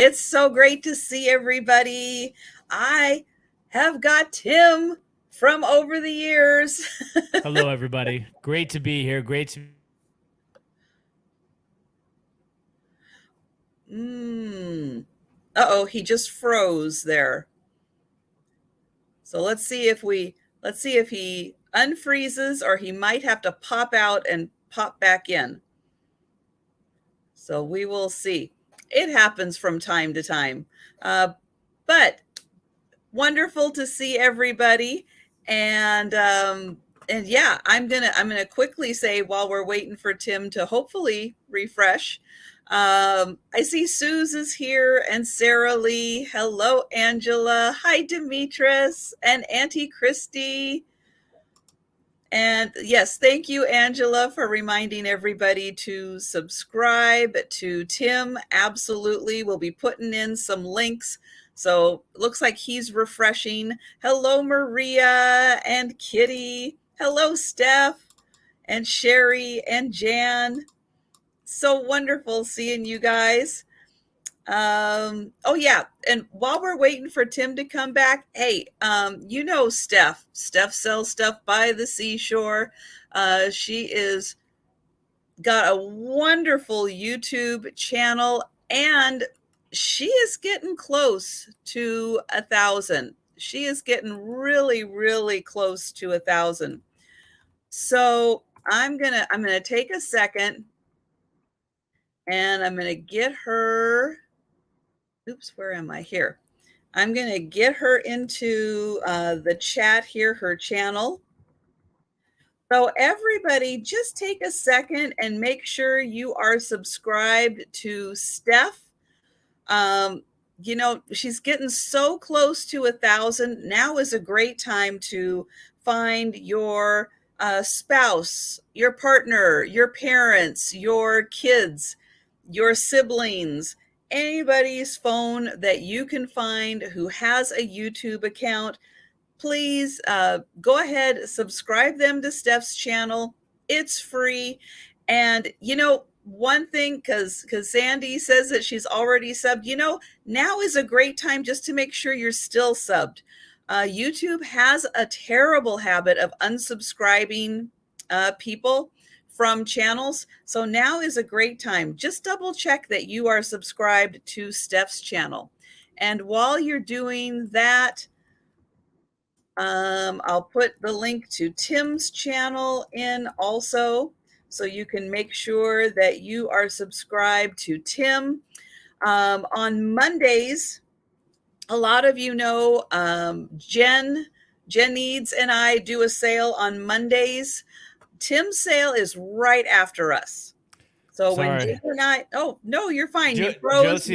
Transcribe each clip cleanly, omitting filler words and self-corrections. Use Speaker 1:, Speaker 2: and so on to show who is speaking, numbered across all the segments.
Speaker 1: It's so great to see everybody. I have got Tim from over the years.
Speaker 2: Hello, everybody. Great to be here.
Speaker 1: Uh-oh, he just froze there. So let's see if he unfreezes, or he might have to pop out and pop back in. So we will see. It happens from time to time. But wonderful to see everybody. And yeah, I'm gonna quickly say, while we're waiting for Tim to hopefully refresh, I see Suze is here and Sarah Lee. Hello, Angela. Hi, Demetris and Auntie Christy. And yes, thank you, Angela, for reminding everybody to subscribe to Tim. Absolutely. We'll be putting in some links. So it looks like he's refreshing. Hello, Maria and Kitty. Hello, Steph and Sherry and Jan. So wonderful seeing you guys. Oh yeah, and while we're waiting for Tim to come back, hey, Steph sells stuff by the seashore. She is got a wonderful YouTube channel, and she is getting close to 1,000. She is getting really, really close to 1,000. So I'm gonna take a second, and I'm gonna get her. Oops, where am I here? I'm going to get her into the chat here, her channel. So everybody, just take a second and make sure you are subscribed to Steph. She's getting so close to 1,000. Now is a great time to find your spouse, your partner, your parents, your kids, your siblings, anybody's phone that you can find who has a YouTube account. Please go ahead, subscribe them to Steph's channel. It's free. And one thing, because Sandy says that she's already subbed, now is a great time just to make sure you're still subbed. YouTube has a terrible habit of unsubscribing people from channels. So now is a great time. Just double check that you are subscribed to Steph's channel. And while you're doing that, I'll put the link to Tim's channel in also, so you can make sure that you are subscribed to Tim. On Mondays, a lot of you know, Jen Needs and I do a sale on Mondays. Tim's sale is right after us. So
Speaker 2: Sorry.
Speaker 1: when Jen and I, oh no, you're fine. You froze.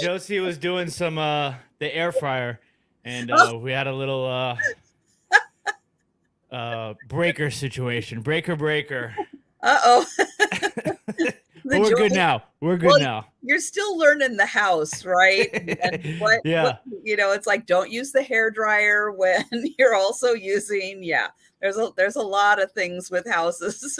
Speaker 2: Josie was doing some the air fryer, and we had a little breaker situation. Breaker.
Speaker 1: Uh-oh.
Speaker 2: But we're good now. We're good now.
Speaker 1: You're still learning the house, right? And
Speaker 2: yeah.
Speaker 1: It's like, don't use the hair dryer when you're also using, there's a lot of things with houses.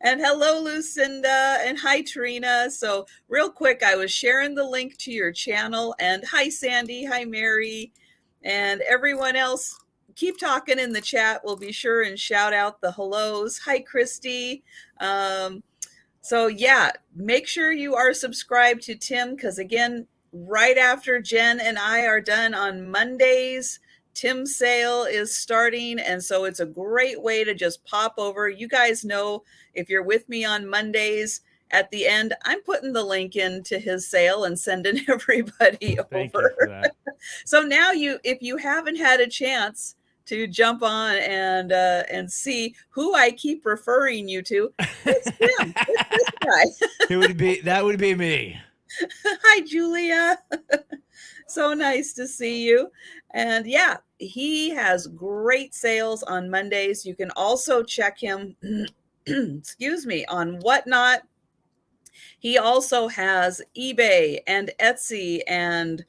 Speaker 1: And hello, Lucinda, and hi, Trina. So real quick, I was sharing the link to your channel, and hi, Sandy, hi, Mary, and everyone else. Keep talking in the chat. We'll be sure and shout out the hellos. Hi, Christy. So yeah, make sure you are subscribed to Tim, because again, right after Jen and I are done on Mondays, Tim's sale is starting. And so it's a great way to just pop over. You guys know, if you're with me on Mondays, at the end, I'm putting the link into his sale and sending everybody over.
Speaker 2: Thank you for that.
Speaker 1: So now if you haven't had a chance to jump on and see who I keep referring you to, it's him. It's this guy.
Speaker 2: That would be me.
Speaker 1: Hi, Julia. So nice to see you. And yeah, he has great sales on Mondays. You can also check him, excuse me, on Whatnot. He also has eBay and Etsy and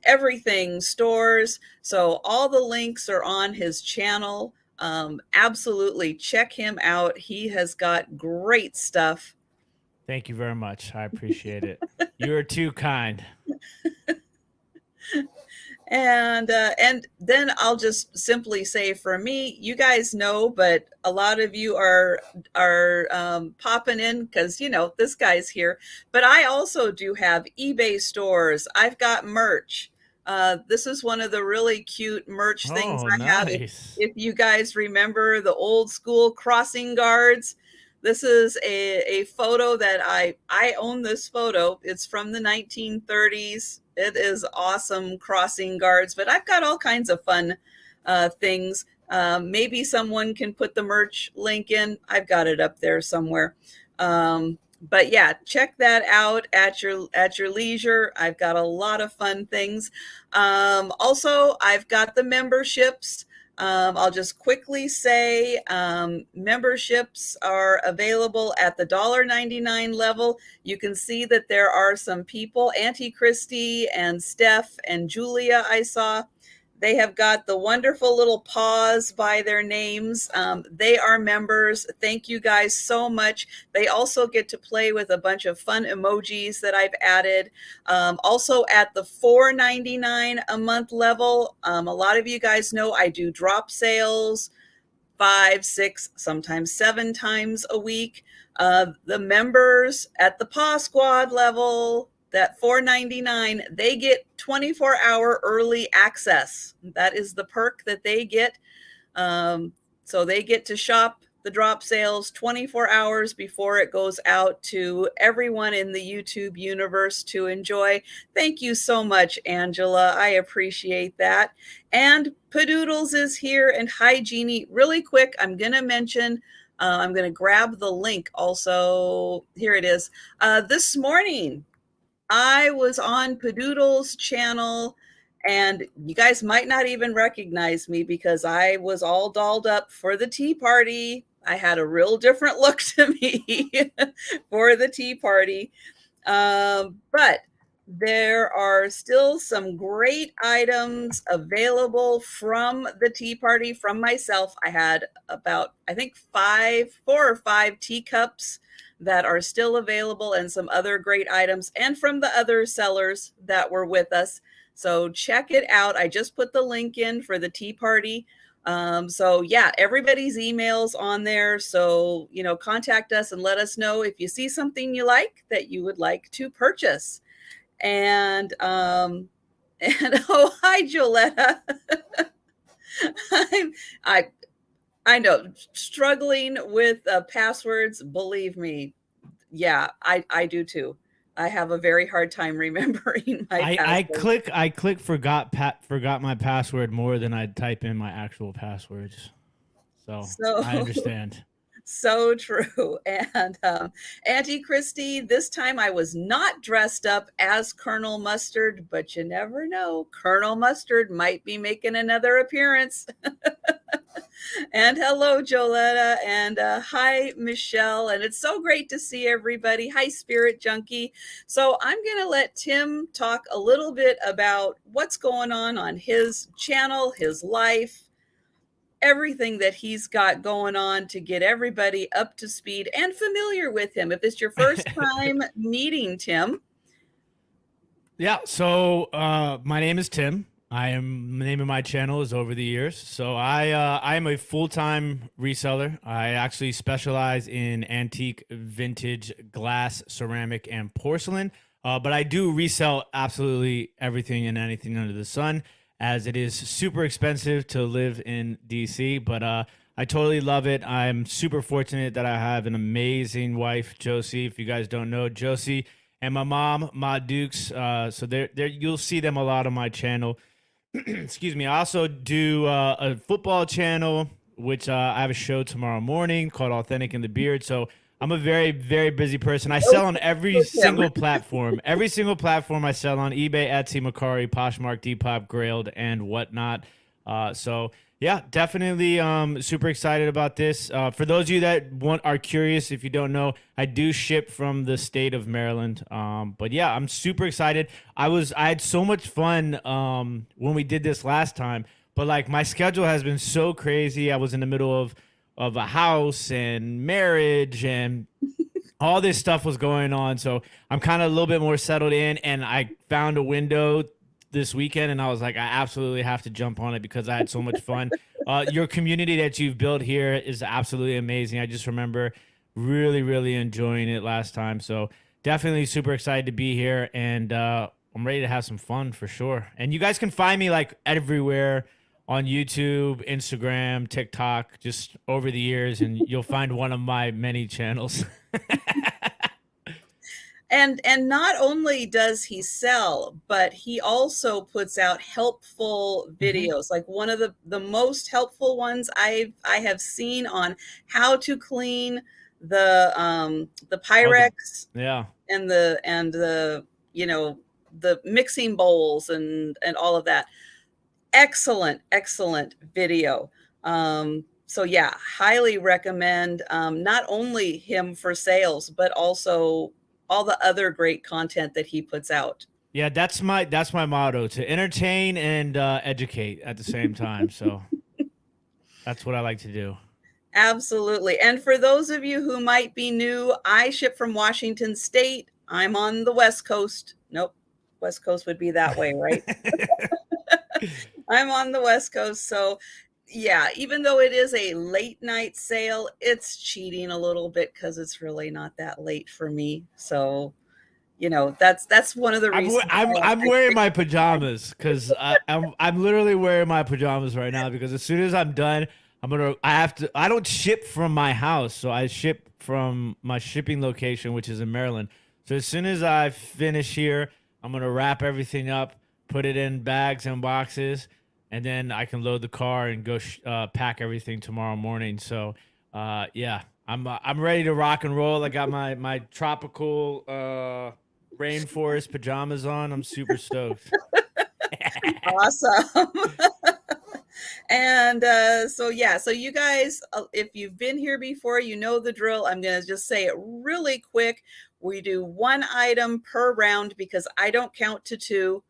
Speaker 1: everything stores. So all the links are on his channel. Absolutely check him out. He has got great stuff.
Speaker 2: Thank you very much. I appreciate it. You're too kind.
Speaker 1: And then I'll just simply say, for me, you guys know, but a lot of you are popping in because this guy's here. But I also do have eBay stores. I've got merch. This is one of the really cute merch things
Speaker 2: Oh,
Speaker 1: I have.
Speaker 2: nice.
Speaker 1: If you guys remember the old school crossing guards, this is a photo that I own this photo. It's from the 1930s. It is awesome crossing guards, but I've got all kinds of fun things. Maybe someone can put the merch link in. I've got it up there somewhere. But yeah, check that out at your leisure. I've got a lot of fun things. Also, I've got the memberships. I'll just quickly say memberships are available at the $1.99 level. You can see that there are some people, Auntie Christy and Steph and Julia, I saw. They have got the wonderful little paws by their names. They are members. Thank you guys so much. They also get to play with a bunch of fun emojis that I've added. Also at the $4.99 a month level, a lot of you guys know I do drop sales 5, 6, sometimes 7 times a week. The members at the Paw Squad level, that $4.99, they get 24-hour early access. That is the perk that they get. So they get to shop the drop sales 24 hours before it goes out to everyone in the YouTube universe to enjoy. Thank you so much, Angela. I appreciate that. And Padoodles is here, and hi, Jeannie. Really quick, I'm going to mention, I'm going to grab the link also. Here it is. This morning, I was on Padoodle's channel, and you guys might not even recognize me because I was all dolled up for the tea party. I had a real different look to me for the tea party. But there are still some great items available from the tea party from myself. I had about, I think, 4 or 5 teacups that are still available, and some other great items, and from the other sellers that were with us. So check it out. I just put the link in for the tea party. So yeah, everybody's emails on there. So, contact us and let us know if you see something you like that you would like to purchase. And oh, hi, Joletta. I know, struggling with passwords, believe me. Yeah, I do too. I have a very hard time remembering my password.
Speaker 2: I click forgot my password more than I type in my actual passwords. So I
Speaker 1: So
Speaker 2: understand.
Speaker 1: so true. And Auntie Christy, this time I was not dressed up as Colonel Mustard, but you never know. Colonel Mustard might be making another appearance. And hello, Joletta, and hi, Michelle. And it's so great to see everybody. Hi, Spirit Junkie. So I'm going to let Tim talk a little bit about what's going on his channel, his life, everything that he's got going on to get everybody up to speed and familiar with him. If it's your first time meeting Tim.
Speaker 2: Yeah. So my name is Tim. The name of my channel is Over the Years. So I am a full-time reseller. I actually specialize in antique, vintage, glass, ceramic, and porcelain. But I do resell absolutely everything and anything under the sun, as it is super expensive to live in DC. But I totally love it. I'm super fortunate that I have an amazing wife, Josie. If you guys don't know, Josie and my mom, Ma Dukes. So there you'll see them a lot on my channel. Excuse me. I also do a football channel, which I have a show tomorrow morning called Authentic in the Beard. So I'm a very, very busy person. I sell on every single platform. Every single platform I sell on: eBay, Etsy, Mercari, Poshmark, Depop, Grailed, and whatnot. So yeah, definitely super excited about this. For those of you that are curious, if you don't know, I do ship from the state of Maryland. But yeah, I'm super excited. I had so much fun when we did this last time, but like my schedule has been so crazy. I was in the middle of a house and marriage and all this stuff was going on. So I'm kind of a little bit more settled in, and I found a window this weekend, and I was like, I absolutely have to jump on it because I had so much fun. Your community that you've built here is absolutely amazing. I just remember really, really enjoying it last time. So definitely super excited to be here, and I'm ready to have some fun for sure. And you guys can find me like everywhere on YouTube, Instagram, TikTok, just over the years, and you'll find one of my many channels.
Speaker 1: And not only does he sell, but he also puts out helpful
Speaker 2: Hmm.
Speaker 1: videos. Like one of the most helpful ones I have seen on how to clean the
Speaker 2: Oh,
Speaker 1: Pyrex
Speaker 2: yeah.
Speaker 1: and the you know the mixing bowls and all of that. Excellent video. So yeah, highly recommend not only him for sales, but also all the other great content that he puts out.
Speaker 2: Yeah, that's my motto, to entertain and educate at the same time. So that's what I like to do.
Speaker 1: Absolutely. And for those of you who might be new, I ship from Washington State. I'm on the West Coast. Nope. West Coast would be that way, right? I'm on the West Coast. So, yeah, even though it is a late night sale, it's cheating a little bit because it's really not that late for me. So, that's one of the
Speaker 2: I'm
Speaker 1: reasons
Speaker 2: I'm
Speaker 1: I
Speaker 2: wearing
Speaker 1: picked
Speaker 2: my
Speaker 1: that.
Speaker 2: pajamas because I'm literally wearing my pajamas right now because as soon as I'm done, I don't ship from my house, so I ship from my shipping location, which is in Maryland. So as soon as I finish here, I'm gonna wrap everything up, put it in bags and boxes, and then I can load the car and go pack everything tomorrow morning. So yeah, I'm ready to rock and roll. I got my tropical rainforest pajamas on. I'm super stoked.
Speaker 1: Awesome. And so, yeah, so you guys, if you've been here before, you know the drill. I'm going to just say it really quick. We do one item per round because I don't count to two.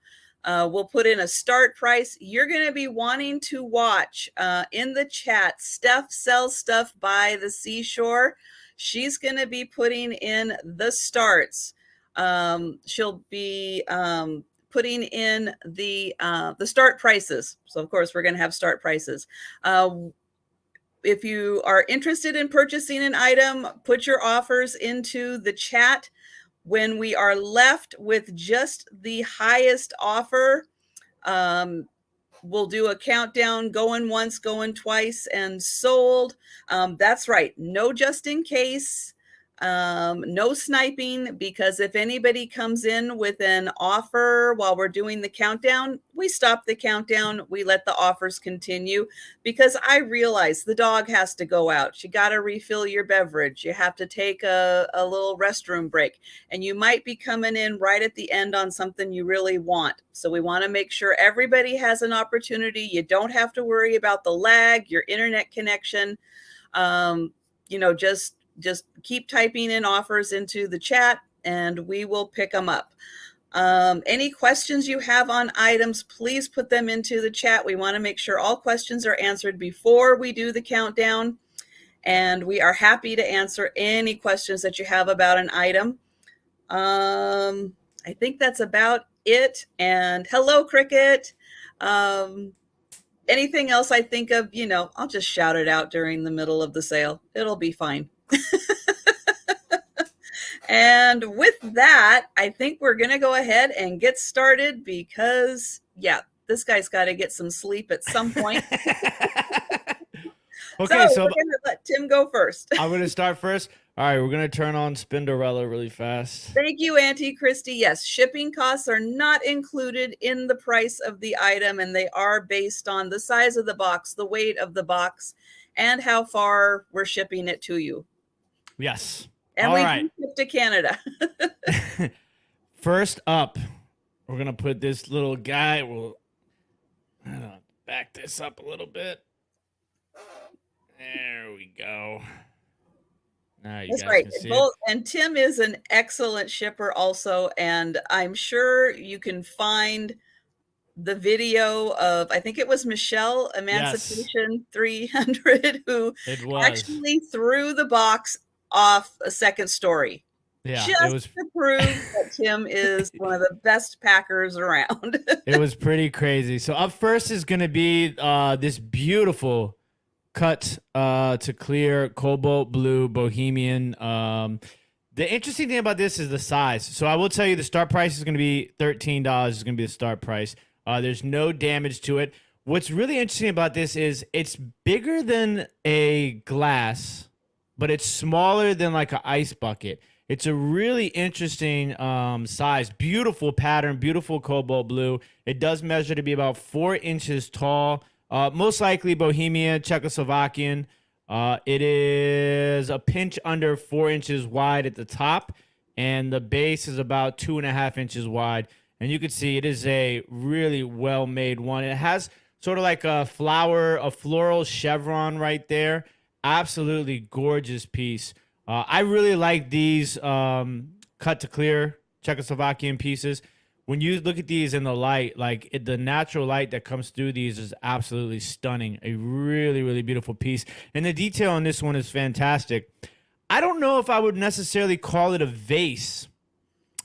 Speaker 1: We'll put in a start price. You're going to be wanting to watch in the chat, Steph sells stuff by the seashore. She's going to be putting in the starts. She'll be putting in the start prices. So of course we're going to have start prices. If you are interested in purchasing an item, put your offers into the chat. When we are left with just the highest offer, we'll do a countdown, going once, going twice, and sold. That's right. No just in case. No sniping, because if anybody comes in with an offer while we're doing the countdown, we stop the countdown. We let the offers continue because I realize the dog has to go out. You got to refill your beverage. You have to take a little restroom break, and you might be coming in right at the end on something you really want. So we want to make sure everybody has an opportunity. You don't have to worry about the lag, your internet connection. Just keep typing in offers into the chat and we will pick them up. Any questions you have on items, please put them into the chat. We want to make sure all questions are answered before we do the countdown. And we are happy to answer any questions that you have about an item. I think that's about it. And hello, Cricket. Anything else I think of, I'll just shout it out during the middle of the sale. It'll be fine. And with that, I think we're going to go ahead and get started because, yeah, this guy's got to get some sleep at some point. So
Speaker 2: Okay,
Speaker 1: we're
Speaker 2: so
Speaker 1: going to let Tim go first.
Speaker 2: I'm gonna start first. All right, we're gonna turn on Spinderella really fast.
Speaker 1: Thank you, Auntie Christy. Yes, shipping costs are not included in the price of the item, and they are based on the size of the box, the weight of the box, and how far we're shipping it to you.
Speaker 2: Yes.
Speaker 1: And
Speaker 2: All
Speaker 1: we
Speaker 2: right.
Speaker 1: do ship to Canada.
Speaker 2: First up, we're gonna put this little guy. We'll back this up a little bit. There we go. Now you
Speaker 1: That's
Speaker 2: guys
Speaker 1: right.
Speaker 2: can see it.
Speaker 1: Both, and Tim is an excellent shipper also, and I'm sure you can find the video of, I think it was Michelle
Speaker 2: Yes,
Speaker 1: Emancipation 300 who
Speaker 2: it was.
Speaker 1: actually threw the box off a second story.
Speaker 2: Yeah, it
Speaker 1: Just
Speaker 2: was
Speaker 1: to prove that Tim is one of the best packers around.
Speaker 2: it was pretty crazy. So up first is going to be this beautiful cut to clear cobalt blue bohemian. The interesting thing about this is the size. So I will tell you the start price is going to be $13 is going to be the start price. There's no damage to it. What's really interesting about this is it's bigger than a glass, but it's smaller than like an ice bucket. It's a really interesting size. Beautiful pattern, beautiful cobalt blue. It does measure to be about 4 inches tall. Most likely Bohemia, Czechoslovakian. It is a pinch under 4 inches wide at the top, and the base is about 2.5 inches wide. And you can see it is a really well-made one. It has sort of like a floral chevron right there. Absolutely gorgeous piece. I really like these cut to clear Czechoslovakian pieces. When you look at these in the light, like the natural light that comes through these is absolutely stunning. A really, really beautiful piece. And the detail on this one is fantastic. I don't know if I would necessarily call it a vase.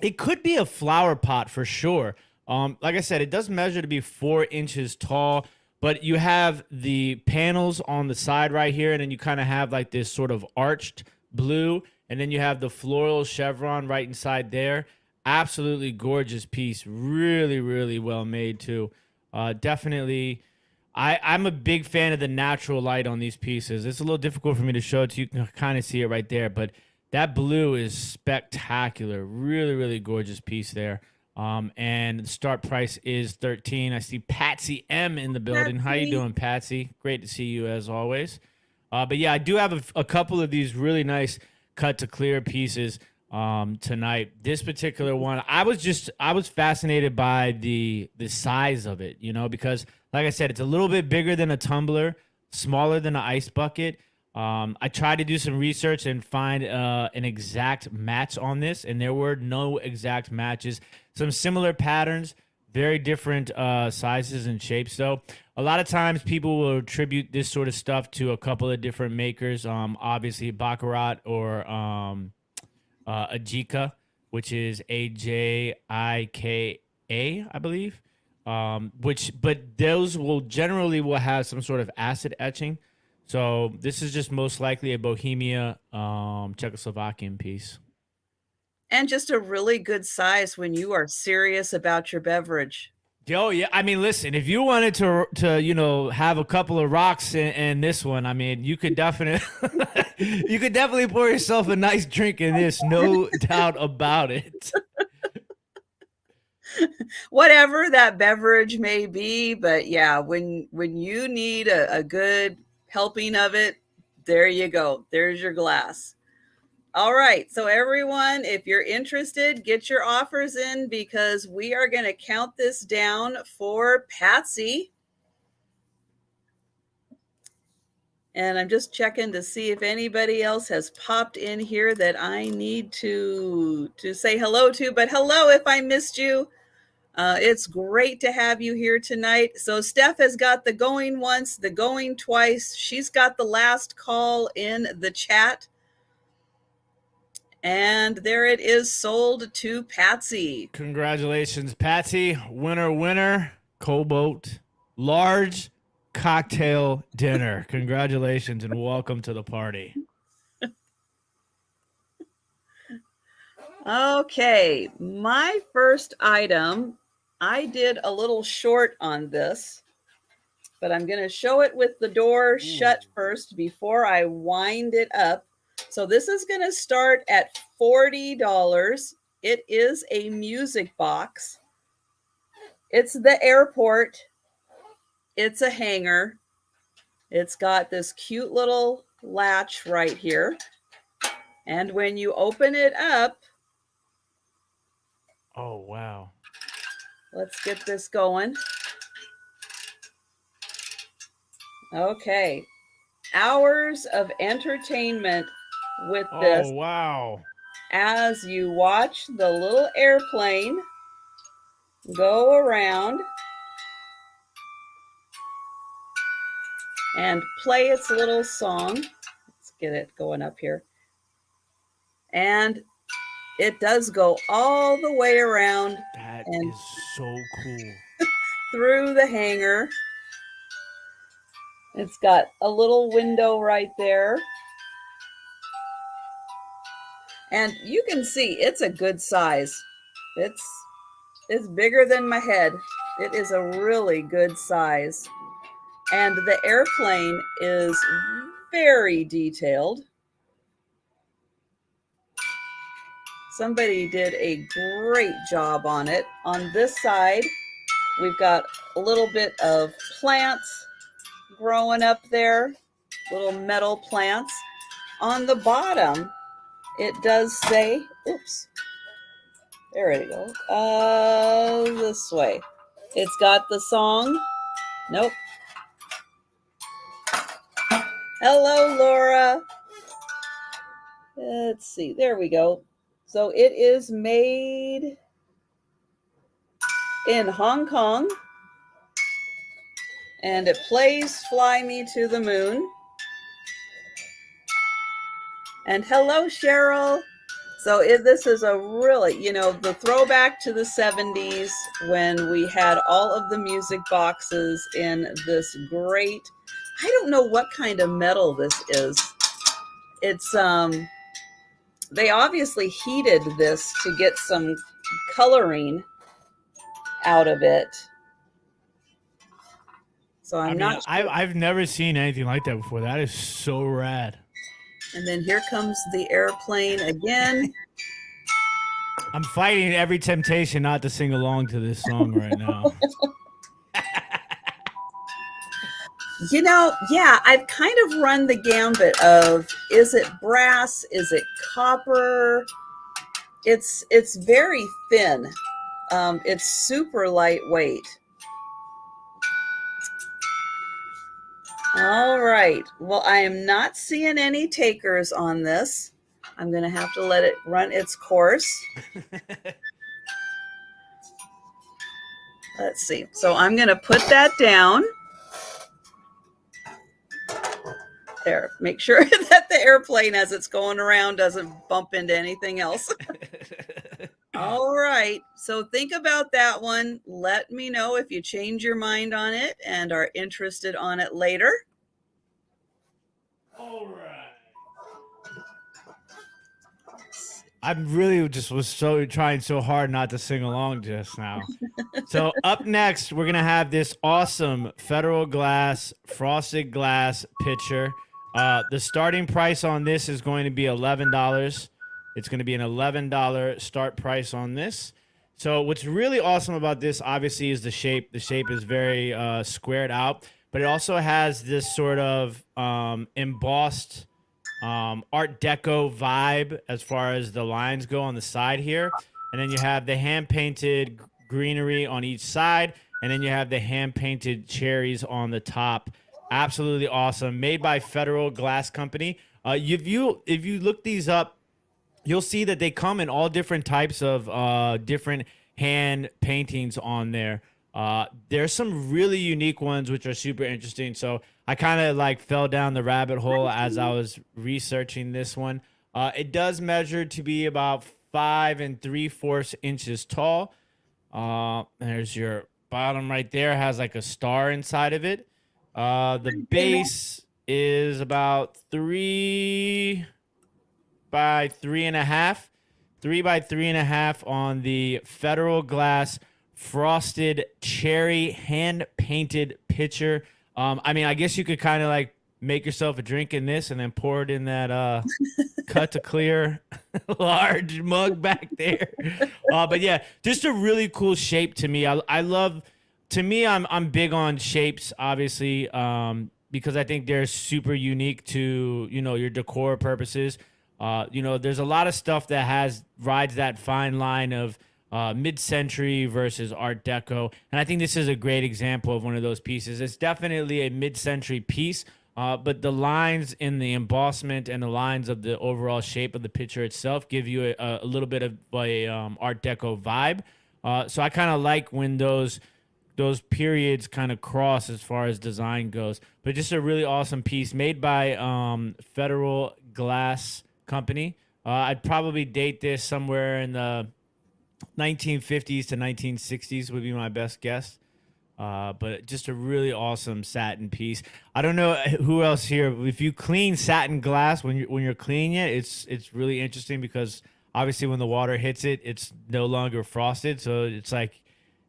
Speaker 2: It could be a flower pot for sure. Like I said, it does measure to be 4 inches tall, but you have the panels on the side right here, and then you kind of have like this sort of arched blue, and then you have the floral chevron right inside there. Absolutely gorgeous piece. Really, really well made too. Definitely. I'm a big fan of the natural light on these pieces. It's a little difficult for me to show it to you. You can kind of see it right there, but that blue is spectacular. Really, really gorgeous piece there. And the start price is 13. I see Patsy M in the building. How you doing, Patsy? Great to see you as always. But yeah, I do have a couple of these really nice cut to clear pieces tonight. This particular one, I was fascinated by the size of it, because like I said, it's a little bit bigger than a tumbler, smaller than an ice bucket. I tried to do some research and find an exact match on this, and there were no exact matches. Some similar patterns, very different sizes and shapes, though. A lot of times people will attribute this sort of stuff to a couple of different makers. Obviously, Baccarat or Ajika, which is Ajika, I believe. But those will generally have some sort of acid etching. So this is just most likely a Bohemia Czechoslovakian piece.
Speaker 1: And just a really good size when you are serious about your beverage.
Speaker 2: Oh yeah, I mean, listen, if you wanted to have a couple of rocks in this one, I mean, you could definitely you could definitely pour yourself a nice drink in this, no doubt about it.
Speaker 1: Whatever that beverage may be, but yeah, when you need a good helping of it, there you go. There's your glass. All right. So everyone, if you're interested, get your offers in because we are going to count this down for Patsy. And I'm just checking to see if anybody else has popped in here that I need to say hello to. But hello, if I missed you. It's great to have you here tonight. So Steph has got the going once, the going twice. She's got the last call in the chat. And there it is, sold to Patsy.
Speaker 2: Congratulations, Patsy. Winner, Cobalt, large cocktail dinner. Congratulations and welcome to the party.
Speaker 1: Okay, my first item, I did a little short on this, but I'm going to show it with the door shut first before I wind it up. So this is going to start at $40. It is a music box. It's the airport. It's a hanger. It's got this cute little latch right here. And when you open it up,
Speaker 2: oh, wow.
Speaker 1: Let's get this going. Okay. Hours of entertainment with this.
Speaker 2: Oh, wow.
Speaker 1: As you watch the little airplane go around and play its little song. Let's get it going up here. And it does go all the way around
Speaker 2: That
Speaker 1: and
Speaker 2: is so cool.
Speaker 1: through the hanger. It's got a little window right there. And you can see it's a good size. It's bigger than my head. It is a really good size. And the airplane is very detailed. Somebody did a great job on it. On this side, we've got a little bit of plants growing up there, little metal plants. On the bottom, it does say, oops, there we go. This way. It's got the song. Nope. Hello, Laura. Let's see. There we go. So it is made in Hong Kong. And it plays Fly Me to the Moon. And hello, Cheryl. So this is a really, the throwback to the 70s when we had all of the music boxes in this great, I don't know what kind of metal this is. It's, they obviously heated this to get some coloring out of it. So I'm not sure.
Speaker 2: I've never seen anything like that before. That is so rad.
Speaker 1: And then here comes the airplane again.
Speaker 2: I'm fighting every temptation not to sing along to this song right now.
Speaker 1: Yeah, I've kind of run the gambit of, is it brass? Is it copper? It's very thin. It's super lightweight. All right. Well, I am not seeing any takers on this. I'm going to have to let it run its course. Let's see. So I'm going to put that down. There. Make sure that the airplane, as it's going around, doesn't bump into anything else. All right. So think about that one. Let me know if you change your mind on it and are interested on it later.
Speaker 2: All right. I'm really was trying so hard not to sing along just now. So up next, we're gonna have this awesome Federal Glass frosted glass pitcher. The starting price on this is going to be $11. It's going to be an $11 start price on this. So what's really awesome about this, obviously, is the shape. The shape is very squared out, but it also has this sort of embossed Art Deco vibe as far as the lines go on the side here. And then you have the hand-painted greenery on each side, and then you have the hand-painted cherries on the top. Absolutely awesome. Made by Federal Glass Company. If you look these up, you'll see that they come in all different types of different hand paintings on there. There's some really unique ones which are super interesting. So I kind of fell down the rabbit hole as I was researching this one. It does measure to be about 5 3/4 inches tall. There's your bottom right there, has like a star inside of it. The base is about 3 by 3.5, 3 by 3.5 on the Federal Glass frosted cherry hand painted pitcher. I guess you could kind of make yourself a drink in this and then pour it in that cut to clear large mug back there. But yeah, just a really cool shape to me. I'm big on shapes, obviously, because I think they're super unique to, your decor purposes. There's a lot of stuff that rides that fine line of mid-century versus Art Deco. And I think this is a great example of one of those pieces. It's definitely a mid-century piece, but the lines in the embossment and the lines of the overall shape of the picture itself give you a little bit of a Art Deco vibe. So I kind of like when those periods kind of cross as far as design goes. But just a really awesome piece made by Federal Glass Company. I'd probably date this somewhere in the 1950s to 1960s would be my best guess. But just a really awesome satin piece. I don't know who else here. If you clean satin glass when you're cleaning it, it's really interesting because obviously when the water hits it, it's no longer frosted. So it's like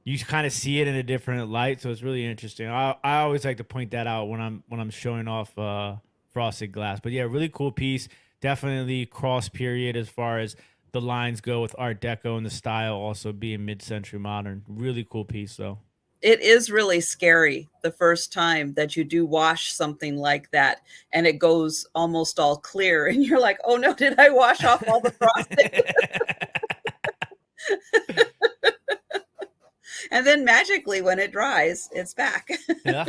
Speaker 2: you kind of see it in a different light. So it's really interesting. I always like to point that out when I'm showing off frosted glass. But yeah, really cool piece. Definitely cross period as far as the lines go with Art Deco and the style also being mid-century modern. Really cool piece though.
Speaker 1: It is really scary the first time that you do wash something like that and it goes almost all clear and you're like, oh no, did I wash off all the frosting? And then magically when it dries, it's back.
Speaker 2: Yeah.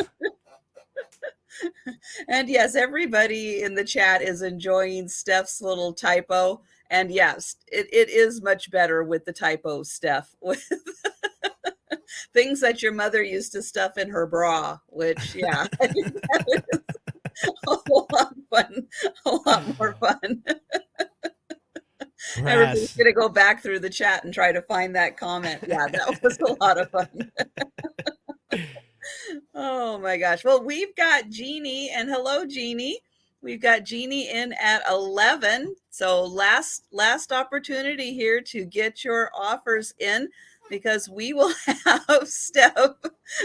Speaker 1: And yes, everybody in the chat is enjoying Steph's little typo. And yes, it is much better with the typo, Steph, with things that your mother used to stuff in her bra, which, yeah, that is a whole lot fun, a lot more fun. Everybody's going to go back through the chat and try to find that comment. Yeah, that was a lot of fun. Oh my gosh. Well, we've got Jeannie, and hello, Jeannie. We've got Jeannie in at 11. So last opportunity here to get your offers in, because we will have Steph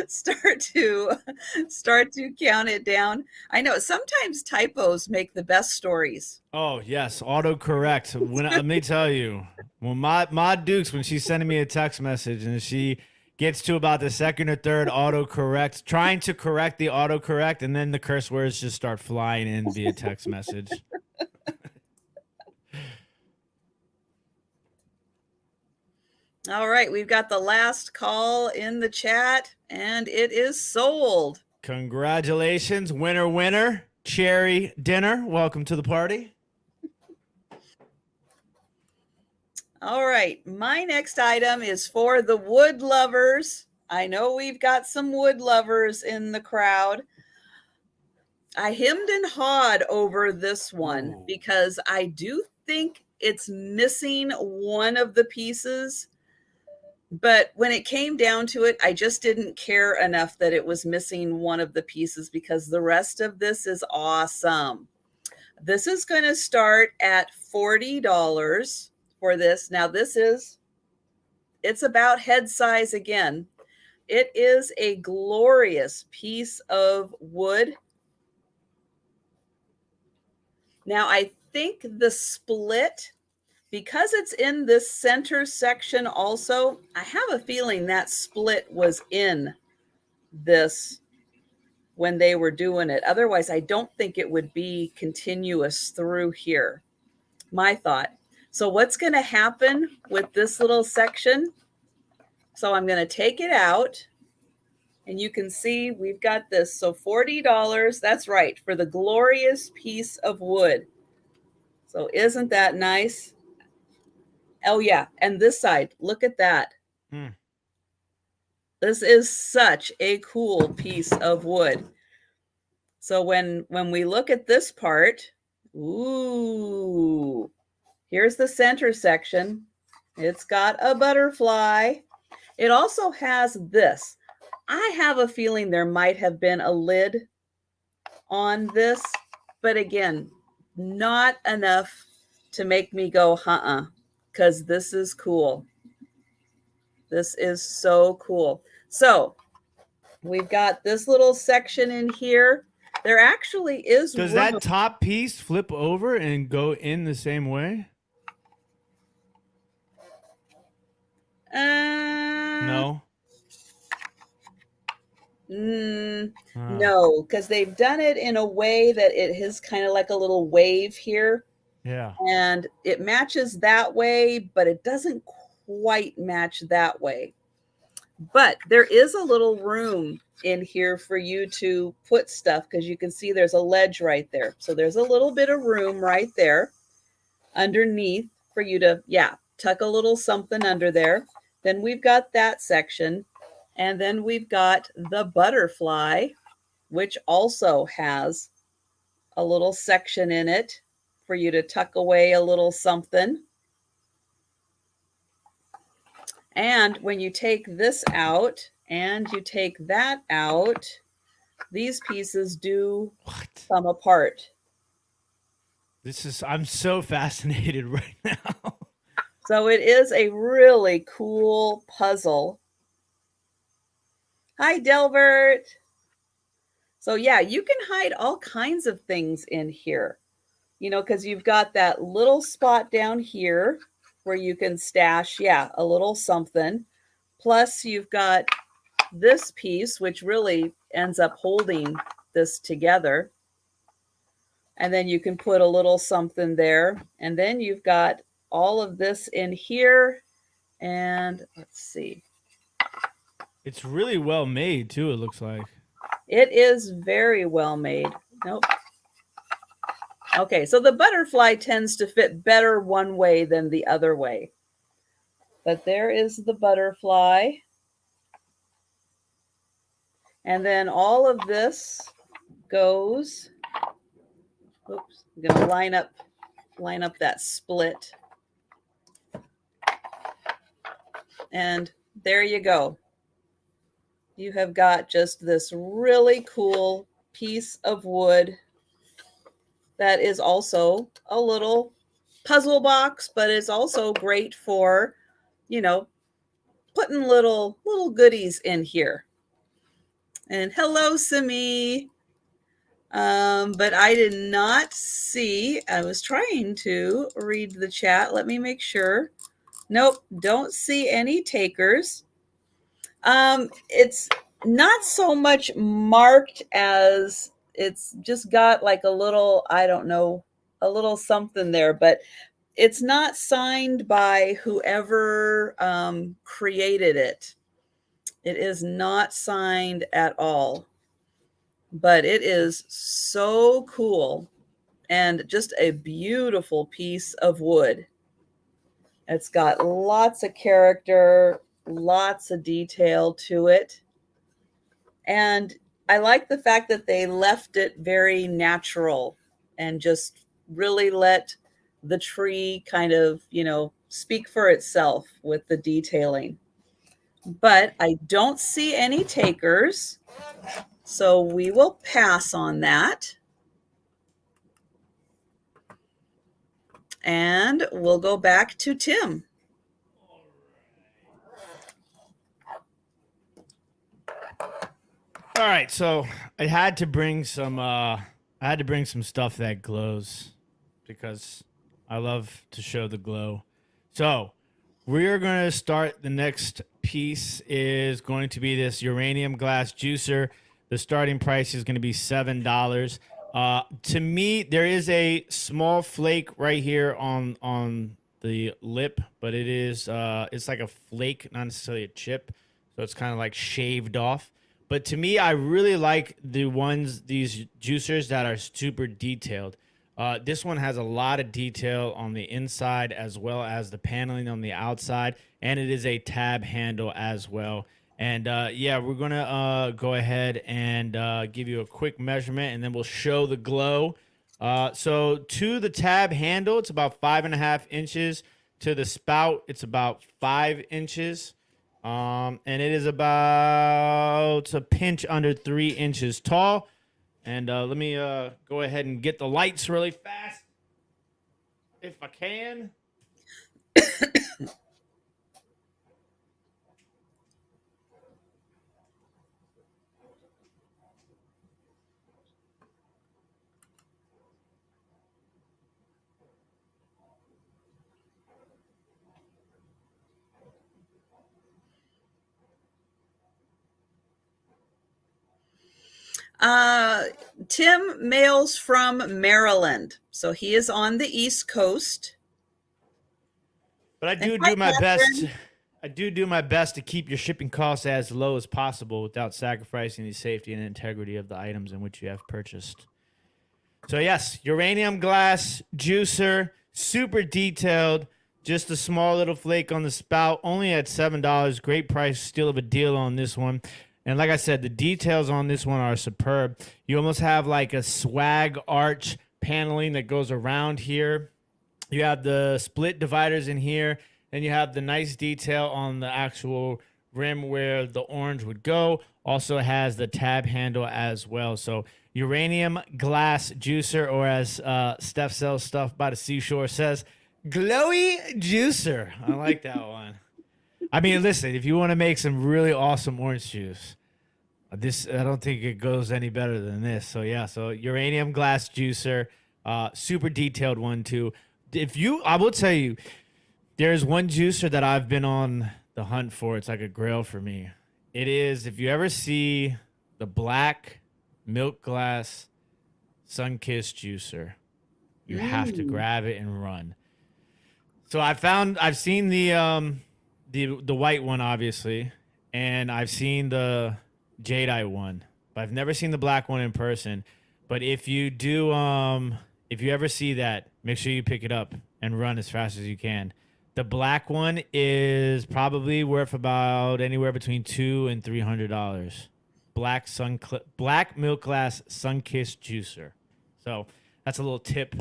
Speaker 1: start to count it down. I know sometimes typos make the best stories.
Speaker 2: Oh yes, autocorrect. Let me tell you, when my Dukes, when she's sending me a text message and she gets to about the second or third autocorrect, trying to correct the autocorrect, and then the curse words just start flying in via text message.
Speaker 1: All right, we've got the last call in the chat, and it is sold.
Speaker 2: Congratulations, winner, cherry dinner. Welcome to the party.
Speaker 1: All right, my next item is for the wood lovers. I know we've got some wood lovers in the crowd. I hemmed and hawed over this one because I do think it's missing one of the pieces. But when it came down to it, I just didn't care enough that it was missing one of the pieces because the rest of this is awesome. This is going to start at $40 for this. Now it's about head size again. It is a glorious piece of wood. Now I think the split, because it's in this center section also, I have a feeling that split was in this when they were doing it. Otherwise, I don't think it would be continuous through here. My thought. So what's going to happen with this little section? So I'm going to take it out and you can see we've got this. So $40, that's right, for the glorious piece of wood. So isn't that nice? Oh yeah, and this side, look at that. This is such a cool piece of wood. So when we look at this part, ooh, here's the center section. It's got a butterfly. It also has this. I have a feeling there might have been a lid on this, but again, not enough to make me go, because this is cool. This is so cool. So we've got this little section in here. There actually is.
Speaker 2: Does that top piece flip over and go in the same way? No.
Speaker 1: No, because they've done it in a way that it is kind of like a little wave here.
Speaker 2: Yeah.
Speaker 1: And it matches that way, but it doesn't quite match that way. But there is a little room in here for you to put stuff because you can see there's a ledge right there. So there's a little bit of room right there underneath for you to, tuck a little something under there. Then we've got that section. And then we've got the butterfly, which also has a little section in it for you to tuck away a little something. And when you take this out and you take that out, these pieces do come apart.
Speaker 2: I'm so fascinated right now.
Speaker 1: So it is a really cool puzzle. Hi, Delbert. So yeah, you can hide all kinds of things in here, you know, because you've got that little spot down here where you can stash, yeah, a little something. Plus you've got this piece, which really ends up holding this together. And then you can put a little something there. And then you've got all of this in here. And let's see.
Speaker 2: It's really well made too, it looks like.
Speaker 1: It is very well made. Nope. Okay, so the butterfly tends to fit better one way than the other way. But there is the butterfly. And then all of this goes, oops, I'm going to line up that split. And there you go. You have got just this really cool piece of wood that is also a little puzzle box, but it's also great for, you know, putting little goodies in here. And hello, Simi. But I did not see, I was trying to read the chat. Let me make sure. Nope, don't see any takers. It's not so much marked as it's just got like a little, I don't know, a little something there, but it's not signed by whoever created it. It is not signed at all, but it is so cool and just a beautiful piece of wood. It's got lots of character, lots of detail to it. And I like the fact that they left it very natural and just really let the tree kind of, you know, speak for itself with the detailing. But I don't see any takers, so we will pass on that. And we'll go back to Tim.
Speaker 2: All right, so I had to bring some stuff that glows because I love to show the glow. So we're going to start. The next piece is going to be this uranium glass juicer. The starting price is going to be $7. To me, there is a small flake right here on the lip, but it is it's like a flake, not necessarily a chip. So it's kind of like shaved off. But to me, I really like these juicers that are super detailed. This one has a lot of detail on the inside as well as the paneling on the outside. And it is a tab handle as well. And yeah, we're going to go ahead and give you a quick measurement and then we'll show the glow. So to the tab handle, it's about 5.5 inches. To the spout, it's about 5 inches. And it is about a pinch under 3 inches tall. And let me go ahead and get the lights really fast, if I can.
Speaker 1: Tim mails from Maryland, so he is on the East Coast.
Speaker 2: But I do my best. I do my best to keep your shipping costs as low as possible without sacrificing the safety and integrity of the items in which you have purchased. So yes, uranium glass juicer, super detailed. Just a small little flake on the spout, only at $7. Great price, still of a deal on this one. And like I said, the details on this one are superb. You almost have like a swag arch paneling that goes around here. You have the split dividers in here, and you have the nice detail on the actual rim where the orange would go. Also has the tab handle as well. So uranium glass juicer, or as Steph sells stuff by the seashore says, glowy juicer. I like that one. I mean, listen, if you want to make some really awesome orange juice, this I don't think it goes any better than this. So yeah, so uranium glass juicer, super detailed one too. I will tell you, there's one juicer that I've been on the hunt for. It's like a grail for me. It is, if you ever see the black milk glass sun-kissed juicer, you have to grab it and run. So I've seen the white one obviously, and I've seen the jadeite one, but I've never seen the black one in person. But if you do, if you ever see that, make sure you pick it up and run as fast as you can. The black one is probably worth about anywhere between $200 and $300. Black milk glass sun-kissed juicer. So that's a little tip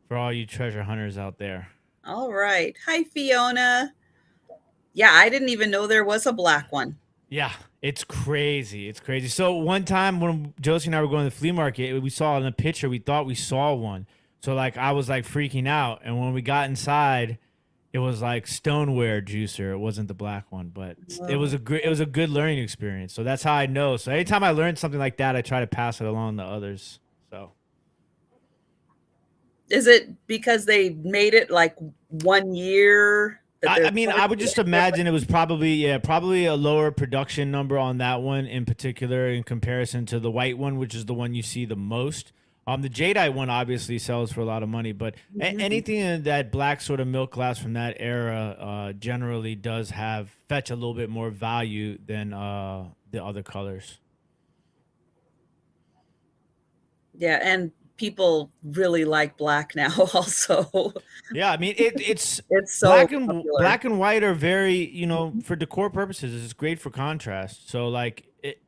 Speaker 2: for all you treasure hunters out there.
Speaker 1: All right. Hi, Fiona. Yeah, I didn't even know there was a black one.
Speaker 2: Yeah, it's crazy. It's crazy. So one time when Josie and I were going to the flea market, we saw in the picture, we thought we saw one. So like I was like freaking out. And when we got inside, it was like stoneware juicer. It wasn't the black one, but it was a good learning experience. So that's how I know. So anytime I learn something like that, I try to pass it along to others. So
Speaker 1: is it because they made it like 1 year?
Speaker 2: I mean, I would just imagine it was probably a lower production number on that one in particular in comparison to the white one, which is the one you see the most. The jadeite one obviously sells for a lot of money, but anything in that black sort of milk glass from that era generally does fetch a little bit more value than the other colors.
Speaker 1: Yeah, and people really like black now also.
Speaker 2: Yeah, I mean it's
Speaker 1: so
Speaker 2: black and white are very, for decor purposes, it's great for contrast. So like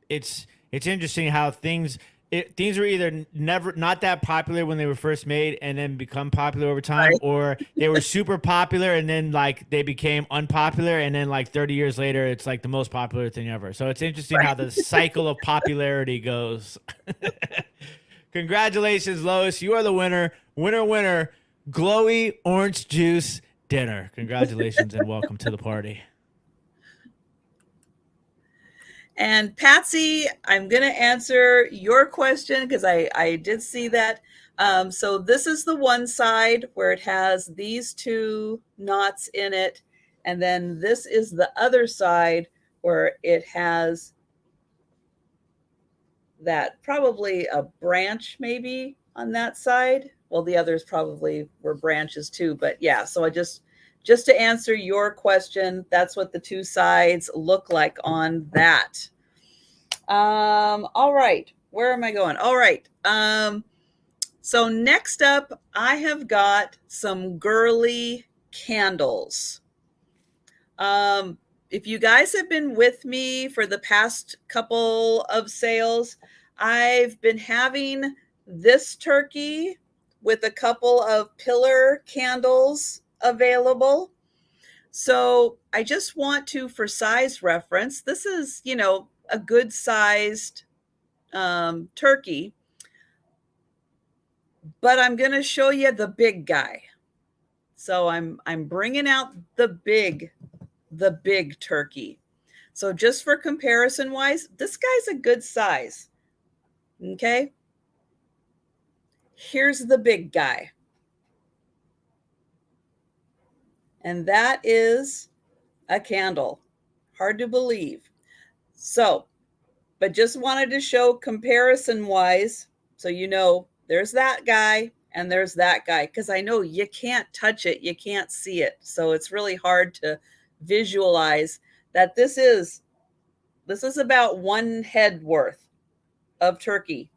Speaker 2: it's interesting how things were either not that popular when they were first made and then become popular over time, right? Or they were super popular and then like they became unpopular and then like 30 years later it's like the most popular thing ever. So it's interesting how the cycle of popularity goes. Congratulations, Lois. You are the winner. Winner. Glowy orange juice dinner. Congratulations and welcome to the party.
Speaker 1: And Patsy, I'm going to answer your question because I did see that. So this is the one side where it has these two knots in it. And then this is the other side where it has that probably a branch maybe on that side. Well, the others probably were branches too, but yeah. So I just to answer your question, that's what the two sides look like on that. All right. Where am I going? All right. So next up, I have got some girly candles. If you guys have been with me for the past couple of sales, I've been having this turkey with a couple of pillar candles available. So I just want to, for size reference, this is, a good sized turkey, but I'm going to show you the big guy. So I'm bringing out the big turkey. So just for comparison wise, this guy's a good size. Okay. Here's the big guy. And that is a candle. Hard to believe. So, but just wanted to show comparison wise. So, there's that guy and there's that guy, because I know you can't touch it. You can't see it. So it's really hard to visualize that this is about one head worth of turkey.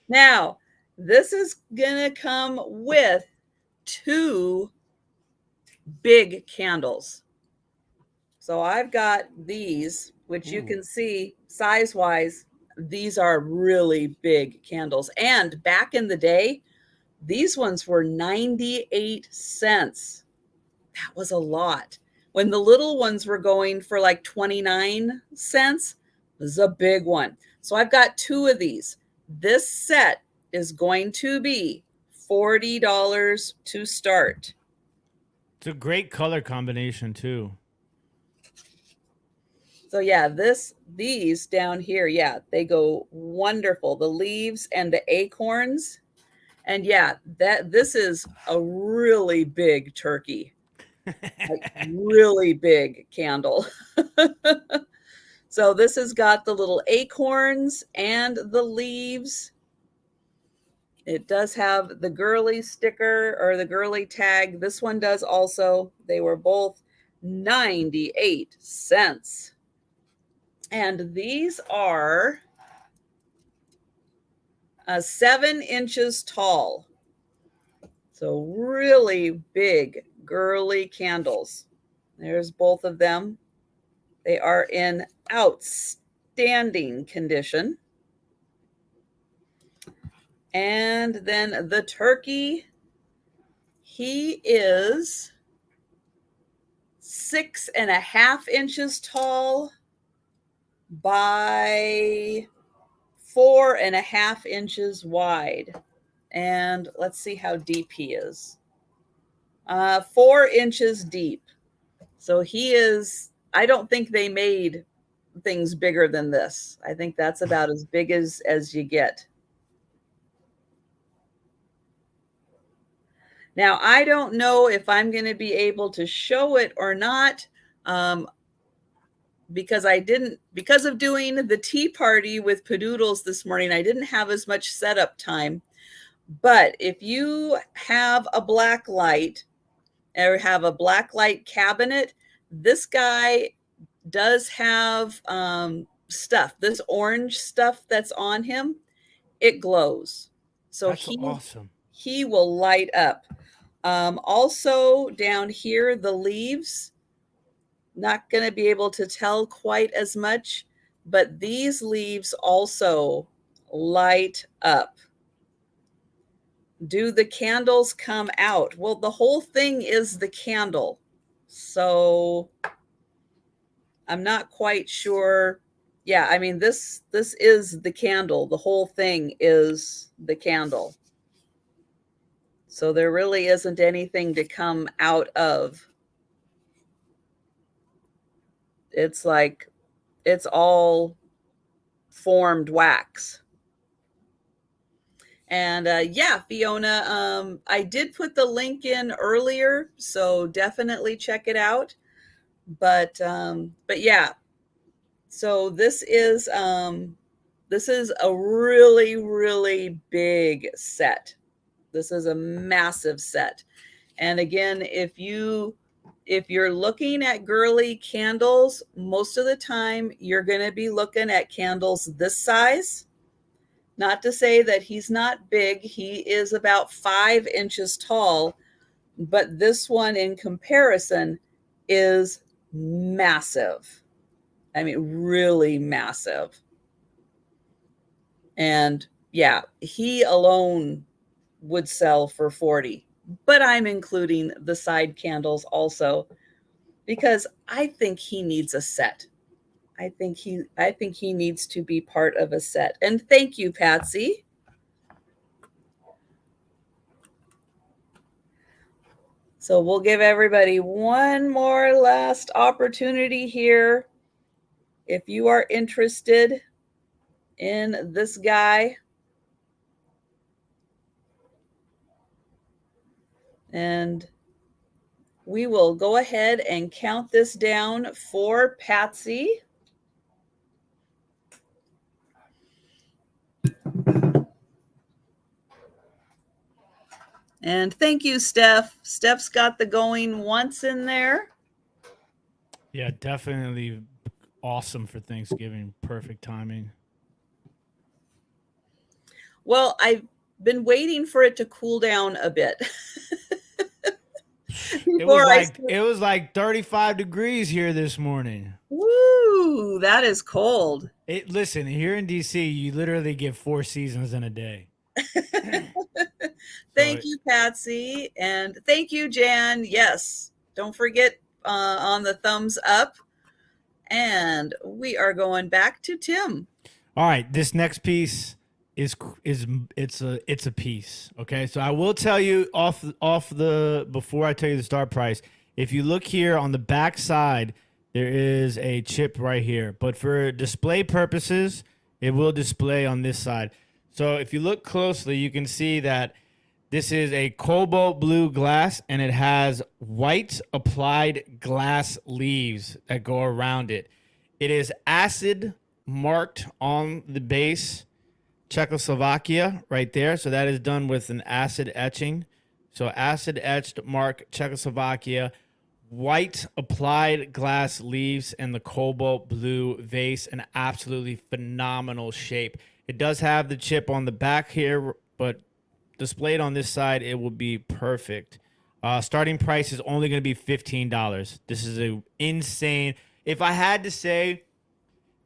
Speaker 1: Now, this is going to come with 2 big candles. So I've got these, which you can see size-wise, these are really big candles. And back in the day, these ones were 98 cents. That was a lot. When the little ones were going for like 29 cents, this is a big one. So I've got 2 of these. This set is going to be $40 to start.
Speaker 2: It's a great color combination too.
Speaker 1: So yeah, these down here, yeah, they go wonderful. The leaves and the acorns. And yeah, this is a really big turkey. Like really big candle. So this has got the little acorns and the leaves. It does have the girly sticker or the girly tag. This one does also. They were both 98 cents. And these are 7 inches tall. So really big, girly candles. There's both of them. They are in outstanding condition. And then the turkey, he is 6.5 inches tall by 4.5 inches wide. And let's see how deep he is. 4 inches deep. So he is, I don't think they made things bigger than this. I think that's about as big as you get. Now, I don't know if I'm going to be able to show it or not, because because of doing the tea party with Padoodles this morning, I didn't have as much setup time. But if you have a black light or have a black light cabinet, this guy does have stuff. This orange stuff that's on him, it glows. So
Speaker 2: That's awesome.
Speaker 1: He will light up. Also down here, the leaves, not going to be able to tell quite as much, but these leaves also light up. Do the candles come out? Well, the whole thing is the candle. So I'm not quite sure. Yeah, I mean, this is the candle. The whole thing is the candle. So there really isn't anything to come out of. It's like, it's all formed wax. And yeah, Fiona, I did put the link in earlier, so definitely check it out. But yeah, so this is a really, really big set. This is a massive set. And again, if you're looking at girly candles, most of the time you're going to be looking at candles this size. Not to say that he's not big. He is about 5 inches tall, but this one in comparison is massive. I mean, really massive. And yeah, he alone would sell for 40, but I'm including the side candles also because I think he needs a set. I think he needs to be part of a set. And thank you, Patsy. So we'll give everybody one more last opportunity here. If you are interested in this guy, and we will go ahead and count this down for Patsy. And thank you, Steph. Steph's got the going once in there.
Speaker 2: Yeah, definitely awesome for Thanksgiving. Perfect timing.
Speaker 1: Well, I've been waiting for it to cool down a bit.
Speaker 2: It was like 35 degrees here this morning.
Speaker 1: Woo! Ooh, that is cold.
Speaker 2: Listen, here in DC, you literally get 4 seasons in a day. So
Speaker 1: Thank you, Patsy. And thank you, Jan. Yes. Don't forget on the thumbs up. And we are going back to Tim.
Speaker 2: all right, this next piece is it's a piece. Okay, so I will tell you off the before I tell you the start price. If you look here on the back side, there is a chip right here, but for display purposes, it will display on this side. So if you look closely, you can see that this is a cobalt blue glass, and it has white applied glass leaves that go around it. It is acid marked on the base, Czechoslovakia, right there. So that is done with an acid etching. So acid etched mark Czechoslovakia, white applied glass leaves, and the cobalt blue vase. An absolutely phenomenal shape. It does have the chip on the back here, but displayed on this side, it will be perfect. Starting price is only going to be $15. This is a insane. If I had to say,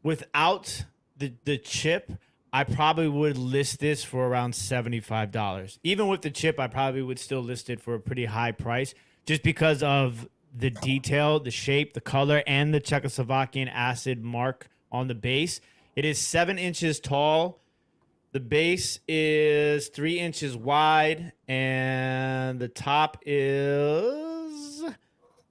Speaker 2: without the chip, I probably would list this for around $75. Even with the chip, I probably would still list it for a pretty high price, just because of the detail, the shape, the color, and the Czechoslovakian acid mark on the base. It is 7 inches tall. The base is 3 inches wide, and the top is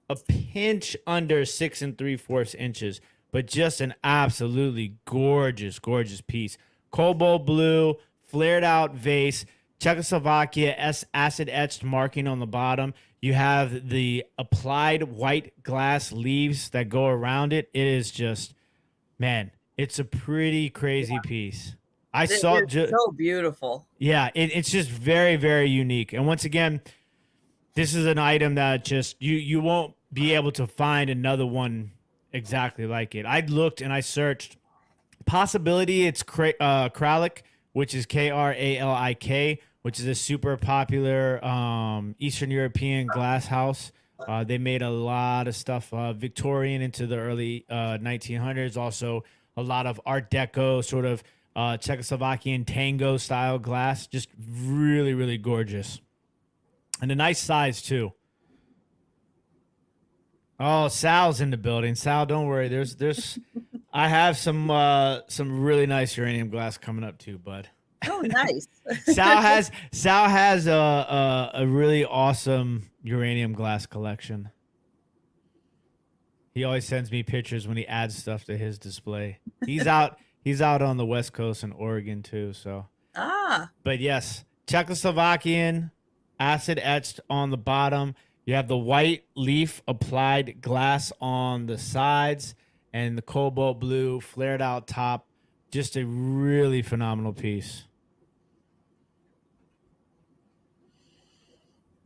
Speaker 2: a pinch under 6 3/4 inches, but just an absolutely gorgeous, gorgeous piece. Cobalt blue, flared out vase, Czechoslovakia acid etched marking on the bottom. You have the applied white glass leaves that go around it. It is just, man, it's a pretty crazy piece. I saw
Speaker 1: It's so beautiful.
Speaker 2: Yeah, it's just very, very unique. And once again, this is an item that just you won't be able to find another one exactly like it. I looked and I searched. Possibility it's Kralik, which is Kralik, which is a super popular Eastern European glass house. They made a lot of stuff Victorian into the early 1900s. Also, a lot of Art Deco sort of Czechoslovakian tango style glass. Just really, really gorgeous. And a nice size too. Oh, Sal's in the building. Sal, don't worry. There's I have some really nice uranium glass coming up too, bud.
Speaker 1: Oh, nice.
Speaker 2: Sal has a really awesome uranium glass collection. He always sends me pictures when he adds stuff to his display. He's out on the West Coast in Oregon too, so. But yes, Czechoslovakian acid etched on the bottom. You have the white leaf applied glass on the sides and the cobalt blue flared out top. Just a really phenomenal piece.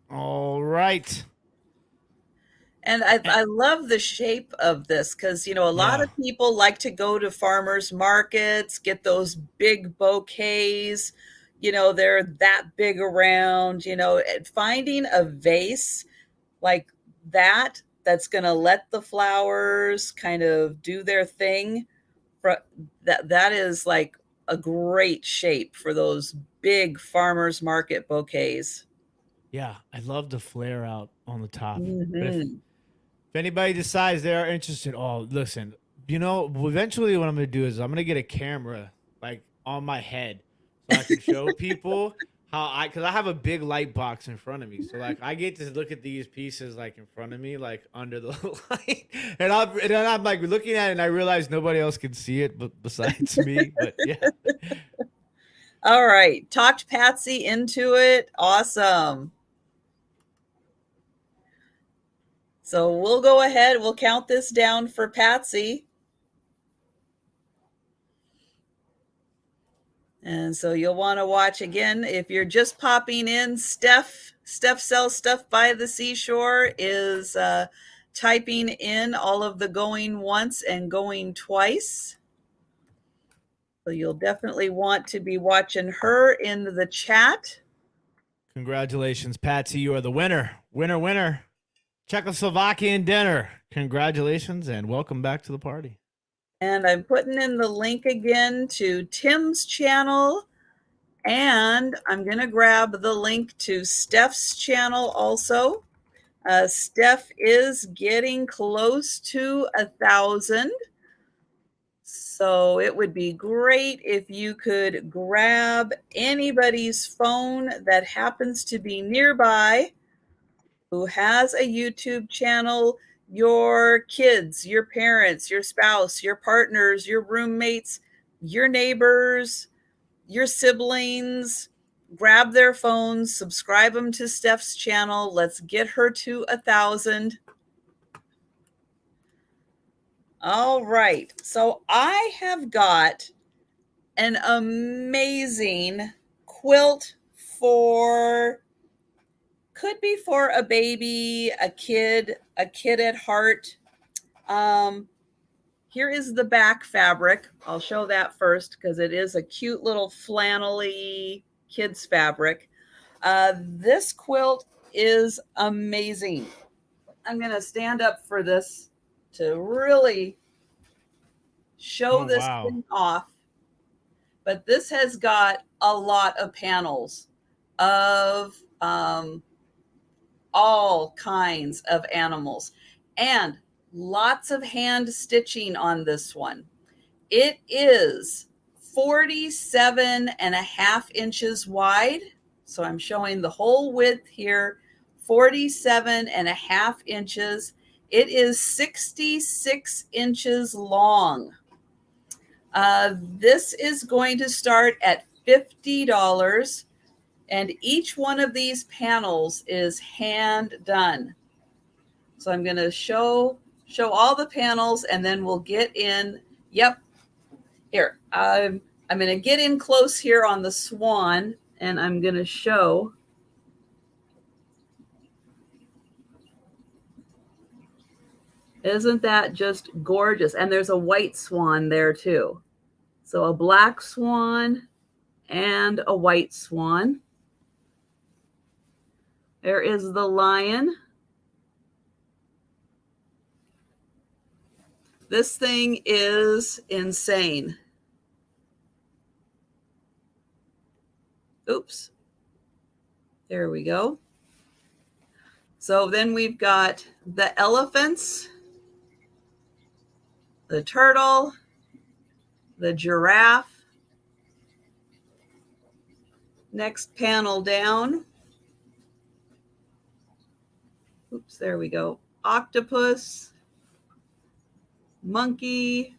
Speaker 2: All right.
Speaker 1: And I love the shape of this because, a lot of people like to go to farmers markets, get those big bouquets, they're that big around, finding a vase like that's going to let the flowers kind of do their thing. That is like a great shape for those big farmers market bouquets.
Speaker 2: Yeah, I love the flare out on the top.
Speaker 1: Mm-hmm.
Speaker 2: If anybody decides they are interested, listen, eventually what I'm going to do is I'm going to get a camera like on my head so I can show people because I have a big light box in front of me. So like I get to look at these pieces like in front of me, like under the light. And I'm like looking at it and I realize nobody else can see it but besides me. But yeah.
Speaker 1: All right. Talked Patsy into it. Awesome. So we'll go ahead. We'll count this down for Patsy. And so you'll want to watch again. If you're just popping in, Steph Sells Stuff by the Seashore is typing in all of the going once and going twice. So you'll definitely want to be watching her in the chat.
Speaker 2: Congratulations, Patsy. You are the winner. Winner, winner. Czechoslovakian dinner. Congratulations and welcome back to the party.
Speaker 1: And I'm putting in the link again to Tim's channel. And I'm going to grab the link to Steph's channel also. Steph is getting close to 1,000. So it would be great if you could grab anybody's phone that happens to be nearby who has a YouTube channel, your kids, your parents, your spouse, your partners, your roommates, your neighbors, your siblings. Grab their phones, subscribe them to Steph's channel. Let's get her to 1,000. All right. So I have got an amazing quilt could be for a baby, a kid at heart. Here is the back fabric. I'll show that first because it is a cute little flannelly kids fabric. This quilt is amazing. I'm going to stand up for this to really show this thing off. But this has got a lot of panels of all kinds of animals and lots of hand stitching on this one. It is 47.5 inches wide. So I'm showing the whole width here, 47.5 inches. It is 66 inches long. This is going to start at $50. And each one of these panels is hand done. So I'm going to show all the panels and then we'll get in. Yep. Here, I'm going to get in close here on the swan and I'm going to show. Isn't that just gorgeous? And there's a white swan there too. So a black swan and a white swan. There is the lion. This thing is insane. Oops. There we go. So then we've got the elephants, the turtle, the giraffe. Next panel down. Oops, there we go. Octopus, monkey.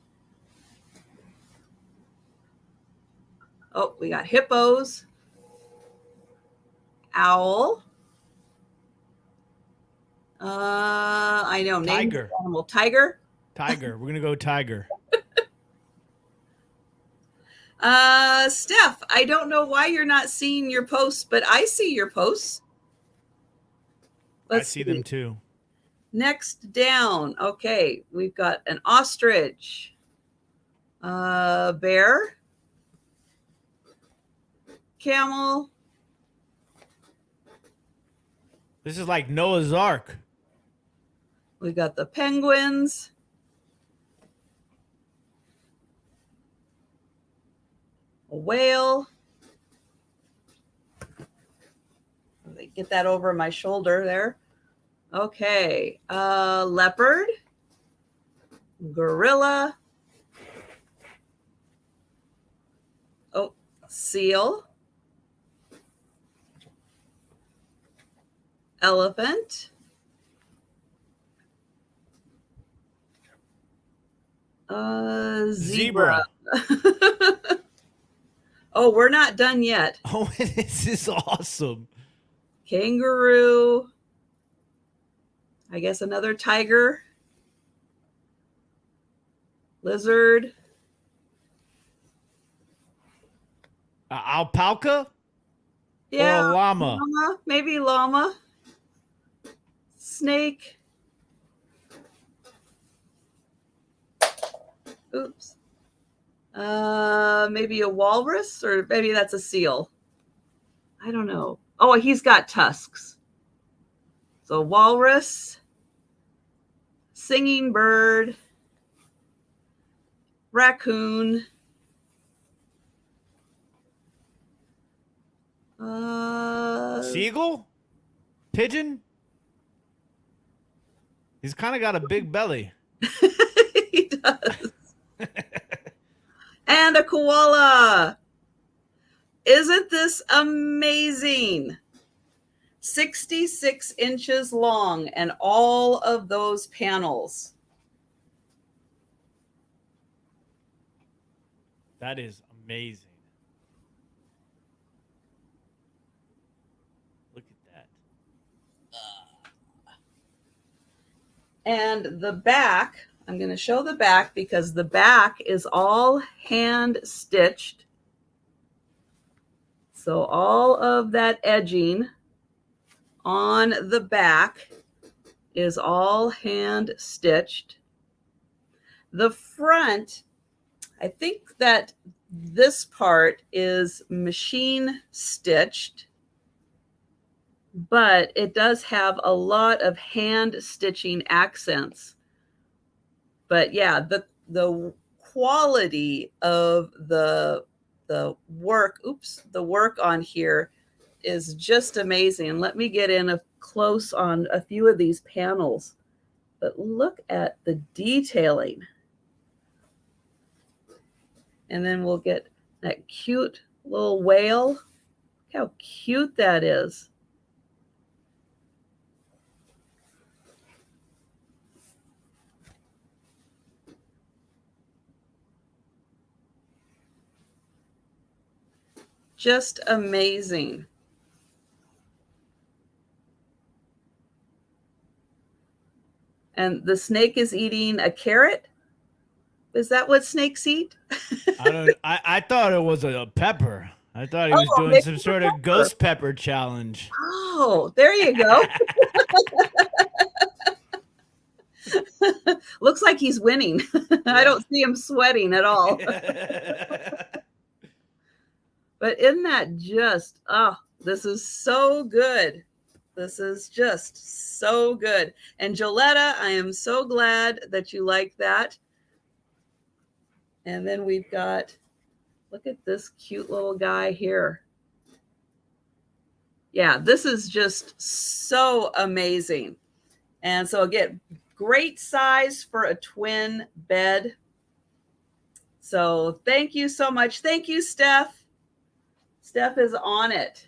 Speaker 1: Oh, we got hippos, owl. I know.
Speaker 2: Tiger.
Speaker 1: Animal. Tiger.
Speaker 2: Tiger. We're gonna go tiger.
Speaker 1: Steph, I don't know why you're not seeing your posts, but I see your posts.
Speaker 2: I see them too.
Speaker 1: Next down. Okay, we've got an ostrich, bear, camel.
Speaker 2: This is like Noah's Ark.
Speaker 1: We've got the penguins. A whale. Get that over my shoulder there. Okay. Leopard. Gorilla. Oh, seal. Elephant. Zebra. Oh, we're not done yet.
Speaker 2: Oh, this is awesome.
Speaker 1: Kangaroo. I guess another tiger. Lizard.
Speaker 2: Alpaca?
Speaker 1: Yeah.
Speaker 2: Or a llama?
Speaker 1: Maybe llama. Snake. Oops. Maybe a walrus, or maybe that's a seal. I don't know. Oh, he's got tusks. So walrus, singing bird, raccoon.
Speaker 2: Seagull? Pigeon? He's kind of got a big belly.
Speaker 1: He does. And a koala. Isn't this amazing? 66 inches long and all of those panels.
Speaker 2: That is amazing. Look at that.
Speaker 1: And the back, I'm going to show the back because the back is all hand stitched. So all of that edging on the back is all hand stitched. The front, I think that this part is machine stitched, but it does have a lot of hand stitching accents. But yeah, the quality of the work, the work on here is just amazing. Let me get in close on a few of these panels. But look at the detailing. And then we'll get that cute little whale. Look how cute that is. Just amazing. And the snake is eating a carrot. Is that what snakes eat?
Speaker 2: I thought it was a pepper. I thought he was doing some sort of ghost pepper challenge.
Speaker 1: Oh, there you go. Looks like he's winning. I don't see him sweating at all. But isn't that just, this is so good. This is just so good. And Joletta, I am so glad that you like that. And then we've got, look at this cute little guy here. Yeah, this is just so amazing. And so again, great size for a twin bed. So thank you so much. Thank you, Steph. Steph is on it.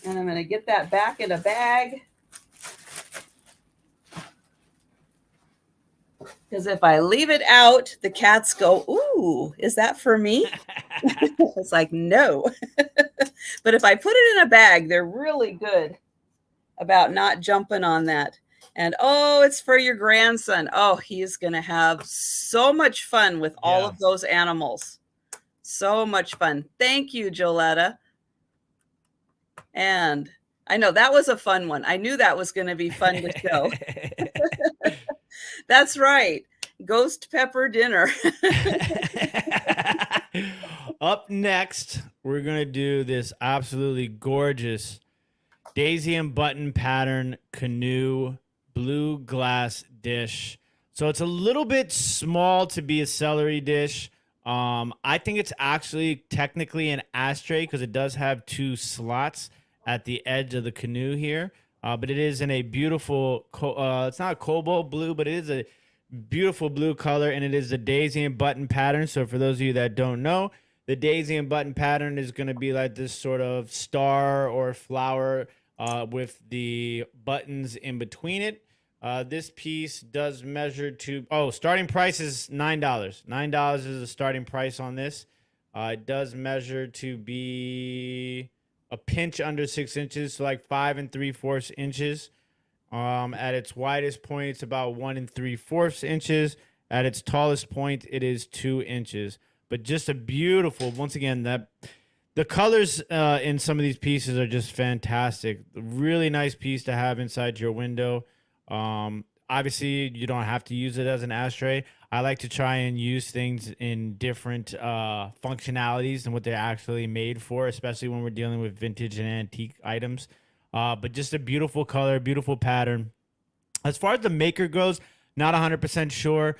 Speaker 1: And I'm going to get that back in a bag. Because if I leave it out, the cats go, ooh, is that for me? It's like, no. But if I put it in a bag, they're really good about not jumping on that. And, oh, it's for your grandson. Oh, he's going to have so much fun with all of those animals. So much fun. Thank you, Joletta. And I know that was a fun one. I knew that was going to be fun to show. That's right. Ghost pepper dinner.
Speaker 2: Up next, we're going to do this absolutely gorgeous daisy and button pattern canoe blue glass dish. So it's a little bit small to be a celery dish. I think it's actually technically an ashtray because it does have two slots at the edge of the canoe here. But it is in a beautiful, it's not a cobalt blue, but it is a beautiful blue color, and it is the daisy and button pattern. So for those of you that don't know, the daisy and button pattern is going to be like this sort of star or flower with the buttons in between it. This piece does measure to, starting price is $9. $9 is the starting price on this. It does measure to be a pinch under 6 inches, so like 5 3/4 inches. At its widest point, it's about 1 3/4 inches. At its tallest point, it is 2 inches. But just a beautiful, once again, that the colors in some of these pieces are just fantastic. Really nice piece to have inside your window. Obviously, you don't have to use it as an ashtray. I like to try and use things in different functionalities than what they're actually made for, especially when we're dealing with vintage and antique items. but just a beautiful color, beautiful pattern. As far as the maker goes, not 100% sure.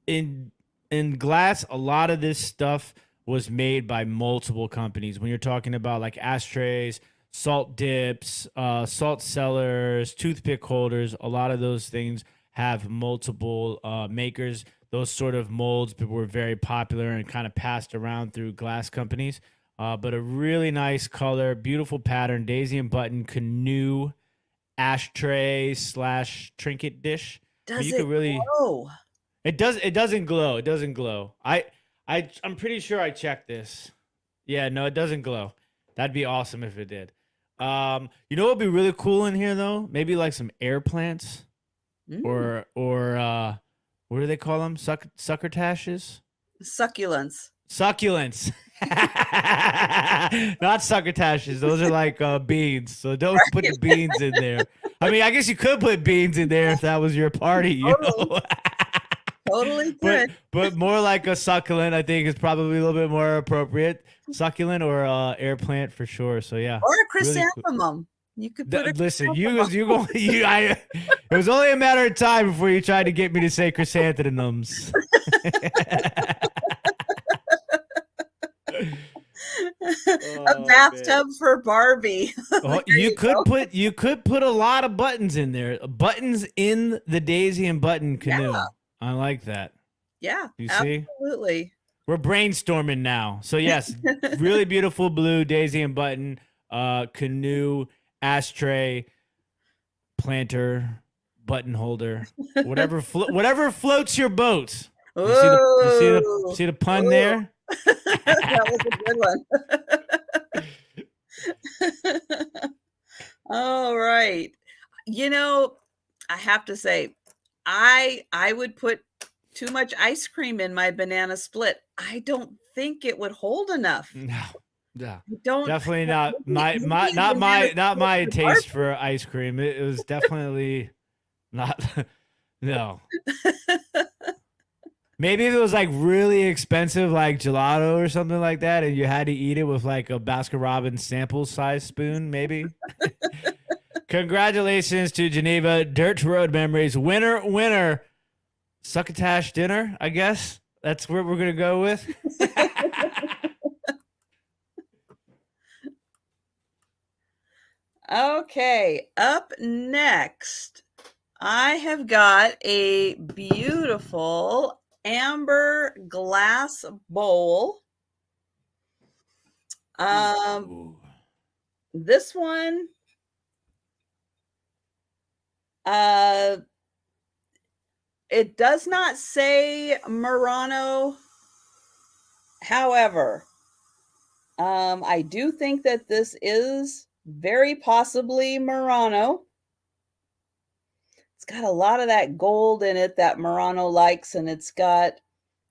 Speaker 2: In in glass, a lot of this stuff was made by multiple companies. When you're talking about like ashtrays, salt dips, salt cellars, toothpick holders, a lot of those things have multiple makers. Those sort of molds were very popular and kind of passed around through glass companies. But a really nice color, beautiful pattern, daisy and button canoe ashtray slash trinket dish. I mean,
Speaker 1: Does
Speaker 2: you
Speaker 1: it
Speaker 2: could really.
Speaker 1: glow?
Speaker 2: It does. It doesn't glow. It doesn't glow. I'm pretty sure I checked this. Yeah, no, it doesn't glow. That'd be awesome if it did. You know what would be really cool in here though? Maybe like some air plants
Speaker 1: Mm,
Speaker 2: or what do they call them? Succotashes?
Speaker 1: succulents.
Speaker 2: Succulents. Not succotashes. Those are like beans. So don't put the
Speaker 1: Right.
Speaker 2: beans in there. I mean, I guess you could put beans in there if that was your party, you
Speaker 1: Totally,
Speaker 2: know.
Speaker 1: totally
Speaker 2: but
Speaker 1: good.
Speaker 2: but more like a succulent, I think is probably a little bit more appropriate. Succulent or air plant for sure. So yeah,
Speaker 1: Or a
Speaker 2: really cool.
Speaker 1: chrysanthemum. You could put a
Speaker 2: Listen,
Speaker 1: chrysanthemum.
Speaker 2: you go you I. It was only a matter of time before you tried to get me to say chrysanthemums.
Speaker 1: A
Speaker 2: Oh man.
Speaker 1: bathtub for Barbie.
Speaker 2: Oh,
Speaker 1: There you go.
Speaker 2: you could put a lot of buttons in there. Buttons in the daisy and button
Speaker 1: Yeah,
Speaker 2: canoe. I like that.
Speaker 1: yeah,
Speaker 2: You see?
Speaker 1: absolutely.
Speaker 2: We're brainstorming now. So yes, really beautiful blue daisy and button canoe, ashtray, planter, button holder, whatever floats your boat. You see the
Speaker 1: Ooh,
Speaker 2: pun
Speaker 1: ooh,
Speaker 2: there?
Speaker 1: that was a good one. All right. You know, I have to say, I would put too much ice cream in my banana split. I don't think it would hold enough.
Speaker 2: No. Yeah.
Speaker 1: I don't.
Speaker 2: Definitely not
Speaker 1: Maybe, maybe a
Speaker 2: not
Speaker 1: banana split
Speaker 2: my
Speaker 1: for
Speaker 2: taste for ice cream. It was definitely not no.
Speaker 1: Barbie.
Speaker 2: Maybe if it was like really expensive, like gelato or something like that, and you had to eat it with like a Baskin Robbins sample size spoon, maybe. Congratulations to Geneva Dirt Road Memories. Winner. Succotash dinner, I guess. That's what we're gonna go with.
Speaker 1: Okay, up next, I have got a beautiful amber glass bowl.
Speaker 2: Ooh.
Speaker 1: This one, uh, it does not say Murano. However, I do think that this is very possibly Murano. It's got a lot of that gold in it that Murano likes, and it's got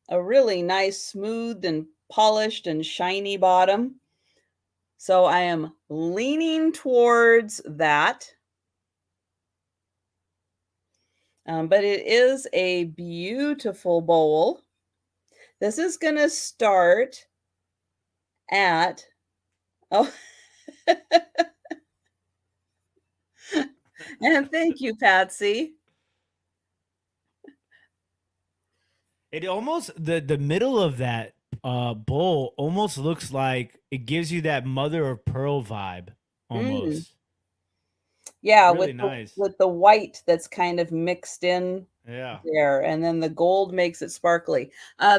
Speaker 1: a really nice, smooth and polished and shiny bottom. So I am leaning towards that. But it is a beautiful bowl. This is going to start at, oh, and thank you, Patsy.
Speaker 2: It almost the middle of that bowl almost looks like it gives you that mother of pearl vibe
Speaker 1: Mm,
Speaker 2: almost.
Speaker 1: yeah,
Speaker 2: Really nice.
Speaker 1: with the white that's kind of mixed in
Speaker 2: Yeah.
Speaker 1: there, and then the gold makes it sparkly.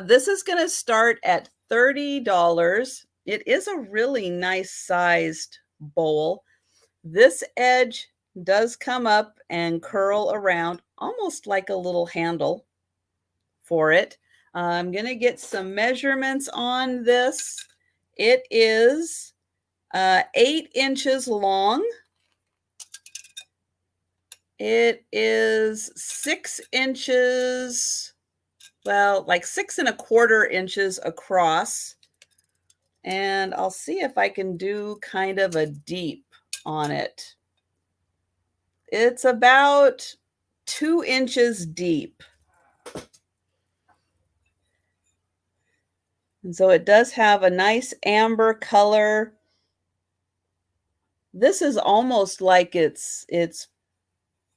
Speaker 1: This is going to start at $30. It is a really nice sized bowl. This edge does come up and curl around almost like a little handle for it. I'm going to get some measurements on this. It is 8 inches long. It is 6 inches, well, like 6¼ inches across. And I'll see if I can do kind of a deep on it. It's about 2 inches deep. And so it does have a nice amber color. this is almost like it's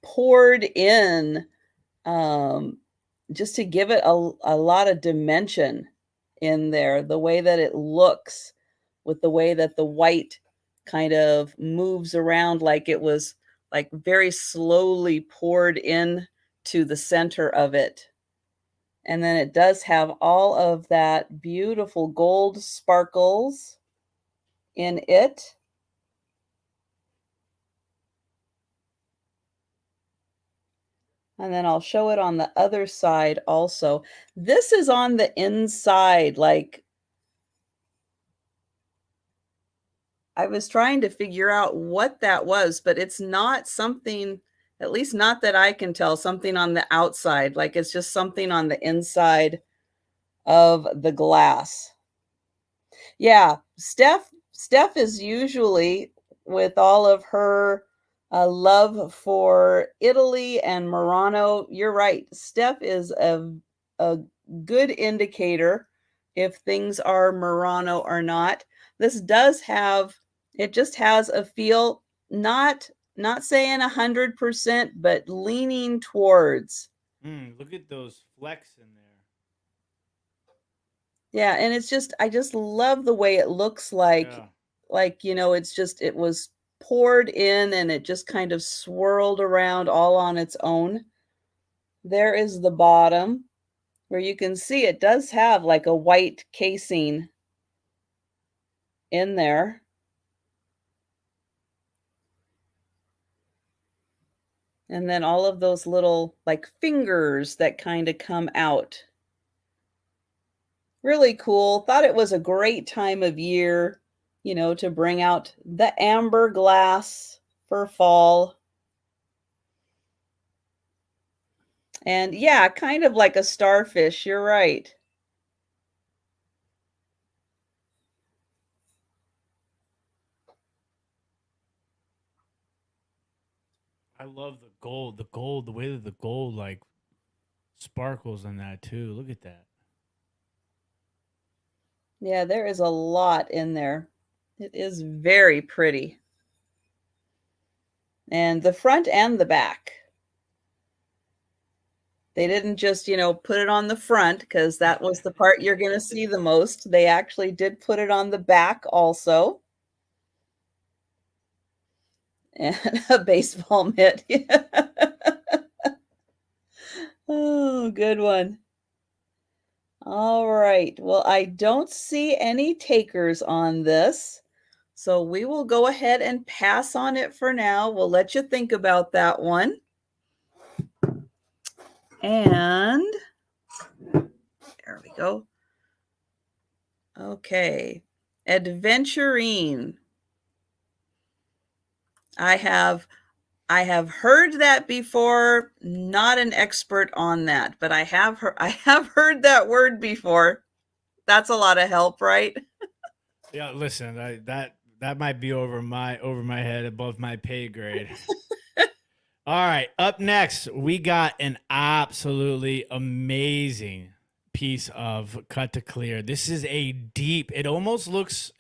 Speaker 1: poured in, just to give it a lot of dimension in there, the way that it looks with the way that the white kind of moves around, like it was like very slowly poured in to the center of it. And then it does have all of that beautiful gold sparkles in it. And then I'll show it on the other side also. This is on the inside, like I was trying to figure out what that was, but it's not something, at least not that I can tell, something on the outside. Like it's just something on the inside of the glass. Yeah, Steph is usually, with all of her love for Italy and Murano, you're right. Steph is a good indicator if things are Murano or not. This does have, it just has a feel, not saying 100%, but leaning towards.
Speaker 2: Look at those flecks in there.
Speaker 1: Yeah, and it's just, I just love the way it looks like,
Speaker 2: Yeah.
Speaker 1: like, you know, it's just, it was poured in and it just kind of swirled around all on its own. There is the bottom where you can see it does have like a white casing in there. And then all of those little like fingers that kind of come out. Really cool. Thought it was a great time of year, you know, to bring out the amber glass for fall. And yeah, kind of like a starfish. You're right.
Speaker 2: I love the gold, the way that the gold like sparkles in that too. Look at that.
Speaker 1: Yeah, there is a lot in there. It is very pretty. And the front and the back. They didn't just, you know, put it on the front because that was the part you're going to see the most. They actually did put it on the back also. And a baseball mitt. Oh, good one. All right. Well, I don't see any takers on this. So we will go ahead and pass on it for now. We'll let you think about that one. And there we go. Okay. Adventurine. I have heard that before, not an expert on that, but I have heard that word before. That's a lot of help, right?
Speaker 2: Yeah, listen, that might be over my head, above my pay grade. All right, up next, we got an absolutely amazing piece of cut to clear. This is a deep, it almost looks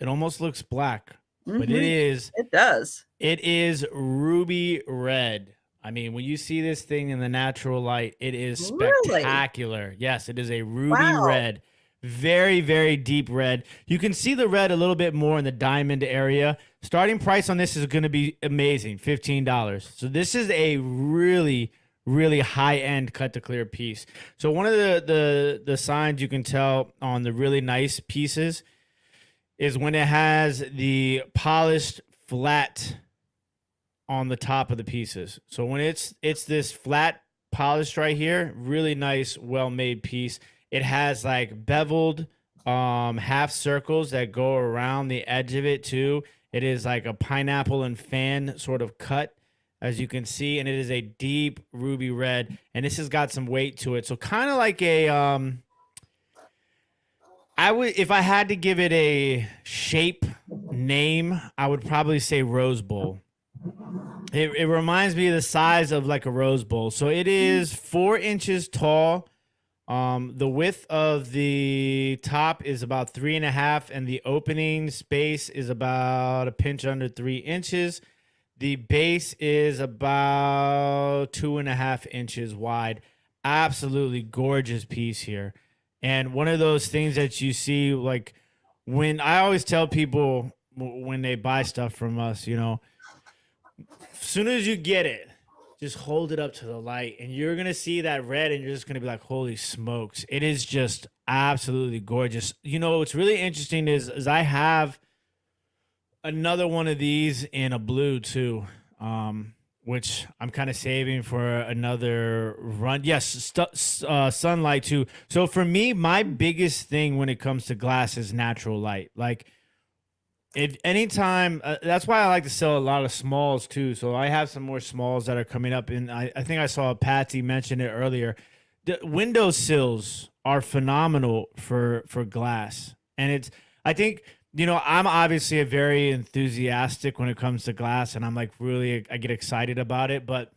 Speaker 2: black, but
Speaker 1: It does.
Speaker 2: it is ruby red. I mean, when you see this thing in the natural light, it is
Speaker 1: Really?
Speaker 2: spectacular. Yes, it is a ruby
Speaker 1: Wow.
Speaker 2: red. Very, very deep red. You can see the red a little bit more in the diamond area. Starting price on this is going to be amazing, $15. So this is a really, really high-end cut to clear piece. So one of the signs you can tell on the really nice pieces is when it has the polished flat on the top of the pieces. So when it's this flat polished right here, really nice, well-made piece. It has like beveled half circles that go around the edge of it too. It is like a pineapple and fan sort of cut, as you can see, and it is a deep ruby red, and this has got some weight to it. So kind of like a I would, if I had to give it a shape name, I would probably say Rose Bowl. It reminds me of the size of like a Rose Bowl. So it is 4 inches tall. The width of the top is about 3.5, and the opening space is about a pinch under 3 inches. The base is about 2.5 inches wide. Absolutely gorgeous piece here. And one of those things that you see, like when I always tell people when they buy stuff from us, as soon as you get it, just hold it up to the light and you're going to see that red and you're just going to be like, holy smokes. It is just absolutely gorgeous. What's really interesting is I have another one of these in a blue too, which I'm kind of saving for another run. Yes, sunlight too. So for me, my biggest thing when it comes to glass is natural light. Like if anytime, that's why I like to sell a lot of smalls too. So I have some more smalls that are coming up, and I think I saw Patsy mention it earlier. The window sills are phenomenal for glass, and I think. I'm obviously a very enthusiastic when it comes to glass, and I'm like I get excited about it. But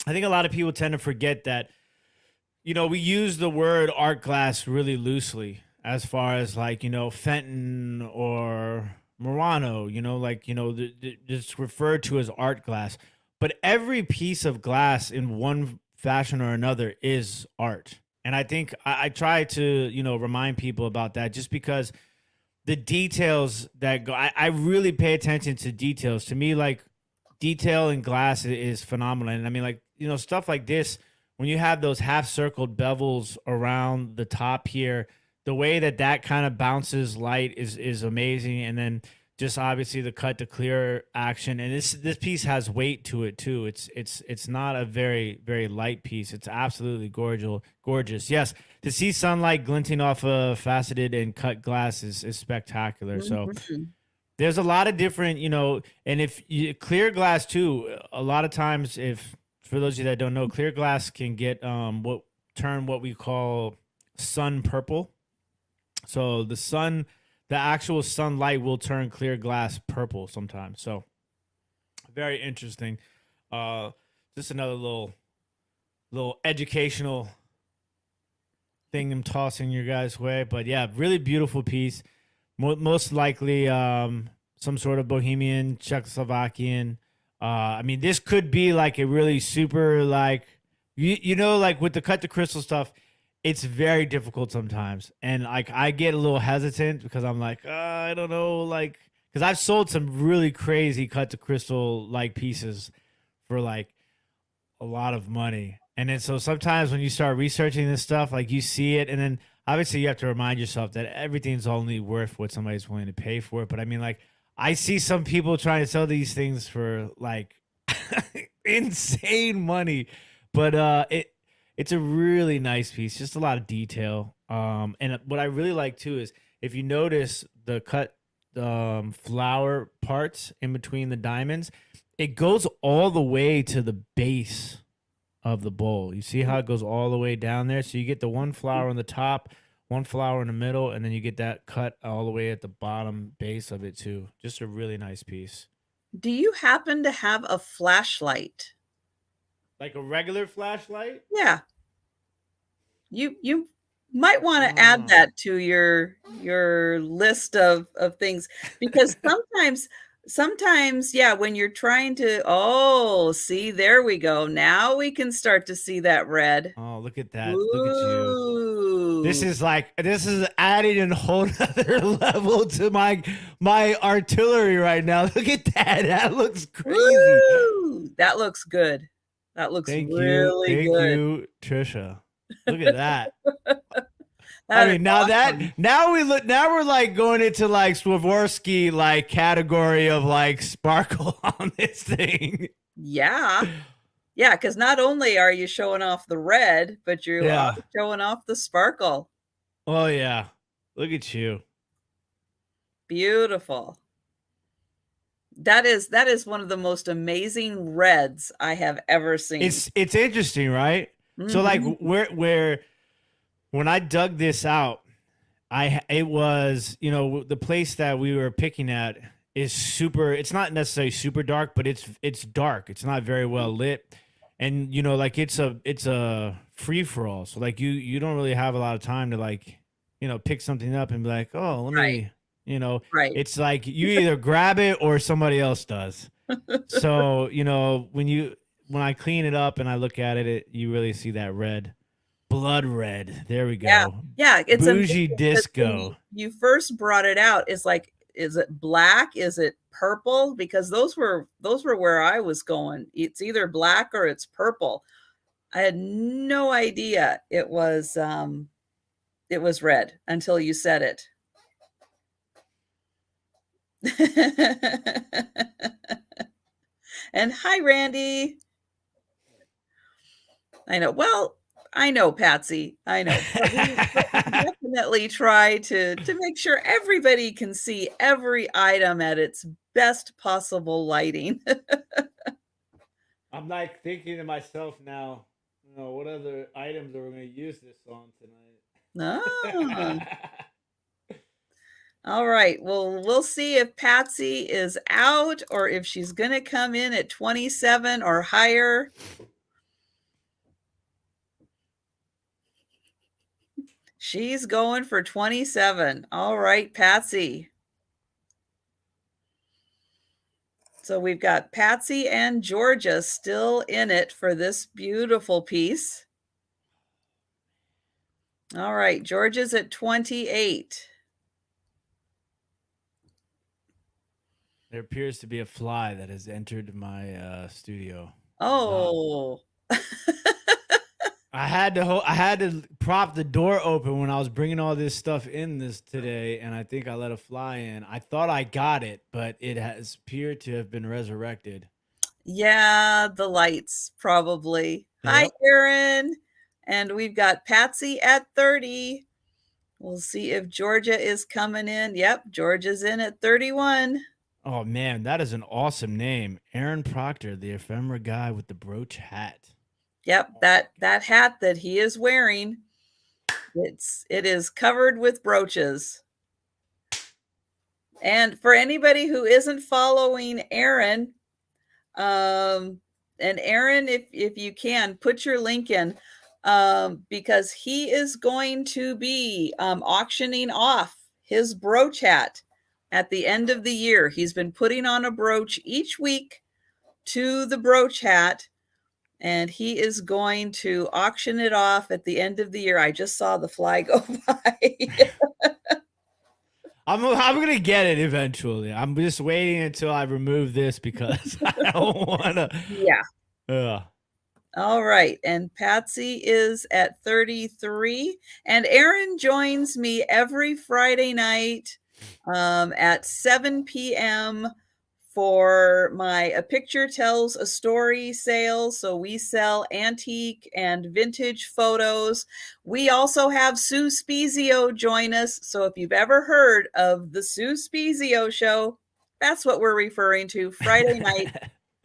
Speaker 2: I think a lot of people tend to forget that, we use the word art glass really loosely as far as like, Fenton or Murano, just referred to as art glass. But every piece of glass in one fashion or another is art. And I think I try to, remind people about that just because the details that go, I really pay attention to details. To me, like detail in glass is phenomenal. And I mean, like, stuff like this, when you have those half circled bevels around the top here, the way that kind of bounces light is amazing. And then just obviously the cut to clear action. And this piece has weight to it too. It's not a very, very light piece. It's absolutely gorgeous. Yes. To see sunlight glinting off of faceted and cut glass is spectacular. So there's a lot of different, and if you clear glass too, a lot of times for those of you that don't know, clear glass can get what we call sun purple. So the actual sunlight will turn clear glass purple sometimes. So very interesting. Just another little educational thing I'm tossing your guys' way. But yeah, really beautiful piece. Most likely some sort of Bohemian, Czechoslovakian. I mean, this could be like a really super like, like with the cut to crystal stuff, it's very difficult sometimes. And like I get a little hesitant because I'm like, I don't know, like, because I've sold some really crazy cut to crystal like pieces for like a lot of money. And then so sometimes when you start researching this stuff, like you see it, and then obviously you have to remind yourself that everything's only worth what somebody's willing to pay for it. But I mean, like, I see some people trying to sell these things for like insane money, but it's a really nice piece, just a lot of detail. And what I really like too is if you notice the cut flower parts in between the diamonds, it goes all the way to the base of the bowl. You see how it goes all the way down there? So you get the one flower on the top, one flower in the middle, and then you get that cut all the way at the bottom base of it too. Just a really nice piece.
Speaker 1: Do you happen to have a flashlight?
Speaker 2: Like a regular flashlight?
Speaker 1: Yeah. You might want to add that to your list of things, because sometimes, yeah, when you're trying to, see, there we go. Now we can start to see that red.
Speaker 2: Oh, look at that. Ooh. Look at you. This is adding a whole other level to my artillery right now. Look at that. That looks crazy.
Speaker 1: Woo! That looks good. That looks really good.
Speaker 2: Thank you, Trisha. Look at that. I mean, now awesome. now we're like going into like Swarovski like category of like sparkle on this thing.
Speaker 1: Yeah. Yeah, because not only are you showing off the red, but you're showing off the sparkle.
Speaker 2: Oh yeah. Look at you.
Speaker 1: Beautiful. That is one of the most amazing reds I have ever seen.
Speaker 2: It's interesting, right? Mm-hmm. So like where when I dug this out, it was, the place that we were picking at is it's not necessarily super dark, but it's dark. It's not very well lit. And like it's a free for all. So like you don't really have a lot of time to like, pick something up and be like, oh, let me,
Speaker 1: right.
Speaker 2: It's like you either grab it or somebody else does. So, you know, when I clean it up and I look at it, you really see that red. Blood red. There we
Speaker 1: Yeah.
Speaker 2: go.
Speaker 1: Yeah. It's amazing
Speaker 2: Bougie
Speaker 1: because when
Speaker 2: disco.
Speaker 1: you first brought it out, it's like, is it black? Is it purple? Because those were where I was going. It's either black or it's purple. I had no idea it was red until you said it. And hi, Randy. I know. Well, I know, Patsy. I know. But we definitely try to make sure everybody can see every item at its best possible lighting.
Speaker 2: I'm like thinking to myself now, you know, what other items are we going to use this on
Speaker 1: Ah,
Speaker 2: tonight?
Speaker 1: all right. Well, we'll see if Patsy is out or if she's going to come in at 27 or higher. She's going for 27. All right, Patsy. So we've got Patsy and Georgia still in it for this beautiful piece. All right, Georgia's at 28.
Speaker 2: There appears to be a fly that has entered my studio.
Speaker 1: Oh.
Speaker 2: I had to prop the door open when I was bringing all this stuff in this today, and I think I let a fly in. I thought I got it, but it has appeared to have been resurrected.
Speaker 1: Yeah, the lights probably. Hi,
Speaker 2: Yep.
Speaker 1: Erin. And we've got Patsy at 30. We'll see if Georgia is coming in. Yep, Georgia's in at 31.
Speaker 2: Oh man, that is an awesome name, Aaron Proctor, the ephemera guy with the brooch hat.
Speaker 1: Yep, that hat that he is wearing, it is covered with brooches. And for anybody who isn't following Aaron, and Aaron, if you can, put your link in, because he is going to be auctioning off his brooch hat at the end of the year. He's been putting on a brooch each week to the brooch hat, and he is going to auction it off at the end of the year. I just saw the fly go by.
Speaker 2: I'm gonna get it eventually. I'm just waiting until I remove this because I don't want to.
Speaker 1: Yeah. All right. And Patsy is at 33. And Aaron joins me every Friday night at 7 p.m. for my A Picture Tells a Story sale. So we sell antique and vintage photos. We also have Sue Spezio join us. So if you've ever heard of the Sue Spezio show, that's what we're referring to. Friday night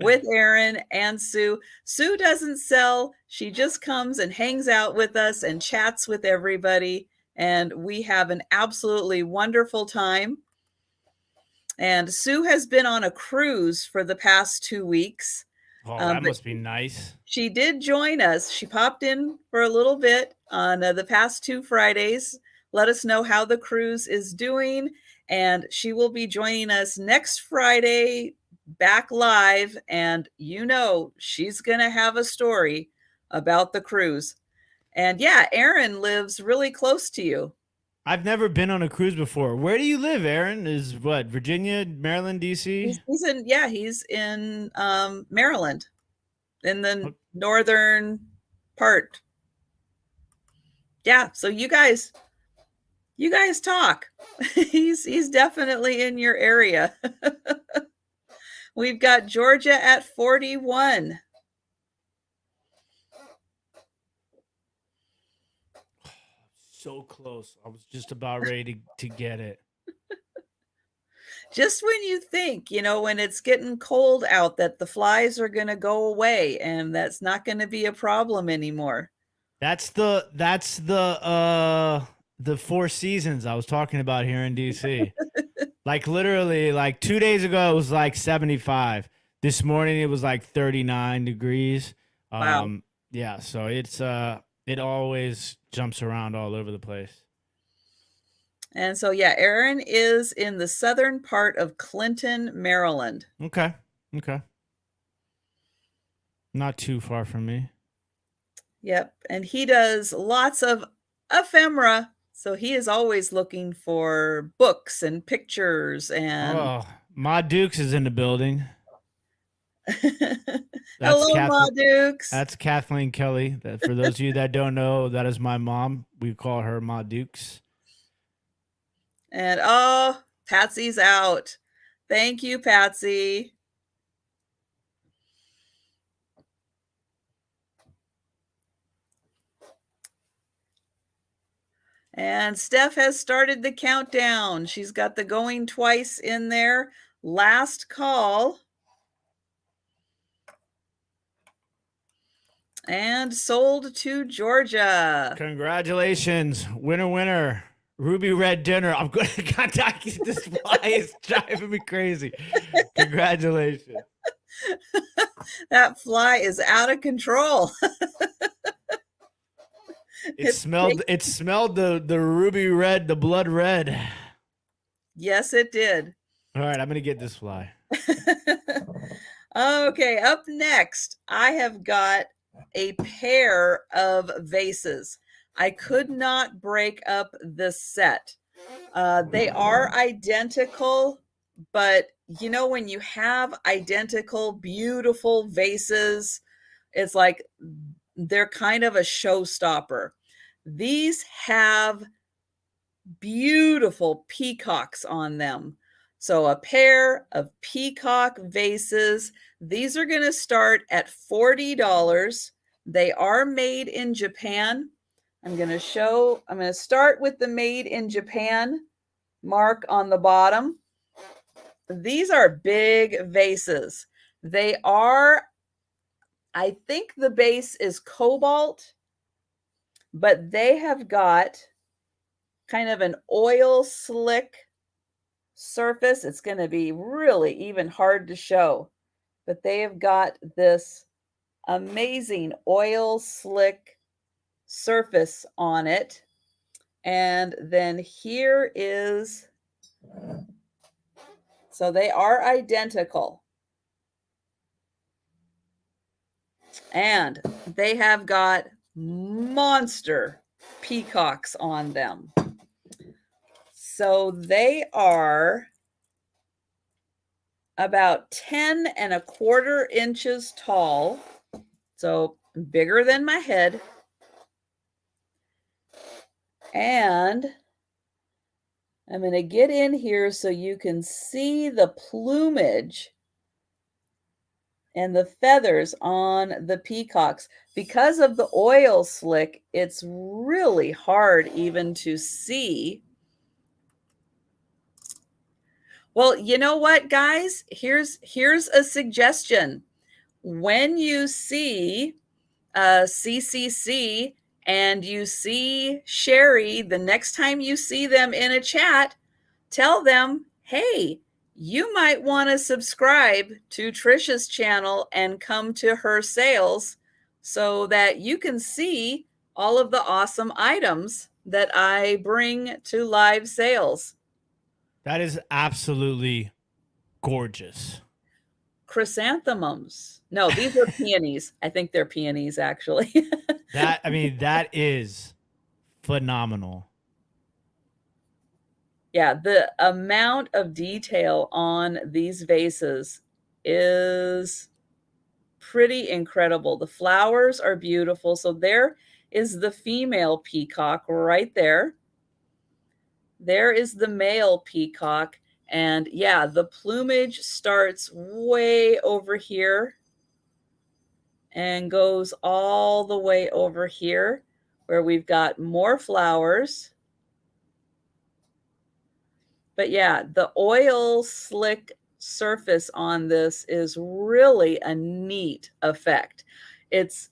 Speaker 1: with Aaron and Sue. Sue doesn't sell. She just comes and hangs out with us and chats with everybody. And we have an absolutely wonderful time. And Sue has been on a cruise for the past 2 weeks.
Speaker 2: Oh, that must be nice.
Speaker 1: She did join us. She popped in for a little bit on the past 2 Fridays. Let us know how the cruise is doing. And she will be joining us next Friday back live. And you know, she's going to have a story about the cruise. And yeah, Aaron lives really close to you.
Speaker 2: I've never been on a cruise before. Where do you live, Aaron? Is what, Virginia, Maryland, DC?
Speaker 1: He's in Maryland, in the northern part. Yeah, so you guys talk. he's definitely in your area. We've got Georgia at 41.
Speaker 2: So close. I was just about ready to get it.
Speaker 1: Just when you think, you know, when it's getting cold out, that the flies are going to go away and that's not going to be a problem anymore.
Speaker 2: That's the Four Seasons I was talking about here in DC. Like literally, like 2 days ago it was like 75. This morning it was like 39 degrees.
Speaker 1: Wow.
Speaker 2: Yeah, so it's it always jumps around all over the place.
Speaker 1: And so yeah, Aaron is in the southern part of Clinton, Maryland.
Speaker 2: Okay. Okay. Not too far from me.
Speaker 1: Yep. And he does lots of ephemera. So he is always looking for books and pictures and
Speaker 2: Oh, Ma Dukes is in the building. That's
Speaker 1: hello, Ma
Speaker 2: Kathleen.
Speaker 1: Dukes.
Speaker 2: That's Kathleen Kelly. That for those of you that don't know, that is my mom. We call her Ma Dukes.
Speaker 1: And oh, Patsy's out. Thank you, Patsy. And Steph has started the countdown. She's got the going twice in there. Last call. And sold to Georgia.
Speaker 2: Congratulations, winner, winner. Ruby Red Dinner. I'm going to contact you. This fly is driving me crazy. Congratulations.
Speaker 1: That fly is out of control.
Speaker 2: It smelled the ruby red, the blood red.
Speaker 1: Yes, it did.
Speaker 2: All right, I'm going to get this fly.
Speaker 1: Okay, up next, I have got a pair of vases. I could not break up this set. They are identical, but you know, when you have identical, beautiful vases, it's like they're kind of a showstopper. These have beautiful peacocks on them. So a pair of peacock vases. These are going to start at $40. They are made in Japan. I'm going to start with the made in Japan mark on the bottom. These are big vases. They are, I think the base is Cobalt, but they have got kind of an oil slick surface. It's going to be really even hard to show, but they have got this amazing oil slick surface on it. And then here is, so they are identical. And they have got monster peacocks on them. So they are about 10 1/4 inches tall. So bigger than my head. And I'm going to get in here so you can see the plumage and the feathers on the peacocks. Because of the oil slick, it's really hard even to see. Well, you know what, guys? Here's a suggestion. When you see CCC and you see Sherry, the next time you see them in a chat, tell them, hey, you might want to subscribe to Trisha's channel and come to her sales so that you can see all of the awesome items that I bring to live sales.
Speaker 2: That is absolutely gorgeous.
Speaker 1: Chrysanthemums. No, these are peonies. I think they're peonies, actually.
Speaker 2: That is phenomenal.
Speaker 1: Yeah, the amount of detail on these vases is pretty incredible. The flowers are beautiful. So there is the female peacock right there. There is the male peacock. And yeah, the plumage starts way over here and goes all the way over here where we've got more flowers. But yeah, the oil slick surface on this is really a neat effect. It's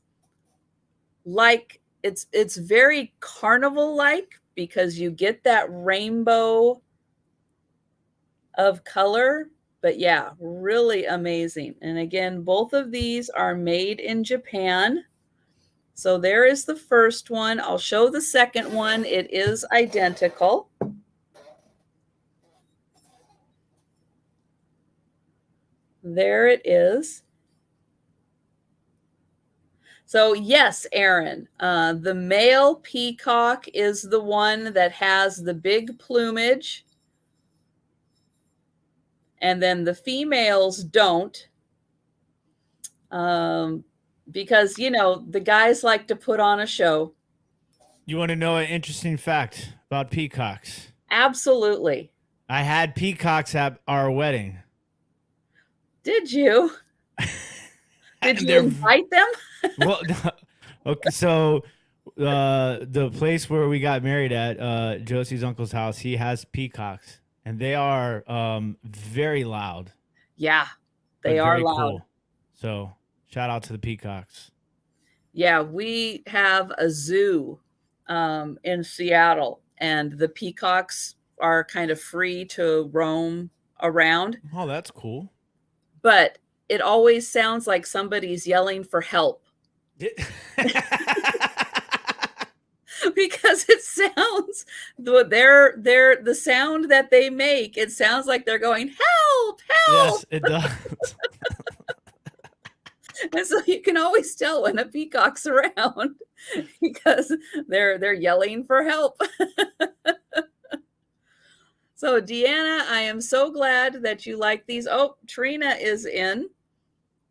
Speaker 1: like it's very carnival like because you get that rainbow of color. But yeah, really amazing. And again, both of these are made in Japan. So there is the first one. I'll show the second one. It is identical. There it is. So yes, Aaron, the male peacock is the one that has the big plumage. And then the females don't. Because, you know, the guys like to put on a show.
Speaker 2: You want to know an interesting fact about peacocks?
Speaker 1: Absolutely.
Speaker 2: I had peacocks at our wedding.
Speaker 1: Did you? Did you invite them?
Speaker 2: Well, okay, so the place where we got married at, Josie's uncle's house, he has peacocks, and they are very loud.
Speaker 1: Yeah, they are loud.
Speaker 2: Cool. So shout out to the peacocks.
Speaker 1: Yeah, we have a zoo in Seattle, and the peacocks are kind of free to roam around.
Speaker 2: Oh, that's cool.
Speaker 1: But it always sounds like somebody's yelling for help. Because it sounds the sound that they make, it sounds like they're going, help, help.
Speaker 2: Yes, it does.
Speaker 1: And so you can always tell when a peacock's around because they're yelling for help. So Deanna, I am so glad that you like these. Oh, Trina is in.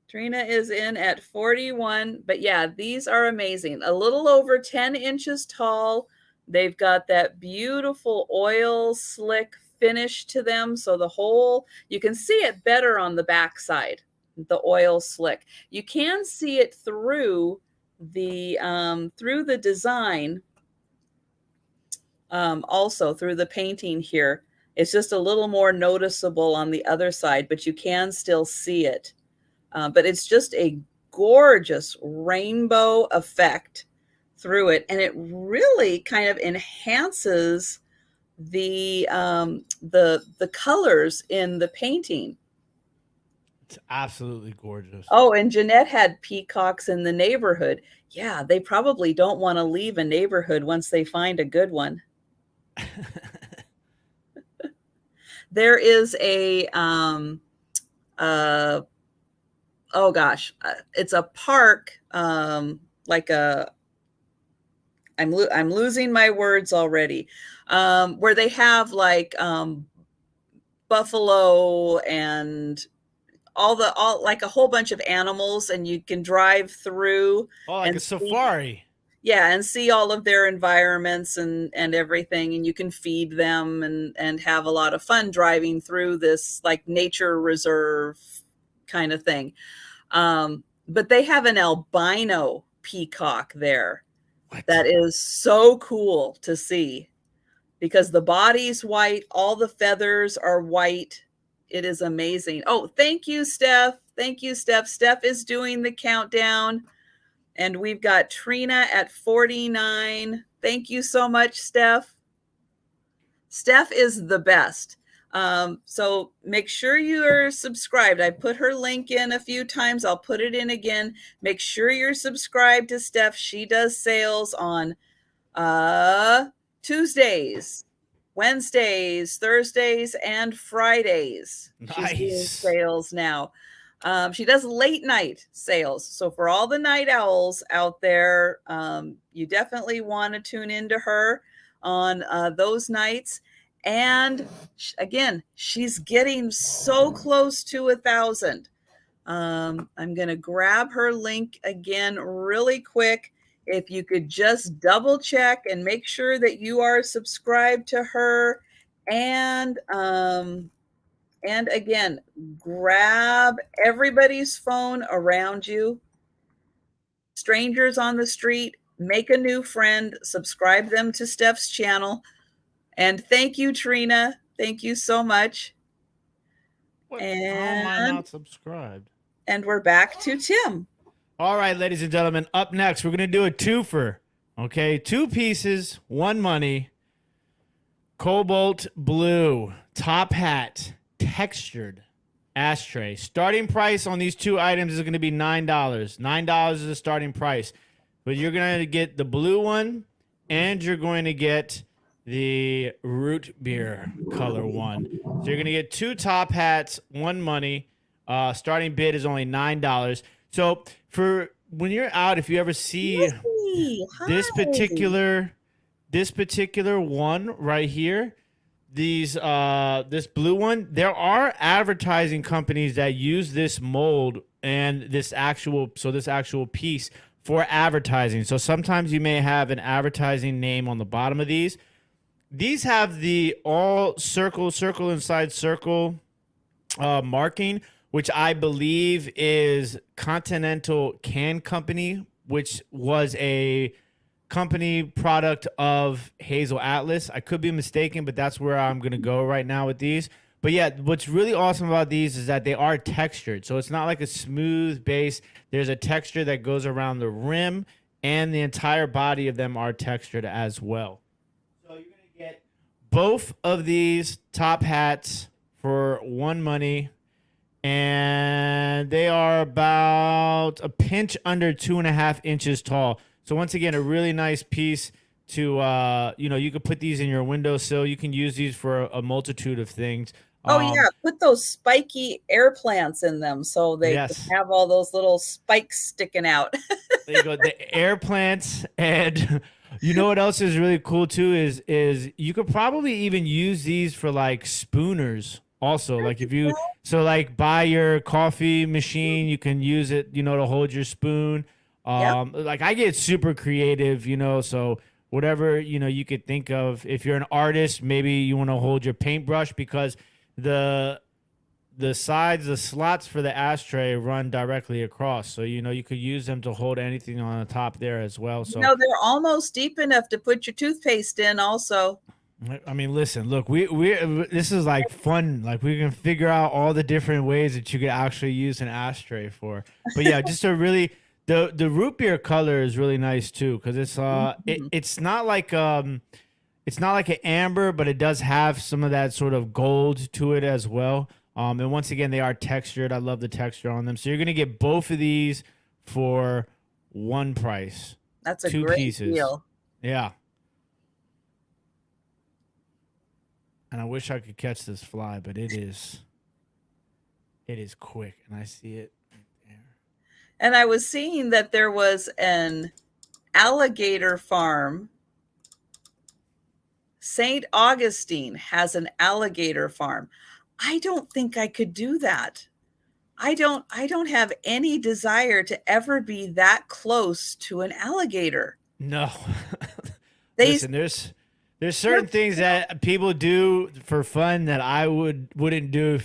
Speaker 1: Trina is in at 41. But yeah, these are amazing. A little over 10 inches tall. They've got that beautiful oil slick finish to them. So the whole, you can see it better on the back side, the oil slick. You can see it through the design, also through the painting here. It's just a little more noticeable on the other side, but you can still see it. But it's just a gorgeous rainbow effect through it. And it really kind of enhances the colors in the painting.
Speaker 2: It's absolutely gorgeous.
Speaker 1: Oh, and Jeanette had peacocks in the neighborhood. Yeah, they probably don't want to leave a neighborhood once they find a good one. There is a oh gosh, it's a park, like a, I'm losing my words already, where they have like buffalo and all like a whole bunch of animals, and you can drive through.
Speaker 2: Oh, like a safari.
Speaker 1: Yeah, and see all of their environments and everything, and you can feed them and have a lot of fun driving through this like nature reserve kind of thing. But they have an albino peacock there. What? That is so cool to see because the body's white, all the feathers are white. It is amazing. Oh, thank you, Steph. Thank you, Steph. Steph is doing the countdown. And we've got Trina at 49. Thank you so much, Steph. Steph is the best. So make sure you are subscribed. I put her link in a few times. I'll put it in again. Make sure you're subscribed to Steph. She does sales on Tuesdays, Wednesdays, Thursdays, and Fridays.
Speaker 2: Nice.
Speaker 1: She's doing sales now. She does late night sales. So for all the night owls out there, you definitely want to tune into her on those nights. And again, she's getting so close to 1,000. I'm going to grab her link again really quick. If you could just double check and make sure that you are subscribed to her, and again, grab everybody's phone around you. Strangers on the street, make a new friend, subscribe them to Steph's channel. And thank you, Trina. Thank you so much.
Speaker 2: How am I not subscribed?
Speaker 1: And we're back to Tim.
Speaker 2: All right, ladies and gentlemen, up next, we're going to do a twofer. Okay, 2 pieces, 1 money. Cobalt blue, top hat, textured ashtray. Starting price on these 2 items is going to be $9. $9 is the starting price. But you're going to get the blue one, and you're going to get the root beer color one. So you're going to get 2 top hats, 1 money. Starting bid is only $9. So for when you're out, if you ever see
Speaker 1: Yay!
Speaker 2: this
Speaker 1: Hi.
Speaker 2: particular one right here, this blue one, there are advertising companies that use this mold and this actual piece for advertising. So sometimes you may have an advertising name on the bottom of these. These have the all circle inside circle marking, which I believe is Continental Can Company, which was a company product of Hazel Atlas. I could be mistaken, but that's where I'm going to go right now with these. But yeah, what's really awesome about these is that they are textured. So it's not like a smooth base. There's a texture that goes around the rim, and the entire body of them are textured as well. So you're going to get both of these top hats for one money, and they are about a pinch under 2.5 inches tall. So once again, a really nice piece to you could put these in your windowsill. You can use these for a multitude of things.
Speaker 1: Oh yeah, put those spiky air plants in them so they can
Speaker 2: Yes.
Speaker 1: have all those little spikes sticking out.
Speaker 2: There you go. The air plants, and you know what else is really cool too is you could probably even use these for like spooners also. Like if you like by your coffee machine, you can use it, to hold your spoon.
Speaker 1: Yep.
Speaker 2: Like I get super creative, so whatever, you could think of. If you're an artist, maybe you want to hold your paintbrush because the the slots for the ashtray run directly across. So, you could use them to hold anything on the top there as well. So,
Speaker 1: They're almost deep enough to put your toothpaste in also.
Speaker 2: I mean, listen, look, this is like fun. Like we can figure out all the different ways that you could actually use an ashtray for. But yeah, just a really, the root beer color is really nice too. Cause it's not like, it's not like an amber, but it does have some of that sort of gold to it as well. And once again, they are textured. I love the texture on them. So you're going to get both of these for one price.
Speaker 1: That's a
Speaker 2: Two
Speaker 1: great
Speaker 2: pieces.
Speaker 1: deal.
Speaker 2: Yeah. And I wish I could catch this fly, but it is quick, and I see it right there.
Speaker 1: And I was seeing that there was an alligator farm. St. Augustine has an alligator farm. I don't think I could do that. I don't have any desire to ever be that close to an alligator.
Speaker 2: No.
Speaker 1: They
Speaker 2: Listen, there's certain things that people do for fun that I wouldn't do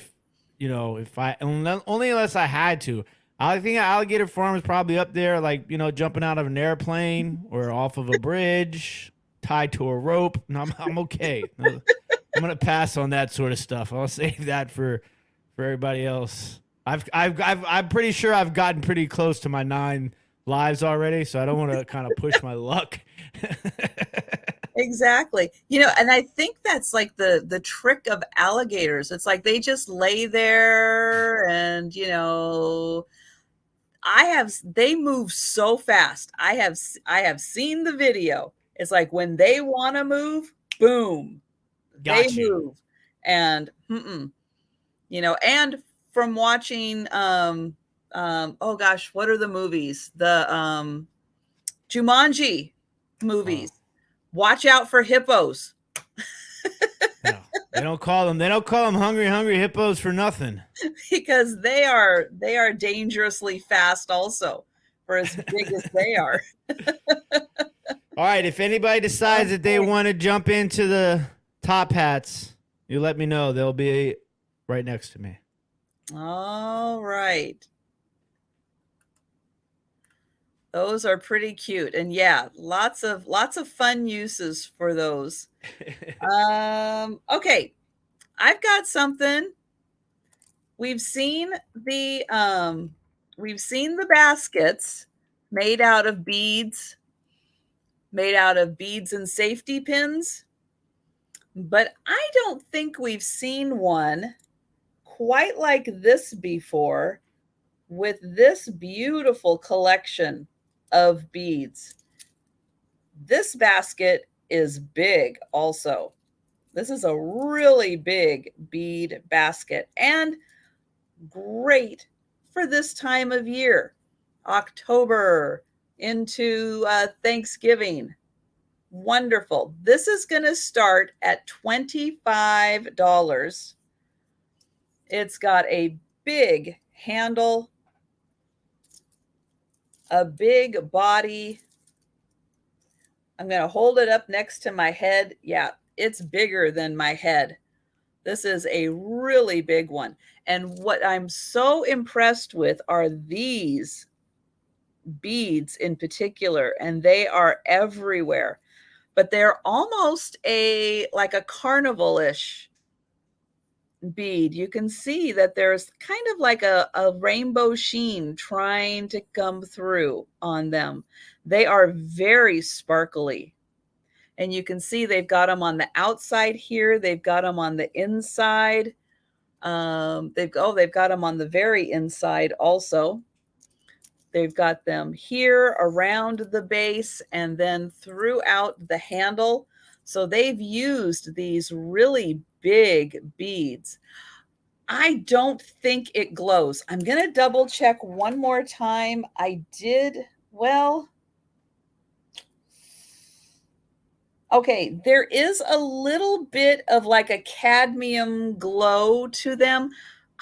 Speaker 2: if I only unless I had to. I think an alligator farm is probably up there, like jumping out of an airplane or off of a bridge, tied to a rope. No, I'm okay. I'm gonna pass on that sort of stuff. I'll save that for everybody else. I'm pretty sure I've gotten pretty close to my 9 lives already, so I don't want to kind of push my luck.
Speaker 1: Exactly. And I think that's like the trick of alligators. It's like they just lay there and they move so fast. I have seen the video. It's like when they want to move, boom, they move. And and from watching oh gosh, what are the movies? The Jumanji movies. Watch out for hippos.
Speaker 2: No, they don't call them hungry hippos for nothing.
Speaker 1: Because they are dangerously fast also, for as big as they are.
Speaker 2: All right, if anybody decides that they want to jump into the top hats, you let me know. They'll be right next to me.
Speaker 1: All right. Those are pretty cute. And yeah, lots of fun uses for those. Okay. I've got something. We've seen the baskets made out of beads and safety pins. But I don't think we've seen one quite like this before, with this beautiful collection of beads. This basket is big also. This is a really big bead basket. And Great for this time of year, October into Thanksgiving. Wonderful. This is going to start at $25. It's got a big handle, a big body. I'm going to hold it up next to my head. Yeah, it's bigger than my head. This is a really big one. And what I'm so impressed with are these beads in particular, and they are everywhere. But they're almost like a carnival-ish bead. You can see that there's kind of like a rainbow sheen trying to come through on them. They are very sparkly. And you can see they've got them on the outside here. They've got them on the inside. They've got them on the very inside also. They've got them here around the base and then throughout the handle. So they've used these really big beads. I don't think it glows. I'm going to double check one more time. I did, well, okay, there is a little bit of like a cadmium glow to them.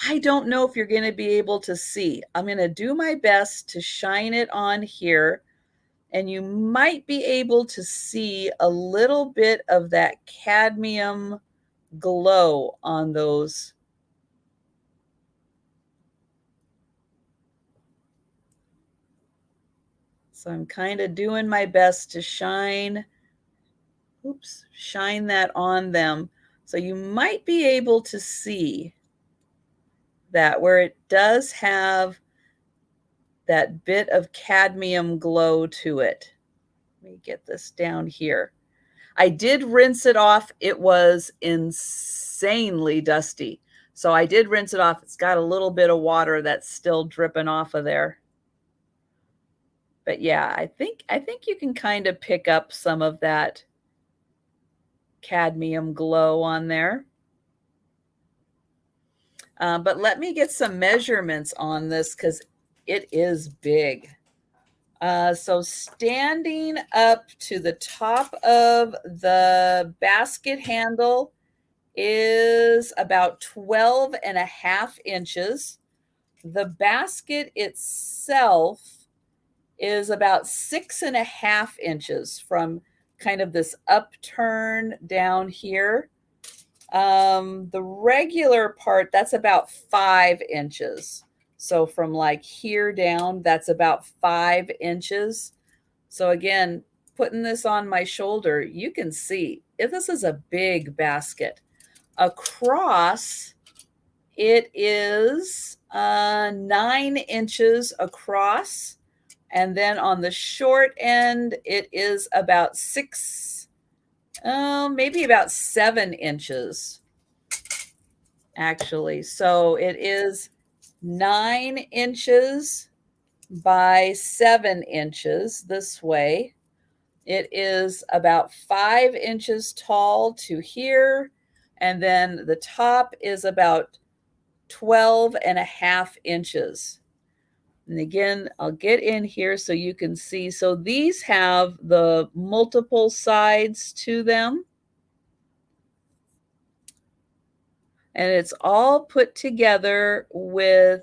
Speaker 1: I don't know if you're going to be able to see. I'm going to do my best to shine it on here, and you might be able to see a little bit of that cadmium glow on those. So I'm kind of doing my best to shine that on them. So you might be able to see that where it does have that bit of cadmium glow to it. Let me get this down here. I did rinse it off. It was insanely dusty. So I did rinse it off. It's got a little bit of water that's still dripping off of there. But yeah, I think you can kind of pick up some of that cadmium glow on there. But let me get some measurements on this because it is big. So standing up to the top of the basket handle is about 12 and a half inches. The basket itself is about 6.5 inches from kind of this upturn down here. The regular part, that's about 5 inches. So from like here down, that's about 5 inches. So again, putting this on my shoulder, you can see if this is a big basket. Across, it is 9 inches across. And then on the short end, it is about maybe about 7 inches, actually. So it is 9 inches by 7 inches this way. It is about 5 inches tall to here. And then the top is about 12 and a half inches. And again, I'll get in here so you can see. So these have the multiple sides to them. And it's all put together with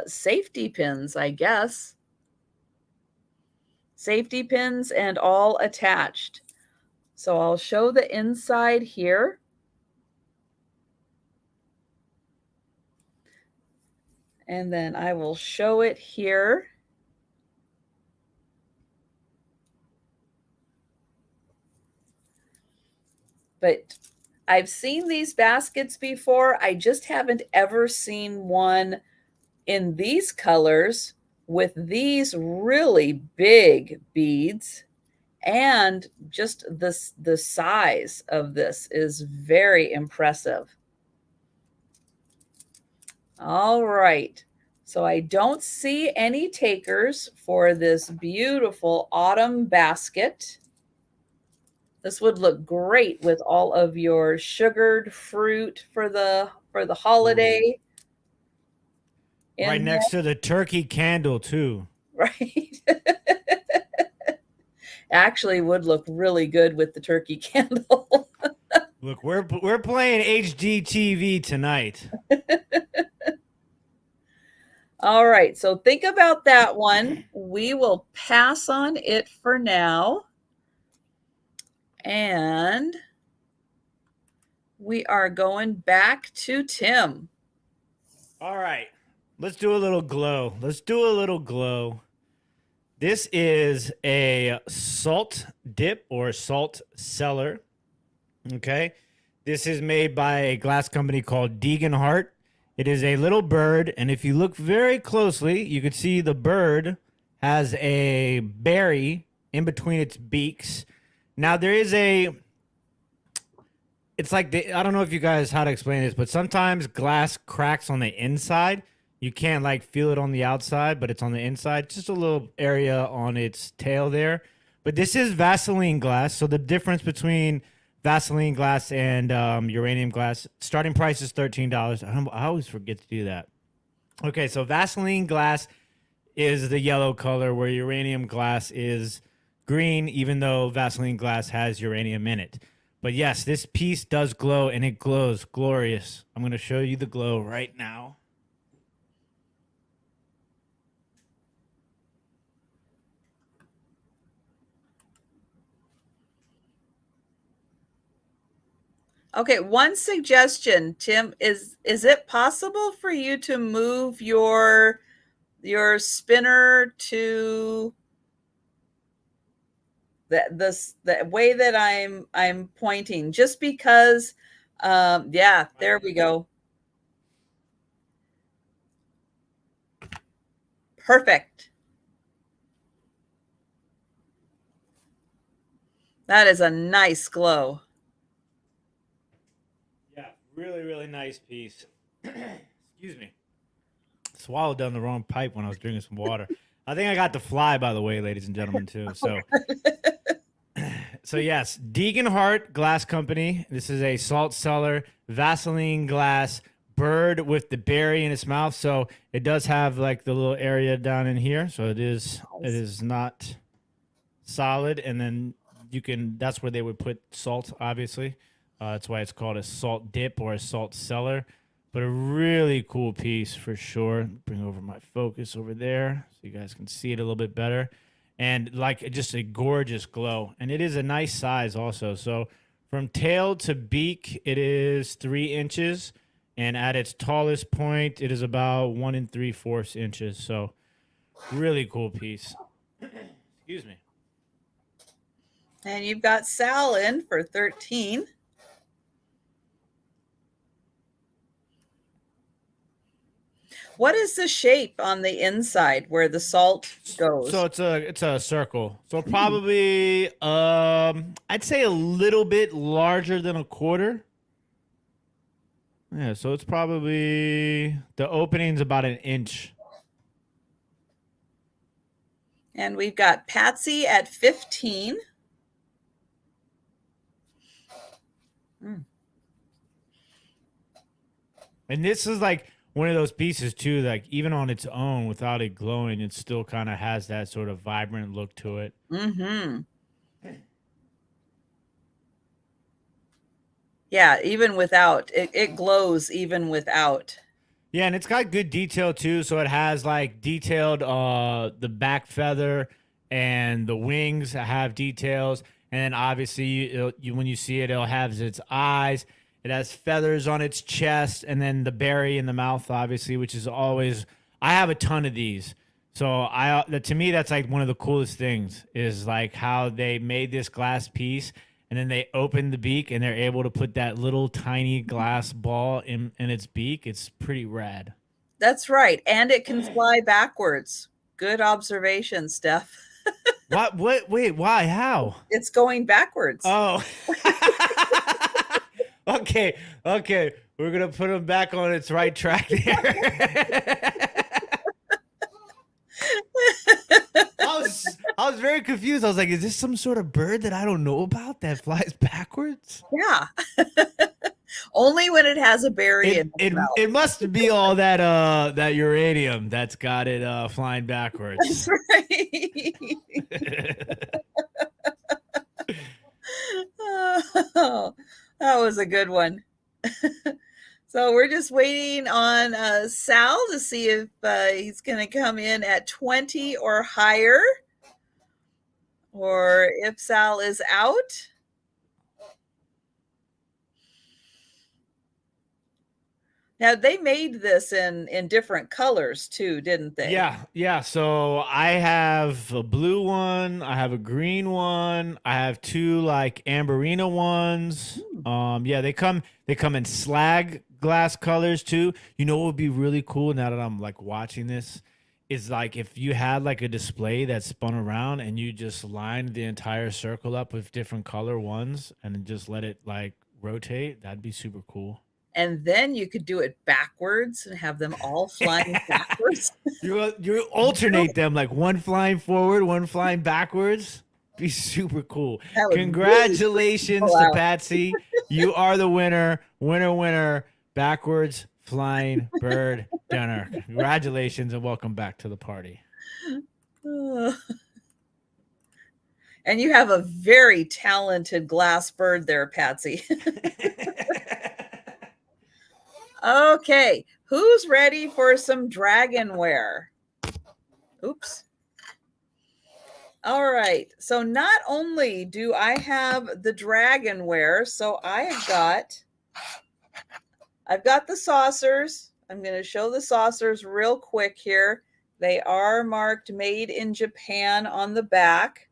Speaker 1: safety pins, I guess. Safety pins and all attached. So I'll show the inside here. And then I will show it here. But I've seen these baskets before. I just haven't ever seen one in these colors with these really big beads. And just the size of this is very impressive. All right. So I don't see any takers for this beautiful autumn basket. This would look great with all of your sugared fruit for the holiday.
Speaker 2: Right
Speaker 1: in
Speaker 2: next to the turkey candle too.
Speaker 1: there, right? Actually would look really good with the turkey candle.
Speaker 2: Look, we're playing HD TV tonight.
Speaker 1: All right, so think about that one. We will pass on it for now. And we are going back to Tim.
Speaker 2: All right. Let's do a little glow. Let's do a little glow. This is a salt dip or salt cellar. Okay. This is made by a glass company called Deegan Hart. It is a little bird, and if you look very closely, you can see the bird has a berry in between its beaks. Now there is it's like I don't know if you guys how to explain this, but sometimes glass cracks on the inside. You can't like feel it on the outside, but it's on the inside. Just a little area on its tail there. But this is Vaseline glass, so the difference between Vaseline glass and uranium glass, starting price is $13. I always forget to do that. Okay, so Vaseline glass is the yellow color, where uranium glass is green, even though Vaseline glass has uranium in it. But yes, this piece does glow, and it glows glorious. I'm going to show you the glow right now.
Speaker 1: Okay, one suggestion, Tim, is it possible for you to move your spinner to the way that I'm pointing, just because yeah, there we go. Perfect. That is a nice glow.
Speaker 2: Yeah, really, really nice piece. Excuse me. Swallowed down the wrong pipe when I was drinking some water. I think I got the fly, by the way, ladies and gentlemen, too. So, so yes, Deegan Hart Glass Company. This is a salt cellar, Vaseline glass, bird with the berry in its mouth. So it does have like the little area down in here. So it is not solid, and then you can. That's where they would put salt, obviously. That's why it's called a salt dip or a salt cellar. But a really cool piece for sure. Bring over my focus over there so you guys can see it a little bit better. And like just a gorgeous glow. And it is a nice size also. So from tail to beak, it is 3 inches. And at its tallest point, it is about 1 3/4 inches. So really cool piece. Excuse me.
Speaker 1: And you've got Sal in for 13. What is the shape on the inside where the salt goes?
Speaker 2: So it's a circle. So probably I'd say a little bit larger than a quarter. Yeah, so it's probably the opening's about 1 inch.
Speaker 1: And we've got Patsy at 15.
Speaker 2: And this is like one of those pieces too, like even on its own without it glowing, it still kind of has that sort of vibrant look to it.
Speaker 1: Mm-hmm. Yeah, even without, it glows even without.
Speaker 2: Yeah, and it's got good detail too. So it has like detailed the back feather and the wings have details. And then obviously when you see it, it'll have its eyes. It has feathers on its chest, and then the berry in the mouth, obviously, which is always. I have a ton of these, so to me that's like one of the coolest things is like how they made this glass piece, and then they open the beak and they're able to put that little tiny glass ball in its beak. It's pretty rad.
Speaker 1: That's right, and it can fly backwards. Good observation, Steph.
Speaker 2: What? Wait, why? How?
Speaker 1: It's going backwards.
Speaker 2: Oh. Okay. We're gonna put him back on its right track there. I was very confused. I was like, is this some sort of bird that I don't know about that flies backwards?
Speaker 1: Yeah. Only when it has a berry in its mouth.
Speaker 2: It must be all that that uranium that's got it flying backwards.
Speaker 1: That's right. Oh, that was a good one. So we're just waiting on Sal to see if he's going to come in at 20 or higher, or if Sal is out. Now they made this in different colors too, didn't they?
Speaker 2: Yeah. So I have a blue one, I have a green one, I have two like amberina ones. Yeah, they come in slag glass colors too. You know what would be really cool now that I'm like watching this is like if you had like a display that spun around and you just lined the entire circle up with different color ones and then just let it like rotate. That'd be super cool.
Speaker 1: And then you could do it backwards and have them all flying backwards.
Speaker 2: You alternate them like one flying forward, one flying backwards. Be super cool.
Speaker 1: That would
Speaker 2: Congratulations
Speaker 1: really
Speaker 2: to
Speaker 1: out.
Speaker 2: Patsy. You are the winner. Winner. Backwards flying bird dinner. Congratulations and welcome back to the party.
Speaker 1: And you have a very talented glass bird there, Patsy. Okay, who's ready for some dragonware? Oops. All right, so not only do I have the dragonware, so I've got the saucers. I'm going to show the saucers real quick here. They are marked made in Japan on the back.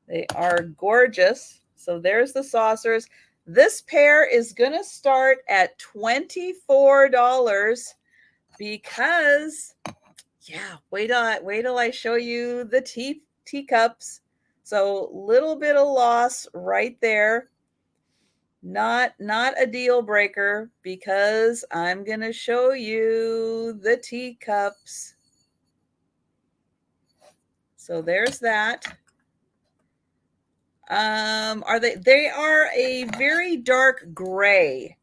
Speaker 1: They are gorgeous. So there's the saucers. This pair is going to start at $24 because, yeah, wait till I show you the teacups. So little bit of loss right there. Not a deal breaker because I'm going to show you the teacups. So there's that. They are a very dark gray.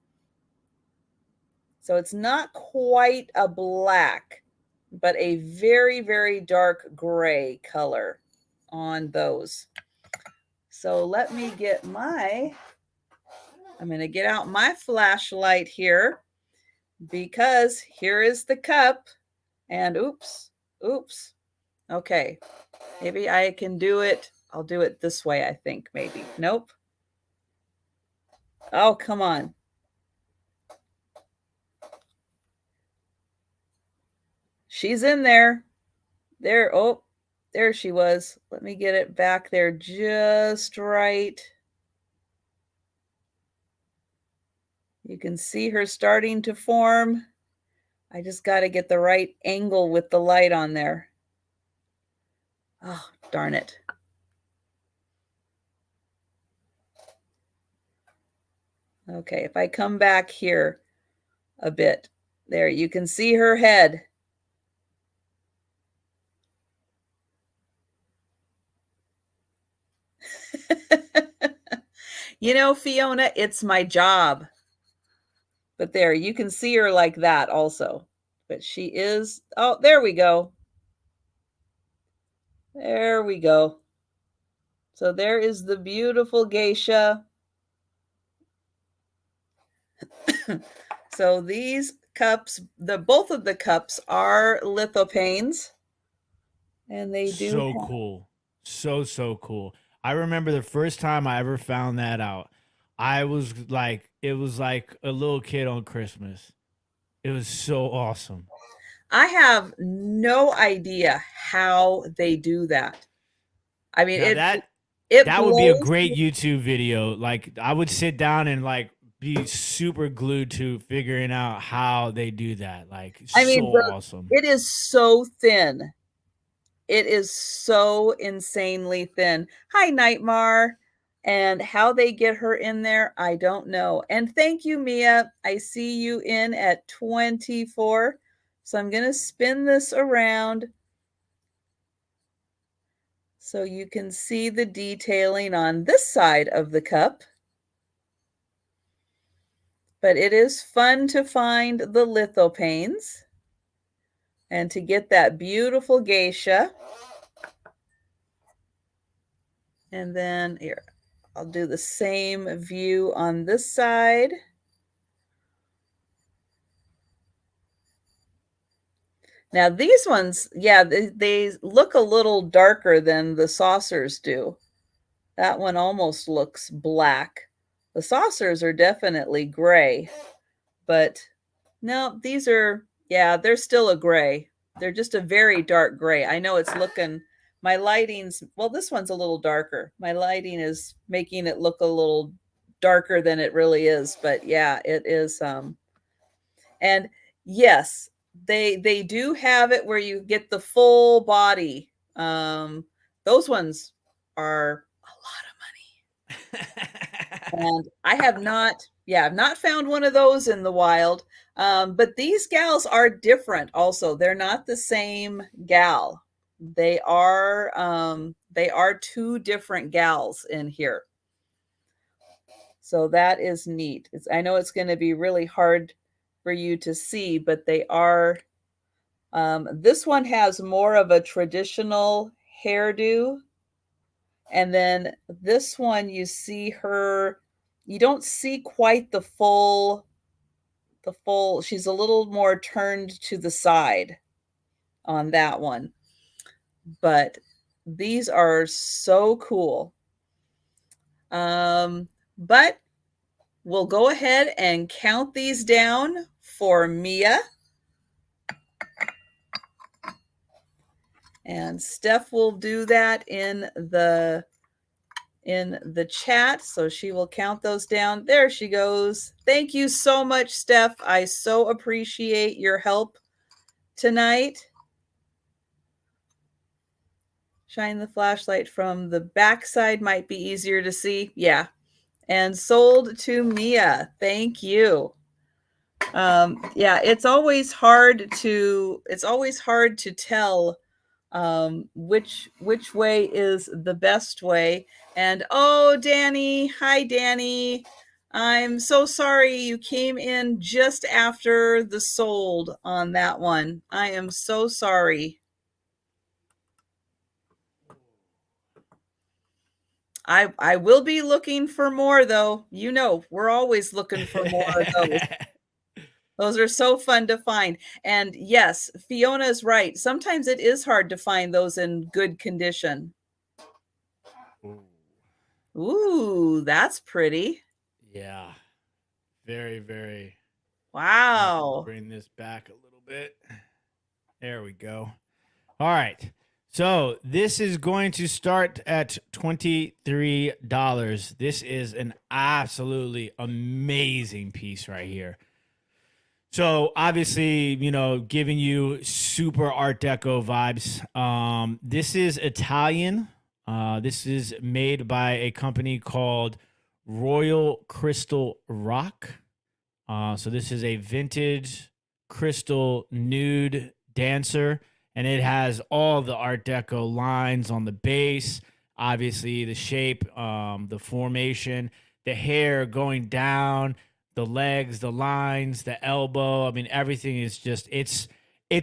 Speaker 1: So it's not quite a black, but a very, very dark gray color on those. So let me get I'm going to get out my flashlight here because here is the cup and oops. Okay. Maybe I can do it. I'll do it this way, I think, maybe. Nope. Oh, come on. She's in there. There. Oh, there she was. Let me get it back there just right. You can see her starting to form. I just got to get the right angle with the light on there. Oh, darn it. Okay, if I come back here a bit, there, you can see her head. You know, Fiona, it's my job. But there, you can see her like that also. But she is, oh, there we go. There we go. So there is the beautiful geisha. So these cups, both of the cups are lithopanes. And they do
Speaker 2: so cool. So cool. I remember the first time I ever found that out. I was like, it was like a little kid on Christmas. It was so awesome.
Speaker 1: I have no idea how they do that. I mean,
Speaker 2: Now
Speaker 1: it
Speaker 2: that would be a
Speaker 1: blows
Speaker 2: great
Speaker 1: me.
Speaker 2: YouTube video. Like I would sit down and like be super glued to figuring out how they do that. Like
Speaker 1: I mean,
Speaker 2: so awesome.
Speaker 1: it is so thin. It is so insanely thin. Hi, Nightmare. And how they get her in there, I don't know. And thank you, Mia. I see you in at 24. So I'm going to spin this around so you can see the detailing on this side of the cup. But it is fun to find the lithopanes and to get that beautiful geisha. And then here, I'll do the same view on this side. Now these ones, yeah, they look a little darker than the saucers do. That one almost looks black. The saucers are definitely gray, but no, these are, yeah, they're still a gray. They're just a very dark gray. I know it's looking, my lighting's, well, this one's a little darker. My lighting is making it look a little darker than it really is, but yeah, it is. And yes, they do have it where you get the full body. Those ones are a lot of money. And I have not, yeah, I've not found one of those in the wild. But these gals are different also. They're not the same gal. They are two different gals in here. So that is neat. I know it's going to be really hard for you to see, but they are, this one has more of a traditional hairdo. And then this one, you see her, you don't see quite the full, she's a little more turned to the side on that one. But these are so cool. But we'll go ahead and count these down for Mia. And Steph will do that in the chat, so she will count those down. There she goes. Thank you so much, Steph. I so appreciate your help tonight. Shine the flashlight from the back side, might be easier to see. Yeah. And sold to Mia. Thank you. Yeah, it's always hard to tell which way is the best way. And oh, Danny, hi Danny. I'm so sorry you came in just after the sold on that one. I am so sorry. I will be looking for more though. You know, we're always looking for more of those. Those are so fun to find. And yes, Fiona's right. Sometimes it is hard to find those in good condition. Ooh, that's pretty.
Speaker 2: Yeah. Very, very.
Speaker 1: Wow.
Speaker 2: Bring this back a little bit. There we go. All right. So this is going to start at $23. This is an absolutely amazing piece right here. So obviously, you know, giving you super Art Deco vibes. This is Italian. This is made by a company called Royal Crystal Rock. So this is a vintage crystal nude dancer, and it has all the Art Deco lines on the base. Obviously, the shape, the formation, the hair going down, the legs, the lines, the elbow. I mean, everything is just, it's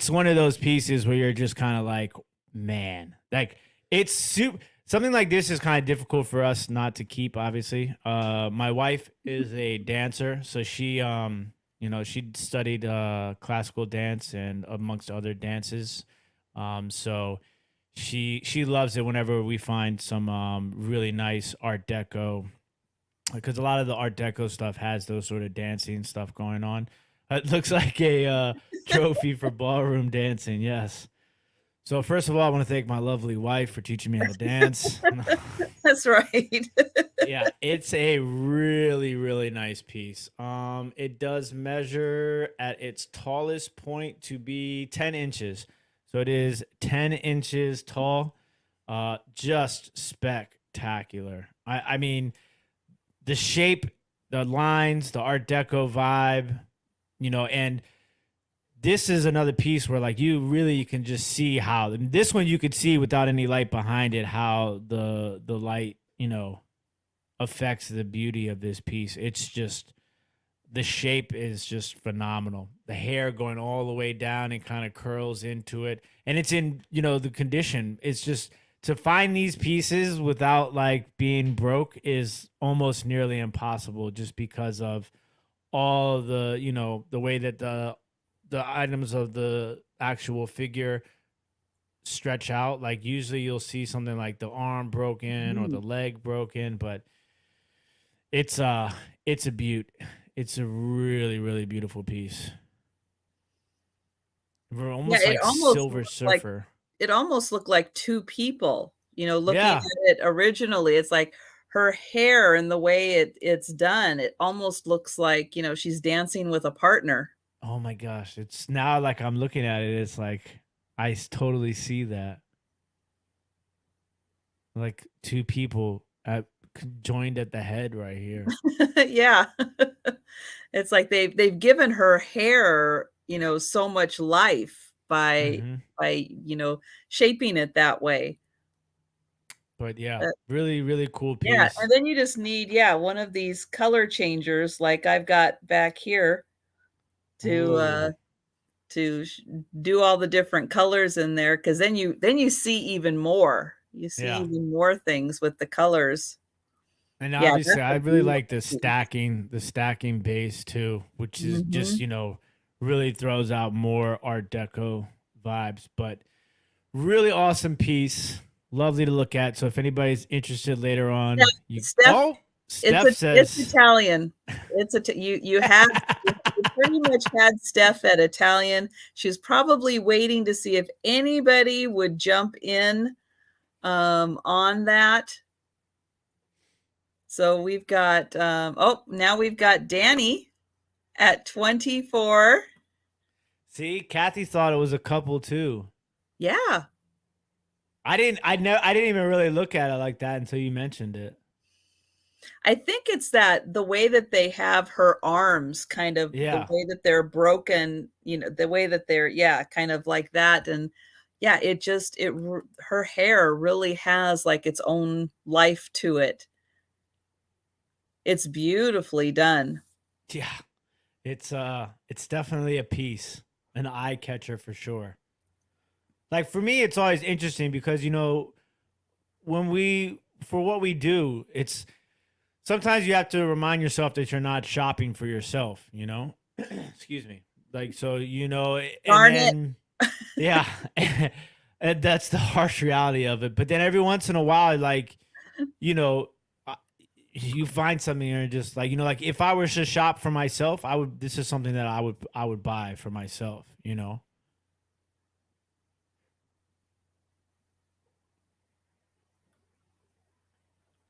Speaker 2: one of those pieces where you're just kind of like, man, like it's super. Something like this is kind of difficult for us not to keep, obviously. My wife is a dancer, so she, you know, she studied classical dance and amongst other dances. So she loves it whenever we find some really nice Art Deco, because a lot of the Art Deco stuff has those sort of dancing stuff going on. It looks like a trophy for ballroom dancing. Yes. So first of all, I want to thank my lovely wife for teaching me how to dance.
Speaker 1: That's right.
Speaker 2: Yeah, it's a really, really nice piece. It does measure at its tallest point to be 10 inches. So it is 10 inches tall. Just spectacular. I mean, the shape, the lines, the Art Deco vibe, you know, and this is another piece where like you really can just see how this one you could see without any light behind it, how the light, you know, affects the beauty of this piece. It's just the shape is just phenomenal. The hair going all the way down and kind of curls into it. And it's in, the condition. It's just to find these pieces without like being broke is almost nearly impossible just because of all the, the way that the items of the actual figure stretch out. Like usually you'll see something like the arm broken or the leg broken, but it's a beaut. It's a really, really beautiful piece. We're almost
Speaker 1: it
Speaker 2: like
Speaker 1: almost
Speaker 2: Silver
Speaker 1: looked like
Speaker 2: Surfer.
Speaker 1: it almost looked like two people, looking
Speaker 2: Yeah.
Speaker 1: at it originally. It's like her hair and the way it's done, it almost looks like, she's dancing with a partner.
Speaker 2: Oh my gosh. It's now like I'm looking at it. It's like totally see that. Like two people joined at the head right here.
Speaker 1: Yeah. It's like they've given her hair, so much life by
Speaker 2: Hmm.
Speaker 1: by, shaping it that way.
Speaker 2: But yeah,
Speaker 1: Uh,
Speaker 2: really, really cool
Speaker 1: yeah,
Speaker 2: piece.
Speaker 1: and then you just need, yeah, one of these color changers like I've got back here to
Speaker 2: Oh,
Speaker 1: to sh do all the different colors in there, because then you see even more. You see
Speaker 2: yeah.
Speaker 1: even more things with the colors.
Speaker 2: And
Speaker 1: Yeah,
Speaker 2: obviously,
Speaker 1: that's
Speaker 2: I
Speaker 1: a
Speaker 2: really
Speaker 1: beautiful
Speaker 2: like the
Speaker 1: piece.
Speaker 2: stacking base too, which is just
Speaker 1: Mhm.
Speaker 2: really throws out more Art Deco vibes. But really awesome piece, lovely to look at. So if anybody's interested later
Speaker 1: Yeah,
Speaker 2: on,
Speaker 1: Steph,
Speaker 2: Steph
Speaker 1: it's
Speaker 2: says,
Speaker 1: Italian. You had you pretty much had Steph at Italian. She's probably waiting to see if anybody would jump in on that. So we've got now we've got Danny at 24.
Speaker 2: see, Kathy thought it was a couple too.
Speaker 1: Yeah.
Speaker 2: I didn't even really look at it like that until you mentioned it.
Speaker 1: I think it's that the way that they have her arms, kind of the
Speaker 2: Yeah.
Speaker 1: way that they're broken, the way that they're, yeah, kind of like that. And yeah, her hair really has like its own life to it. It's beautifully done.
Speaker 2: Yeah. It's definitely a piece, an eye catcher for sure. Like for me, it's always interesting because when we for what we do, it's sometimes you have to remind yourself that you're not shopping for yourself. Excuse me. Like so, and
Speaker 1: Darn it.
Speaker 2: then yeah, and that's the harsh reality of it. But then every once in a while, like you know, uh, you find something and you're just like like if I was to shop for myself, I would. This is something that I would buy for myself.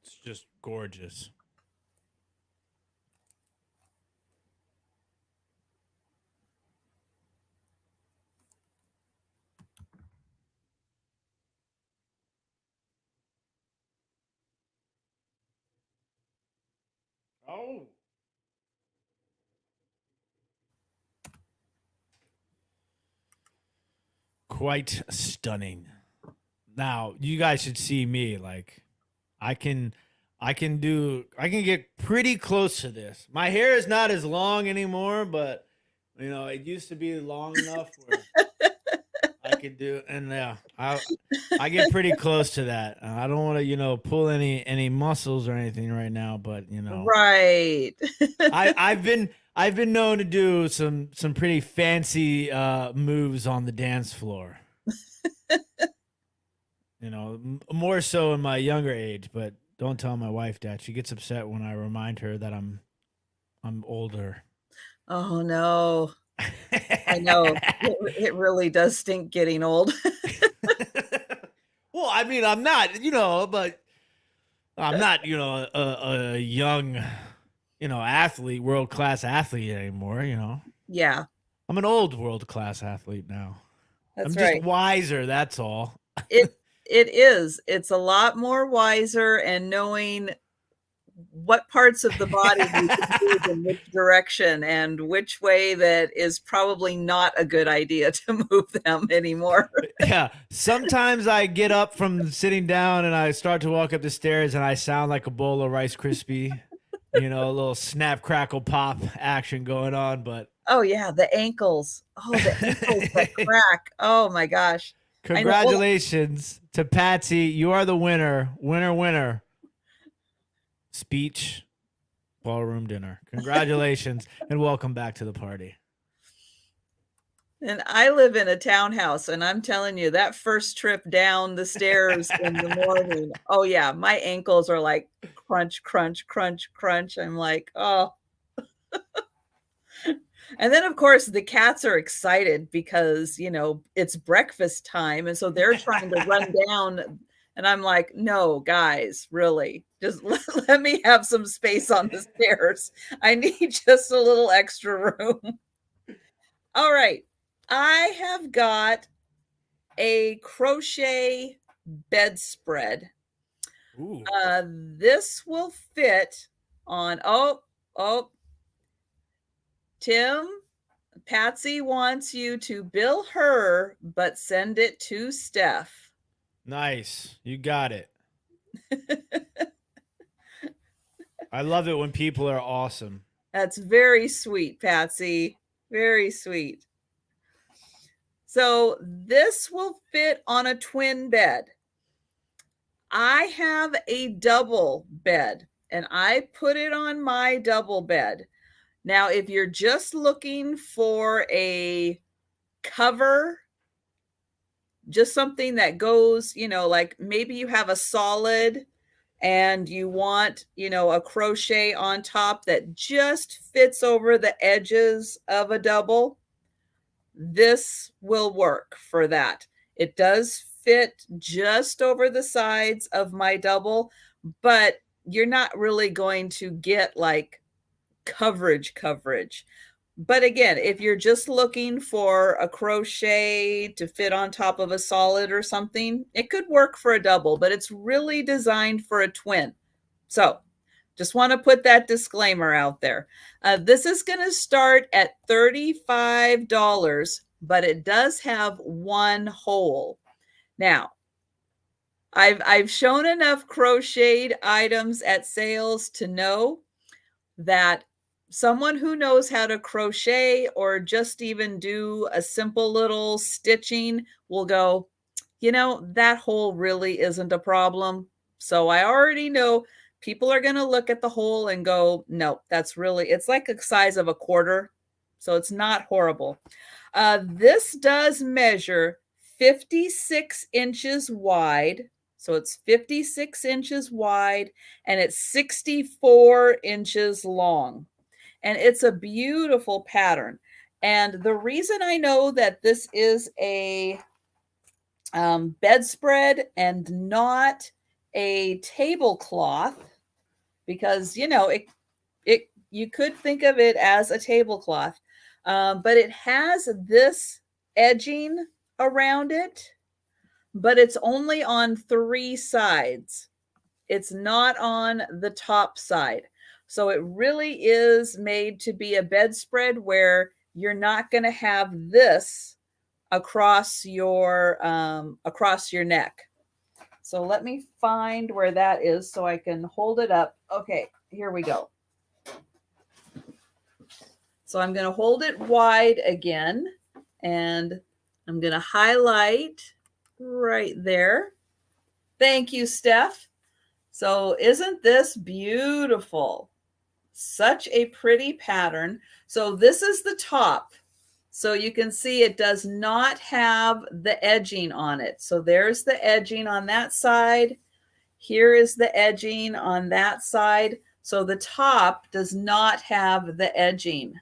Speaker 2: It's just gorgeous. Oh. Quite stunning. Now, you guys should see me. Like, I can, I can get pretty close to this. My hair is not as long anymore, but it used to be long enough where I could do. And yeah, I get pretty close to that. I don't want to, pull any muscles or anything right now, but
Speaker 1: Right.
Speaker 2: I've been known to do some pretty fancy moves on the dance floor. More so in my younger age, but don't tell my wife that. She gets upset when I remind her that I'm older.
Speaker 1: Oh no. I know. It really does stink getting old.
Speaker 2: Well, I mean, I'm not, but I'm not, a young, athlete, world class athlete anymore.
Speaker 1: Yeah,
Speaker 2: I'm an old world class athlete now. I'm
Speaker 1: that's
Speaker 2: just
Speaker 1: right.
Speaker 2: wiser, that's all.
Speaker 1: It it is. It's a lot more wiser, and knowing what parts of the body you can move in which direction and which way that is probably not a good idea to move them anymore.
Speaker 2: Yeah. Sometimes I get up from sitting down and I start to walk up the stairs and I sound like a bowl of Rice Krispie You know, a little snap, crackle, pop action going on, but
Speaker 1: Oh yeah, the ankles. Oh, the ankles that crack. Oh my gosh. I know. Well,
Speaker 2: congratulations to Patsy. You are the winner. Winner, winner. Speech, ballroom dinner. Congratulations and welcome back to the party.
Speaker 1: and I live in a townhouse, and I'm telling you, that first trip down the stairs in the morning, oh yeah, my ankles are like crunch, crunch, crunch, crunch. I'm like, oh. And then of course the cats are excited because, it's breakfast time. And so they're trying to run down. And I'm like, no, guys, really, just let me have some space on the stairs. I need just a little extra room. All right. I have got a crochet bedspread.
Speaker 2: Ooh.
Speaker 1: This will fit on, oh, Tim, Patsy wants you to bill her, but send it to Steph.
Speaker 2: Nice. You got it. I love it when people are awesome.
Speaker 1: That's very sweet, Patsy. Very sweet. So this will fit on a twin bed. I have a double bed, and I put it on my double bed. Now, if you're just looking for a cover, just something that goes, like maybe you have a solid and you want, a crochet on top that just fits over the edges of a double, this will work for that. It does fit just over the sides of my double, but you're not really going to get like coverage. But again, if you're just looking for a crochet to fit on top of a solid or something, it could work for a double, but it's really designed for a twin. So just want to put that disclaimer out there. This is going to start at $35, but it does have one hole. Now, I've shown enough crocheted items at sales to know that someone who knows how to crochet or just even do a simple little stitching will go, that hole really isn't a problem. So I already know people are going to look at the hole and go, no, it's like a size of a quarter. So it's not horrible. This does measure 56 inches wide. So it's 56 inches wide and it's 64 inches long. And it's a beautiful pattern. And the reason I know that this is a bedspread and not a tablecloth, because you could think of it as a tablecloth, but it has this edging around it, but it's only on 3 sides. It's not on the top side. So it really is made to be a bedspread where you're not going to have this across your neck. So let me find where that is so I can hold it up. Okay, here we go. So I'm going to hold it wide again, and I'm going to highlight right there. Thank you, Steph. So isn't this beautiful? Such a pretty pattern. So this is the top. So you can see it does not have the edging on it. So there's the edging on that side. Here is the edging on that side. So the top does not have the edging.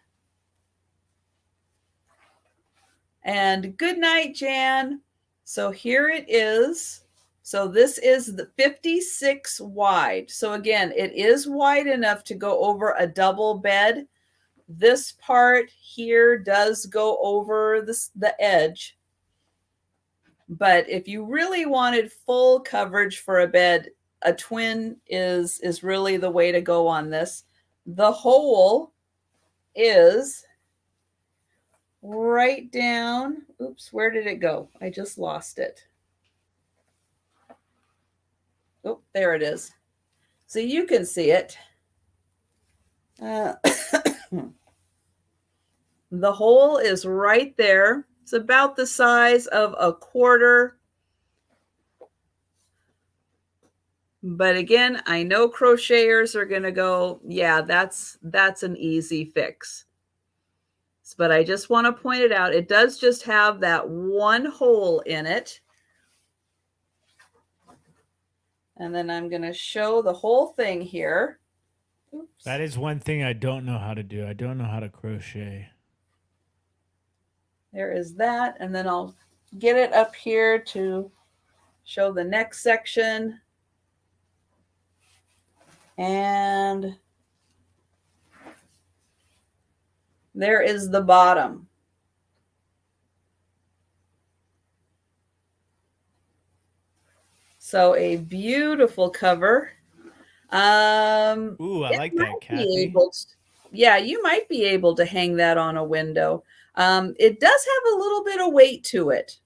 Speaker 1: And good night, Jan. So here it is. So this is the 56 wide. So again, it is wide enough to go over a double bed. This part here does go over the edge. But if you really wanted full coverage for a bed, a twin is really the way to go on this. The hole is right down. Oops, where did it go? I just lost it. Oh, there it is. So you can see it. Uh, the hole is right there. It's about the size of a quarter. But again, I know crocheters are going to go, yeah, that's an easy fix. But I just want to point it out. It does just have that one hole in it. And then I'm going to show the whole thing here. Oops.
Speaker 2: That is one thing I don't know how to do. I don't know how to crochet.
Speaker 1: There is that. And then I'll get it up here to show the next section. And there is the bottom. So a beautiful cover.
Speaker 2: Ooh, I like that, Kathy.
Speaker 1: Yeah, you might be able to hang that on a window. It does have a little bit of weight to it.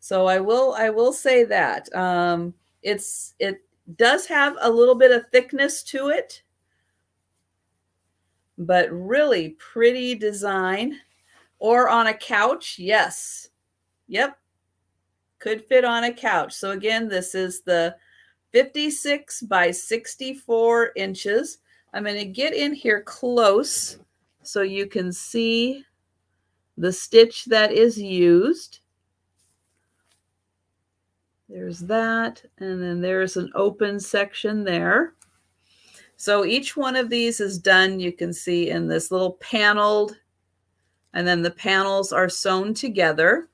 Speaker 1: So I will say that. It does have a little bit of thickness to it, but really pretty design. Or on a couch, yes. Yep. Could fit on a couch. So again, this is the 56 by 64 inches. I'm going to get in here close so you can see the stitch that is used. There's that, and then there's an open section there. So each one of these is done, you can see, in this little paneled, and then the panels are sewn together.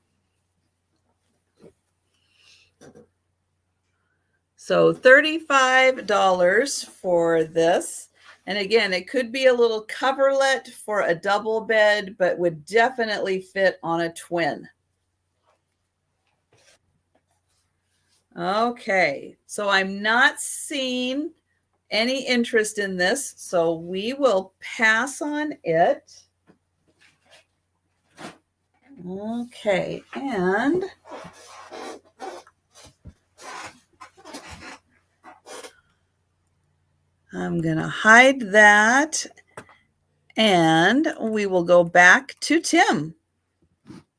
Speaker 1: So $35 for this. And again, it could be a little coverlet for a double bed, but would definitely fit on a twin. Okay, so I'm not seeing any interest in this, so we will pass on it. Okay, and I'm going to hide that, and we will go back to Tim.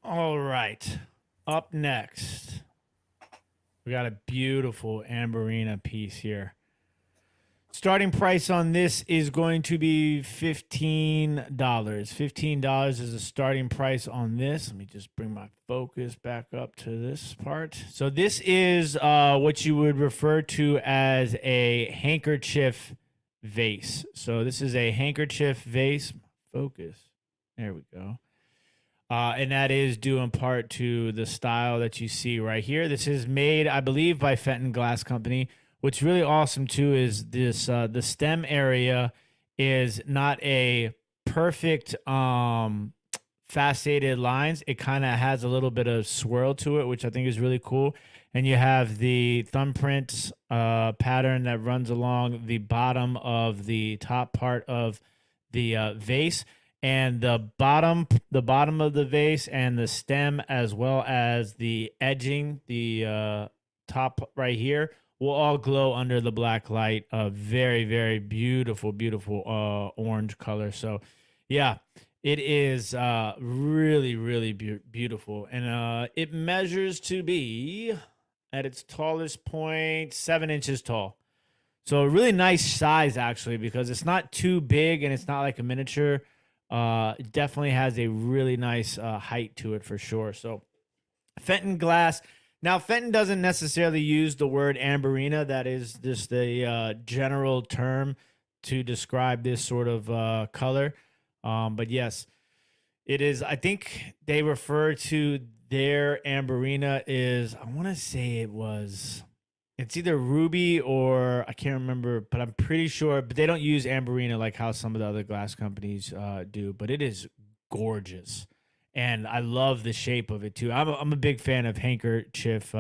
Speaker 2: All right. Up next, we got a beautiful Amberina piece here. Starting price on this is going to be $15. $15 is the starting price on this. Let me just bring my focus back up to this part. So this is what you would refer to as a handkerchief vase. So this is a handkerchief vase. Focus. There we go. And that is due in part to the style that you see right here. This is made, I believe, by Fenton Glass Company. What's really awesome too is this the stem area is not a perfect faceted lines. It kind of has a little bit of swirl to it, which I think is really cool. And you have the thumbprint pattern that runs along the bottom of the top part of the vase, and the bottom of the vase and the stem, as well as the edging, the top right here, will all glow under the black light. A very, very beautiful, beautiful orange color. So yeah, it is really, really beautiful. And it measures to be, at its tallest point, 7 inches tall. So a really nice size, actually, because it's not too big and it's not like a miniature. It definitely has a really nice height to it for sure. So Fenton Glass. Now, Fenton doesn't necessarily use the word Amberina. That is just the general term to describe this sort of color. But yes, it is. I think they refer to their Amberina is, I want to say it's either ruby or I can't remember, but I'm pretty sure. But they don't use Amberina like how some of the other glass companies do. But it is gorgeous. And I love the shape of it too. I'm a big fan of handkerchief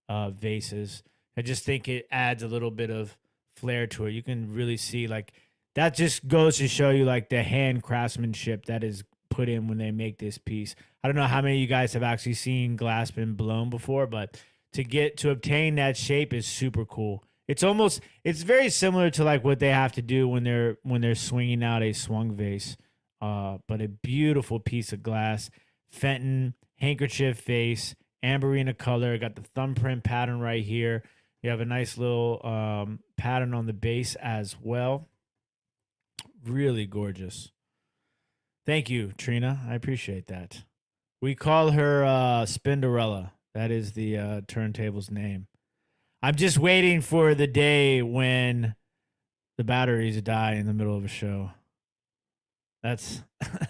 Speaker 2: vases. I just think it adds a little bit of flair to it. You can really see, like, that just goes to show you like the hand craftsmanship that is put in when they make this piece. I don't know how many of you guys have actually seen glass been blown before, but to obtain that shape is super cool. it's very similar to like what they have to do when they're swinging out a swung vase. But a beautiful piece of glass, Fenton handkerchief vase, amberina color. Got the thumbprint pattern right here. You have a nice little pattern on the base as well. Really gorgeous. Thank you, Trina. I appreciate that. We call her Spinderella. That is the turntable's name. I'm just waiting for the day when the batteries die in the middle of a show. That's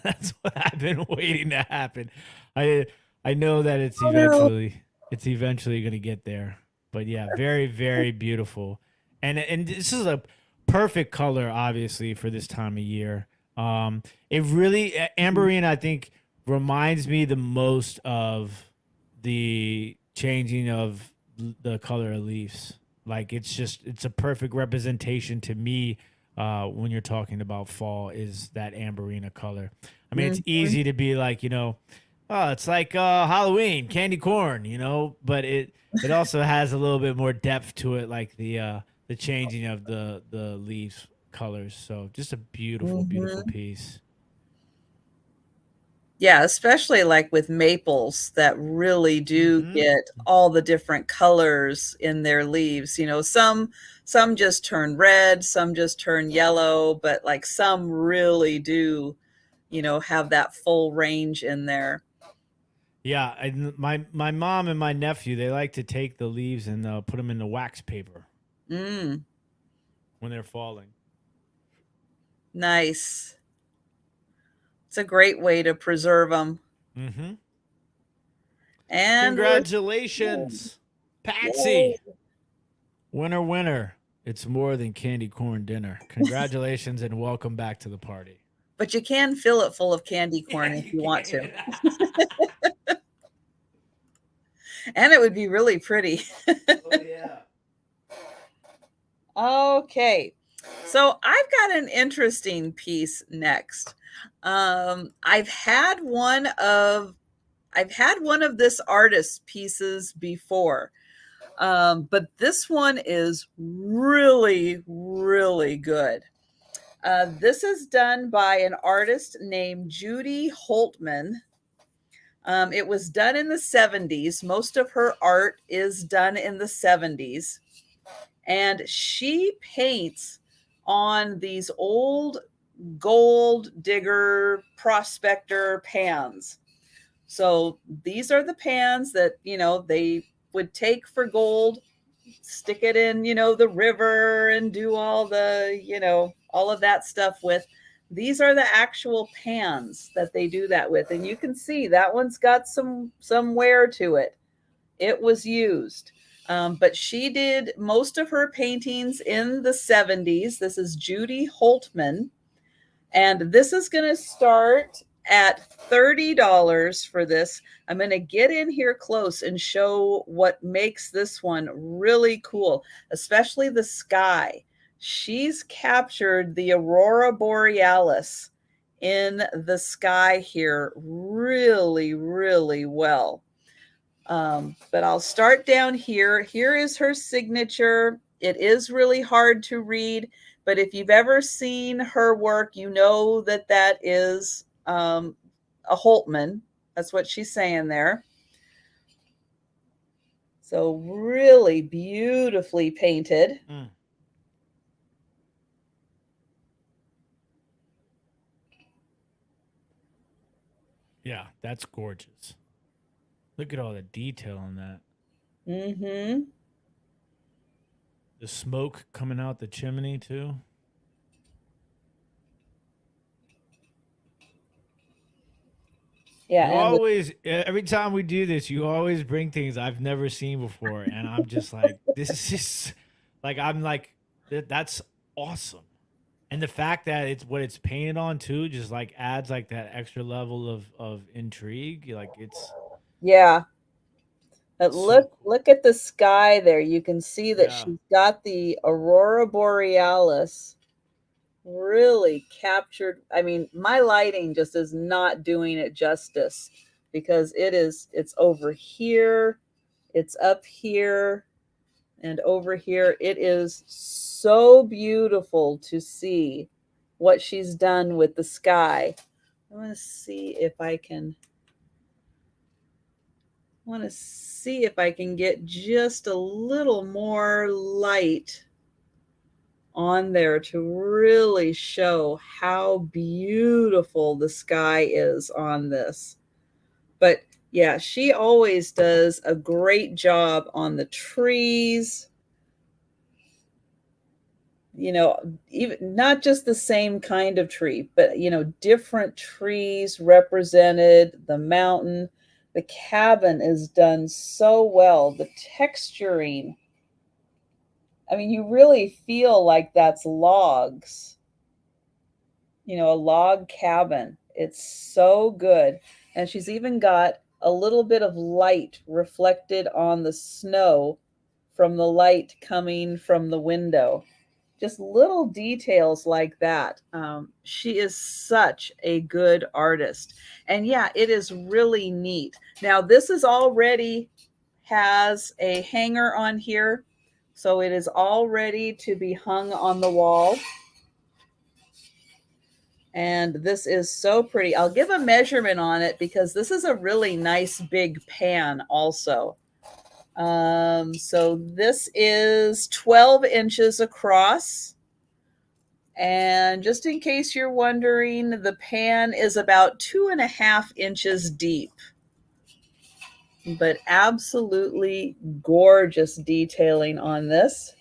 Speaker 2: that's what I've been waiting to happen. I know that it's eventually going to get there. But yeah, very very beautiful. And this is a perfect color obviously for this time of year. It really amberine I think reminds me the most of the changing of the color of leaves. Like it's a perfect representation to me when you're talking about fall is that amberina color. I mean, it's easy to be like, oh, it's like Halloween, candy corn, but it also has a little bit more depth to it, like the changing of the leaves colors. So just a beautiful, beautiful piece.
Speaker 1: Yeah, especially like with maples that really do get all the different colors in their leaves. Some just turn red, some just turn yellow, but like some really do, have that full range in there.
Speaker 2: Yeah, my mom and my nephew, they like to take the leaves and put them in the wax paper
Speaker 1: When
Speaker 2: they're falling.
Speaker 1: Nice. It's a great way to preserve them.
Speaker 2: Mm-hmm.
Speaker 1: And
Speaker 2: congratulations, Patsy. Yay. Winner, winner. It's more than candy corn dinner. Congratulations and welcome back to the party.
Speaker 1: But you can fill it full of candy corn if you want to. And it would be really pretty.
Speaker 2: Oh, yeah.
Speaker 1: Okay. So I've got an interesting piece next. I've had one of this artist's pieces before. But this one is really, really good. This is done by an artist named Judy Holtman. It was done in the 70s. Most of her art is done in the 70s. And she paints on these old gold digger prospector pans. So these are the pans that, they would take for gold, stick it in, the river and do all the, all of that stuff with. These are the actual pans that they do that with. And you can see that one's got some wear to it. It was used. But she did most of her paintings in the 70s. This is Judy Holtman. And this is going to start at $30 for this. I'm going to get in here close and show what makes this one really cool, especially the sky. She's captured the aurora borealis in the sky here really, really well. But I'll start down here. Here is her signature. It is really hard to read, but if you've ever seen her work, you know that is a Holtman. That's what she's saying there. So really beautifully painted.
Speaker 2: Yeah, that's gorgeous. Look at all the detail on that. The smoke coming out the chimney too.
Speaker 1: Yeah.
Speaker 2: You always, every time we do this, you always bring things I've never seen before. And I'm just like, this is just like, I'm like, that's awesome. And the fact that it's what it's painted on too, just like adds like that extra level of intrigue. Like it's.
Speaker 1: Yeah. But look at the sky there. You can see that she's got the aurora borealis really captured. I mean, my lighting just is not doing it justice because it's over here, it's up here, And over here, it is so beautiful to see what she's done with the sky. I want to see if I can get just a little more light on there to really show how beautiful the sky is on this. But yeah, she always does a great job on the trees. You know, even not just the same kind of tree, but different trees represented, the mountain. The cabin is done so well. The texturing, I mean, you really feel like that's logs, a log cabin. It's so good. And she's even got a little bit of light reflected on the snow from the light coming from the window. Just little details like that. She is such a good artist. And yeah, it is really neat. Now, this is already has a hanger on here, so it is all ready to be hung on the wall. And this is so pretty. I'll give a measurement on it because this is a really nice big pan also. So this is 12 inches across. And just in case you're wondering, the pan is about 2.5 inches deep. But absolutely gorgeous detailing on this.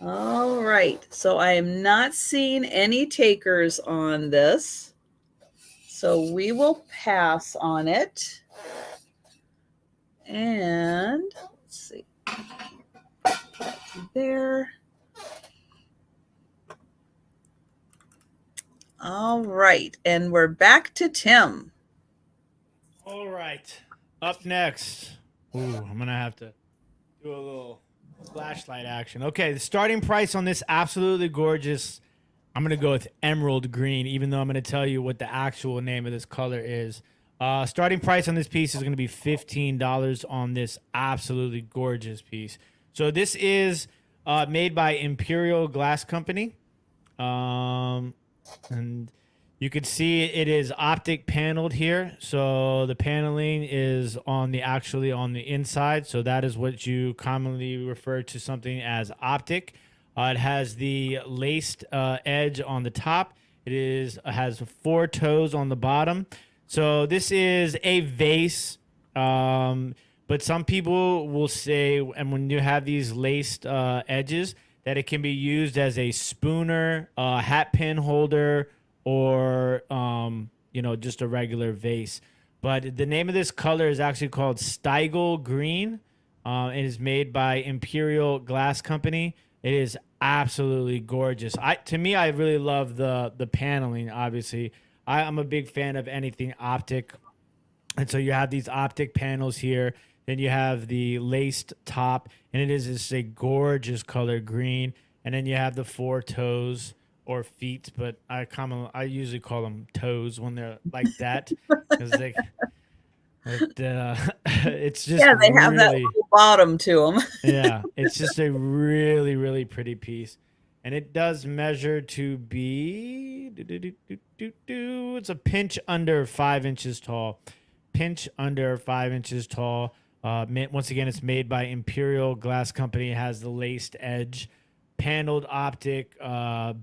Speaker 1: All right, so I am not seeing any takers on this, so we will pass on it. And let's see, there. All right, and we're back to Tim.
Speaker 2: All right, up next. Ooh, I'm gonna have to do a little flashlight action. Okay, the starting price on this absolutely gorgeous. I'm gonna go with emerald green, even though I'm gonna tell you what the actual name of this color is. Starting price on this piece is gonna be $15 on this absolutely gorgeous piece. So this is made by Imperial Glass Company, and you can see it is optic paneled here. So the paneling is on the inside. So that is what you commonly refer to something as optic. It has the laced edge on the top. Has 4 toes on the bottom. So this is a vase. But some people will say, and when you have these laced edges, that it can be used as a spooner, hat pin holder, or just a regular vase. But the name of this color is actually called Steigel Green. It is made by Imperial Glass Company. It is absolutely gorgeous. To me, I really love the paneling. Obviously, I'm a big fan of anything optic, and so you have these optic panels here. Then you have the laced top, and it is just a gorgeous color green. And then you have the 4 toes or feet, but I usually call them toes when they're like that, because it's just
Speaker 1: Yeah, they have that
Speaker 2: really,
Speaker 1: little bottom to them.
Speaker 2: yeah, it's just a really, really pretty piece. And it does measure to be, it's a pinch under 5 inches tall. Pinch under 5 inches tall. Once again, it's made by Imperial Glass Company. It has the laced edge, paneled optic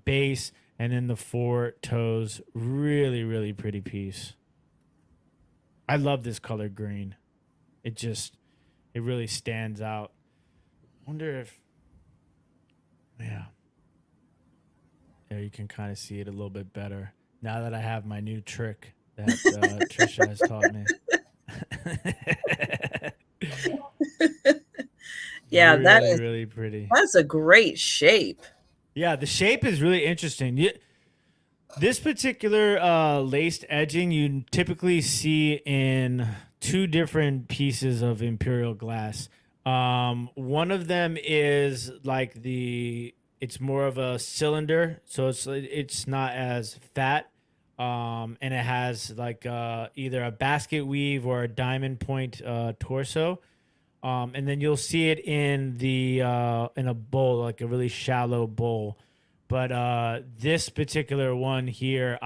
Speaker 2: base, and then the 4 toes. Really, really pretty piece. I love this color green. It really stands out. Wonder if, yeah. There you can kind of see it a little bit better now that I have my new trick that Trisha has taught me.
Speaker 1: Yeah,
Speaker 2: really,
Speaker 1: that is
Speaker 2: really pretty.
Speaker 1: That's a great shape.
Speaker 2: Yeah, the shape is really interesting. This particular laced edging you typically see in 2 different pieces of Imperial glass. One of them is like the it's more of a cylinder, so it's not as fat, and it has like either a basket weave or a diamond point torso. And then you'll see it in a bowl, like a really shallow bowl. But this particular one here,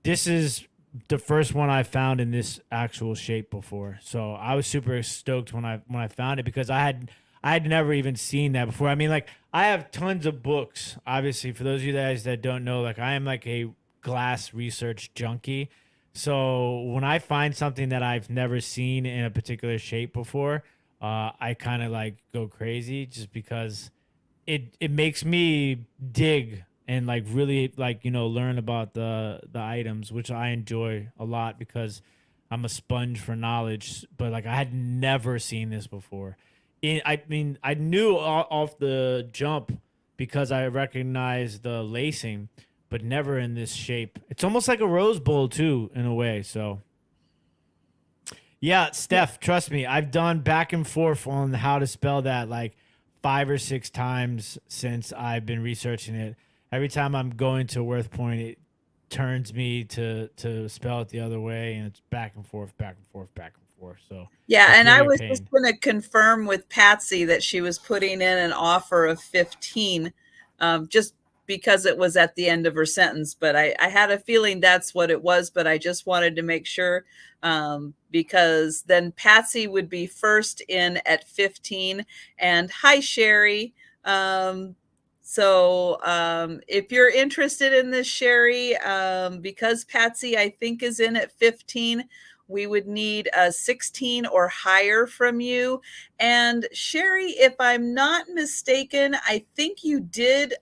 Speaker 2: this is the first one I found in this actual shape before. So I was super stoked when I found it, because I had never even seen that before. I mean, like, I have tons of books. Obviously, for those of you guys that don't know, like, I am like a glass research junkie. So when I find something that I've never seen in a particular shape before, I kind of like go crazy, just because it makes me dig and like really, like, learn about the items, which I enjoy a lot, because I'm a sponge for knowledge. But like, I had never seen this before. I mean, I knew off the jump because I recognized the lacing, but never in this shape. It's almost like a rose bowl too, in a way. So yeah, Steph, trust me, I've done back and forth on how to spell that like 5 or 6 times since I've been researching it. Every time I'm going to Worth Point, it turns me to spell it the other way, and it's back and forth, back and forth, back and forth. So
Speaker 1: Yeah,
Speaker 2: it's
Speaker 1: and I
Speaker 2: really a
Speaker 1: was just
Speaker 2: pain.
Speaker 1: going to confirm with Patsy that she was putting in an offer of 15, just because it was at the end of her sentence. But I had a feeling that's what it was, but I just wanted to make sure, because then Patsy would be first in at 15. And hi, Sherry. If you're interested in this, Sherry, because Patsy, I think, is in at 15, we would need a 16 or higher from you. And Sherry, if I'm not mistaken, I think you did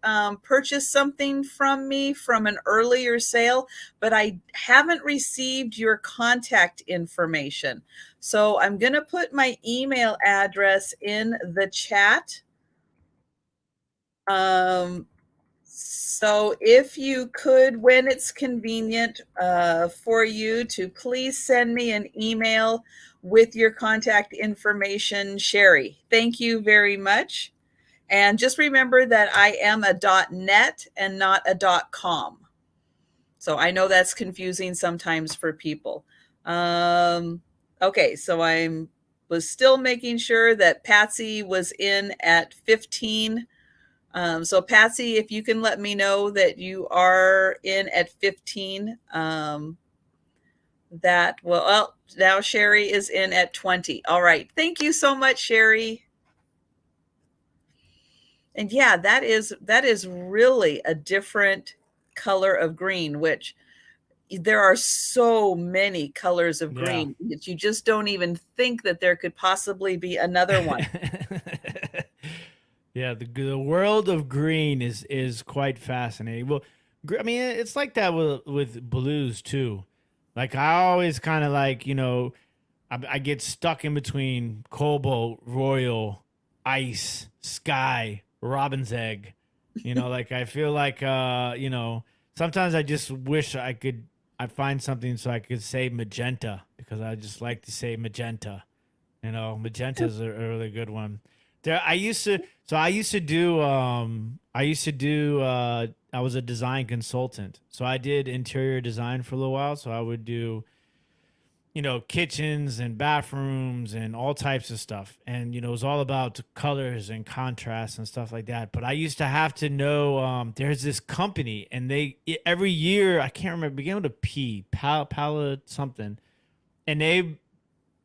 Speaker 1: purchase something from me from an earlier sale, but I haven't received your contact information. So I'm going to put my email address in the chat. So if you could, when it's convenient for you, to please send me an email with your contact information, Sherry. Thank you very much. And just remember that I am a .net and not a .com. So I know that's confusing sometimes for people. Okay, so was still making sure that Patsy was in at 15. So Patsy, if you can let me know that you are in at 15, now Sherry is in at 20. All right. Thank you so much, Sherry. And yeah, that is really a different color of green, which there are so many colors of
Speaker 2: Yeah.
Speaker 1: green that you just don't even think that there could possibly be another one.
Speaker 2: Yeah, the world of green is quite fascinating. Well, I mean, it's like that with blues too. Like, I always kind of like, I get stuck in between cobalt, royal, ice, sky, robin's egg. Like, I feel like sometimes I just wish I find something so I could say magenta, because I just like to say magenta. Magenta is a really good one. There, I used to do, I was a design consultant. So I did interior design for a little while. So I would do, kitchens and bathrooms and all types of stuff. And, it was all about colors and contrast and stuff like that. But I used to have to know, there's this company, and every year, I can't remember, began with a P, palette something. And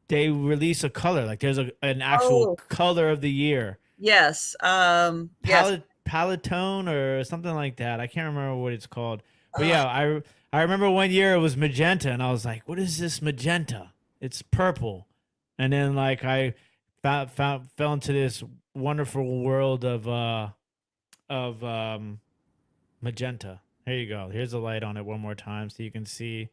Speaker 2: they release a color. Like, there's an actual
Speaker 1: Oh,
Speaker 2: color of the year.
Speaker 1: yes. Yes.
Speaker 2: Palatone or something like that. I can't remember what it's called. But
Speaker 1: Uh,
Speaker 2: yeah, I remember one year it was magenta, and I was like, "What is this magenta? It's purple." And then, like, I fell into this wonderful world of magenta. Here you go. Here's the light on it one more time so you can see.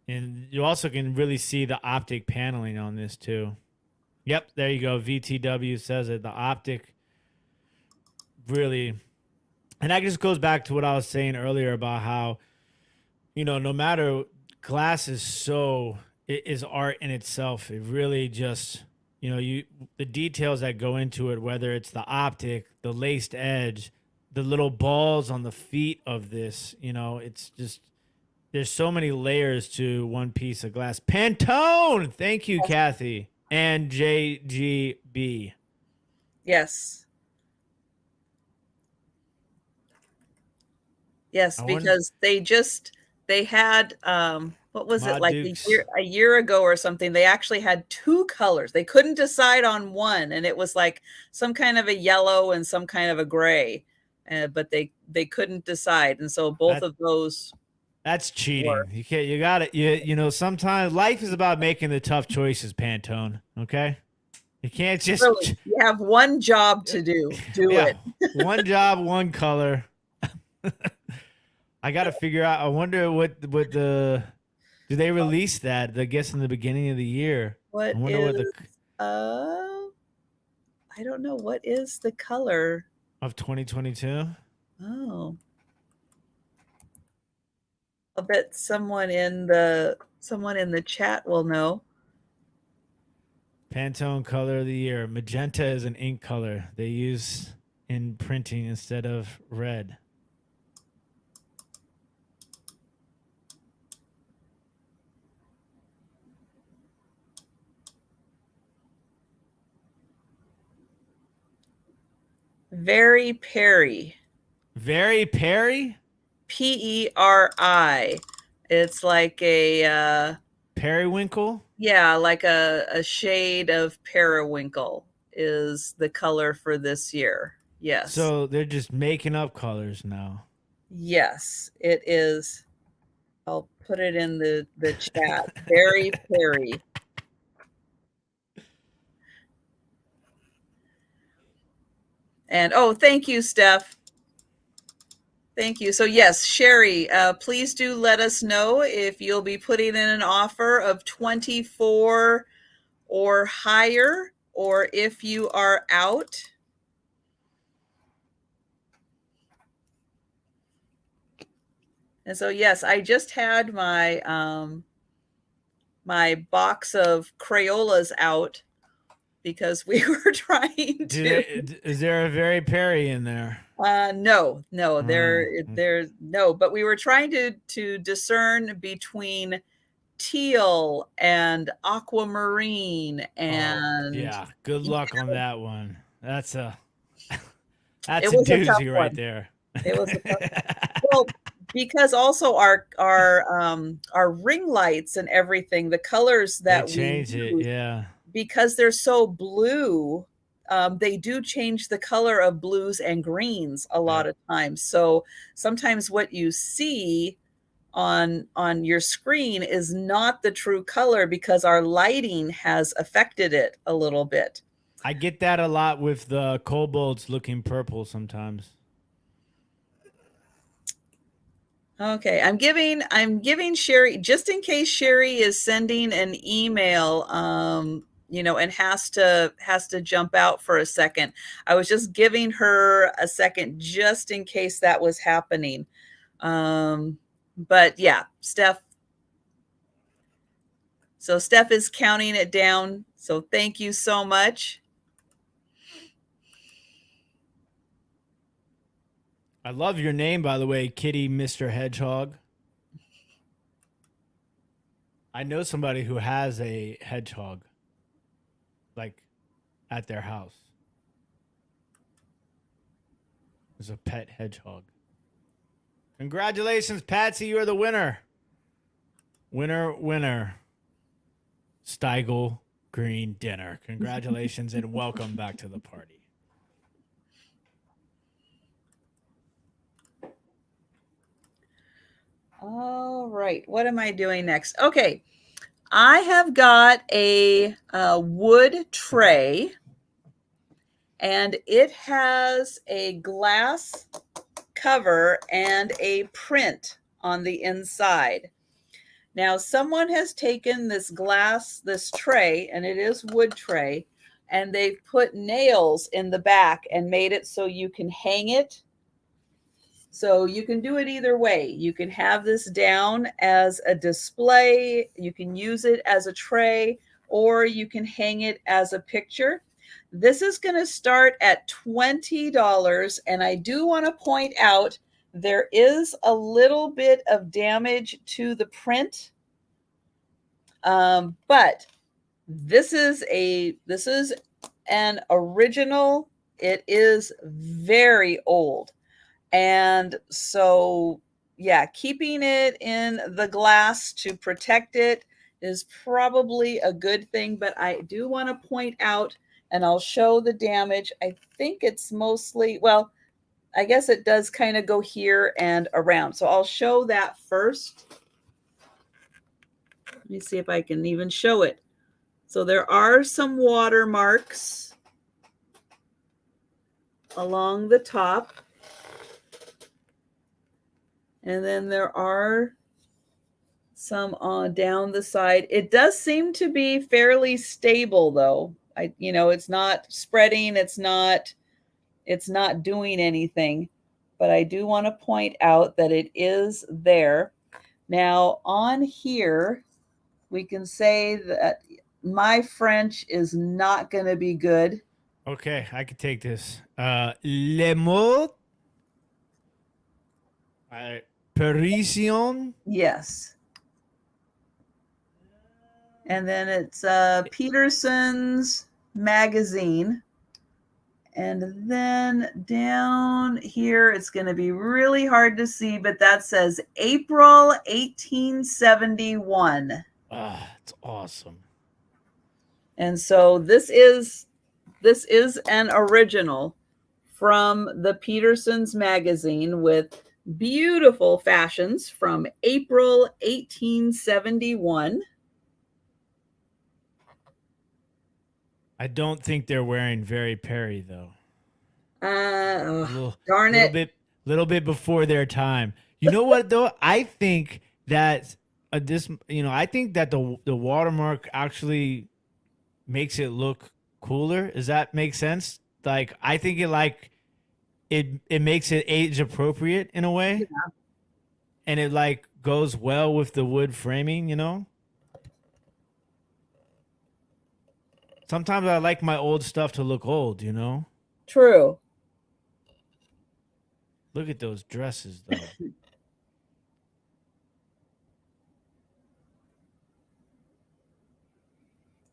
Speaker 2: And you also can really see the optic paneling on this too. Yep, there you go. VTW says it. The optic really, and that just goes back to what I was saying earlier about how, no matter, glass is art in itself. It really just the details that go into it, whether it's the optic, the laced edge, the little balls on the feet of this, it's just there's so many layers to one piece of glass. Pantone, thank you, Kathy and JGB.
Speaker 1: Yes. Yes,
Speaker 2: I wonder,
Speaker 1: because they had what was it,
Speaker 2: Ma
Speaker 1: like
Speaker 2: Dukes.
Speaker 1: a year ago or something, they actually had two colors. They couldn't decide on one, and it was like some kind of a yellow and some kind of a gray. But they couldn't decide, and so both
Speaker 2: That
Speaker 1: of those
Speaker 2: that's
Speaker 1: were.
Speaker 2: cheating. You can't. You got it. Sometimes life is about making the tough choices, Pantone. Okay, you can't
Speaker 1: Really,
Speaker 2: just
Speaker 1: you have one job to do. Do
Speaker 2: yeah,
Speaker 1: it.
Speaker 2: one job, one color. I got to figure out. I wonder what the do they release that? I guess in the beginning of the year. I
Speaker 1: What
Speaker 2: wonder what
Speaker 1: is
Speaker 2: the
Speaker 1: uh I don't know, what is the color?
Speaker 2: of 2022.
Speaker 1: Oh, I'll bet someone in the chat will know.
Speaker 2: Pantone color of the year. Magenta is an ink color they use in printing instead of red.
Speaker 1: Very Perry.
Speaker 2: Very Perry?
Speaker 1: Peri. It's like
Speaker 2: Periwinkle?
Speaker 1: yeah, like a shade of periwinkle is the color for this year. Yes.
Speaker 2: So they're just making up colors now.
Speaker 1: Yes, it is. I'll put it in the chat. Very Perry. And oh, thank you, Steph. Thank you. So yes, Sherry, please do let us know if you'll be putting in an offer of 24 or higher, or if you are out. And so yes, I just had my box of Crayolas out because we were trying to.
Speaker 2: Is there a Very Perry in there?
Speaker 1: No,
Speaker 2: Uh,
Speaker 1: there's no, but we were trying to discern between teal and aquamarine,
Speaker 2: oh
Speaker 1: and
Speaker 2: yeah. Good luck on that one. That's a
Speaker 1: it
Speaker 2: that's a
Speaker 1: was a tough
Speaker 2: doozy right
Speaker 1: one.
Speaker 2: there.
Speaker 1: It was a tough one. Well, because also our ring lights and everything, the colors
Speaker 2: They
Speaker 1: that we
Speaker 2: change it,
Speaker 1: use,
Speaker 2: yeah.
Speaker 1: because they're so blue, they do change the color of blues and greens a lot
Speaker 2: Yep.
Speaker 1: of times. So sometimes what you see on your screen is not the true color because our lighting has affected it a little bit.
Speaker 2: I get that a lot with the cobalts looking purple sometimes.
Speaker 1: Okay, I'm giving Sherry, just in case Sherry is sending an email, and has to jump out for a second. I was just giving her a second just in case that was happening. But yeah, Steph. So Steph is counting it down. So thank you so much.
Speaker 2: I love your name, by the way, Kitty Mr. Hedgehog. I know somebody who has a hedgehog, like at their house. There's a pet hedgehog. Congratulations, Patsy. You're the winner. Winner. Steigel Green dinner. Congratulations and welcome back to the party.
Speaker 1: All right, what am I doing next? Okay, I have got a wood tray, and it has a glass cover and a print on the inside. Now, someone has taken this tray, and it is wood tray, and they've put nails in the back and made it so you can hang it. So you can do it either way. You can have this down as a display, you can use it as a tray, or you can hang it as a picture. This is going to start at $20, and I do want to point out there is a little bit of damage to the print, but this is an original. It is very old, and so yeah, keeping it in the glass to protect it is probably a good thing, but I do want to point out, and I'll show the damage. I think it's mostly, well, I guess it does kind of go here and around. So I'll show that first. Let me see if I can even show it. So there are some watermarks along the top. And then there are some on down the side. It does seem to be fairly stable though. It's not spreading, it's not doing anything, but I do want to point out that it is there. Now on here, we can say that my French is not going to be good.
Speaker 2: Okay, I could take this. Le mot Parisian.
Speaker 1: Yes. And then it's Peterson's magazine. And then down here, it's going to be really hard to see, but that says April 1871.
Speaker 2: Ah, it's awesome.
Speaker 1: And so this is an original from the Peterson's magazine with beautiful fashions from April 1871.
Speaker 2: I don't think they're wearing very Perry though.
Speaker 1: Darn it!
Speaker 2: Little bit before their time. You know what though? I think that I think that the watermark actually makes it look cooler. Does that make sense? Like I think it makes it age appropriate in a way.
Speaker 1: Yeah.
Speaker 2: And it like goes well with the wood framing, you know? Sometimes I like my old stuff to look old, you know?
Speaker 1: True.
Speaker 2: Look at those dresses though.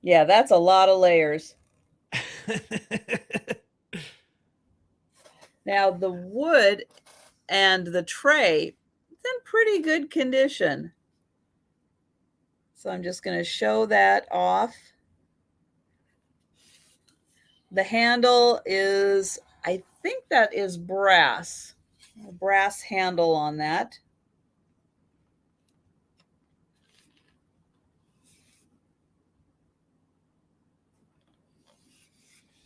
Speaker 1: Yeah, that's a lot of layers. Now the wood and the tray, it's in pretty good condition. So I'm just going to show that off. The handle is, I think that is brass. A brass handle on that.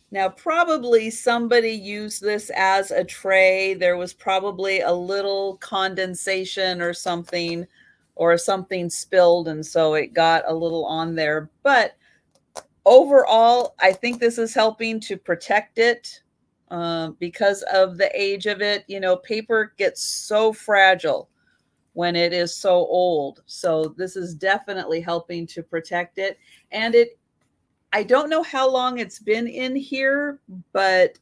Speaker 1: Now, probably somebody used this as a tray. There was probably a little condensation or something spilled, and so it got a little on there. But overall, I think this is helping to protect it because of the age of it. You know, paper gets so fragile when it is so old. So this is definitely helping to protect it. And I don't know how long it's been in here, but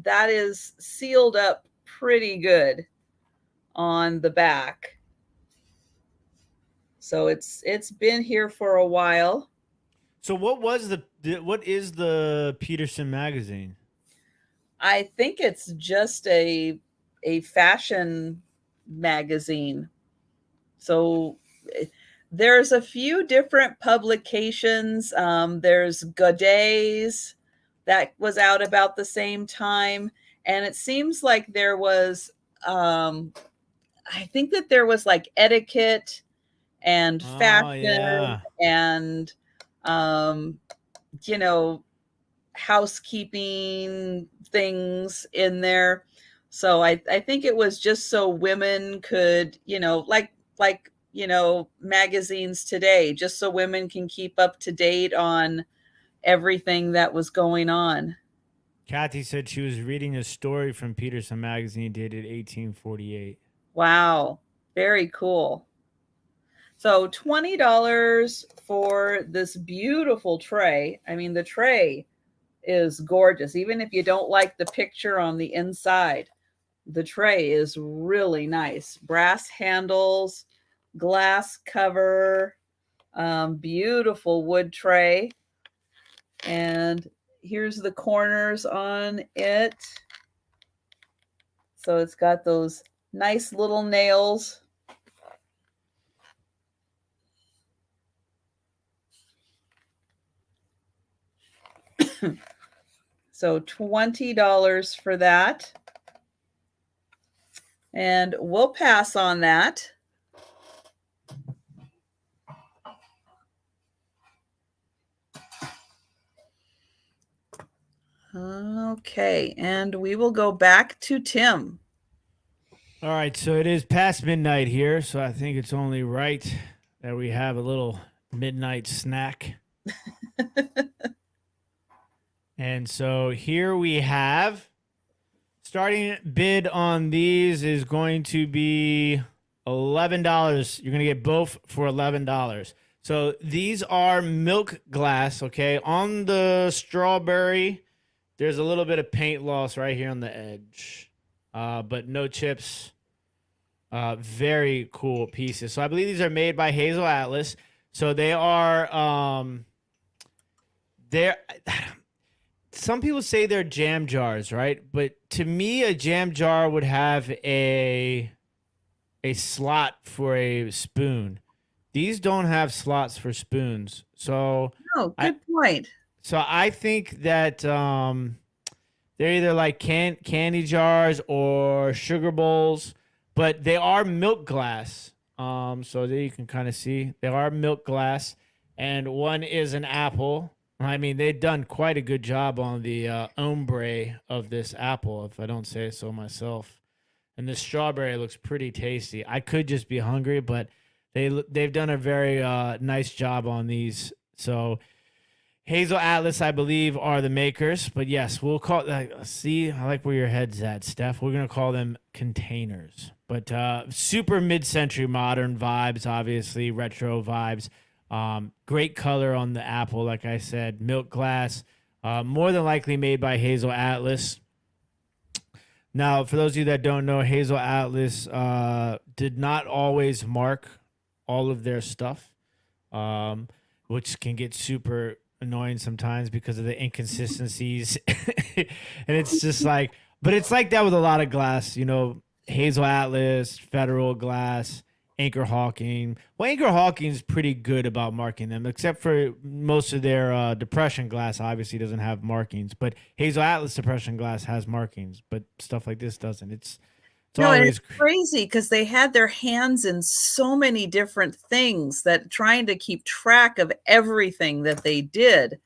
Speaker 1: that is sealed up pretty good on the back. So it's been here for a while.
Speaker 2: So what is the Peterson magazine?
Speaker 1: I think it's just a fashion magazine. So there's a few different publications. There's Godet's that was out about the same time. And it seems like there was, I think that there was like etiquette and fashion and, housekeeping things in there. So I think it was just so women could, magazines today, just so women can keep up to date on everything that was going on.
Speaker 2: Kathy said she was reading a story from Peterson magazine dated 1848.
Speaker 1: Wow. Very cool. So $20 for this beautiful tray. I mean, the tray is gorgeous. Even if you don't like the picture on the inside, the tray is really nice. Brass handles, glass cover, beautiful wood tray. And here's the corners on it. So it's got those nice little nails. So $20 for that. And we'll pass on that. Okay, and we will go back to Tim.
Speaker 2: All right, so it is past midnight here, so I think it's only right that we have a little midnight snack. And so here we have, starting bid on these is going to be $11. You're going to get both for $11. So these are milk glass, okay? On the strawberry, there's a little bit of paint loss right here on the edge, but no chips. Very cool pieces. So I believe these are made by Hazel Atlas. So they are, they're, some people say they're jam jars, right? But to me, a jam jar would have a slot for a spoon. These don't have slots for spoons. So
Speaker 1: Oh, good point.
Speaker 2: So I think that they're either like candy jars or sugar bowls, but they are milk glass. So there you can kind of see they are milk glass, and one is an apple. I mean, they've done quite a good job on the ombre of this apple, if I don't say so myself. And this strawberry looks pretty tasty. I could just be hungry, but they've done a very nice job on these. So Hazel Atlas, I believe, are the makers. But yes, we'll call see, I like where your head's at, Steph. We're going to call them containers. But super mid-century modern vibes, obviously, retro vibes. Great color on the apple, like I said. Milk glass, more than likely made by Hazel Atlas. Now, for those of you that don't know, Hazel Atlas did not always mark all of their stuff, which can get super annoying sometimes because of the inconsistencies. And it's just like, but it's like that with a lot of glass, you know, Hazel Atlas, Federal Glass, Anchor Hawking. Well, Anchor Hawking is pretty good about marking them, except for most of their depression glass obviously doesn't have markings. But Hazel Atlas depression glass has markings, but stuff like this doesn't. It's always
Speaker 1: crazy because they had their hands in so many different things that trying to keep track of everything that they did.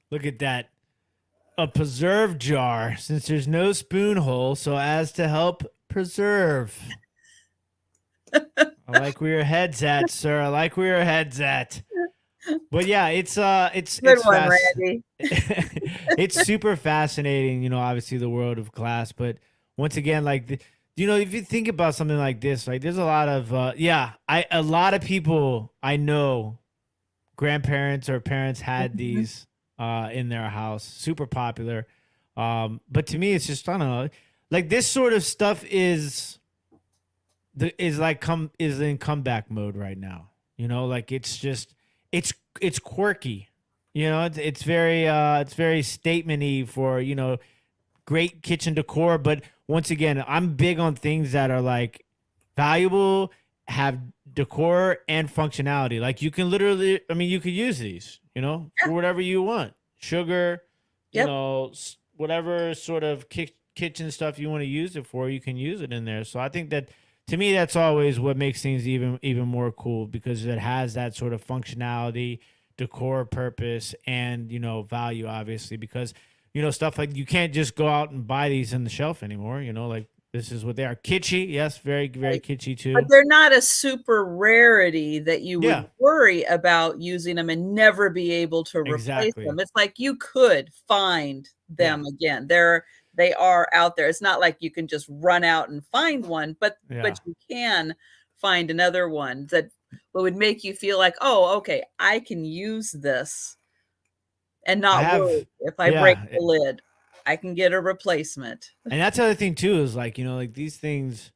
Speaker 2: Look at that. A preserve jar, since there's no spoon hole, so as to help preserve. I like where your head's at, sir. I like where your head's at. But yeah, it's
Speaker 1: good one, Randy.
Speaker 2: It's super fascinating, you know, obviously the world of glass, but once again, like you know, if you think about something like this, like there's a lot of a lot of people I know, grandparents or parents had these in their house, super popular. But to me, it's just, I don't know, like this sort of stuff is in comeback mode right now. You know, like it's just it's quirky. You know, it's very statement-y for, you know, great kitchen decor. But once again, I'm big on things that are like valuable, have decor and functionality. Like you can literally, I mean, you could use these, you know, for whatever you want. Sugar, you know, whatever sort of kitchen stuff you want to use it for, you can use it in there. So I think that, to me, that's always what makes things even more cool, because it has that sort of functionality, decor purpose, and, you know, value, obviously, because, you know, stuff like you can't just go out and buy these in the shelf anymore, you know, like this is what they are. Kitschy, yes, very, very kitschy too.
Speaker 1: But they're not a super rarity that you would worry about using them and never be able to replace them. It's like you could find them again. They are out there. It's not like you can just run out and find one, but you can find another one that would make you feel like, oh, okay, I can use this and not worry if I break
Speaker 2: yeah,
Speaker 1: the lid. I can get a replacement.
Speaker 2: and that's the other thing too is like, like these things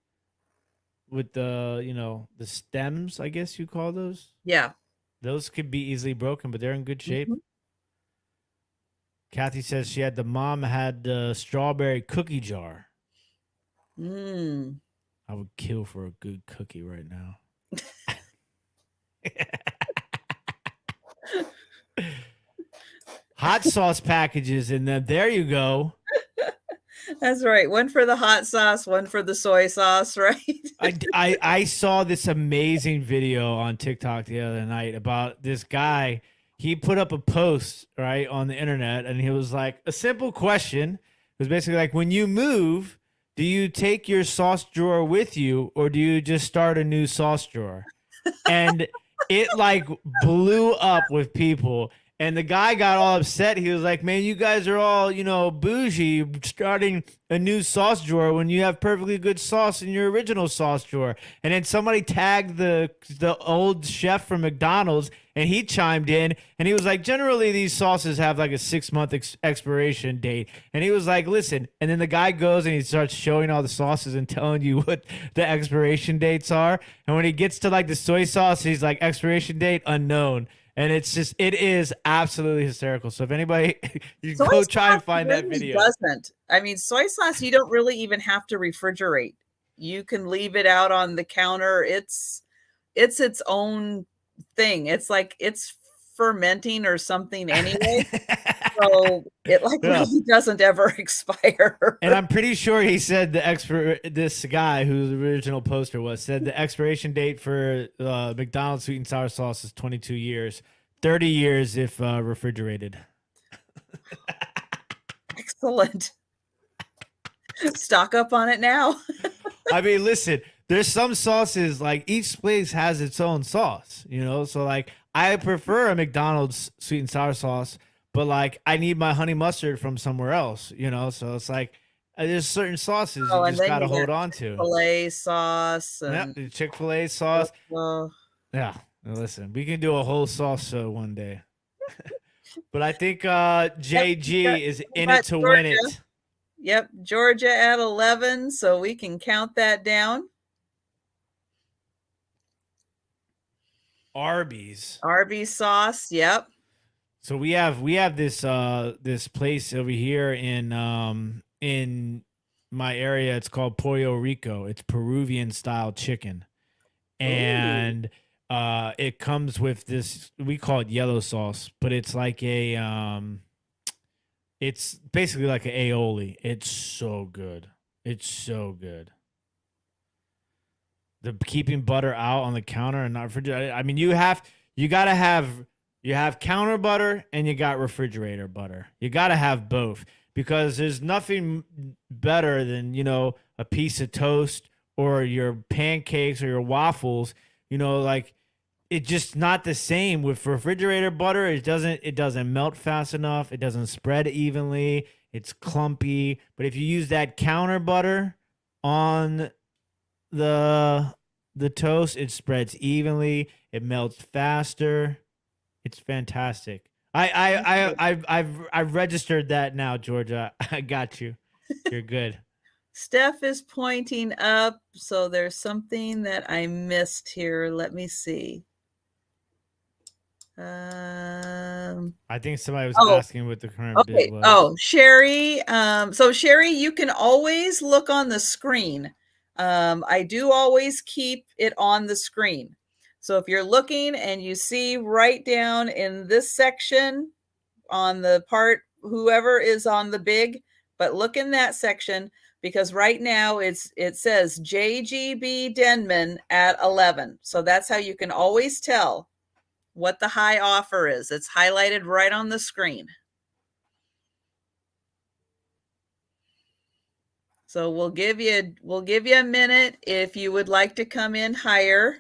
Speaker 2: with the, the stems, I guess you call those.
Speaker 1: Yeah.
Speaker 2: Those could be easily broken, but they're in good shape.
Speaker 1: Mhm.
Speaker 2: Kathy says the mom had the strawberry cookie jar.
Speaker 1: Mm.
Speaker 2: I would kill for a good cookie right now. Hot sauce packages in them. There you go.
Speaker 1: That's right. One for the hot sauce, one for the soy sauce, right?
Speaker 2: I saw this amazing video on TikTok the other night about this guy. He put up a post right on the internet, and he was like, a simple question. It was basically like, when you move, do you take your sauce drawer with you, or do you just start a new sauce drawer? And it like blew up with people. And the guy got all upset. He was like, man, you guys are all, bougie, starting a new sauce drawer when you have perfectly good sauce in your original sauce drawer. And then somebody tagged the old chef from McDonald's, and he chimed in, and he was like, generally these sauces have like a 6-month expiration date. And he was like, listen. And then the guy goes and he starts showing all the sauces and telling you what the expiration dates are. And when he gets to like the soy sauce, he's like, expiration date unknown. And it is absolutely hysterical. So if anybody, you
Speaker 1: Soy
Speaker 2: go try and
Speaker 1: sauce
Speaker 2: find that
Speaker 1: really
Speaker 2: video.
Speaker 1: doesn't. I mean, soy sauce, you don't really even have to refrigerate. You can leave it out on the counter. It's its own thing. It's like it's fermenting or something anyway. So it like
Speaker 2: Yeah.
Speaker 1: really doesn't ever expire.
Speaker 2: And I'm pretty sure he said this guy who the original poster was said the expiration date for McDonald's sweet and sour sauce is 22 years, 30 years if refrigerated.
Speaker 1: Excellent. Stock up on it now.
Speaker 2: I mean, listen, there's some sauces, like each place has its own sauce, So like I prefer a McDonald's sweet and sour sauce, but like I need my honey mustard from somewhere else, So it's like there's certain sauces you just got to hold on to.
Speaker 1: Chick-fil-A sauce.
Speaker 2: Yep,
Speaker 1: And
Speaker 2: the Chick-fil-A sauce. Yeah, listen, we can do a whole sauce show one day. But I think JG is in it to win it.
Speaker 1: Yep, Georgia at 11, so we can count that down.
Speaker 2: Arby's
Speaker 1: sauce, yep.
Speaker 2: So we have this this place over here in my area. It's called Pollo Rico. It's Peruvian style chicken, and it comes with this, we call it yellow sauce, but it's like it's basically like an aioli. It's so good. It's so good. The keeping butter out on the counter and not refrigerator. I mean, you have counter butter and you got refrigerator butter. You got to have both, because there's nothing better than, a piece of toast or your pancakes or your waffles, like it's just not the same with refrigerator butter. It doesn't melt fast enough. It doesn't spread evenly. It's clumpy. But if you use that counter butter on the toast, it spreads evenly. It melts faster. It's fantastic. I've registered that now, Georgia. I got you. You're good.
Speaker 1: Steph is pointing up, so there's something that I missed here. Let me see.
Speaker 2: I think somebody was asking what the current bid was.
Speaker 1: Oh, Sherry. So Sherry, you can always look on the screen. I do always keep it on the screen. So if you're looking and you see right down in this section on the part, whoever is on the big, but look in that section, because right now it says JGB Denman at 11. So that's how you can always tell what the high offer is. It's highlighted right on the screen. So we'll give you a minute if you would like to come in higher.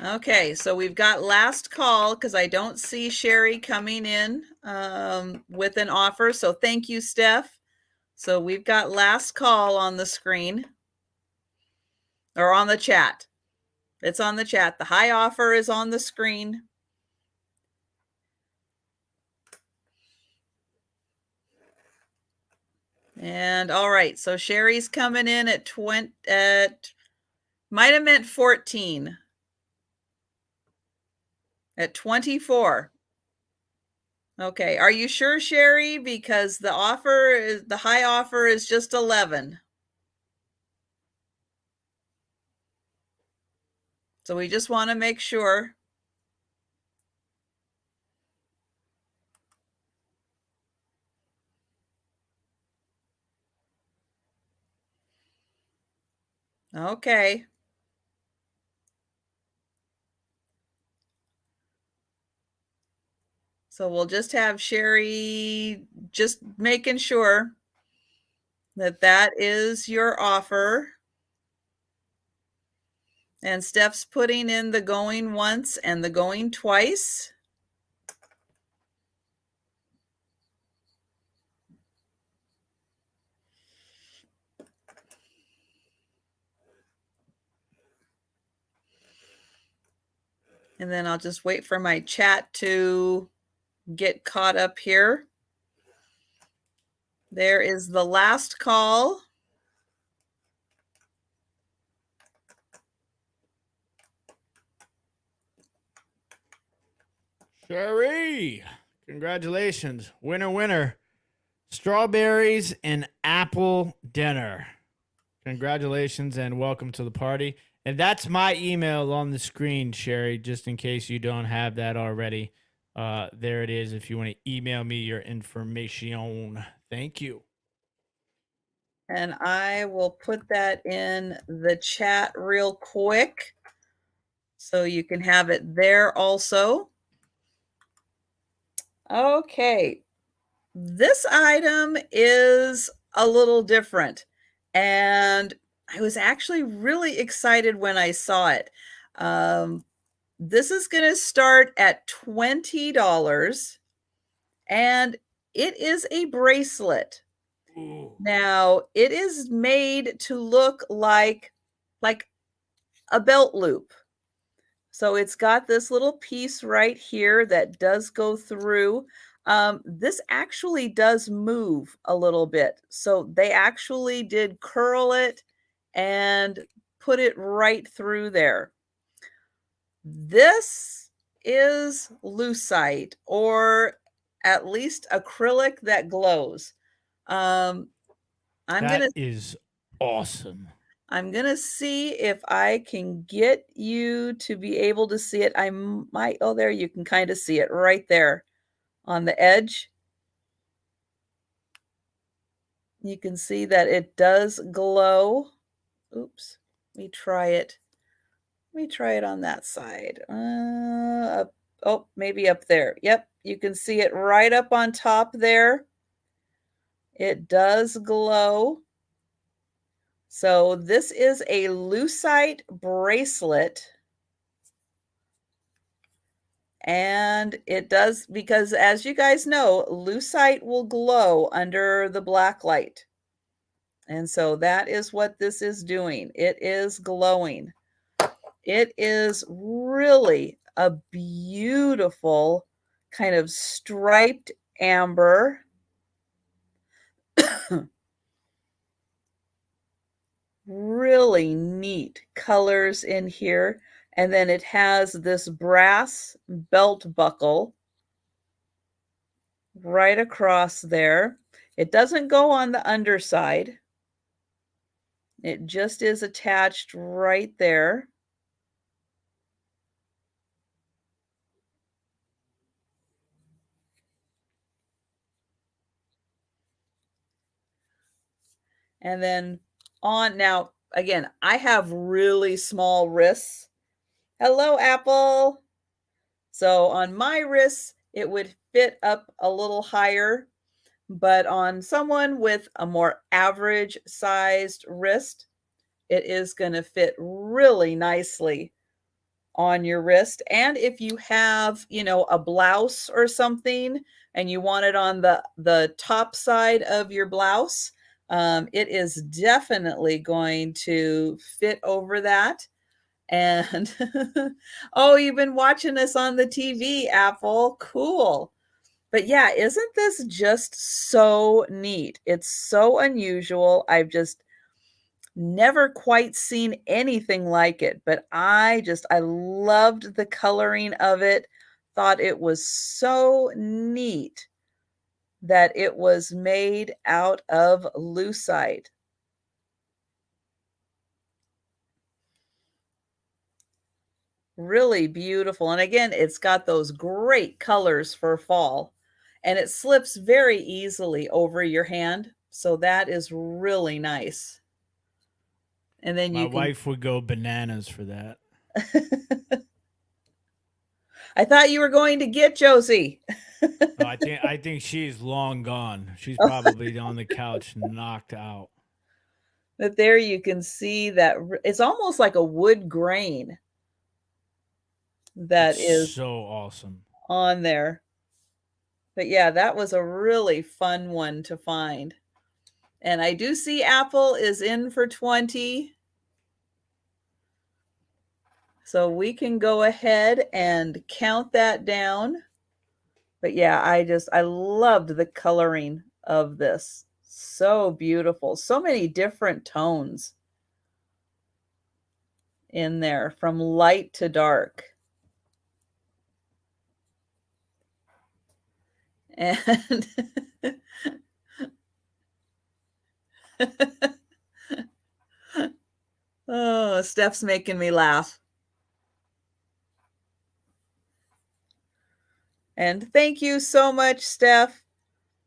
Speaker 1: Okay, so we've got last call because I don't see Sherry coming in with an offer. So thank you, Steph. So we've got last call on the screen or on the chat. It's on the chat. The high offer is on the screen. And all right, so Sherry's coming in at 20, might have meant 14. At 24. Okay, are you sure, Sherry? Because the high offer is just 11. So we just want to make sure. Okay. So we'll just have Sherry just making sure that that is your offer. And Steph's putting in the going once and the going twice. And then I'll just wait for my chat to get caught up here. There is the last call.
Speaker 2: Sherry, congratulations. Winner, winner. Strawberries and apple dinner. Congratulations and welcome to the party. And that's my email on the screen, Sherry, just in case you don't have that already. There it is if you want to email me your information. Thank you.
Speaker 1: And I will put that in the chat real quick so you can have it there also. Okay. This item is a little different. And I was actually really excited when I saw it. This is going to start at $20. And it is a bracelet.
Speaker 2: Ooh.
Speaker 1: Now, it is made to look like a belt loop. So it's got this little piece right here that does go through. This actually does move a little bit. So they actually did curl it and put it right through there. This is lucite, or at least acrylic that glows.
Speaker 2: That is awesome.
Speaker 1: I'm going to see if I can get you to be able to see it. I might, oh, there, you can kind of see it right there on the edge. You can see that it does glow. Oops, let me try it. Let me try it on that side. Oh, maybe up there. Yep, you can see it right up on top there. It does glow. So this is a lucite bracelet. And it does, because as you guys know, lucite will glow under the black light. And so that is what this is doing. It is glowing. It is really a beautiful kind of striped amber. Really neat colors in here. And then it has this brass belt buckle right across there. It doesn't go on the underside. It just is attached right there. And then on, now, again, I have really small wrists. Hello, Apple. So on my wrists, it would fit up a little higher, but on someone with a more average sized wrist, it is going to fit really nicely on your wrist. And if you have, a blouse or something and you want it on the top side of your blouse, it is definitely going to fit over that. And oh, you've been watching us on the TV, Apple. Cool. But yeah, isn't this just so neat? It's so unusual. I've just never quite seen anything like it, but I loved the coloring of it. Thought it was so neat that it was made out of lucite. Really beautiful. And again, it's got those great colors for fall, and it slips very easily over your hand. So that is really nice. And then
Speaker 2: My
Speaker 1: you can
Speaker 2: wife would go bananas for that.
Speaker 1: I thought you were going to get Josie.
Speaker 2: Oh, I think she's long gone. She's probably on the couch, knocked out.
Speaker 1: But there you can see that it's almost like a wood grain that is
Speaker 2: So awesome.
Speaker 1: on there. But yeah, that was a really fun one to find. And I do see Apple is in for 20. So we can go ahead and count that down. But yeah, I loved the coloring of this. So beautiful. So many different tones in there from light to dark. And oh, Steph's making me laugh. And thank you so much, Steph.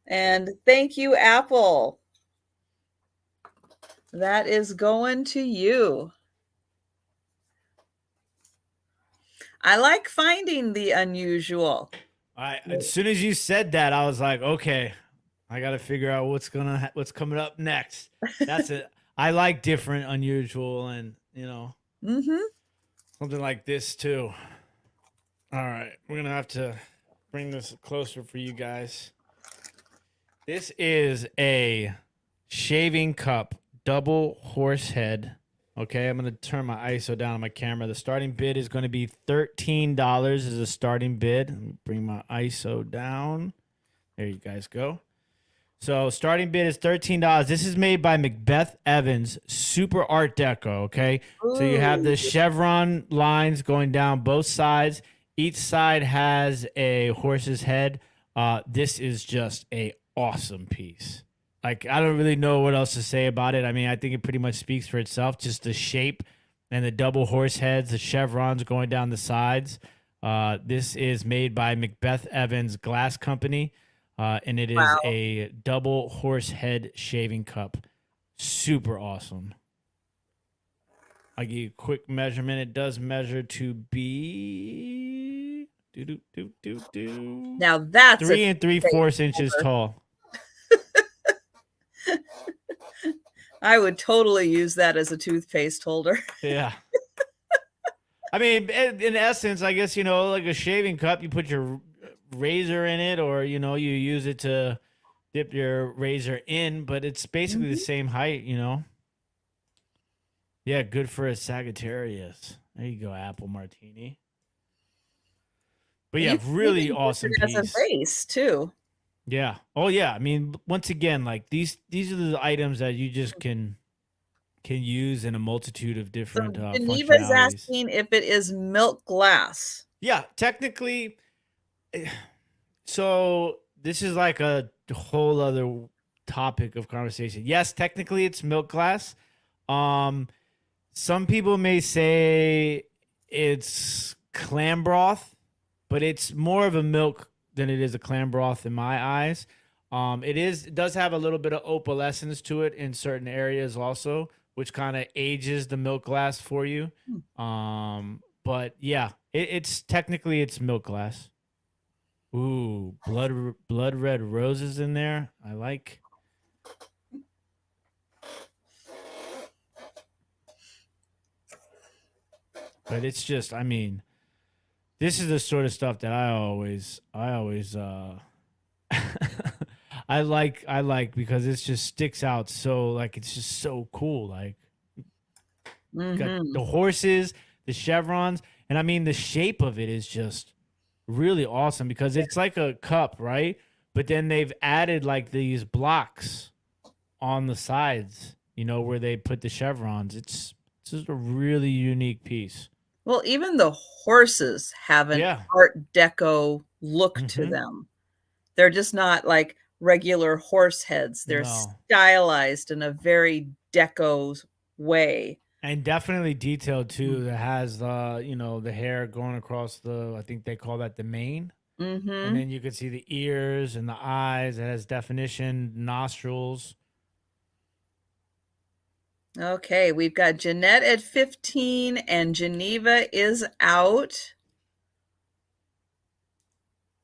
Speaker 1: And thank you, Apple. That is going to you. I like finding the unusual.
Speaker 2: As soon as you said that, I was like, okay, I got to figure out what's coming up next. That's it. I like different, unusual, and something like this too. All right, we're gonna have to bring this closer for you guys. This is a shaving cup, double horse head. Okay, I'm going to turn my ISO down on my camera. The starting bid is going to be $13 as a starting bid. Let me bring my ISO down. There you guys go. So starting bid is $13. This is made by Macbeth Evans, super art deco, okay? Ooh. So you have the chevron lines going down both sides. Each side has a horse's head. This is just a awesome piece. Like, I don't really know what else to say about it. I mean, I think it pretty much speaks for itself. Just the shape and the double horse heads, the chevrons going down the sides. This is made by Macbeth Evans Glass Company, and it is a double horse head shaving cup. Super awesome. I'll give you a quick measurement. It does measure to be
Speaker 1: now that's
Speaker 2: 3 3/4 inches tall.
Speaker 1: I would totally use that as a toothpaste holder.
Speaker 2: Yeah. I mean, in essence, I guess, like a shaving cup, you put your razor in it, or, you use it to dip your razor in, but it's basically the same height, Yeah, good for a Sagittarius. There you go, Apple Martini. But yeah, really awesome piece.
Speaker 1: As a vase too.
Speaker 2: Yeah. Oh yeah. I mean, once again, like these are the items that you just can use in a multitude of different
Speaker 1: Geneva's asking if it is milk glass.
Speaker 2: Yeah, technically. So this is like a whole other topic of conversation. Yes, technically it's milk glass. Some people may say it's clam broth, but it's more of a milk than it is a clam broth in my eyes. It does have a little bit of opalescence to it in certain areas also, which kind of ages the milk glass for you. But yeah, It's technically it's milk glass. Ooh, blood red roses in there. I like. But it's just, I mean, this is the sort of stuff that I always I like because it just sticks out so like it's just so cool. Like got
Speaker 1: Mm-hmm.
Speaker 2: the horses, the chevrons, and I mean the shape of it is just really awesome because it's like a cup, right? But then they've added like these blocks on the sides, you know, where they put the chevrons. It's just a really unique piece.
Speaker 1: Well, even the horses have an
Speaker 2: Yeah.
Speaker 1: Art Deco look to
Speaker 2: Mm-hmm.
Speaker 1: them. They're just not like regular horse heads. They're
Speaker 2: No.
Speaker 1: stylized in a very deco way.
Speaker 2: And definitely detailed too.
Speaker 1: Mm.
Speaker 2: That has the you know the hair going across the. I think they call that the mane, and
Speaker 1: Mm-hmm.
Speaker 2: then you can see the ears and the eyes. It has definition, nostrils.
Speaker 1: Okay, we've got Jeanette at 15 and Geneva is out.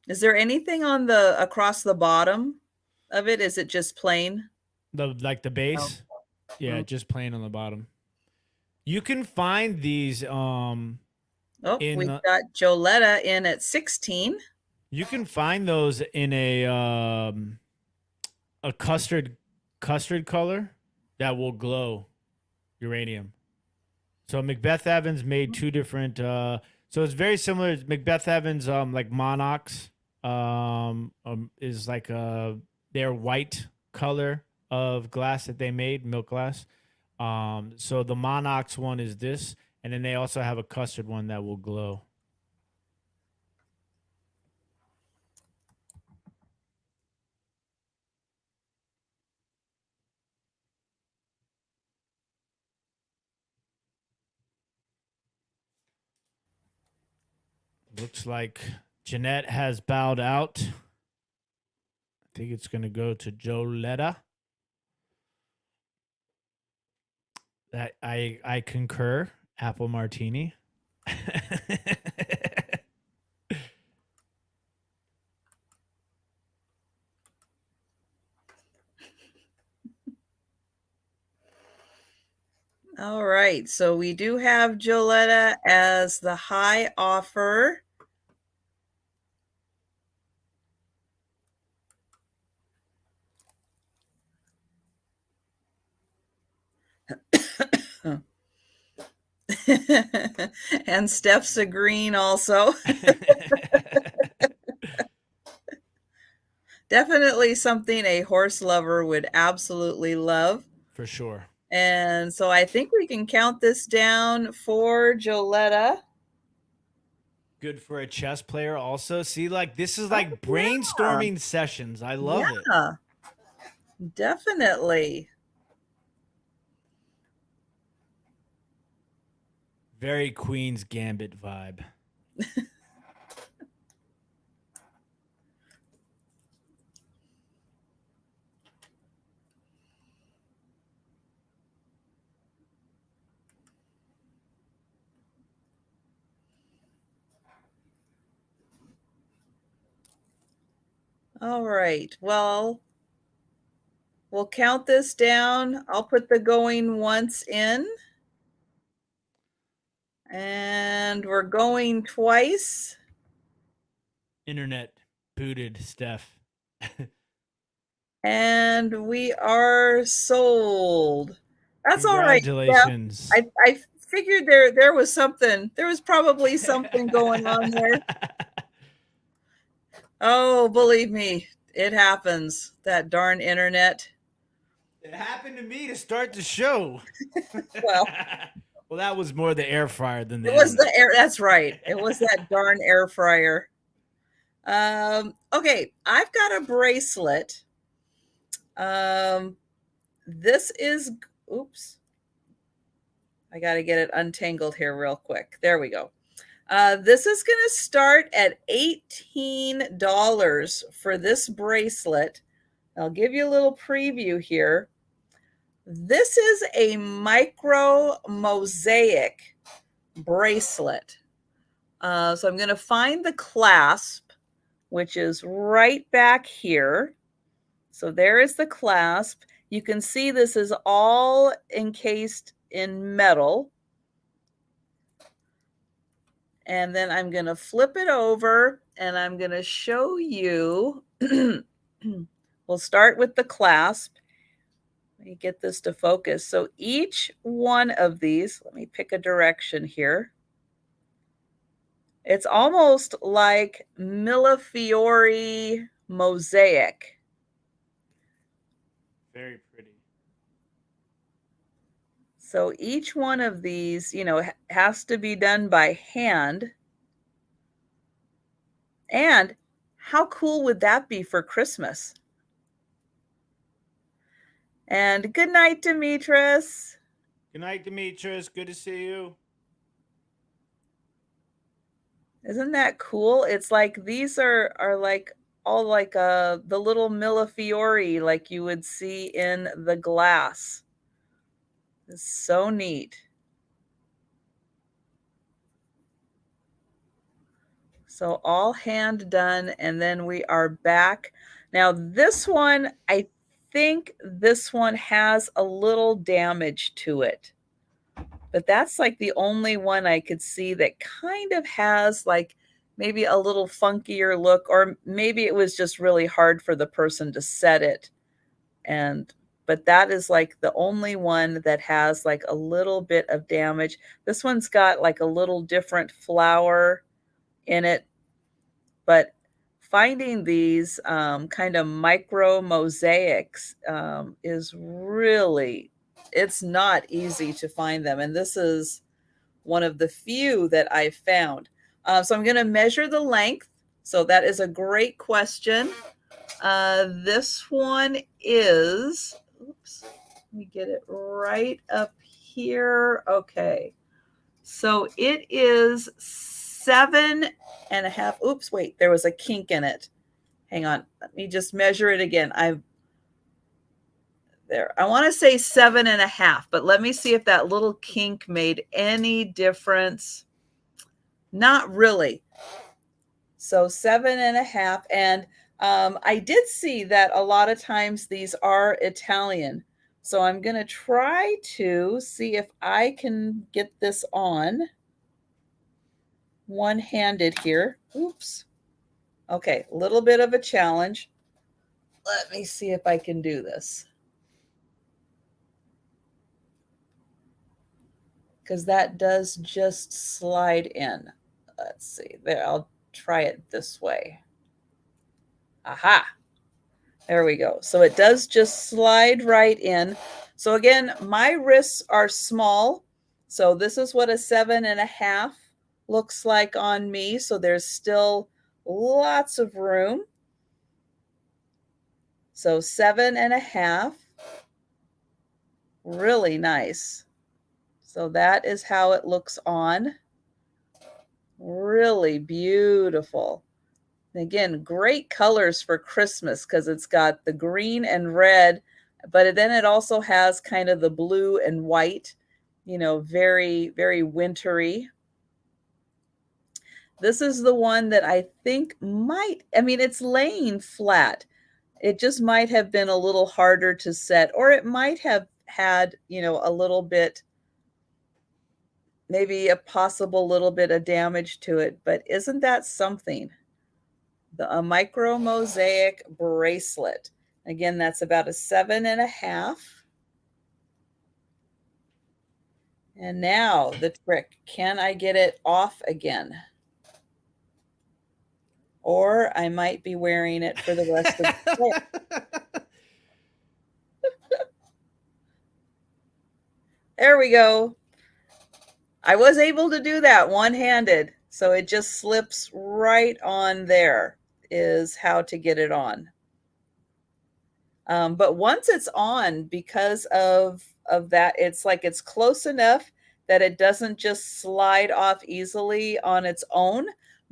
Speaker 1: Is there anything on the across the bottom of it? Is it just plain?
Speaker 2: The
Speaker 1: Oh,
Speaker 2: base, yeah,
Speaker 1: mm.
Speaker 2: just plain on the bottom. You can find these
Speaker 1: Oh,
Speaker 2: in
Speaker 1: we've got Joletta in at 16.
Speaker 2: you can find those in a custard color that will glow uranium. So Macbeth Evans made two different. So it's very similar. Macbeth Evans, like Monox, is like their white color of glass that they made, milk glass. So the Monox one is this, and then they also have a custard one that will glow. Looks like Jeanette has bowed out. I think it's going to go to Joletta. That I concur. Apple martini.
Speaker 1: All right, so we do have Joletta as the high offer. And Steph's agreeing also. Definitely something a horse lover would absolutely love.
Speaker 2: For sure.
Speaker 1: And so I think we can count this down for Joletta.
Speaker 2: Good for a chess player also. See, like this is
Speaker 1: Oh,
Speaker 2: like
Speaker 1: yeah.
Speaker 2: brainstorming sessions. I love it.
Speaker 1: Yeah, definitely.
Speaker 2: Very Queen's Gambit vibe.
Speaker 1: All right. Well, we'll count this down. I'll put the going once in. And we're going twice.
Speaker 2: Internet booted Steph.
Speaker 1: And we are sold. That's all right, Steph.
Speaker 2: Congratulations.
Speaker 1: I figured there was something. There was probably something going on there. Oh, believe me, it happens. That darn internet.
Speaker 2: It happened to me to start the show.
Speaker 1: Well,
Speaker 2: Well, that was more the air fryer than the
Speaker 1: it was the
Speaker 2: internet.
Speaker 1: air. That's right. It was that darn air fryer. Okay, I've got a bracelet. This is, oops. I got to get it untangled here real quick. There we go. This is going to start at $18 for this bracelet. I'll give you a little preview here. This is a micro mosaic bracelet. So I'm going to find the clasp, which is right back here. So there is the clasp. You can see this is all encased in metal. And then I'm going to flip it over and I'm going to show you. We'll start with the clasp. Let me get this to focus. So each one of these, let me pick a direction here. It's almost like Millefiori mosaic.
Speaker 2: Very pretty.
Speaker 1: So each one of these, has to be done by hand. And how cool would that be for Christmas? And good night, Demetris.
Speaker 2: Good night, Demetris. Good to see you.
Speaker 1: Isn't that cool? It's like these are like all like the little Millefiori like you would see in the glass. It's so neat. So all hand done, and then we are back. Now this one, I think this one has a little damage to it. But that's like the only one I could see that kind of has like maybe a little funkier look, or maybe it was just really hard for the person to set it. But that is like the only one that has like a little bit of damage. This one's got like a little different flower in it, but finding these kind of micro mosaics is really, it's not easy to find them. And this is one of the few that I've found. So I'm going to measure the length. So that is a great question. This one is, oops, let me get it right up here. Okay. So it is 7.5. Oops, wait, there was a kink in it. Hang on. Let me just measure it again. I want to say 7.5, but let me see if that little kink made any difference. Not really. So 7.5. And I did see that a lot of times these are Italian. So I'm going to try to see if I can get this on one-handed here. Oops. Okay, a little bit of a challenge. Let me see if I can do this. Because that does just slide in. Let's see. There, I'll try it this way. Aha. There we go. So it does just slide right in. So again, my wrists are small. So this is what a 7.5 looks like on me. So there's still lots of room. So 7.5. Really nice. So that is how it looks on. Really beautiful. Again, great colors for Christmas because it's got the green and red, but then it also has kind of the blue and white, very, very wintry. This is the one that I think it's laying flat. It just might have been a little harder to set, or it might have had, a little bit, maybe a possible little bit of damage to it. But isn't that something? A micro mosaic bracelet. Again, that's about a 7.5. And now the trick, can I get it off again? Or I might be wearing it for the rest of the day. There we go. I was able to do that one-handed. So it just slips right on there is how to get it on. But once it's on, because of that, it's like it's close enough that it doesn't just slide off easily on its own,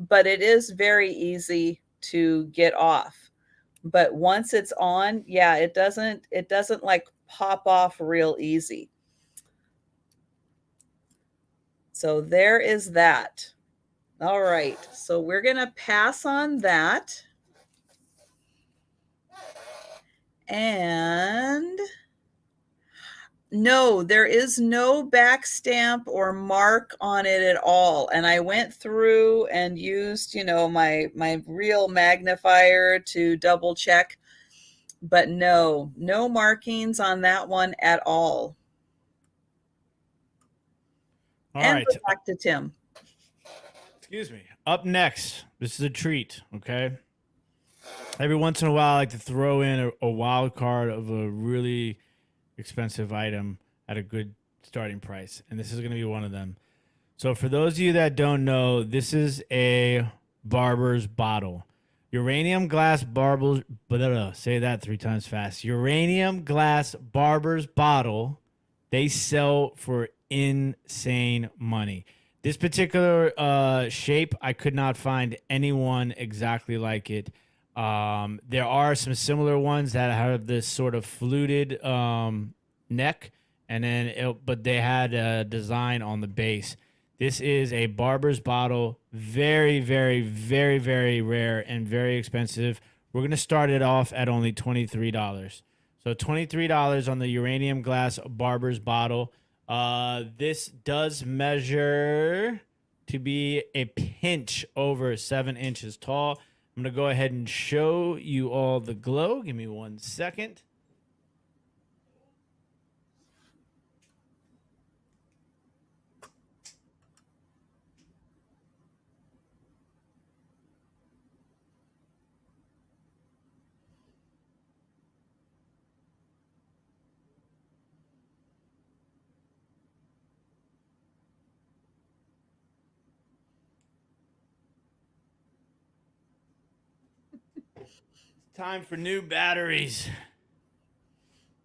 Speaker 1: but it is very easy to get off. But once it's on, yeah, it doesn't like pop off real easy. So there is that. All right, so we're going to pass on that. And no, there is no back stamp or mark on it at all. And I went through and used, my real magnifier to double check, but no markings on that one at all.
Speaker 2: All
Speaker 1: And
Speaker 2: right.
Speaker 1: we're back to Tim.
Speaker 2: Excuse me. Up next, this is a treat, okay? Every once in a while, I like to throw in a wild card of a really expensive item at a good starting price, and this is going to be one of them. So, for those of you that don't know, this is a barber's bottle. Uranium glass barber's, say that 3 times fast. Uranium glass barber's bottle. They sell for insane money. This particular shape, I could not find anyone exactly like it. There are some similar ones that have this sort of fluted neck, and then but they had a design on the base. This is a barber's bottle, very, very, very, very rare and very expensive. We're gonna start it off at only $23. So $23 on the uranium glass barber's bottle. This does measure to be a pinch over 7 inches tall. I'm going to go ahead and show you all the glow. Give me 1 second. Time for new batteries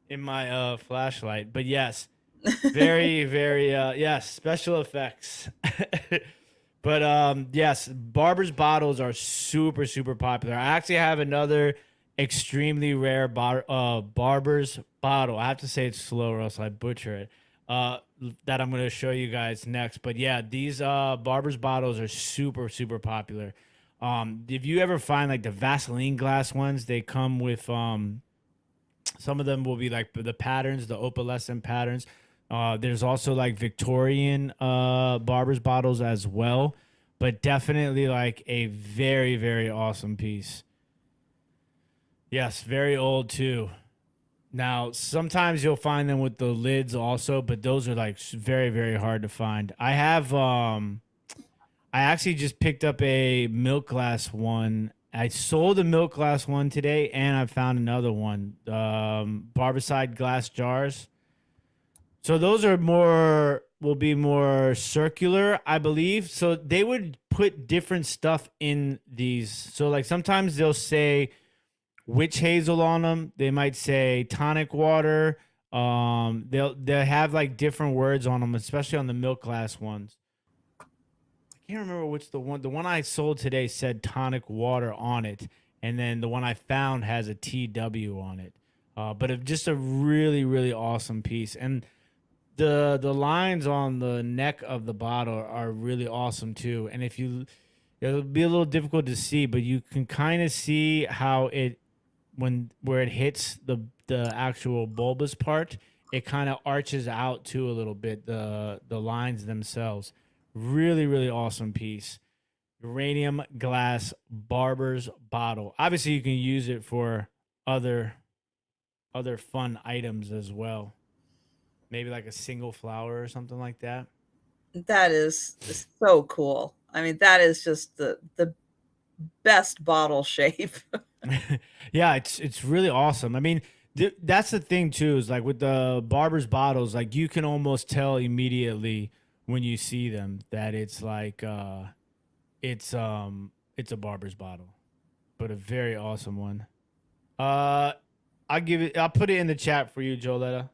Speaker 2: in my flashlight. But yes, very, very, yes, special effects. But yes, barber's bottles are super, super popular. I actually have another extremely rare barber's bottle. I have to say it slow or else I butcher it. That I'm going to show you guys next. But yeah, these barber's bottles are super, super popular. If you ever find like the Vaseline glass ones, they come with some of them will be like the patterns, the opalescent patterns. There's also like Victorian barber's bottles as well, but definitely like a very, very awesome piece. Yes, very old too. Now, sometimes you'll find them with the lids also, but those are like very, very hard to find. I actually just picked up a milk glass one. I sold a milk glass one today, and I found another one. Barbicide glass jars. So those are will be more circular, I believe. So they would put different stuff in these. So like sometimes they'll say witch hazel on them. They might say tonic water. They'll have like different words on them, especially on the milk glass ones. I can't remember which the one I sold today said tonic water on it, and then the one I found has a TW on it. Just a really, really awesome piece. And the lines on the neck of the bottle are really awesome too. And if you it'll be a little difficult to see, but you can kind of see how where it hits the actual bulbous part, it kind of arches out too a little bit, the lines themselves. Really, really awesome piece. Uranium glass barber's bottle. Obviously you can use it for other fun items as well. Maybe like a single flower or something like that.
Speaker 1: That is so cool. I mean, that is just the best bottle shape.
Speaker 2: Yeah, it's really awesome. I mean, that's the thing too, is like with the barber's bottles, like you can almost tell immediately when you see them that it's like it's a barber's bottle, but a very awesome one. Uh I'll put it in the chat for you, Joletta.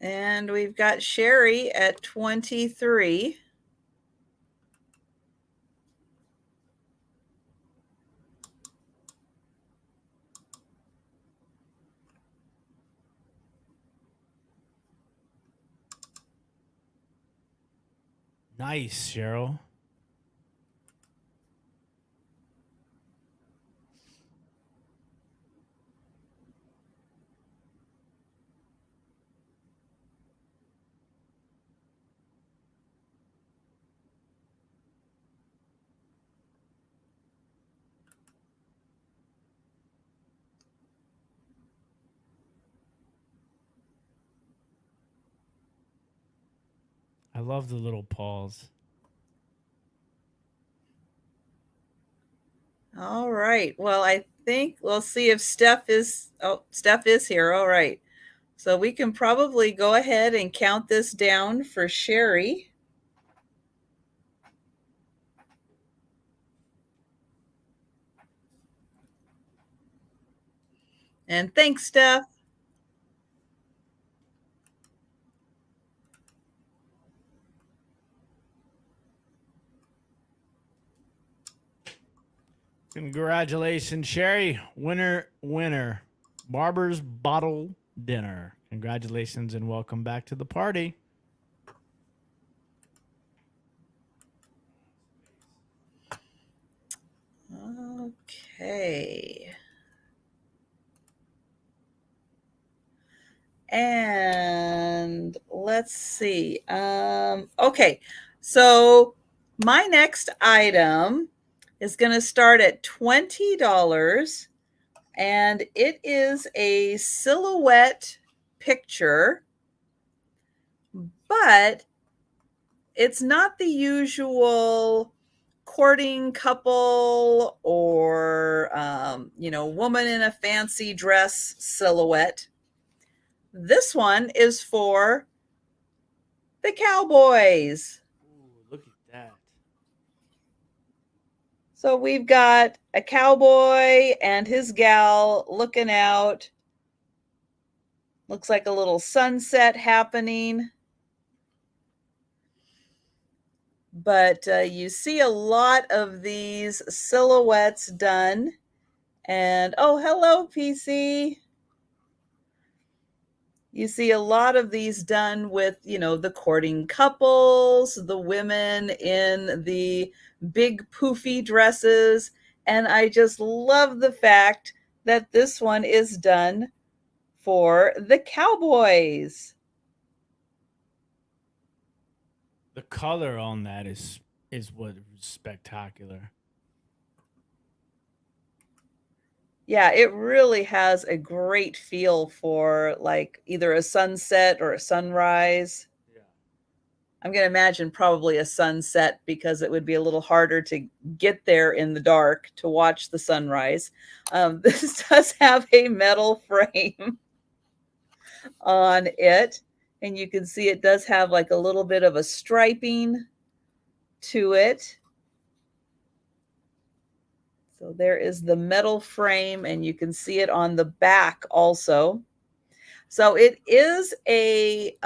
Speaker 1: And we've got Sherry at 23.
Speaker 2: Nice, Cheryl. I love the little paws.
Speaker 1: All right. Well, I think we'll see if Steph is here. All right. So we can probably go ahead and count this down for Sherry. And thanks, Steph.
Speaker 2: Congratulations, Sherry. Winner, winner. Barber's Bottle Dinner. Congratulations and welcome back to the party.
Speaker 1: Okay. And let's see. Okay. So my next item is going to start at $20, and it is a silhouette picture, but it's not the usual courting couple or woman in a fancy dress silhouette. This one is for the cowboys.
Speaker 2: Ooh, look at that.
Speaker 1: So we've got a cowboy and his gal looking out. Looks like a little sunset happening. But you see a lot of these silhouettes done. And oh, hello, PC. You see a lot of these done with, the courting couples, the women in the big poofy dresses. And I just love the fact that this one is done for the cowboys.
Speaker 2: The color on that is what is spectacular.
Speaker 1: Yeah, it really has a great feel for like either a sunset or a sunrise.
Speaker 2: Yeah.
Speaker 1: I'm going to imagine probably a sunset because it would be a little harder to get there in the dark to watch the sunrise. This does have a metal frame on it, and you can see it does have like a little bit of a striping to it. So there is the metal frame, and you can see it on the back also. So it is the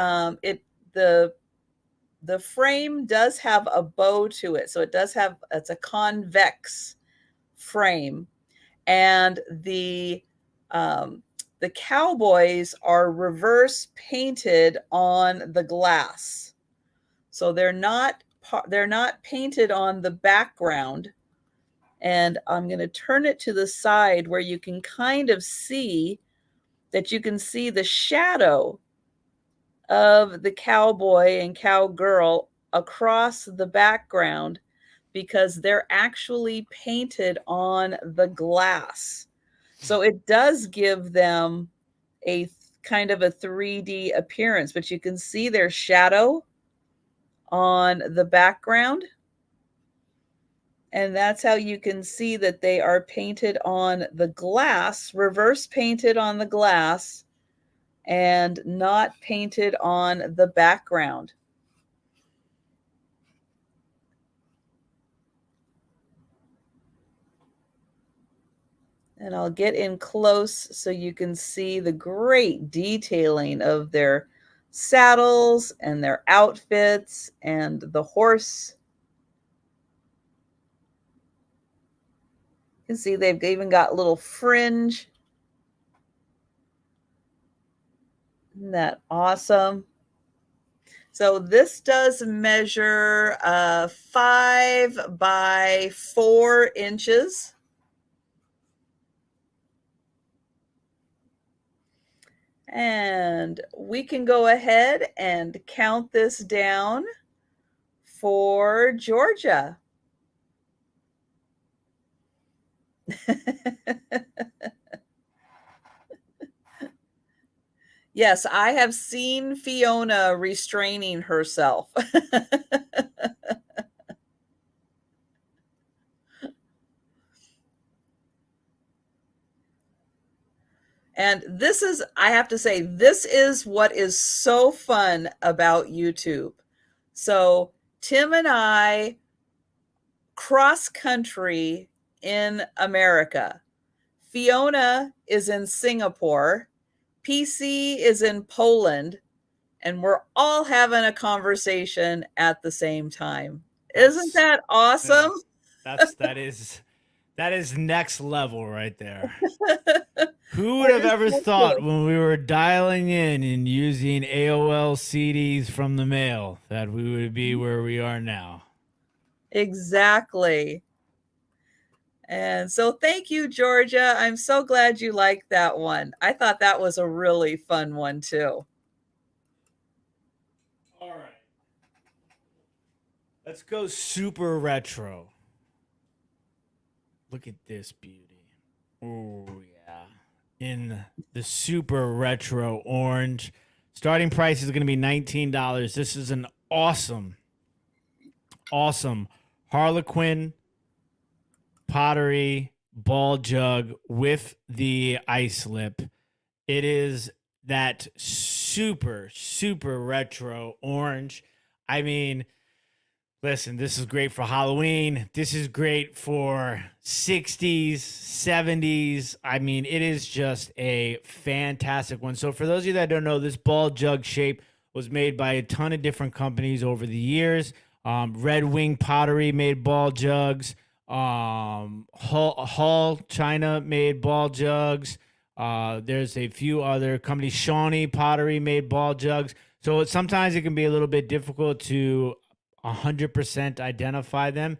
Speaker 1: frame does have a bow to it. So it's a convex frame, and the cowboys are reverse painted on the glass. So they're not painted on the background. And I'm going to turn it to the side where you can kind of see that you can see the shadow of the cowboy and cowgirl across the background because they're actually painted on the glass. So it does give them a kind of a 3D appearance, but you can see their shadow on the background. And that's how you can see that they are painted on the glass, reverse painted on the glass, and not painted on the background. And I'll get in close so you can see the great detailing of their saddles and their outfits and the horse. You can see they've even got little fringe. Isn't that awesome? So this does measure 5 by 4 inches. And we can go ahead and count this down for Georgia. Yes, I have seen Fiona restraining herself. And this is, I have to say, this is what is so fun about YouTube. So Tim and I cross country in America. Fiona is in Singapore. PC is in Poland. And we're all having a conversation at the same time. Isn't that awesome?
Speaker 2: Yeah, that is next level right there. Who would have ever thought when we were dialing in and using AOL CDs from the mail that we would be where we are now?
Speaker 1: Exactly. And so thank you, Georgia. I'm so glad you liked that one. I thought that was a really fun one too.
Speaker 2: All right. Let's go super retro. Look at this beauty. Oh, yeah. In the super retro orange. Starting price is going to be $19. This is an awesome Harlequin pottery ball jug with the ice lip. It is that super retro orange. I mean, listen, this is great for Halloween. This is great for 60s, 70s. I mean, it is just a fantastic one. So for those of you that don't know, this ball jug shape was made by a ton of different companies over the years. Red Wing Pottery made ball jugs. Hull China made ball jugs. There's a few other companies. Shawnee Pottery made ball jugs. So sometimes it can be a little bit difficult to 100% identify them.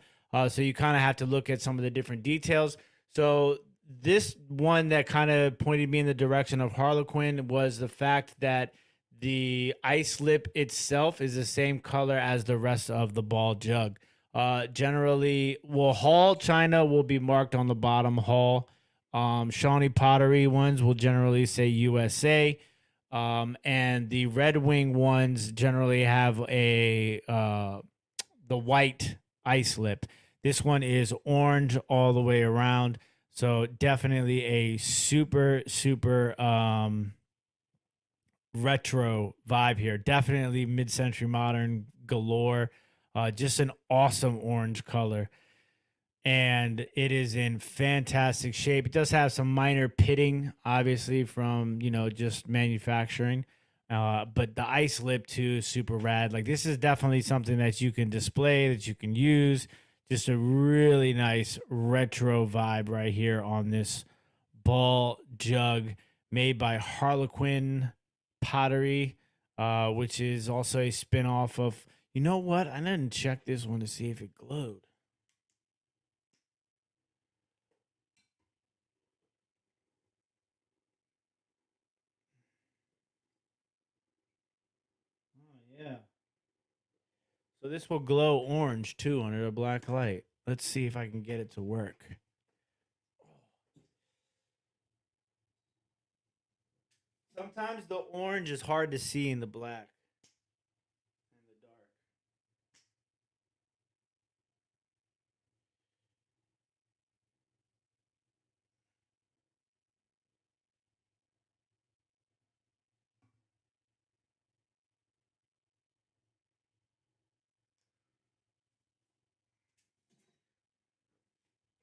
Speaker 2: So you kind of have to look at some of the different details. So this one that kind of pointed me in the direction of Harlequin was the fact that the ice lip itself is the same color as the rest of the ball jug. Generally, Hull China will be marked on the bottom. Hull. Shawnee Pottery ones will generally say USA. And the Red Wing ones generally have the white ice lip. This one is orange all the way around. So definitely a super retro vibe here. Definitely mid-century modern galore. Just an awesome orange color. And it is in fantastic shape. It does have some minor pitting, obviously, from, just manufacturing. But the ice lip, too, is super rad. Like, this is definitely something that you can display, that you can use. Just a really nice retro vibe right here on this ball jug made by Harlequin Pottery, which is also a spin-off of, you know what? I didn't check this one to see if it glowed. Yeah. So this will glow orange too under a black light. Let's see if I can get it to work. Sometimes the orange is hard to see in the black and the dark.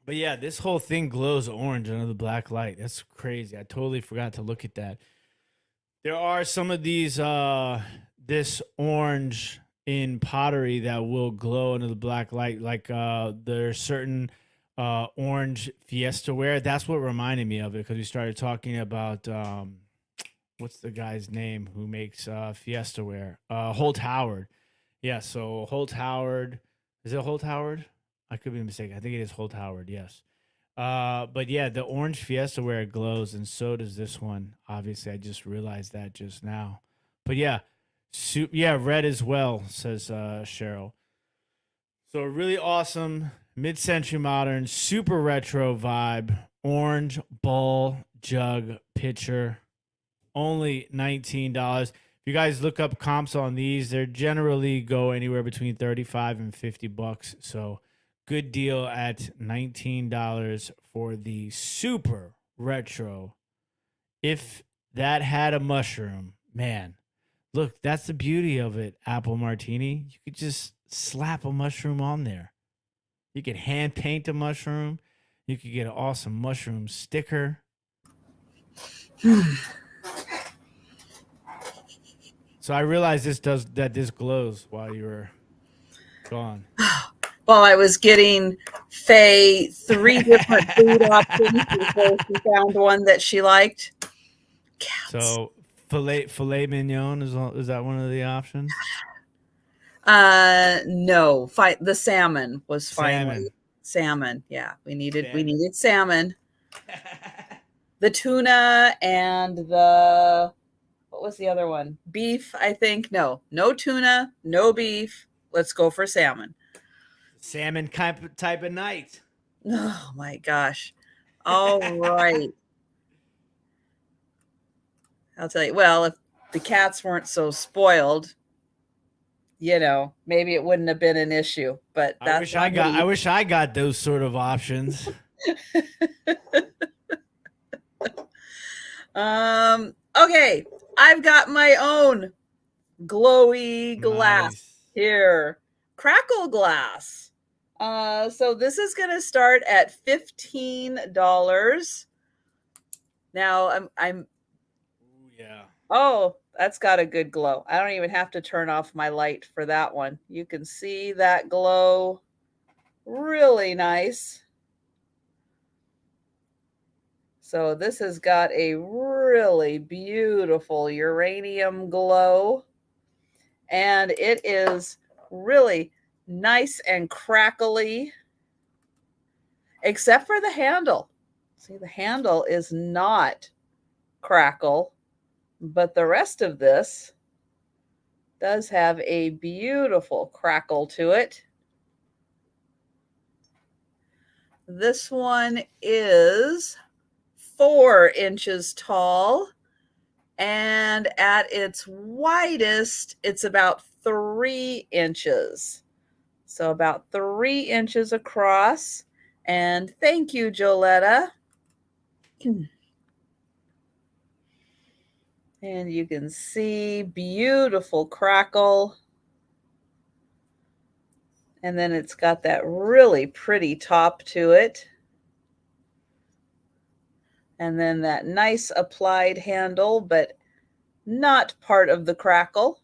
Speaker 2: But yeah, this whole thing glows orange under the black light. That's crazy. I totally forgot to look at that. There are some of these this orange in pottery that will glow under the black light. Like there's certain orange fiesta ware. That's what reminded me of it, because we started talking about what's the guy's name who makes Fiesta wear? Holt Howard. Yeah, so Holt Howard, is it Holt Howard? I could be mistaken. I think it is Holt Howard. Yes. But yeah, the orange Fiesta wear glows, and so does this one. Obviously, I just realized that just now. But yeah, yeah, red as well, says Cheryl. So a really awesome mid-century modern, super retro vibe. Orange ball jug pitcher, only $19. If you guys look up comps on these, they generally go anywhere between 35 and $50. So good deal at $19 for the super retro. If that had a mushroom, man, look, that's the beauty of it, Apple Martini. You could just slap a mushroom on there. You could hand paint a mushroom. You could get an awesome mushroom sticker. So I realized this glows while you were gone.
Speaker 1: While I was getting Faye 3 different food options before she found one that she liked. Cats.
Speaker 2: So filet mignon is that one of the options?
Speaker 1: No, the salmon was finally
Speaker 2: Salmon.
Speaker 1: Yeah, we needed salmon. The tuna and what was the other one? Beef, I think. No tuna, no beef. Let's go for salmon.
Speaker 2: Salmon type of night.
Speaker 1: Oh my gosh. All right. I'll tell you. Well, if the cats weren't so spoiled, maybe it wouldn't have been an issue. But
Speaker 2: I wish I got those sort of options.
Speaker 1: Okay. I've got my own glowy glass here. Crackle glass. So this is going to start at $15. Now I'm
Speaker 2: yeah.
Speaker 1: Oh, that's got a good glow. I don't even have to turn off my light for that one. You can see that glow. Really nice. So this has got a really beautiful uranium glow. And it is really nice and crackly, except for the handle. See, the handle is not crackle, but the rest of this does have a beautiful crackle to it. This one is 4 inches tall, and at its widest, it's about 3 inches. So about 3 inches across. And thank you, Joletta. And you can see beautiful crackle. And then it's got that really pretty top to it. And then that nice applied handle, but not part of the crackle.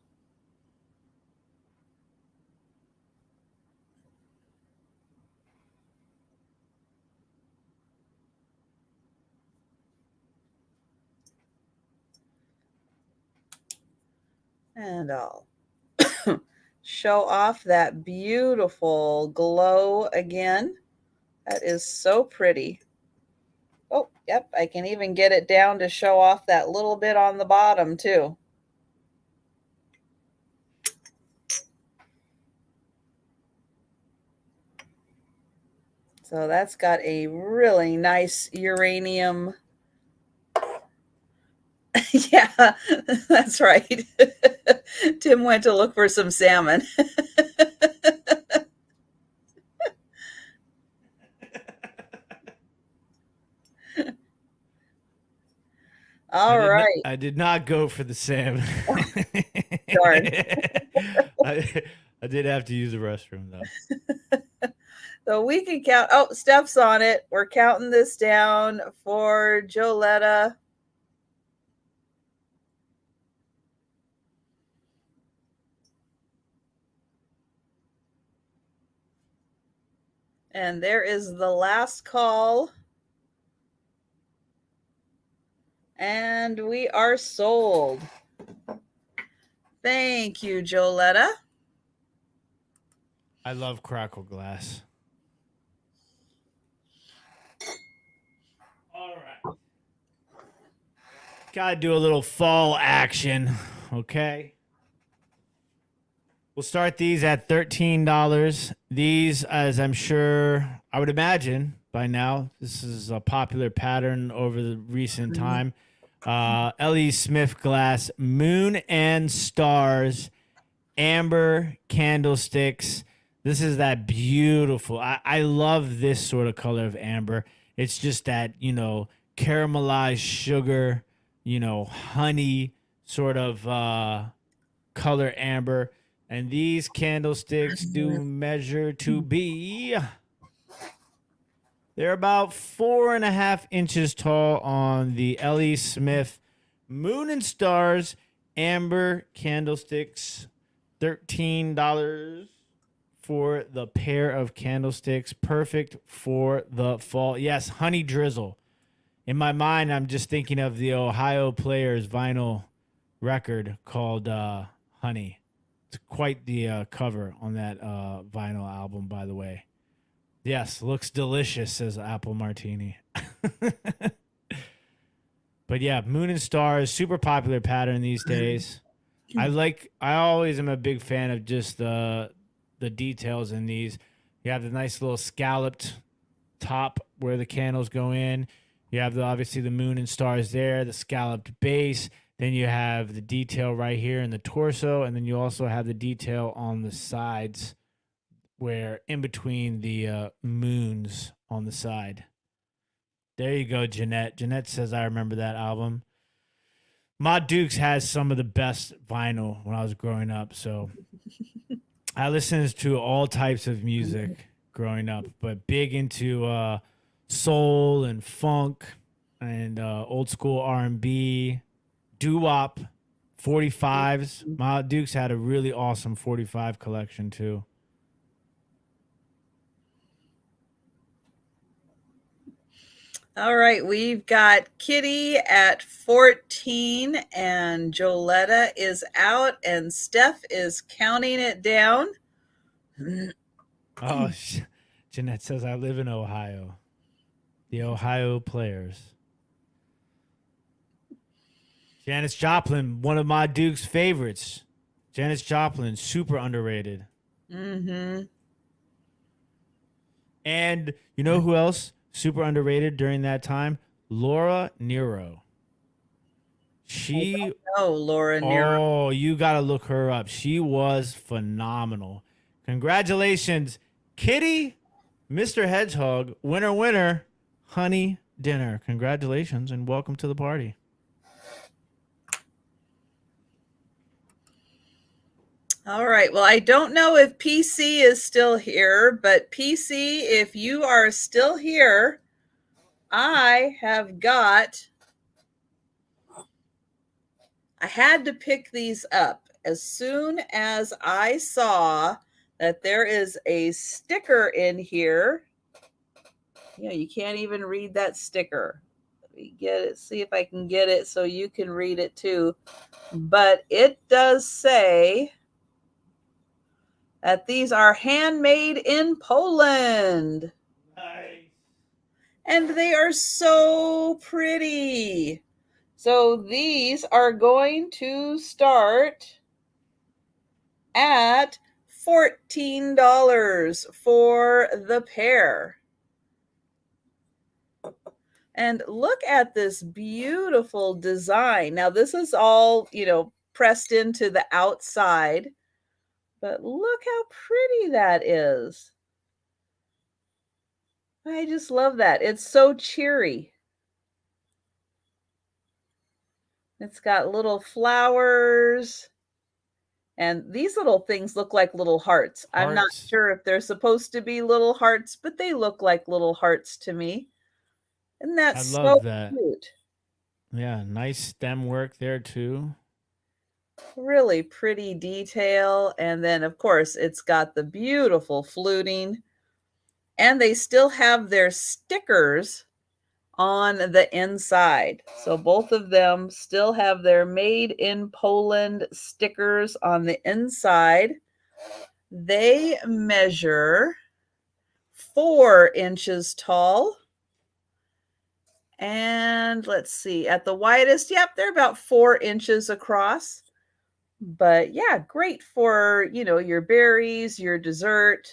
Speaker 1: And I'll show off that beautiful glow again. That is so pretty. Oh, yep, I can even get it down to show off that little bit on the bottom too. So that's got a really nice uranium. Yeah, that's right. Tim went to look for some salmon. All right.
Speaker 2: I did not go for the salmon.
Speaker 1: Darn.
Speaker 2: I did have to use the restroom though.
Speaker 1: So we can count. Oh, Steph's on it. We're counting this down for Joletta. And there is the last call. And we are sold. Thank you, Joletta.
Speaker 2: I love crackle glass. All right. Gotta do a little fall action, okay? We'll start these at $13. These, as I'm sure, I would imagine by now, this is a popular pattern over the recent time. L.E. Smith glass, moon and stars, amber candlesticks. This is that beautiful. I love this sort of color of amber. It's just that, caramelized sugar, honey sort of color amber. And these candlesticks do measure to be. They're about 4.5 inches tall on the L.E. Smith Moon and Stars amber candlesticks. $13 for the pair of candlesticks. Perfect for the fall. Yes, honey drizzle. In my mind, I'm just thinking of the Ohio Players vinyl record called Honey. It's quite the cover on that vinyl album, by the way. Yes, looks delicious, says Apple Martini. But yeah, Moon and Stars, super popular pattern these days. I always am a big fan of just the details in these. You have the nice little scalloped top where the candles go in. You have obviously the moon and stars there, the scalloped base. Then you have the detail right here in the torso, and then you also have the detail on the sides, where in between the moons on the side. There you go, Jeanette. Jeanette says, I remember that album. Ma Dukes has some of the best vinyl when I was growing up. So I listened to all types of music growing up, but big into soul and funk and old school R&B, doo-wop, 45s. Ma Dukes had a really awesome 45 collection too.
Speaker 1: All right, we've got Kitty at 14 and Joletta is out and Steph is counting it down.
Speaker 2: Oh, Jeanette says, I live in Ohio. The Ohio Players. Janis Joplin, one of my Duke's favorites. Janis Joplin, super underrated.
Speaker 1: Mm-hmm.
Speaker 2: And you know who else super underrated during that time? Laura Nero.
Speaker 1: Laura Nero.
Speaker 2: Oh, you got to look her up. She was phenomenal. Congratulations, Kitty, Mr. Hedgehog, winner, honey dinner. Congratulations and welcome to the party.
Speaker 1: All right. Well, I don't know if PC is still here, but PC, if you are still here, I had to pick these up as soon as I saw that there is a sticker in here. You can't even read that sticker. Let me get it, see if I can get it so you can read it too. But it does say that these are handmade in Poland.
Speaker 2: Nice.
Speaker 1: And they are so pretty. So these are going to start at $14 for the pair. And look at this beautiful design. Now, this is all, pressed into the outside. But look how pretty that is. I just love that. It's so cheery. It's got little flowers. And these little things look like little hearts. I'm not sure if they're supposed to be little hearts, but they look like little hearts to me. And that's so cute.
Speaker 2: Yeah, nice stem work there too.
Speaker 1: Really pretty detail. And then, of course, it's got the beautiful fluting. And they still have their stickers on the inside. So both of them still have their Made in Poland stickers on the inside. They measure 4 inches tall. And let's see, at the widest, yep, they're about 4 inches across. But yeah, great for, your berries, your dessert.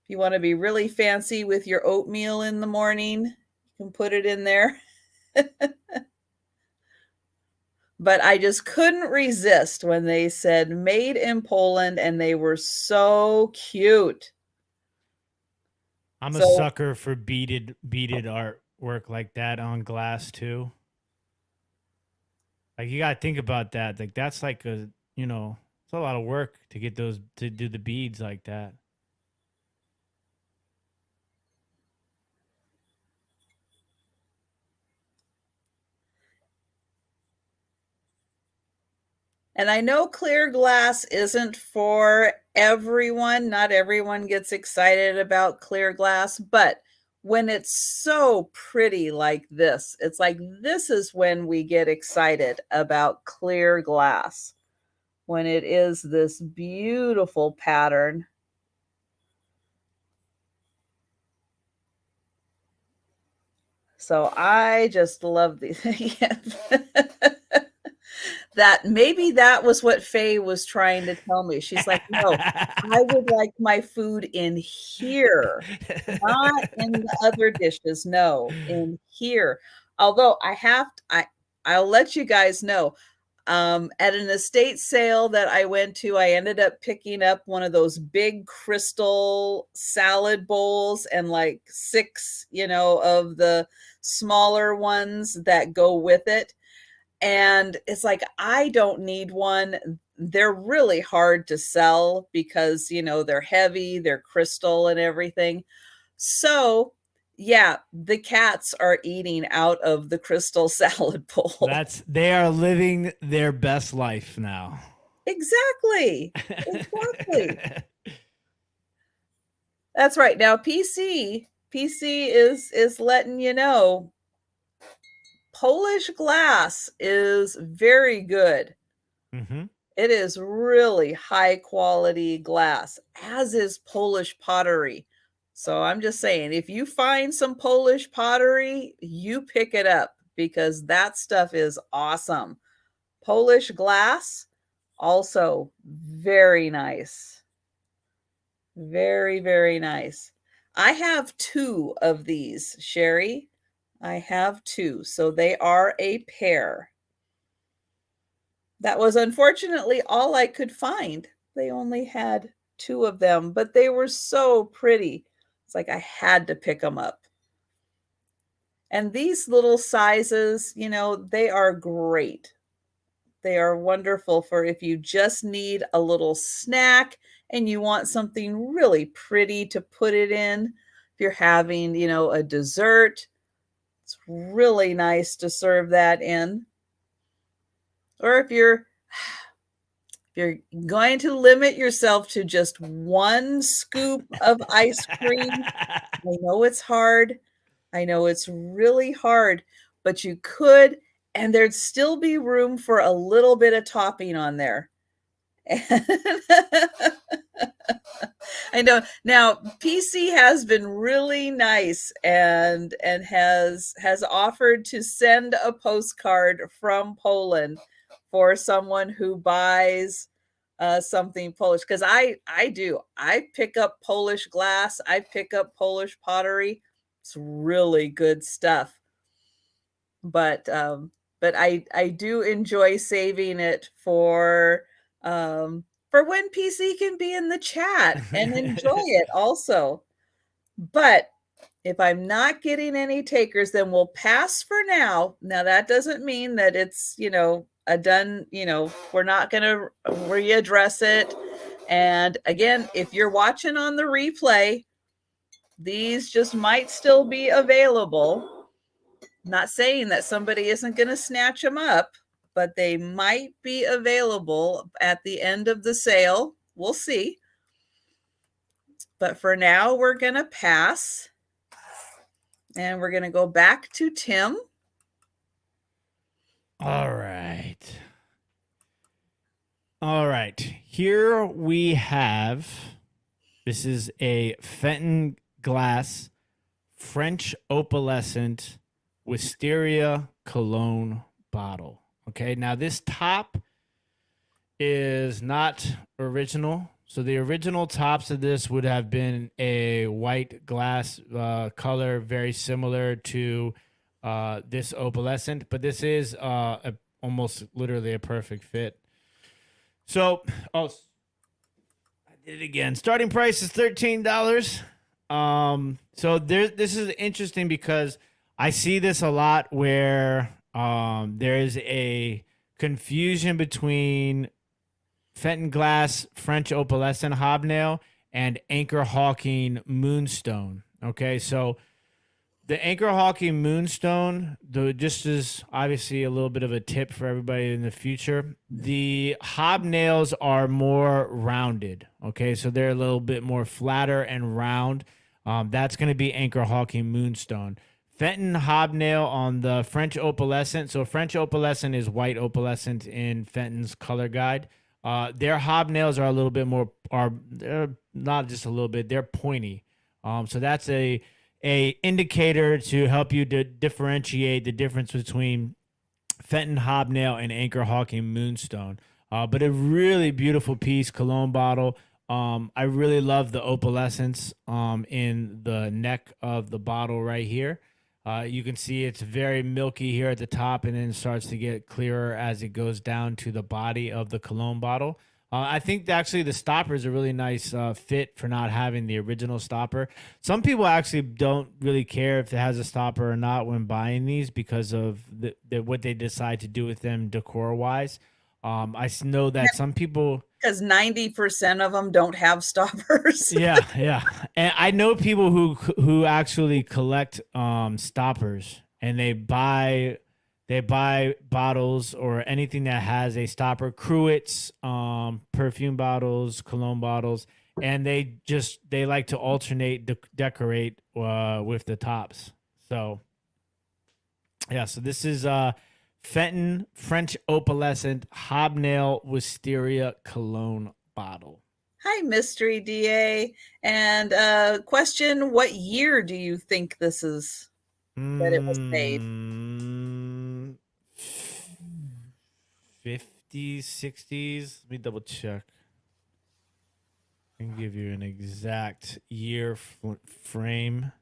Speaker 1: If you want to be really fancy with your oatmeal in the morning, you can put it in there. But I just couldn't resist when they said Made in Poland, and they were so cute.
Speaker 2: I'm a
Speaker 1: So
Speaker 2: sucker for beaded artwork like that on glass too. Like you gotta think about that. Like that's like it's a lot of work to get those to do the beads like that.
Speaker 1: And I know clear glass isn't for everyone. Not everyone gets excited about clear glass, but when it's so pretty like this, it's like this is when we get excited about clear glass. When it is this beautiful pattern. So I just love these. That maybe that was what Faye was trying to tell me. She's like, no, I would like my food in here, not in the other dishes. No, in here. Although I'll let you guys know. At an estate sale that I went to, I ended up picking up one of those big crystal salad bowls and like 6, of the smaller ones that go with it. And it's like, I don't need one. They're really hard to sell because, they're heavy, they're crystal and everything. So, yeah, the cats are eating out of the crystal salad bowl.
Speaker 2: They are living their best life now.
Speaker 1: Exactly. Exactly. That's right. Now PC is letting you know Polish glass is very good.
Speaker 2: Mm-hmm.
Speaker 1: It is really high quality glass, as is Polish pottery. So I'm just saying, if you find some Polish pottery, you pick it up because that stuff is awesome. Polish glass, also very nice. Very, very nice. I have 2 of these, Sherry. I have 2, so they are a pair. That was unfortunately all I could find. They only had 2 of them, but they were so pretty. It's like I had to pick them up. And these little sizes, they are great. They are wonderful for if you just need a little snack and you want something really pretty to put it in. If you're having, a dessert, it's really nice to serve that in. Or if you're going to limit yourself to just 1 scoop of ice cream, I know it's hard. I know it's really hard, but you could, and there'd still be room for a little bit of topping on there. I know. Now, PC has been really nice and has offered to send a postcard from Poland for someone who buys something Polish, because I do. I pick up Polish glass. I pick up Polish pottery. It's really good stuff. But I do enjoy saving it for when PC can be in the chat and enjoy it also. But if I'm not getting any takers, then we'll pass for now. Now that doesn't mean that it's, a done, we're not going to readdress it. And again, if you're watching on the replay, these just might still be available. Not saying that somebody isn't going to snatch them up, but they might be available at the end of the sale. We'll see. But for now, we're going to pass. And we're going to go back to Tim.
Speaker 2: All right. All right. Here we have, this is a Fenton glass French opalescent wisteria cologne bottle. Okay. Now this top is not original. So the original tops of this would have been a white glass color, very similar to this opalescent, but this is almost literally a perfect fit. So, I did it again. Starting price is $13. So this is interesting because I see this a lot where there is a confusion between Fenton glass French opalescent hobnail and Anchor Hawking moonstone. Okay, so the Anchor Hawking moonstone, just is obviously a little bit of a tip for everybody in the future. The hobnails are more rounded. Okay, so they're a little bit more flatter and round. That's going to be Anchor Hawking moonstone. Fenton hobnail on the French opalescent. So French opalescent is white opalescent in Fenton's color guide. Their hobnails are a little bit more, they're not just a little bit, they're pointy. So that's a indicator to help you to differentiate the difference between Fenton hobnail and Anchor Hawking moonstone. But a really beautiful piece, cologne bottle. I really love the opalescence in the neck of the bottle right here. You can see it's very milky here at the top and then starts to get clearer as it goes down to the body of the cologne bottle. I think actually the stopper is a really nice fit for not having the original stopper. Some people actually don't really care if it has a stopper or not when buying these because of what they decide to do with them decor-wise. I know that some people...
Speaker 1: Because 90% of them don't have stoppers.
Speaker 2: Yeah. And I know people who actually collect stoppers, and they buy bottles or anything that has a stopper, cruets, perfume bottles, cologne bottles, and they like to alternate decorate with the tops. So yeah, so this is Fenton French opalescent hobnail wisteria cologne bottle.
Speaker 1: Hi, Mystery DA. And question, what year do you think this is that it was made?
Speaker 2: 50s, 60s. Let me double check. I can give you an exact year frame.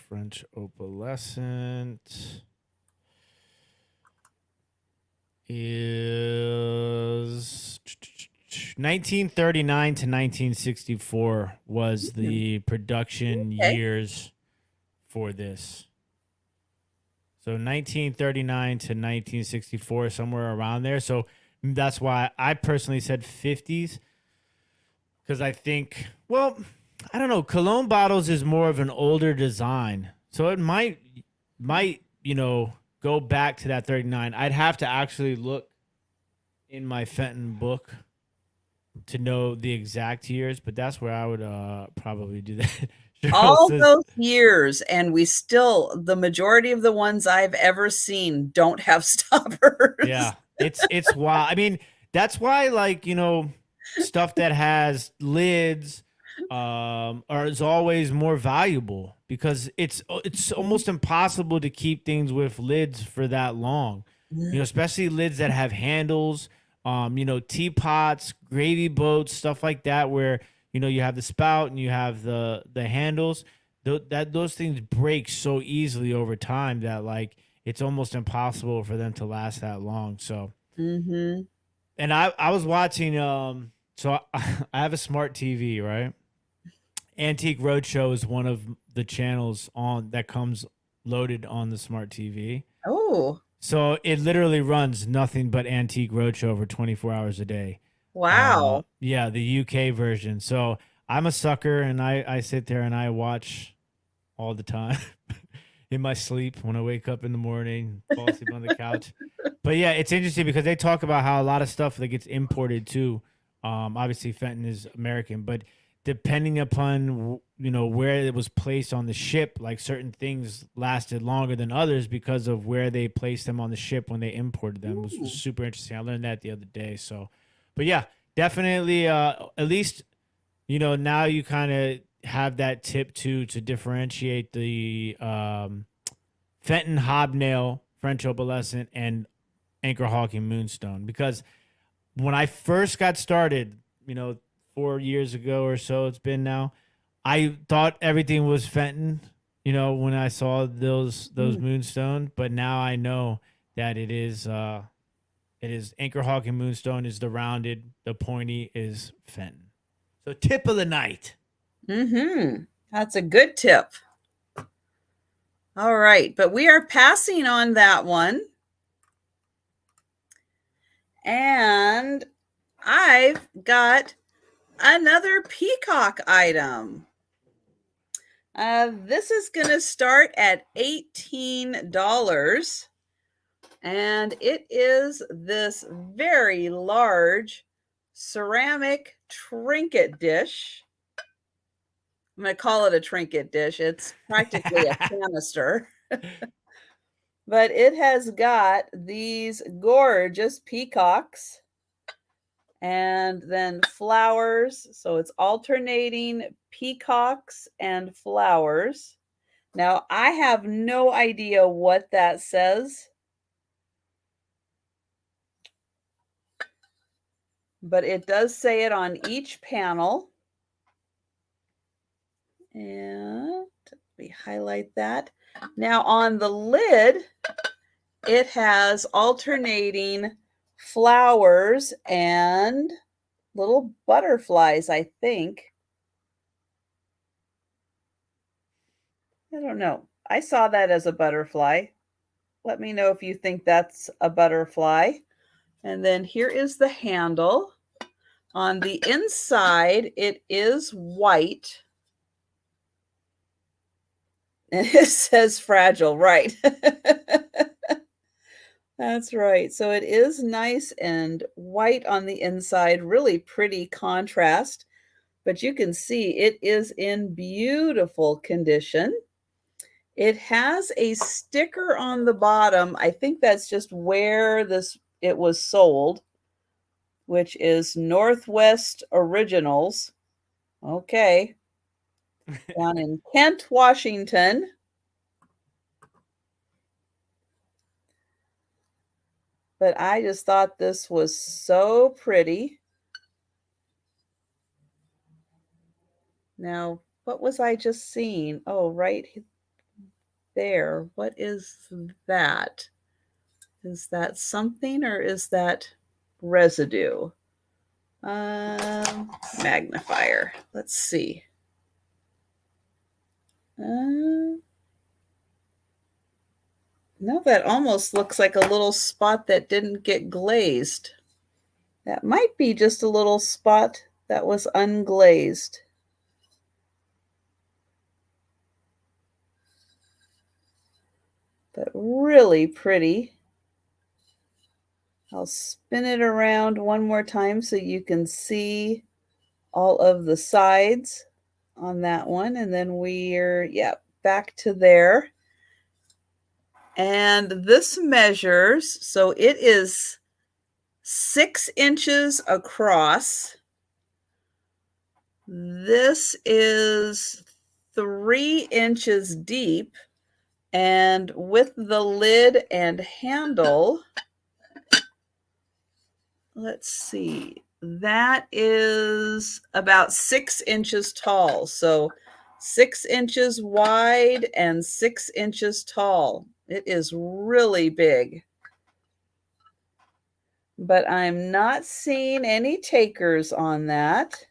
Speaker 2: French opalescent is 1939 to 1964 was the production years for this. So 1939 to 1964, somewhere around there. So that's why I personally said 50s, because I think, well, I don't know, cologne bottles is more of an older design. So it might, go back to that 39. I'd have to actually look in my Fenton book to know the exact years, but that's where I would probably do that.
Speaker 1: All those years, and the majority of the ones I've ever seen don't have stoppers.
Speaker 2: Yeah, it's wild. I mean, that's why, stuff that has lids is always more valuable, because it's almost impossible to keep things with lids for that long. Especially lids that have handles, teapots, gravy boats, stuff like that, where you have the spout and you have the handles. Those things break so easily over time that it's almost impossible for them to last that long. So, and I was watching. So I have a smart TV, right? Antique Roadshow is one of the channels that comes loaded on the smart TV.
Speaker 1: Oh.
Speaker 2: So it literally runs nothing but Antique Roadshow for 24 hours a day.
Speaker 1: Wow.
Speaker 2: Yeah, the UK version. So I'm a sucker, and I sit there and I watch all the time. in my sleep when I wake up in the morning, fall asleep on the couch. But yeah, it's interesting because they talk about how a lot of stuff that gets imported too. Obviously, Fenton is American, but depending upon where it was placed on the ship, like certain things lasted longer than others because of where they placed them on the ship when they imported them. It was
Speaker 1: Ooh.
Speaker 2: super interesting. I learned that the other day. So, but yeah, definitely. At least now you kind of have that tip to differentiate the Fenton hobnail, French opalescent, and Anchor Hawking moonstone. Because when I first got started, 4 years ago or so, it's been now, I thought everything was Fenton. When I saw those
Speaker 1: Mm.
Speaker 2: moonstone, but now I know that it is Anchor Hawking moonstone is the rounded, the pointy is Fenton. So tip of the night.
Speaker 1: Mm-hmm. That's a good tip. All right, but we are passing on that one. And I've got another peacock item. This is going to start at $18. And it is this very large ceramic trinket dish. I'm going to call it a trinket dish. It's practically a canister. But it has got these gorgeous peacocks and then flowers. So it's alternating peacocks and flowers. Now, I have no idea what that says, but it does say it on each panel. And we highlight that. Now, on the lid, it has alternating flowers and little butterflies, I think. I don't know. I saw that as a butterfly. Let me know if you think that's a butterfly. And then here is the handle. On the inside, it is white. And it says fragile, right? That's right. So it is nice and white on the inside, really pretty contrast. But you can see it is in beautiful condition. It has a sticker on the bottom. I think that's just where it was sold, which is Northwest Originals. Okay. Down in Kent, Washington. But I just thought this was so pretty. Now, what was I just seeing? Oh, right there. What is that? Is that something or is that residue? Magnifier. Let's see. No, that almost looks like a little spot that didn't get glazed. That might be just a little spot that was unglazed. But really pretty. I'll spin it around one more time so you can see all of the sides on that one. And then we're, back to there. And this measures, so it is 6 inches across. This is 3 inches deep. And with the lid and handle, let's see, that is about 6 inches tall. So 6 inches wide and 6 inches tall. It is really big. But I'm not seeing any takers on that.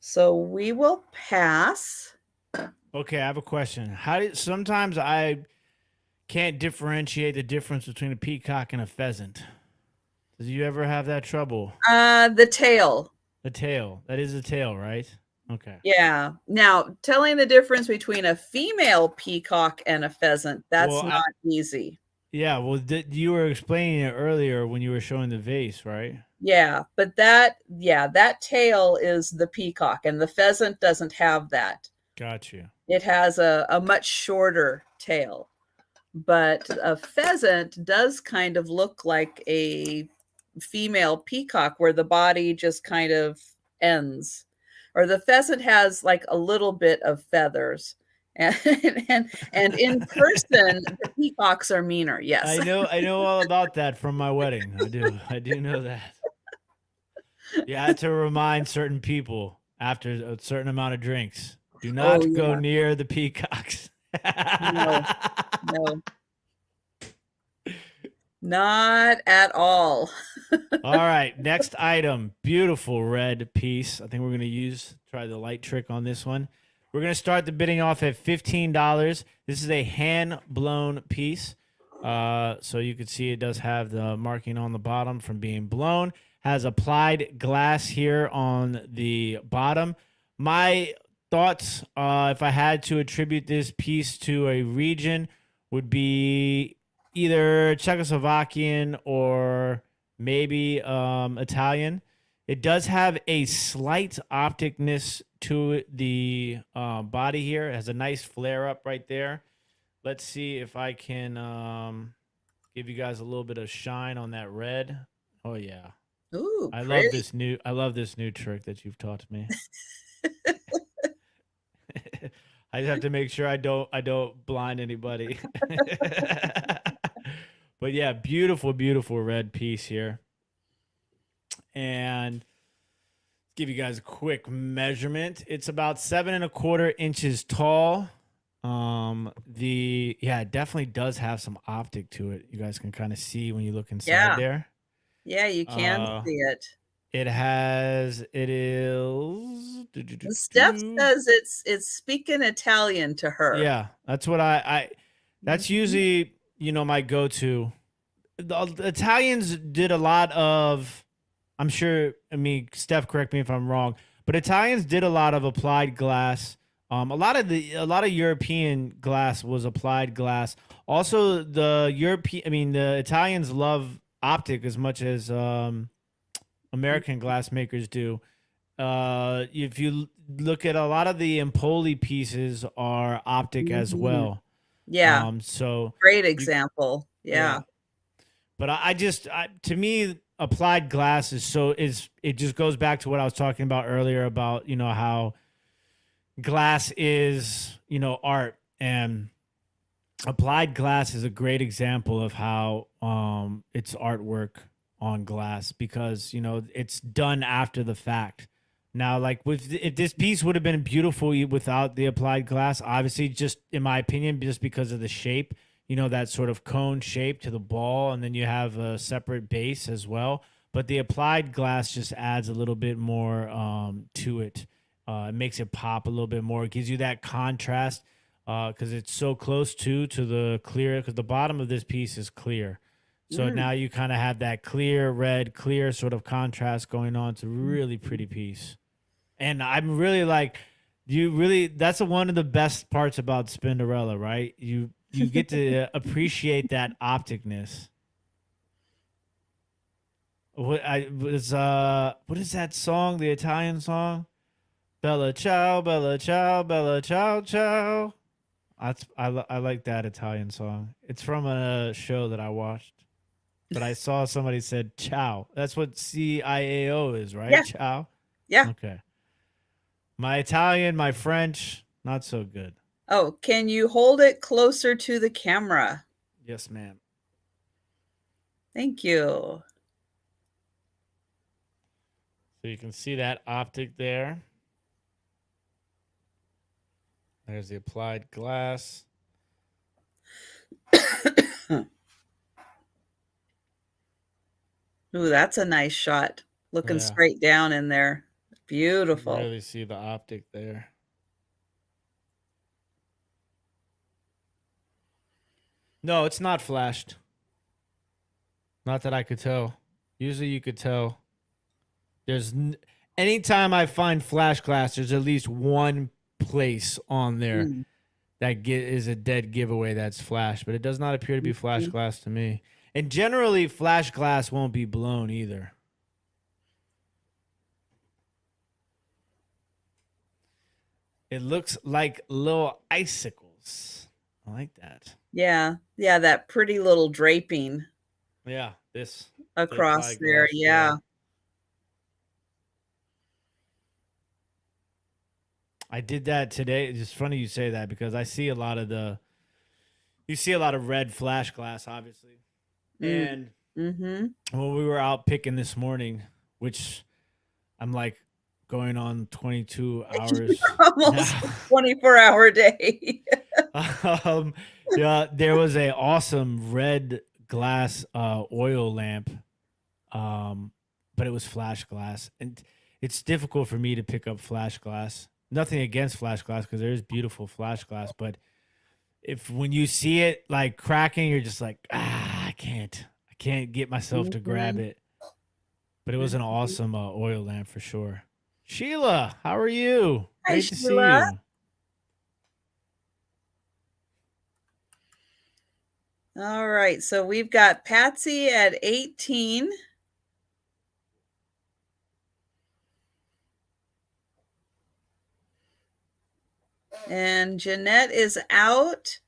Speaker 1: So we will pass.
Speaker 2: Okay, I have a question. Sometimes I can't differentiate the difference between a peacock and a pheasant. Did you ever have that trouble?
Speaker 1: The tail.
Speaker 2: The tail. That is the tail, right? Okay.
Speaker 1: Yeah. Now, telling the difference between a female peacock and a pheasant,
Speaker 2: Well,
Speaker 1: that's not easy.
Speaker 2: yeah. Well, you were explaining it earlier when you were showing the vase, right?
Speaker 1: Yeah, but that tail is the peacock, and the pheasant doesn't have that.
Speaker 2: Got you.
Speaker 1: It has a much shorter tail. But a pheasant does kind of look like a female peacock where the body just kind of ends. Or the pheasant has like a little bit of feathers. And and in person, the peacocks are meaner. Yes.
Speaker 2: I know all about that from my wedding. I do know that. You had to remind certain people after a certain amount of drinks, do
Speaker 1: Oh
Speaker 2: not go
Speaker 1: yeah.
Speaker 2: near the peacocks.
Speaker 1: No, no, not at all.
Speaker 2: All right, next item, beautiful red piece. I think we're gonna try the light trick on this one. We're gonna start the bidding off at $15. This is a hand blown piece. So you can see it does have the marking on the bottom from being blown. Has applied glass here on the bottom. My thoughts, if I had to attribute this piece to a region, would be either Czechoslovakian or maybe Italian. It does have a slight opticness to the body here. It has a nice flare up right there. Let's see if I can give you guys a little bit of shine on that red. Oh yeah.
Speaker 1: Ooh, pretty.
Speaker 2: I love this new trick that you've taught me. I just have to make sure I don't blind anybody. But yeah, beautiful, beautiful red piece here. And give you guys a quick measurement. It's about 7.25 inches tall. It definitely does have some optic to it. You guys can kind of see when you look inside
Speaker 1: Yeah.
Speaker 2: there.
Speaker 1: Yeah, you can see it.
Speaker 2: It is
Speaker 1: Steph says it's speaking Italian to her.
Speaker 2: yeah, that's what that's usually, my go-to. The Italians did a lot of, I'm sure, I mean, Steph, correct me if I'm wrong, but Italians did a lot of applied glass. A lot of European glass was applied glass. Also, the Italians love optic as much as American glass makers do. If you look at a lot of the Empoli pieces are optic as well.
Speaker 1: Yeah.
Speaker 2: So
Speaker 1: Great example. Yeah.
Speaker 2: But to me, applied glass it just goes back to what I was talking about earlier about, how glass is, art, and applied glass is a great example of how it's artwork on glass because, it's done after the fact. Now, like if this piece would have been beautiful without the applied glass, obviously, just in my opinion, just because of the shape, that sort of cone shape to the ball, and then you have a separate base as well. But the applied glass just adds a little bit more to it. It makes it pop a little bit more. It gives you that contrast because it's so close to the clear, because the bottom of this piece is clear. So now you kind of have that clear red, clear sort of contrast going on. It's a really pretty piece. And I'm really like, that's one of the best parts about Spinderella, right? You get to appreciate that opticness. What is that song? The Italian song? Bella ciao, bella ciao, bella ciao ciao. I like that Italian song. It's from a show that I watched. But I saw somebody said ciao. That's what CIAO is, right?
Speaker 1: Yeah.
Speaker 2: Ciao.
Speaker 1: Yeah.
Speaker 2: Okay. My Italian, my French, not so good.
Speaker 1: Oh, can you hold it closer to the camera?
Speaker 2: Yes, ma'am.
Speaker 1: Thank you.
Speaker 2: So you can see that optic there. There's the applied glass.
Speaker 1: Ooh, that's a nice shot. Looking straight down in there. Beautiful.
Speaker 2: You really see the optic there. No, it's not flashed. Not that I could tell. Usually you could tell. anytime I find flash glass, there's at least one place on there
Speaker 1: Mm.
Speaker 2: that is a dead giveaway that's flash, but it does not appear to be flash
Speaker 1: Mhm.
Speaker 2: glass to me. And generally, flash glass won't be blown either. It looks like little icicles. I like that.
Speaker 1: Yeah. Yeah, that pretty little draping
Speaker 2: Yeah, this they're
Speaker 1: across
Speaker 2: probably
Speaker 1: there.
Speaker 2: glass. Yeah,
Speaker 1: Yeah.
Speaker 2: I did that today. It's just funny you say that because I see a lot of you see a lot of red flash glass, obviously.
Speaker 1: Mm.
Speaker 2: And
Speaker 1: Mm-hmm.
Speaker 2: when we were out picking this morning, which I'm like going on 22 hours
Speaker 1: Almost
Speaker 2: now.
Speaker 1: 24-hour day.
Speaker 2: um, yeah, there was a awesome red glass oil lamp, um, but it was flash glass, and it's difficult for me to pick up flash glass. Nothing against flash glass because there is beautiful flash glass, but if when you see it like cracking, you're just like, I can't get myself to grab
Speaker 1: Mhm.
Speaker 2: it. But it was an
Speaker 1: Mhm.
Speaker 2: awesome oil lamp for sure. Sheila, how are you?
Speaker 1: Hi,
Speaker 2: Great to see
Speaker 1: Sheila.
Speaker 2: you.
Speaker 1: All right, so we've got Patsy at 18. And Jeanette is out.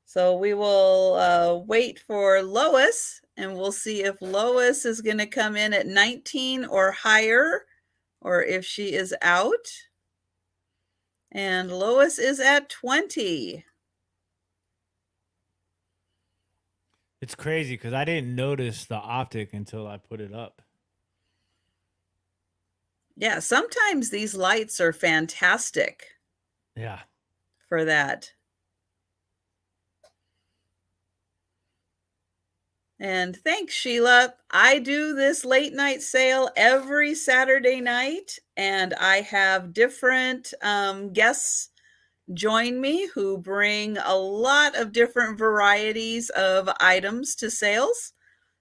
Speaker 1: So we will wait for Lois, and we'll see if Lois is going to come in at 19 or higher, or if she is out. And Lois is at 20.
Speaker 2: It's crazy because I didn't notice the optic until I put it up.
Speaker 1: Yeah, sometimes these lights are fantastic
Speaker 2: Yeah.
Speaker 1: for that. And thanks, Sheila. I do this late night sale every Saturday night, and I have different guests join me who bring a lot of different varieties of items to sales.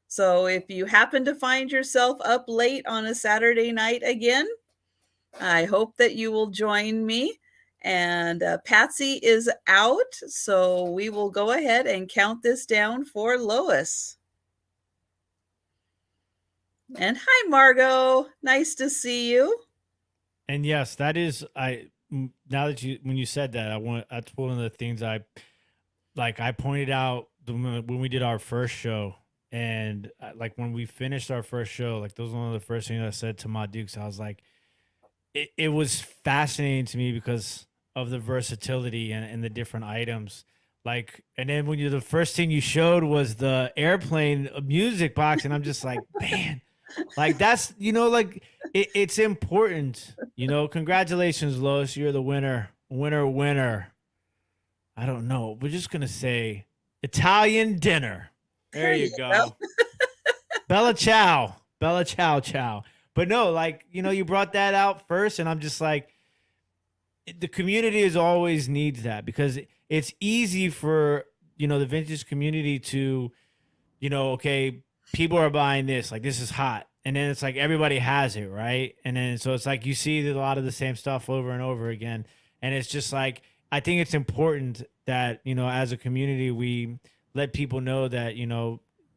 Speaker 1: So if you happen to find yourself up late on a Saturday night again, I hope that you will join me. And Patsy is out, so we will go ahead and count this down for Lois. And hi, Margot. Nice to see you.
Speaker 2: And yes, that is now that you when you said that, that's one of the things I pointed out when we did our first show. And like when we finished our first show, like those were one of the first things I said to my Dukes. I was like, it was fascinating to me because of the versatility and the different items. Like, and then when the first thing you showed was the airplane music box, and I'm just like, man, like that's like it's important. Congratulations, Lois, you're the winner, winner. I don't know. We're just gonna say Italian dinner. There
Speaker 1: There
Speaker 2: you
Speaker 1: you go.
Speaker 2: go. Bella ciao. Bella ciao ciao. But no, like, you brought that out first, and I'm just like, the community is always needs that because it's easy for, the vintage community to, okay, people are buying this, like this is hot. And then it's like everybody has it, right? And then so it's like you see a lot of the same stuff over and over again. And it's just like, I think it's important that, as a community, we let people know that,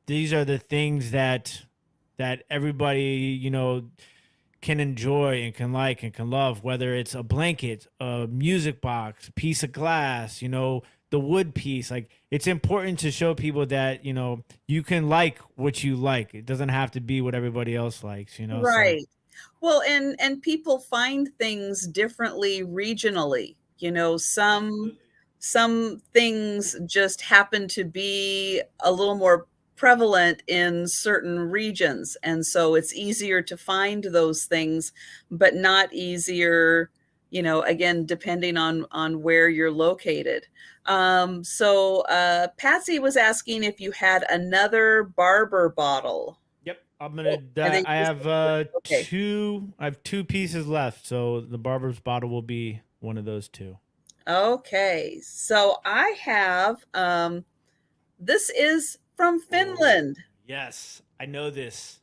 Speaker 2: these are the things that everybody, can enjoy and can like and can love, whether it's a blanket, a music box, a piece of glass, the wood piece. Like, it's important to show people that, you can like what you like. It doesn't have to be what everybody else likes, so
Speaker 1: Right. Well, and people find things differently regionally. Some
Speaker 2: absolutely.
Speaker 1: some things just happen to be a little more prevalent in certain regions, and so it's easier to find those things, but not easier, again, depending on where you're located. So Patsy was asking if you had another barber bottle.
Speaker 2: Yep.
Speaker 1: I think
Speaker 2: I
Speaker 1: you
Speaker 2: have
Speaker 1: said, okay.
Speaker 2: two pieces left, so the barber's bottle will be one of those two.
Speaker 1: Okay, so I have this is from
Speaker 2: Oh,
Speaker 1: Finland,
Speaker 2: yes. I know this.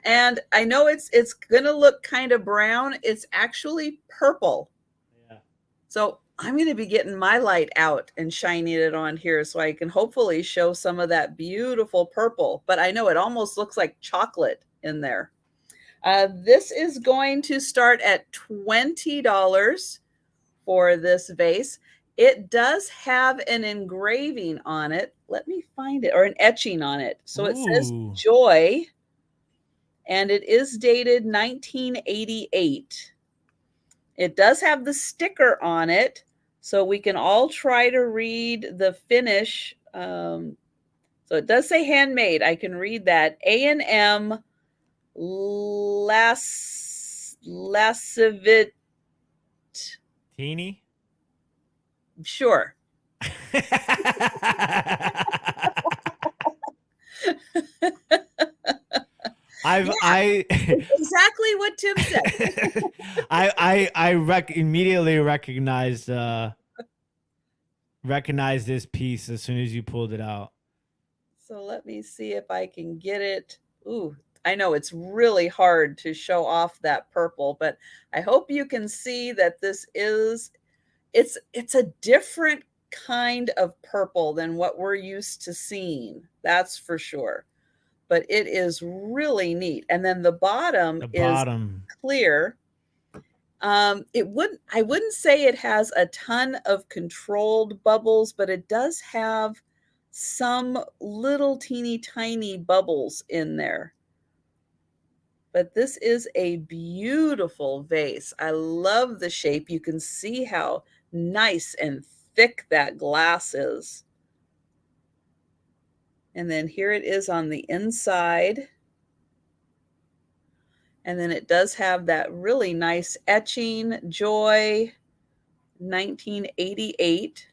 Speaker 1: And I know it's gonna look kind of brown. It's actually purple.
Speaker 2: Yeah.
Speaker 1: So I'm gonna be getting my light out and shining it on here so I can hopefully show some of that beautiful purple. But I know it almost looks like chocolate in there. This is going to start at $20 for this vase. It does have an engraving on it. Let me find it, or an etching on it. So it says
Speaker 2: Ooh.
Speaker 1: Joy, and it is dated 1988. It does have the sticker on it, so we can all try to read the finish. So it does say handmade. I can read that. A&M Lascivit.
Speaker 2: Teeny.
Speaker 1: Sure. Exactly what Tim said.
Speaker 2: I immediately recognized this piece as soon as you pulled it out.
Speaker 1: So let me see if I can get it. Ooh, I know it's really hard to show off that purple, but I hope you can see that this is it's a different kind of purple than what we're used to seeing. That's for sure. But it is really neat. And then the bottom is clear. I wouldn't say it has a ton of controlled bubbles, but it does have some little teeny tiny bubbles in there. But this is a beautiful vase. I love the shape. You can see how nice and thick that glass is. And then here it is on the inside. And then it does have that really nice etching, Joy 1988.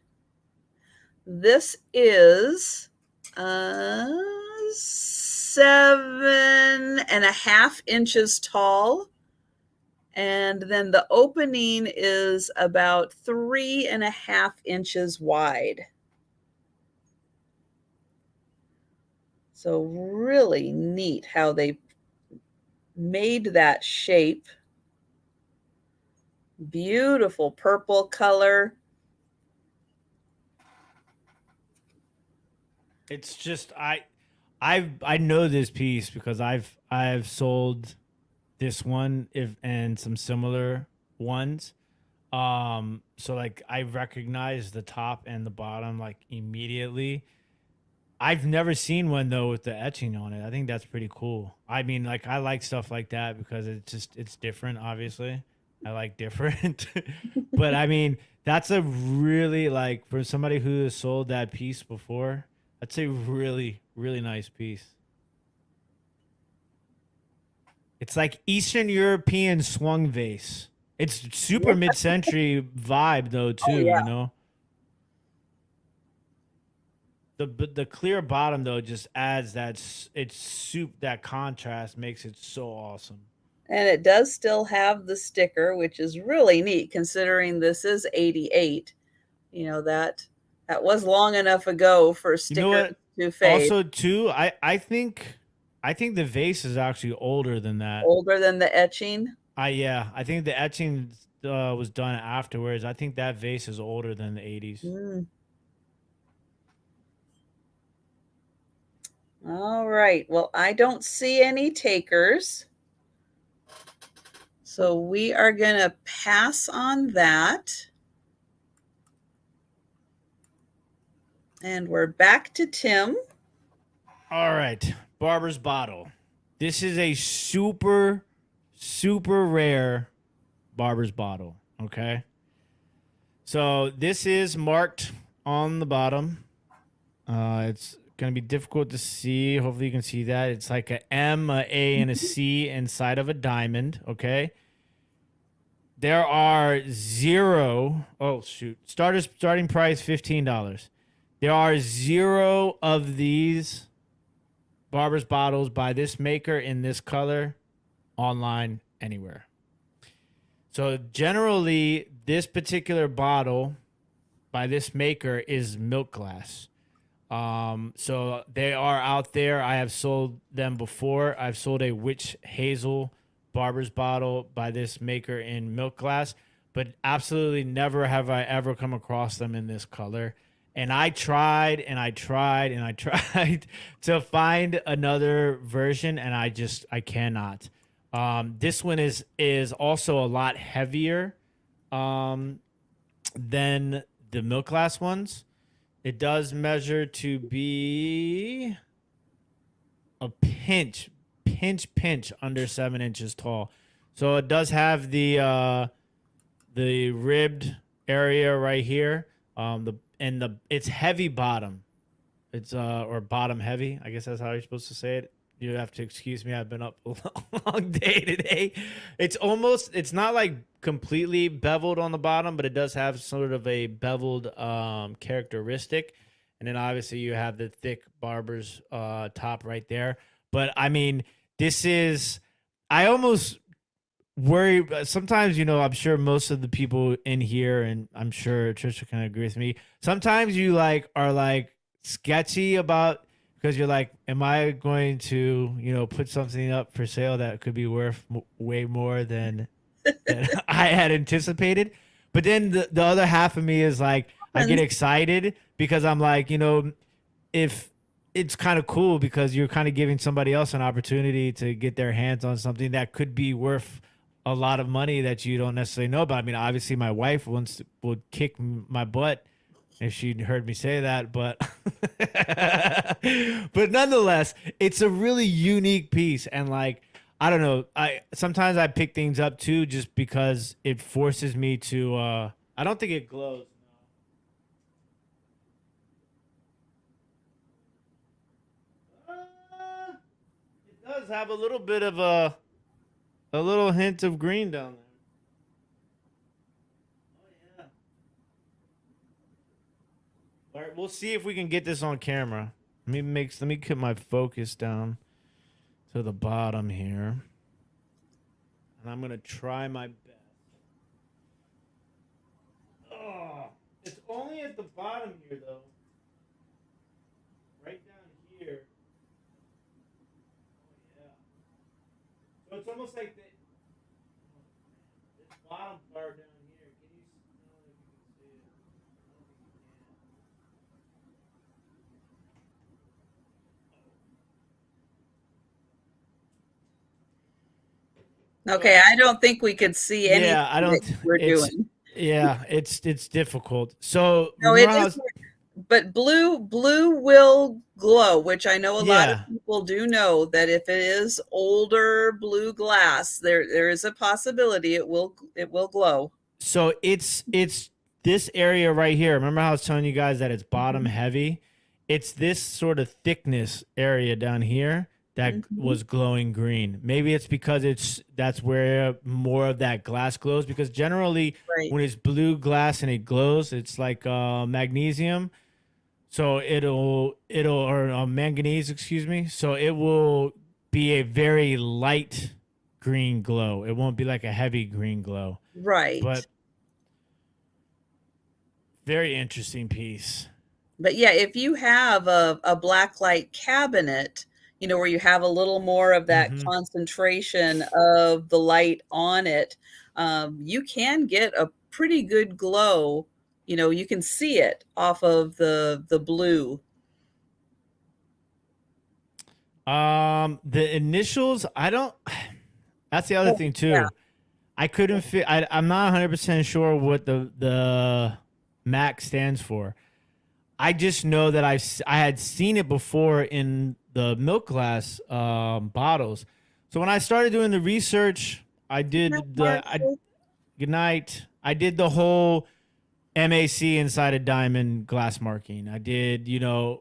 Speaker 1: This is 7.5 inches tall. And then the opening is about 3.5 inches wide. So really neat how they made that shape. Beautiful purple color.
Speaker 2: It's just I know this piece because I've sold this one and some similar ones. So like I recognize the top and the bottom like immediately. I've never seen one though with the etching on it. I think that's pretty cool. I mean, like I like stuff like that because it's different. Obviously, I like different, but I mean that's a really like for somebody who has sold that piece before. That's a really really nice piece. It's like Eastern European swung vase. It's super mid-century vibe though too.
Speaker 1: Oh, yeah.
Speaker 2: You know. The clear bottom though just adds that contrast makes it so awesome.
Speaker 1: And it does still have the sticker, which is really neat considering this is 88. You know, that was long enough ago for stickers to fade.
Speaker 2: Also too, I think the vase is actually older than that.
Speaker 1: Older than the etching?
Speaker 2: Yeah, I think the etching was done afterwards. I think that vase is older than the 80s.
Speaker 1: Mm. All right. Well, I don't see any takers. So we are going to pass on that. And we're back to Tim.
Speaker 2: All right. Barber's bottle. This is a super, super rare Barber's bottle. Okay. So this is marked on the bottom. It's going to be difficult to see. Hopefully you can see that. It's like a M, a A, and a C inside of a diamond. Okay. There are zero. Oh, shoot. Starting price $15. There are zero of these Barber's bottles by this maker in this color online anywhere. So generally, this particular bottle by this maker is milk glass. So they are out there. I have sold them before. I've sold a witch hazel barber's bottle by this maker in milk glass, but absolutely never have I ever come across them in this color. And I tried and I tried and I tried to find another version, and I cannot. This one is also a lot heavier um, than the milk glass ones. It does measure to be a pinch under 7 inches tall. So it does have the ribbed area right here. The it's heavy bottom. It's or bottom heavy. I guess that's how you're supposed to say it. You have to excuse me. I've been up a long day today. It's not like completely beveled on the bottom, but it does have sort of a beveled characteristic. And then obviously you have the thick barber's top right there. But I mean, I almost worry sometimes, I'm sure most of the people in here, and I'm sure Trisha can agree with me. Sometimes you are sketchy about, because you're like, am I going to, put something up for sale that could be worth way more than I had anticipated? But then the other half of me is like, I get excited because I'm like, if it's kind of cool because you're kind of giving somebody else an opportunity to get their hands on something that could be worth a lot of money that you don't necessarily know about. I mean, obviously my wife would kick my butt if she heard me say that, but but nonetheless, it's a really unique piece. And I don't know, sometimes I pick things up too just because it forces me to I don't think it glows. It does have a little bit of a little hint of green down there. Oh yeah. All right, we'll see if we can get this on camera. Let me get my focus down to the bottom here. And I'm gonna try my best. Oh, it's only at the bottom here though. Right down here. Oh yeah. So it's almost like this bottom part down here. Can you? I don't know if you can see it. I don't think you can.
Speaker 1: Okay, I don't think we could see anything
Speaker 2: Yeah, I don't.
Speaker 1: that we're doing.
Speaker 2: Yeah, it's difficult. So
Speaker 1: No,
Speaker 2: remember
Speaker 1: it
Speaker 2: how I
Speaker 1: is,
Speaker 2: was,
Speaker 1: but blue will glow, which I know a lot of
Speaker 2: yeah.
Speaker 1: people do know that if it is older blue glass, there is a possibility it will glow.
Speaker 2: So it's this area right here. Remember how I was telling you guys that it's bottom
Speaker 1: Mhm.
Speaker 2: heavy? It's this sort of thickness area down here that
Speaker 1: Mhm.
Speaker 2: was glowing green. Maybe it's because that's where more of that glass glows, because generally
Speaker 1: Right.
Speaker 2: when it's blue glass and it glows, it's like magnesium. So it'll or manganese, excuse me. So it will be a very light green glow. It won't be like a heavy green glow.
Speaker 1: Right.
Speaker 2: But very interesting piece.
Speaker 1: But yeah, if you have a black light cabinet, where you have a little more of that
Speaker 2: Mm-hmm.
Speaker 1: concentration of the light on it, you can get a pretty good glow. You can see it off of the blue.
Speaker 2: The initials, I don't. That's the other
Speaker 1: Oh,
Speaker 2: thing
Speaker 1: yeah.
Speaker 2: too. I couldn't fit. I'm not 100% sure what the MAC stands for. I just know that I had seen it before in the milk glass bottles. So when I started doing the research,
Speaker 1: Good night,
Speaker 2: I
Speaker 1: Marshall.
Speaker 2: good night. I did the whole MAC inside a diamond glass marking. I did,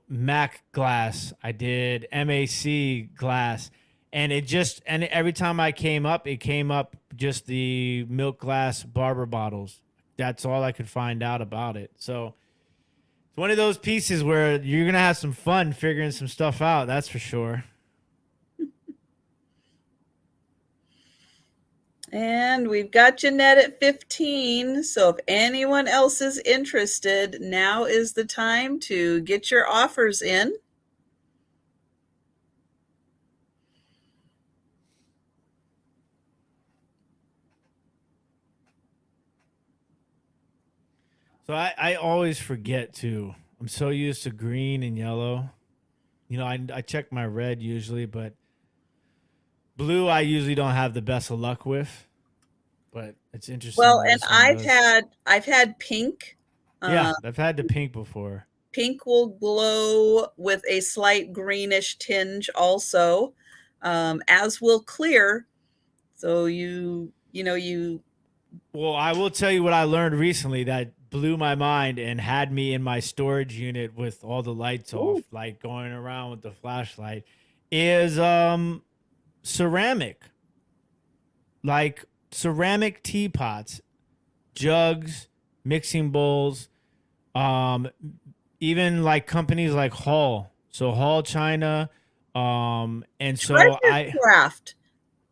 Speaker 2: MAC glass. I did MAC glass. And every time it came up just the milk glass barber bottles. That's all I could find out about it. So it's one of those pieces where you're going to have some fun figuring some stuff out. That's for sure.
Speaker 1: And we've got Jeanette at 15. So if anyone else is interested, now is the time to get your offers in.
Speaker 2: So I always forget too. I'm so used to green and yellow. You know, I check my red usually, but blue I usually don't have the best of luck with. But it's interesting
Speaker 1: Well,
Speaker 2: that
Speaker 1: and
Speaker 2: this one does.
Speaker 1: I've had pink.
Speaker 2: Yeah,
Speaker 1: Uh,
Speaker 2: I've had the pink before.
Speaker 1: Pink will glow with a slight greenish tinge also, as will clear. So you.
Speaker 2: Well, I will tell you what I learned recently that blew my mind and had me in my storage unit with all the lights off,
Speaker 1: Ooh,
Speaker 2: like going around with the flashlight, is ceramic. Like ceramic teapots, jugs, mixing bowls, um even like companies like Hall. So Hall China, and so
Speaker 1: treasure craft.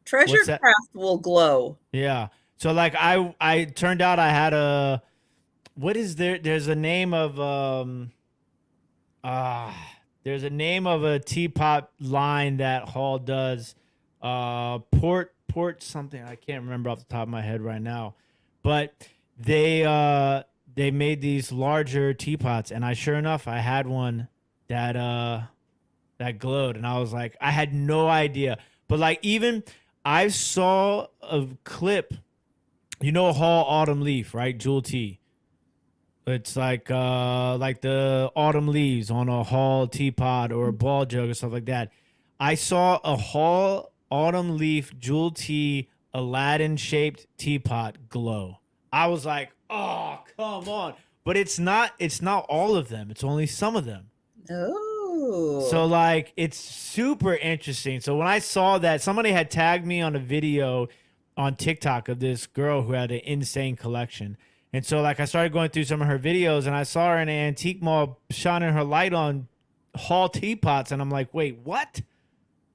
Speaker 2: what's
Speaker 1: Treasure
Speaker 2: that?
Speaker 1: craft will glow.
Speaker 2: Yeah. So like I turned out I had a what is there there's a name of uh there's a name of a teapot line that Hall does. Port something. I can't remember off the top of my head right now. But they made these larger teapots and I sure enough I had one that that glowed and I was like I had no idea. But like even I saw a clip, you know Hall Autumn Leaf, right? Jewel Tea. It's like the autumn leaves on a Hall teapot or a ball jug or stuff like that. I saw a Hall autumn leaf jewel tea Aladdin shaped teapot glow. I was like, "Oh, come on." But it's not all of them. It's only some of them.
Speaker 1: Oh.
Speaker 2: So like it's super interesting. So when I saw that somebody had tagged me on a video on TikTok of this girl who had an insane collection. And so like I started going through some of her videos and I saw her in an antique mall shining her light on Hall teapots and I'm like, "Wait, what?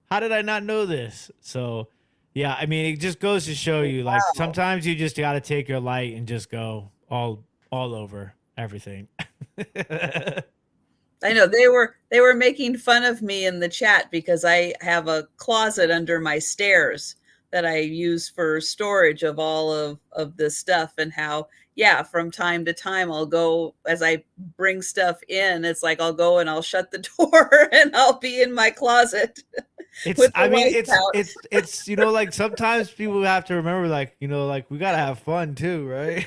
Speaker 2: How did I not know this?" So yeah, I mean it just goes to show you like
Speaker 1: Wow.
Speaker 2: sometimes you just got to take your light and just go all over everything.
Speaker 1: I know they were making fun of me in the chat because I have a closet under my stairs that I use for storage of all of this stuff and how yeah, from time to time I'll go as I bring stuff in, it's like I'll go and I'll shut the door and I'll be in my closet
Speaker 2: It's
Speaker 1: with the
Speaker 2: I mean
Speaker 1: lights out.
Speaker 2: it's you know like sometimes people have to remember like you know like we got to have fun too, right?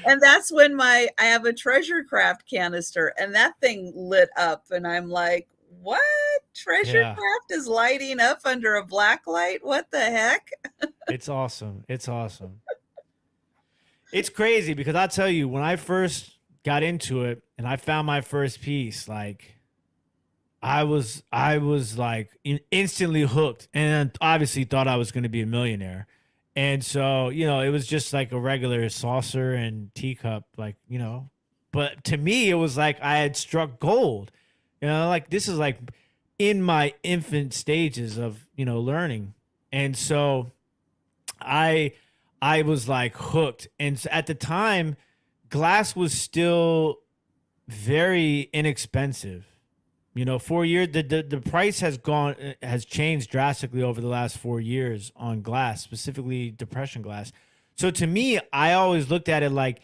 Speaker 1: And that's when I have a treasure craft canister and that thing lit up and I'm like, what? Treasure
Speaker 2: Yeah.
Speaker 1: craft is lighting up under a black light? What the heck?
Speaker 2: It's awesome. It's awesome. It's crazy because I'll tell you when I first got into it and I found my first piece like I was like instantly hooked and obviously thought I was going to be a millionaire. And so, you know, it was just like a regular saucer and teacup like, you know. But to me it was like I had struck gold. You know, like this is like in my infant stages of, you know, learning. And so I I was like hooked. And at the time glass was still very inexpensive. You know, 4 years the price has changed drastically over the last 4 years on glass, specifically depression glass. So to me, I always looked at it like,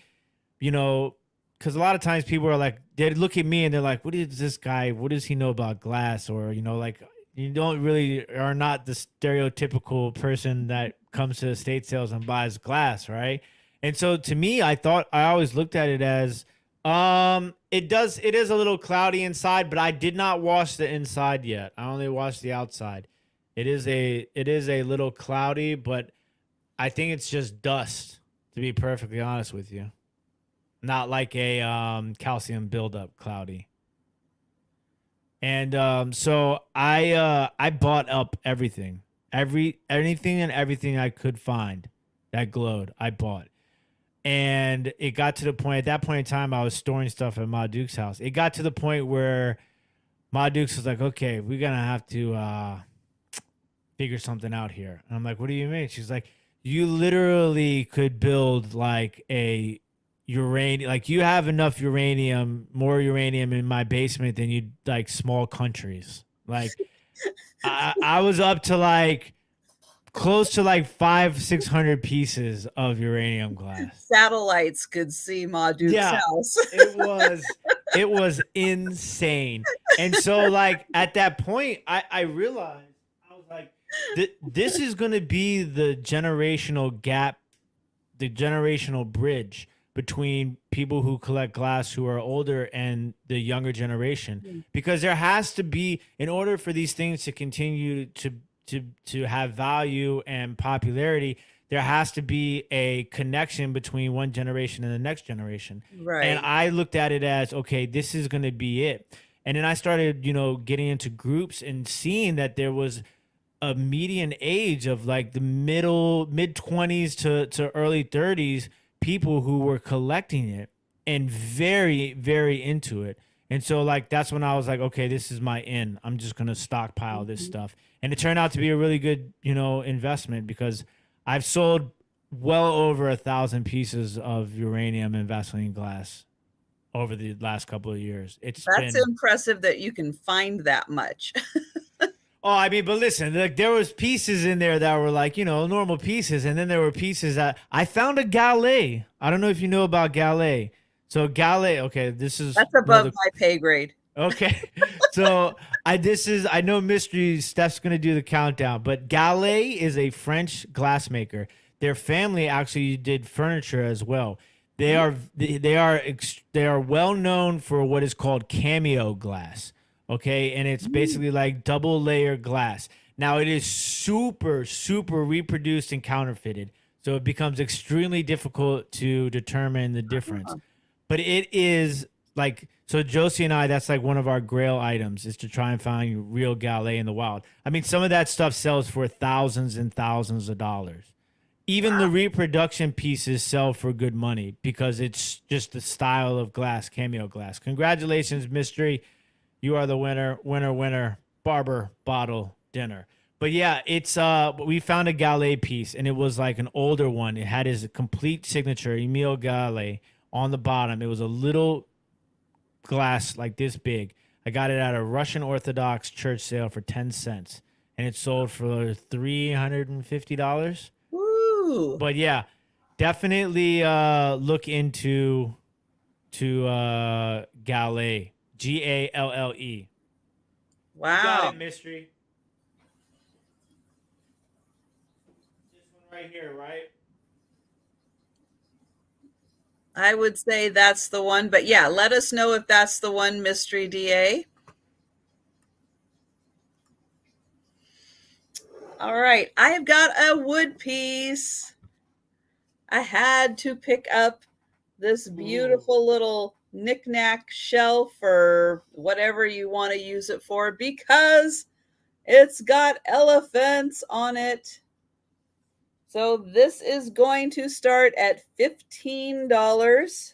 Speaker 2: you know, because a lot of times people are like, they look at me and they're like, "What is this guy? What does he know about glass?" Or you know, like you don't really are not the stereotypical person that comes to estate sales and buys glass, right? And so to me, I always looked at it as it is a little cloudy inside, but I did not wash the inside yet. I only washed the outside. It is a little cloudy, but I think it's just dust, to be perfectly honest with you. Not like a calcium buildup cloudy. And so I bought up everything. Anything and everything I could find that glowed, I bought. And it got to the point at that point in time I was storing stuff at Ma Duke's house. It got to the point where Ma Dukes was like, okay, we're gonna have to figure something out here. And I'm like, what do you mean? She's like, you literally could build like a uranium, like you have enough uranium, more uranium in my basement than you like small countries. Like I was up to like close to like 500-600 pieces of uranium glass.
Speaker 1: Satellites could see Ma Duke's
Speaker 2: Yeah,
Speaker 1: house.
Speaker 2: it was insane. And so like at that point I realized I was like this is going to be the generational gap, the generational bridge between people who collect glass who are older and the younger generation, because there has to be, in order for these things to continue to have value and popularity, there has to be a connection between one generation and the next generation. And
Speaker 1: Right.
Speaker 2: I looked at it as, okay, this is going to be it. And then I started, getting into groups and seeing that there was a median age of like the mid 20s to early 30s, people who were collecting it and very very into it. And so like that's when I was like, okay, this is my in. I'm just going to stockpile this
Speaker 1: Mhm.
Speaker 2: stuff. And it turned out to be a really good, investment, because I've sold well over 1,000 pieces of uranium and Vaseline glass over the last couple of years. It's
Speaker 1: That's
Speaker 2: been
Speaker 1: impressive that you can find that much.
Speaker 2: Oh, I mean, but listen, like there was pieces in there that were like, normal pieces, and then there were pieces that I found a galet. I don't know if you know about galet. So galet, okay, this is
Speaker 1: That's above
Speaker 2: another
Speaker 1: my pay grade.
Speaker 2: okay. So I know mystery Steph's gonna do the countdown, but galet is a French glassmaker. Their family actually did furniture as well. They are well known for what is called cameo glass. Okay, and it's
Speaker 1: Mm.
Speaker 2: basically like double layer glass. Now it is super super reproduced and counterfeited, so it becomes extremely difficult to determine the difference.
Speaker 1: Huh.
Speaker 2: But it is like, so Josie and I, that's like one of our grail items, is to try and find real Gallet in the wild. I mean, some of that stuff sells for thousands and thousands of dollars. Even the
Speaker 1: Wow.
Speaker 2: reproduction pieces sell for good money because it's just the style of glass, cameo glass. Congratulations, Mystery. You are the winner, winner, winner, barber bottle dinner. But yeah, it's we found a Gallet piece, and it was like an older one. It had his complete signature, Emile Gallet, on the bottom. It was a little glass like this big. I got it at a Russian Orthodox church sale for 10 cents, and it sold for $350.
Speaker 1: Woo.
Speaker 2: But yeah, definitely look into to Galle. Galle. You got
Speaker 1: Wow.
Speaker 2: it, Mystery. This one right here, right?
Speaker 1: I would say that's the one, but yeah, let us know if that's the one, Mystery DA. All right, I've got a wood piece. I had to pick up this
Speaker 2: Ooh.
Speaker 1: beautiful little knickknack shelf or whatever you want to use it for because it's got elephants on it. So this is going to start at $15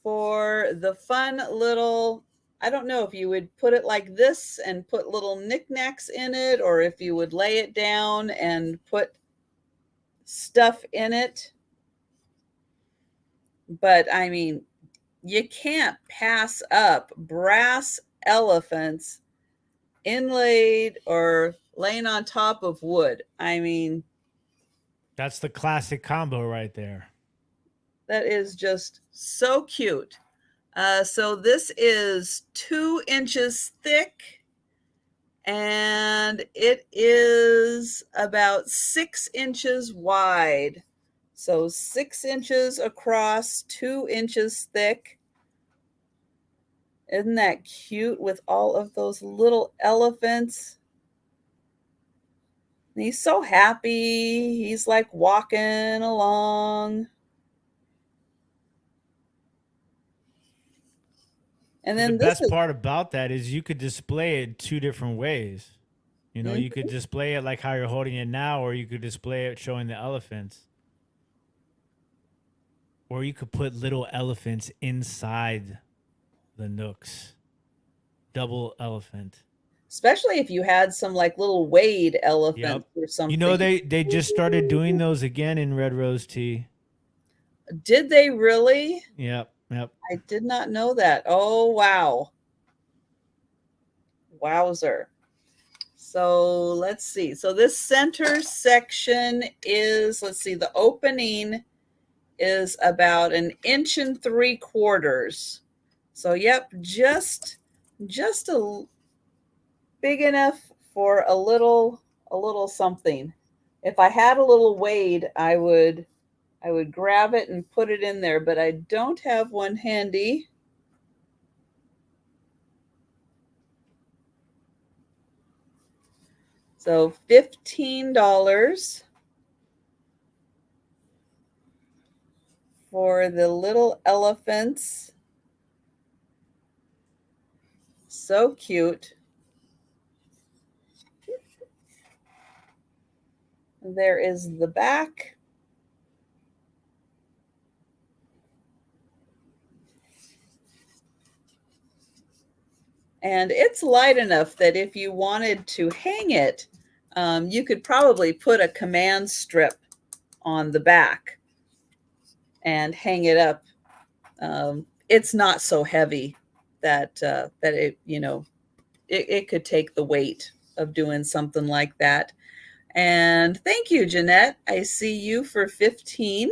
Speaker 1: for the fun little, I don't know if you would put it like this and put little knickknacks in it, or if you would lay it down and put stuff in it. But I mean, you can't pass up brass elephants inlaid or laying on top of wood. I mean,
Speaker 2: That's the classic combo right there.
Speaker 1: that is just so cute. So this is 2 inches thick and it is about 6 inches wide. So 6 inches across, 2 inches thick. Isn't that cute with all of those little elephants? And he's so happy. He's like walking along. And
Speaker 2: See, the
Speaker 1: then this
Speaker 2: best
Speaker 1: is,
Speaker 2: part about that is you could display it two different ways. You
Speaker 1: mhm.
Speaker 2: could display it like how you're holding it now, or you could display it showing the elephants. Or you could put little elephants inside the nooks. Double elephant.
Speaker 1: especially if you had some like little Wade
Speaker 2: Yep.
Speaker 1: elephants or
Speaker 2: You know,
Speaker 1: something.
Speaker 2: they just started doing those again in red rose tea.
Speaker 1: Did they really?
Speaker 2: Yep. Yep.
Speaker 1: I did not know that. Oh, wow. Wowzer. So let's see. So this center section is, let's see, the opening is about 1.75 inches. So yep, just a big enough for a little something. If I had a little Wade, I would grab it and put it in there, but I don't have one handy. So $15 for the little elephants. So cute. There is the back. And it's light enough that if you wanted to hang it, you could probably put a command strip on the back and hang it up. It's not so heavy that it, it could take the weight of doing something like that. And thank you, Jeanette. I see you for 15.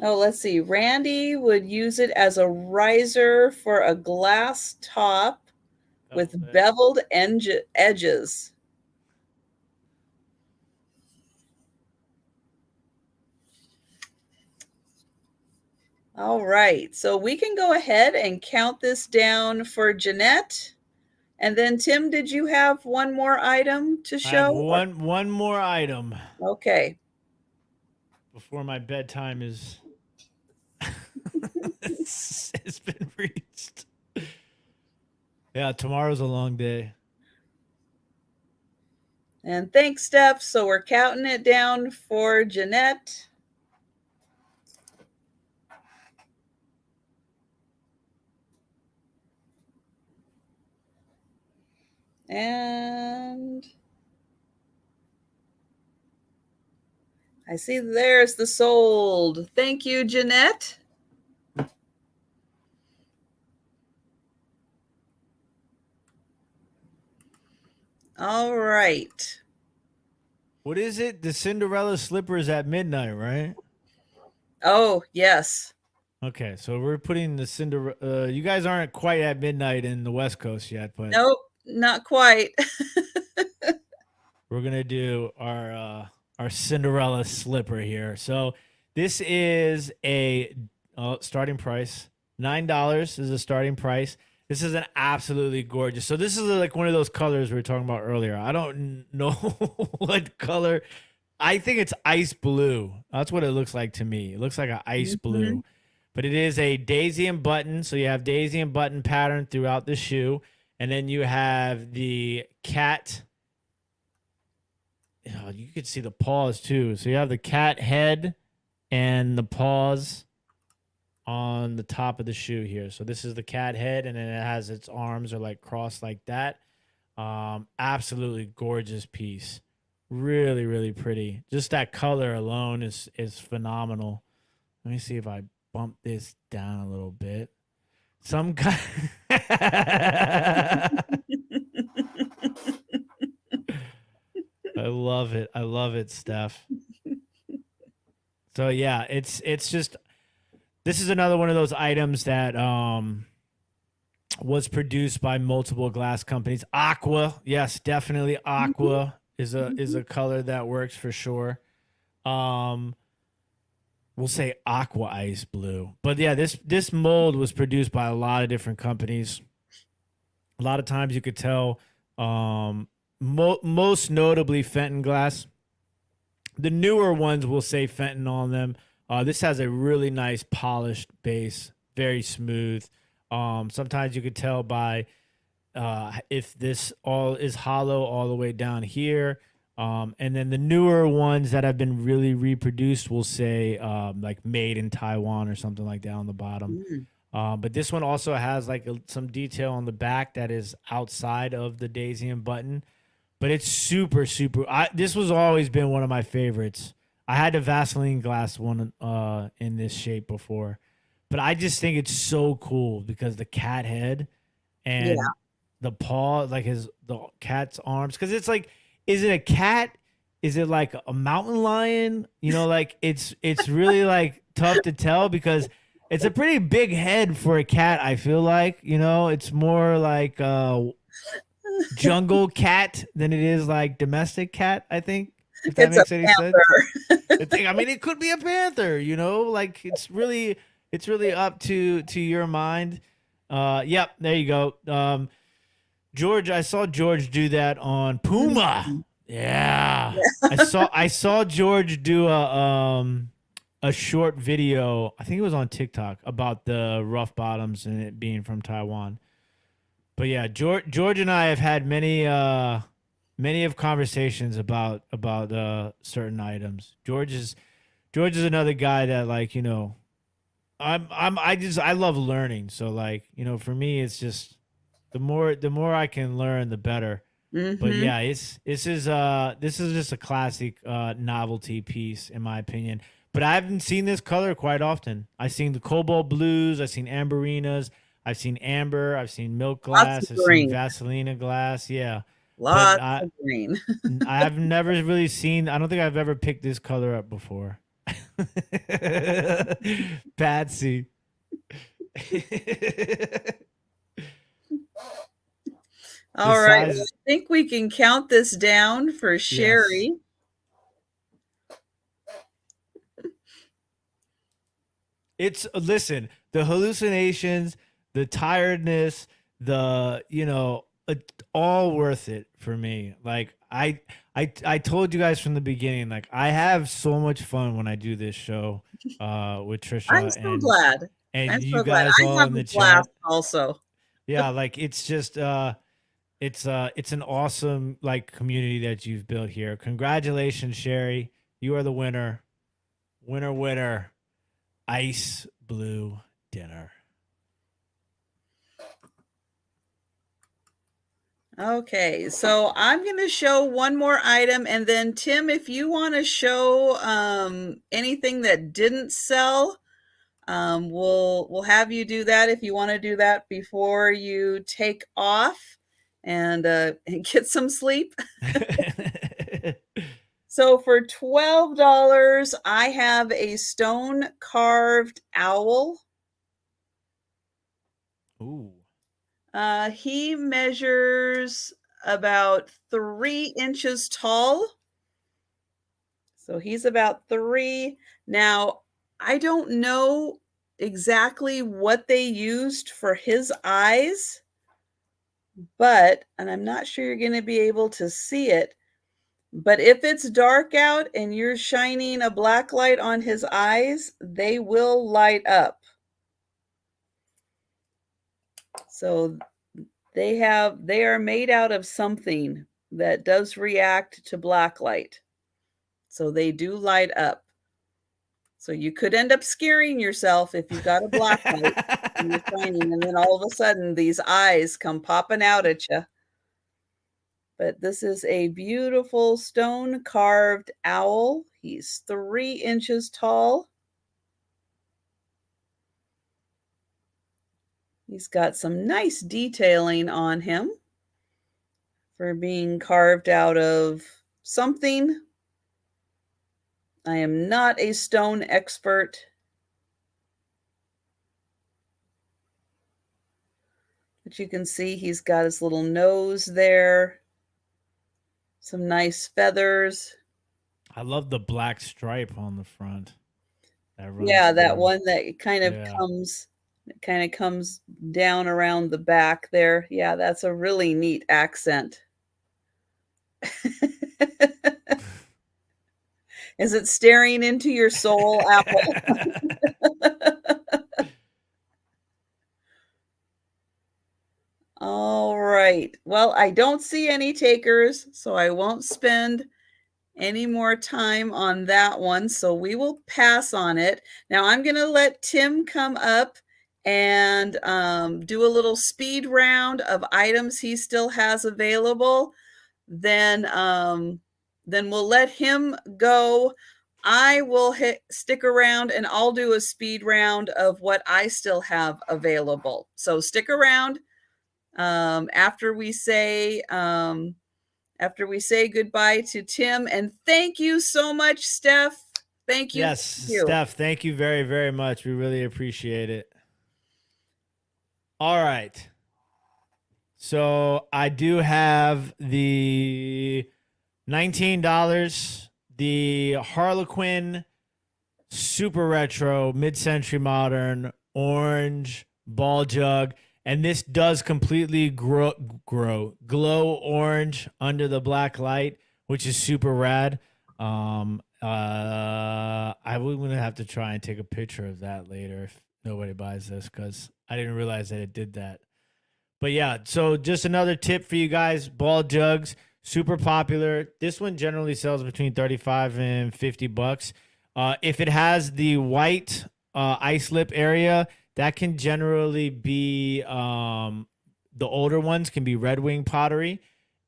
Speaker 1: Oh, let's see. Randy would use it as a riser for a glass top with beveled edges. All right, so we can go ahead and count this down for Jeanette. And then Tim, did you have one more item to show?
Speaker 2: I have one more item.
Speaker 1: Okay.
Speaker 2: Before my bedtime is it's been reached. Yeah, tomorrow's a long day.
Speaker 1: And thanks, Steph. So we're counting it down for Jeanette. And I see there's the sold. Thank you, Jeanette. All right.
Speaker 2: What is it? The Cinderella slippers at midnight, right?
Speaker 1: Oh, yes.
Speaker 2: Okay, so we're putting the Cinderella. You guys aren't quite at midnight in the West Coast yet, but
Speaker 1: nope, not quite.
Speaker 2: we're gonna do our Cinderella slipper here. So this is a starting price. $9 is a starting price. This is an absolutely gorgeous. So this is like one of those colors we were talking about earlier. I don't know what color. I think it's ice blue. That's what it looks like to me. It looks like an ice blue. But it is a daisy and button. So you have daisy and button pattern throughout the shoe. And then you have the cat. Oh, you could see the paws too. So you have the cat head and the paws on the top of the shoe here. So this is the cat head, and then it has its arms are like crossed like that. Absolutely gorgeous piece. Really, really pretty. Just that color alone is phenomenal. Let me see if I bump this down a little bit. Some kind. I love it. I love it, Steph. So yeah, it's just this is another one of those items that was produced by multiple glass companies. Aqua, yes, definitely aqua is a color that works for sure. We'll say aqua ice blue. But yeah, this mold was produced by a lot of different companies. A lot of times you could tell most notably Fenton glass. The newer ones will say Fenton on them. This has a really nice polished base, very smooth. Sometimes you could tell by if this all is hollow all the way down here. And then the newer ones that have been really reproduced will say like made in Taiwan or something like that on the bottom.
Speaker 1: Mm.
Speaker 2: But this one also has like some detail on the back that is outside of the daisy and button. But it's super, super. This was always been one of my favorites. I had the Vaseline glass one in this shape before, but I just think it's so cool because the cat head
Speaker 1: Yeah.
Speaker 2: and the paw, like the cat's arms, because it's like, is it a cat? Is it like a mountain lion? You know, like it's really like tough to tell because it's a pretty big head for a cat. I feel like, you know, it's more like jungle cat than it is like domestic cat. I think, if that
Speaker 1: It's a
Speaker 2: makes any sense.
Speaker 1: panther.
Speaker 2: I mean, it could be a panther. You know, like it's really up to your mind. Yep, there you go. George, I saw George do that on Puma.
Speaker 1: Mhm.
Speaker 2: Yeah.
Speaker 1: Yeah.
Speaker 2: I saw George do a short video. I think it was on TikTok about the rough bottoms and it being from Taiwan. But yeah, George and I have had many of conversations about certain items. George is another guy that, like, you know, I love learning. So, like, you know, for me it's just the more I can learn, the better. But
Speaker 1: Hmm.
Speaker 2: yeah, this is just a classic novelty piece in my opinion. But I haven't seen this color quite often. I've seen the cobalt blues, I've seen amberinas, I've seen amber, I've seen milk
Speaker 1: Lots of
Speaker 2: glass, I've seen
Speaker 1: green.
Speaker 2: Vaselina glass. Yeah, but
Speaker 1: Lots of green.
Speaker 2: I have never really seen. I don't think I've ever picked this color up before. Patsy. The
Speaker 1: All right. Well,
Speaker 2: size,
Speaker 1: I think we can count this down for
Speaker 2: yes.
Speaker 1: Sherry.
Speaker 2: It's listen, the hallucinations, the tiredness, the you know, all worth it for me. Like I told you guys from the beginning, like I have so much fun when I do this show with
Speaker 1: I'm
Speaker 2: Trisha
Speaker 1: so glad. I'm
Speaker 2: and you
Speaker 1: so glad.
Speaker 2: guys
Speaker 1: I
Speaker 2: all
Speaker 1: have
Speaker 2: in
Speaker 1: a
Speaker 2: the chat.
Speaker 1: blast also.
Speaker 2: Yeah, like it's just it's an awesome like community that you've built here. Congratulations, Sherry. You are the winner. Winner, winner. Ice blue dinner.
Speaker 1: Okay, so I'm going to show one more item, and then Tim, if you want to show anything that didn't sell, we'll have you do that if you want to do that before you take off and and get some sleep. So for $12, I have a stone carved owl.
Speaker 2: Ooh.
Speaker 1: He measures about 3 inches tall. So he's about 3. Now, I don't know exactly what they used for his eyes, but and I'm not sure you're gonna be able to see it, but if it's dark out and you're shining a black light on his eyes, they will light up. So they are made out of something that does react to black light. So they do light up. So you could end up scaring yourself if you got a black light and you're shining, and then all of a sudden these eyes come popping out at you. But this is a beautiful stone carved owl. He's 3 inches tall. He's got some nice detailing on him for being carved out of something. I am not a stone expert. But you can see he's got his little nose there, some nice feathers.
Speaker 2: I love the black stripe on the front that runs
Speaker 1: Yeah, that
Speaker 2: through.
Speaker 1: one that
Speaker 2: Yeah.
Speaker 1: kind of comes down around the back there. Yeah, that's a really neat accent. Is it staring into your soul, Apple? All right. Well, I don't see any takers, so I won't spend any more time on that one, so we will pass on it. Now I'm going to let Tim come up and do a little speed round of items he still has available. Then we'll let him go. I will stick around and I'll do a speed round of what I still have available. So stick around after we say goodbye to Tim. And thank you so much, Steph. Thank you.
Speaker 2: Yes, Steph, thank you very, very much. We really appreciate it. All right. So I do have the $19, the Harlequin Super Retro Mid-Century Modern Orange Ball Jug. And this does completely glow orange under the black light, which is super rad. I would gonna have to try and take a picture of that later if nobody buys this, because I didn't realize that it did that. But yeah, so just another tip for you guys: ball jugs, super popular. This one generally sells between $35 and $50. If it has the white ice lip area, that can generally be the older ones can be Red Wing pottery.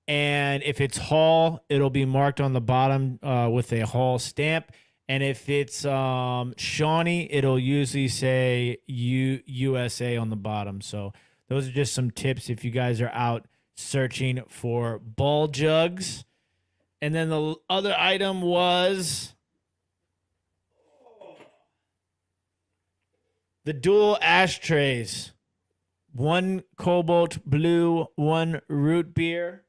Speaker 2: And if it's Hall, it'll be marked on the bottom with a Hall stamp. And if it's Shawnee, it'll usually say USA on the bottom. So those are just some tips if you guys are out searching for ball jugs. And then the other item was the dual ashtrays. One Cobalt blue, one root beer.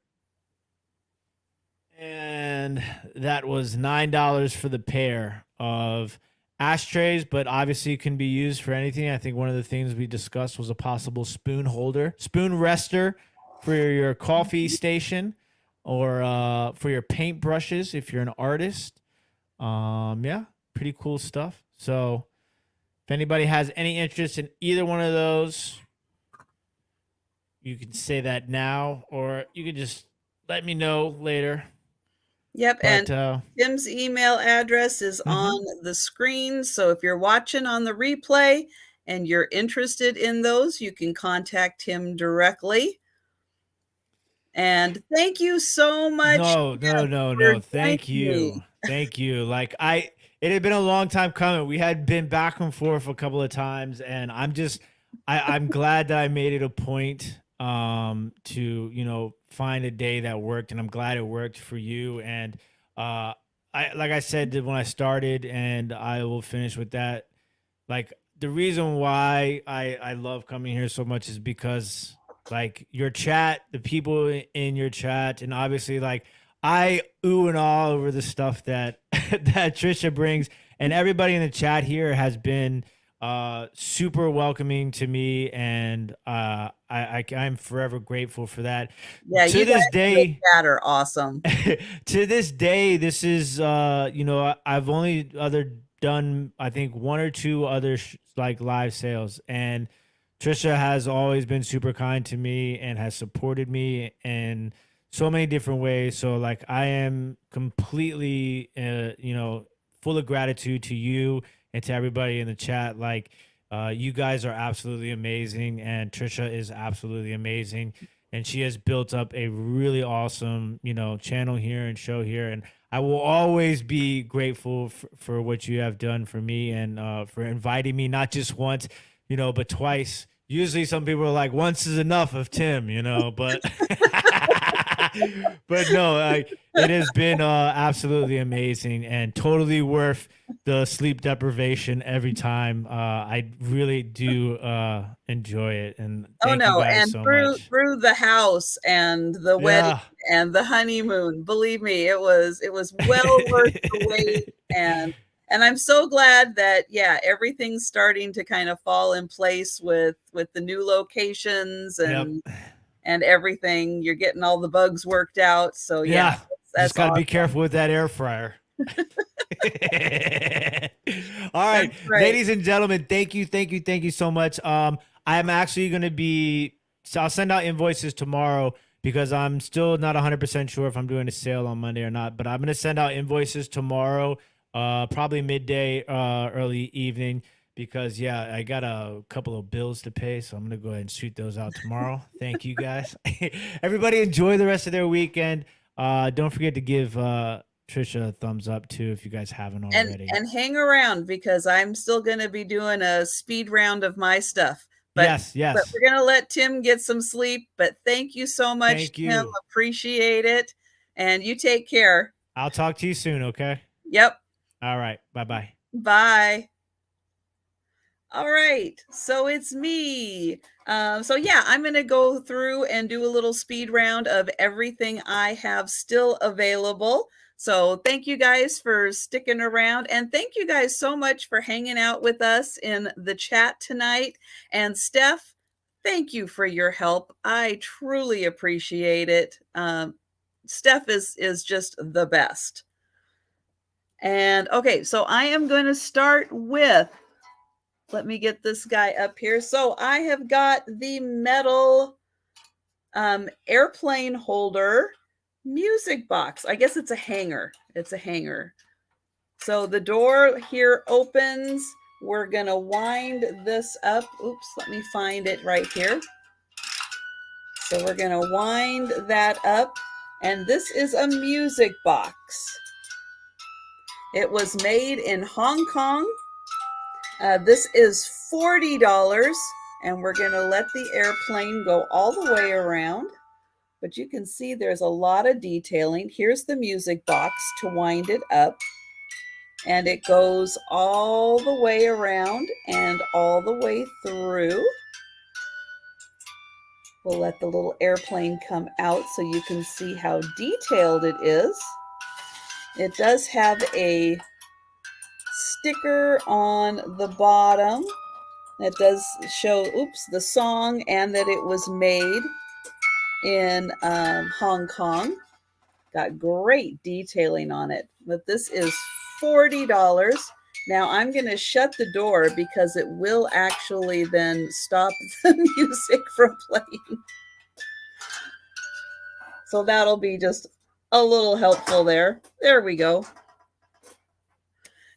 Speaker 2: And that was $9 for the pair of ashtrays, but obviously can be used for anything. I think one of the things we discussed was a possible spoon holder, spoon rester for your coffee station, or for your paint brushes if you're an artist. Yeah, pretty cool stuff. So if anybody has any interest in either one of those, you can say that now, or you can just let me know later.
Speaker 1: Yep, and Tim's email address is on the screen. So if you're watching on the replay and you're interested in those, you can contact him directly. And thank you so much.
Speaker 2: No. Thank you. Thank you. Like it had been a long time coming. We had been back and forth a couple of times, and I'm glad that I made it a point to find a day that worked, and I'm glad it worked for you. And like I said when I started, and I will finish with that, like the reason why I love coming here so much is because like your chat, the people in your chat, and obviously like I ooh and all over the stuff that that Trisha brings, and everybody in the chat here has been super welcoming to me, and I'm forever grateful for that.
Speaker 1: Yeah,
Speaker 2: to this day,
Speaker 1: are awesome.
Speaker 2: To this day, this is I've only done I think one or two other like live sales, and Trisha has always been super kind to me and has supported me in so many different ways. So like I am completely full of gratitude to you and to everybody in the chat. Like you guys are absolutely amazing, and Trisha is absolutely amazing, and she has built up a really awesome channel here and show here, and I will always be grateful for what you have done for me, and for inviting me not just once but twice. Usually some people are like, once is enough of Tim, but but no, it has been absolutely amazing and totally worth the sleep deprivation every time. I really do enjoy it, and thank you guys so much.
Speaker 1: Through the house and the wedding and the honeymoon, believe me, it was well worth the wait. And I'm so glad that everything's starting to kind of fall in place with the new locations and everything. You're getting all the bugs worked out. So that's
Speaker 2: just gotta be careful with that air fryer. All right, ladies and gentlemen, thank you so much. I'm actually going to I'll send out invoices tomorrow because I'm still not 100% sure if I'm doing a sale on Monday or not, but I'm going to send out invoices tomorrow, probably midday, early evening, because yeah, I got a couple of bills to pay, so I'm going to go ahead and shoot those out tomorrow. Thank you guys. Everybody enjoy the rest of their weekend. Don't forget to give Trisha a thumbs up too if you guys haven't already.
Speaker 1: And hang around, because I'm still going to be doing a speed round of my stuff. But
Speaker 2: Yes.
Speaker 1: we're going to let Tim get some sleep. But thank you so much,
Speaker 2: Thank
Speaker 1: Tim.
Speaker 2: you.
Speaker 1: Appreciate it. And you take care.
Speaker 2: I'll talk to you soon, okay?
Speaker 1: Yep.
Speaker 2: All right. Bye-bye.
Speaker 1: Bye. All right, so it's me. So yeah, I'm going to go through and do a little speed round of everything I have still available. So thank you guys for sticking around, and thank you guys so much for hanging out with us in the chat tonight. And Steph, thank you for your help. I truly appreciate it. Steph is just the best. And okay, so I am going to start with, let me get this guy up here. So I have got the metal airplane holder music box. I guess it's a hanger. It's a hanger. So the door here opens. We're going to wind this up. Oops, let me find it right here. So we're going to wind that up. And this is a music box. It was made in Hong Kong. This is $40, and we're going to let the airplane go all the way around. But you can see there's a lot of detailing. Here's the music box to wind it up. And it goes all the way around and all the way through. We'll let the little airplane come out so you can see how detailed it is. It does have a sticker on the bottom that does show, the song, and that it was made in Hong Kong. Got great detailing on it, but this is $40. Now I'm going to shut the door because it will actually then stop the music from playing. So that'll be just a little helpful there. There we go.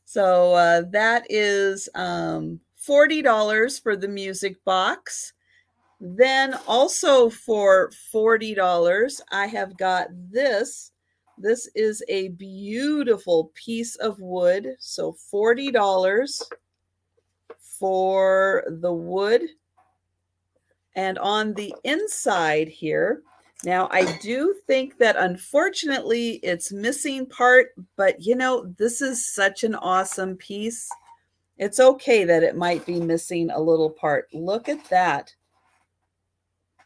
Speaker 1: So that is $40 for the music box. Then also for $40, I have got this. This is a beautiful piece of wood. So $40 for the wood. And on the inside here, now I do think that unfortunately it's missing part, but you know, this is such an awesome piece. It's okay that it might be missing a little part. Look at that.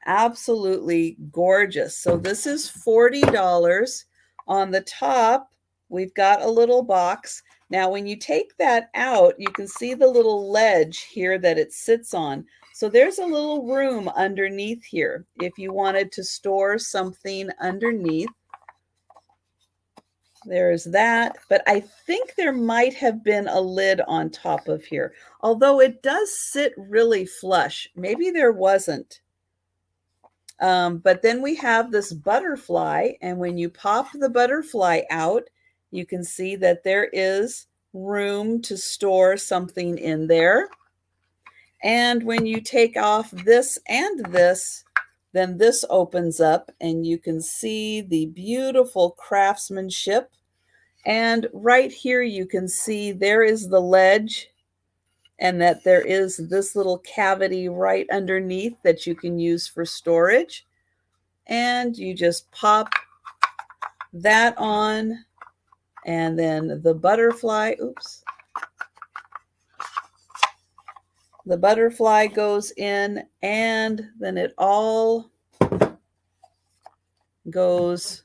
Speaker 1: Absolutely gorgeous. So this is $40. On the top, we've got a little box. Now, when you take that out, you can see the little ledge here that it sits on. So there's a little room underneath here if you wanted to store something underneath. There's that, but I think there might have been a lid on top of here, although it does sit really flush. Maybe there wasn't. But then we have this butterfly, and when you pop the butterfly out, you can see that there is room to store something in there. And when you take off this and this, then this opens up and you can see the beautiful craftsmanship. And right here, you can see there is the ledge, and that there is this little cavity right underneath that you can use for storage. And you just pop that on, and then the butterfly, the butterfly goes in, and then it all goes,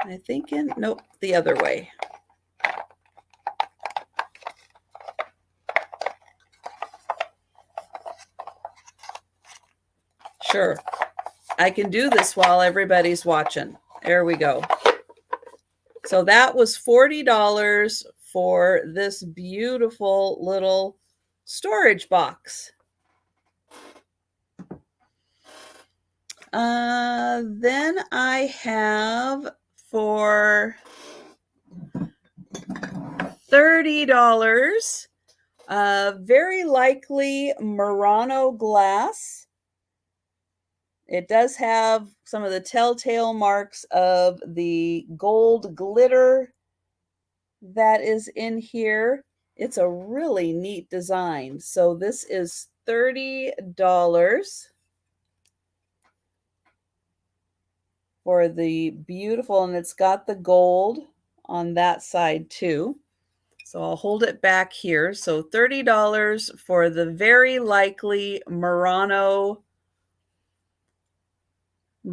Speaker 1: I think nope, the other way. Sure, I can do this while everybody's watching. There we go. So that was $40 for this beautiful little storage box. Then I have for $30, very likely Murano glass. It does have some of the telltale marks of the gold glitter that is in here. It's a really neat design. So this is $30 for the beautiful, and it's got the gold on that side too. So I'll hold it back here. So $30 for the very likely Murano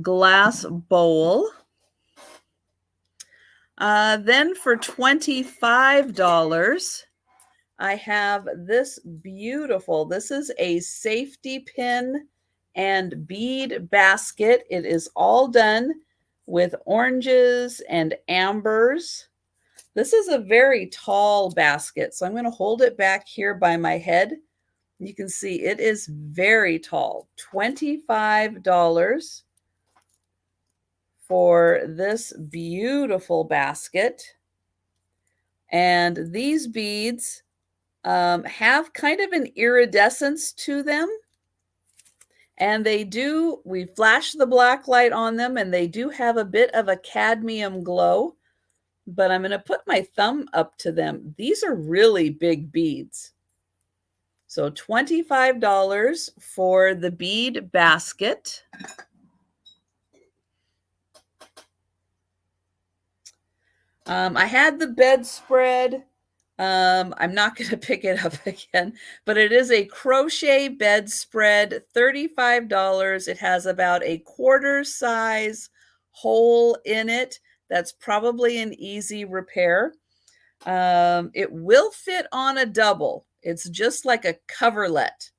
Speaker 1: glass bowl. Then for $25, I have this beautiful, this is a safety pin and bead basket. It is all done with oranges and ambers. This is a very tall basket, so I'm going to hold it back here by my head. You can see it is very tall. $25 for this beautiful basket. And these beads have kind of an iridescence to them. And we flash the black light on them, and they do have a bit of a cadmium glow. But I'm going to put my thumb up to them. These are really big beads. So $25 for the bead basket. I had the bedspread. I'm not going to pick it up again, but it is a crochet bedspread, $35. It has about a quarter size hole in it. That's probably an easy repair. It will fit on a double. It's just like a coverlet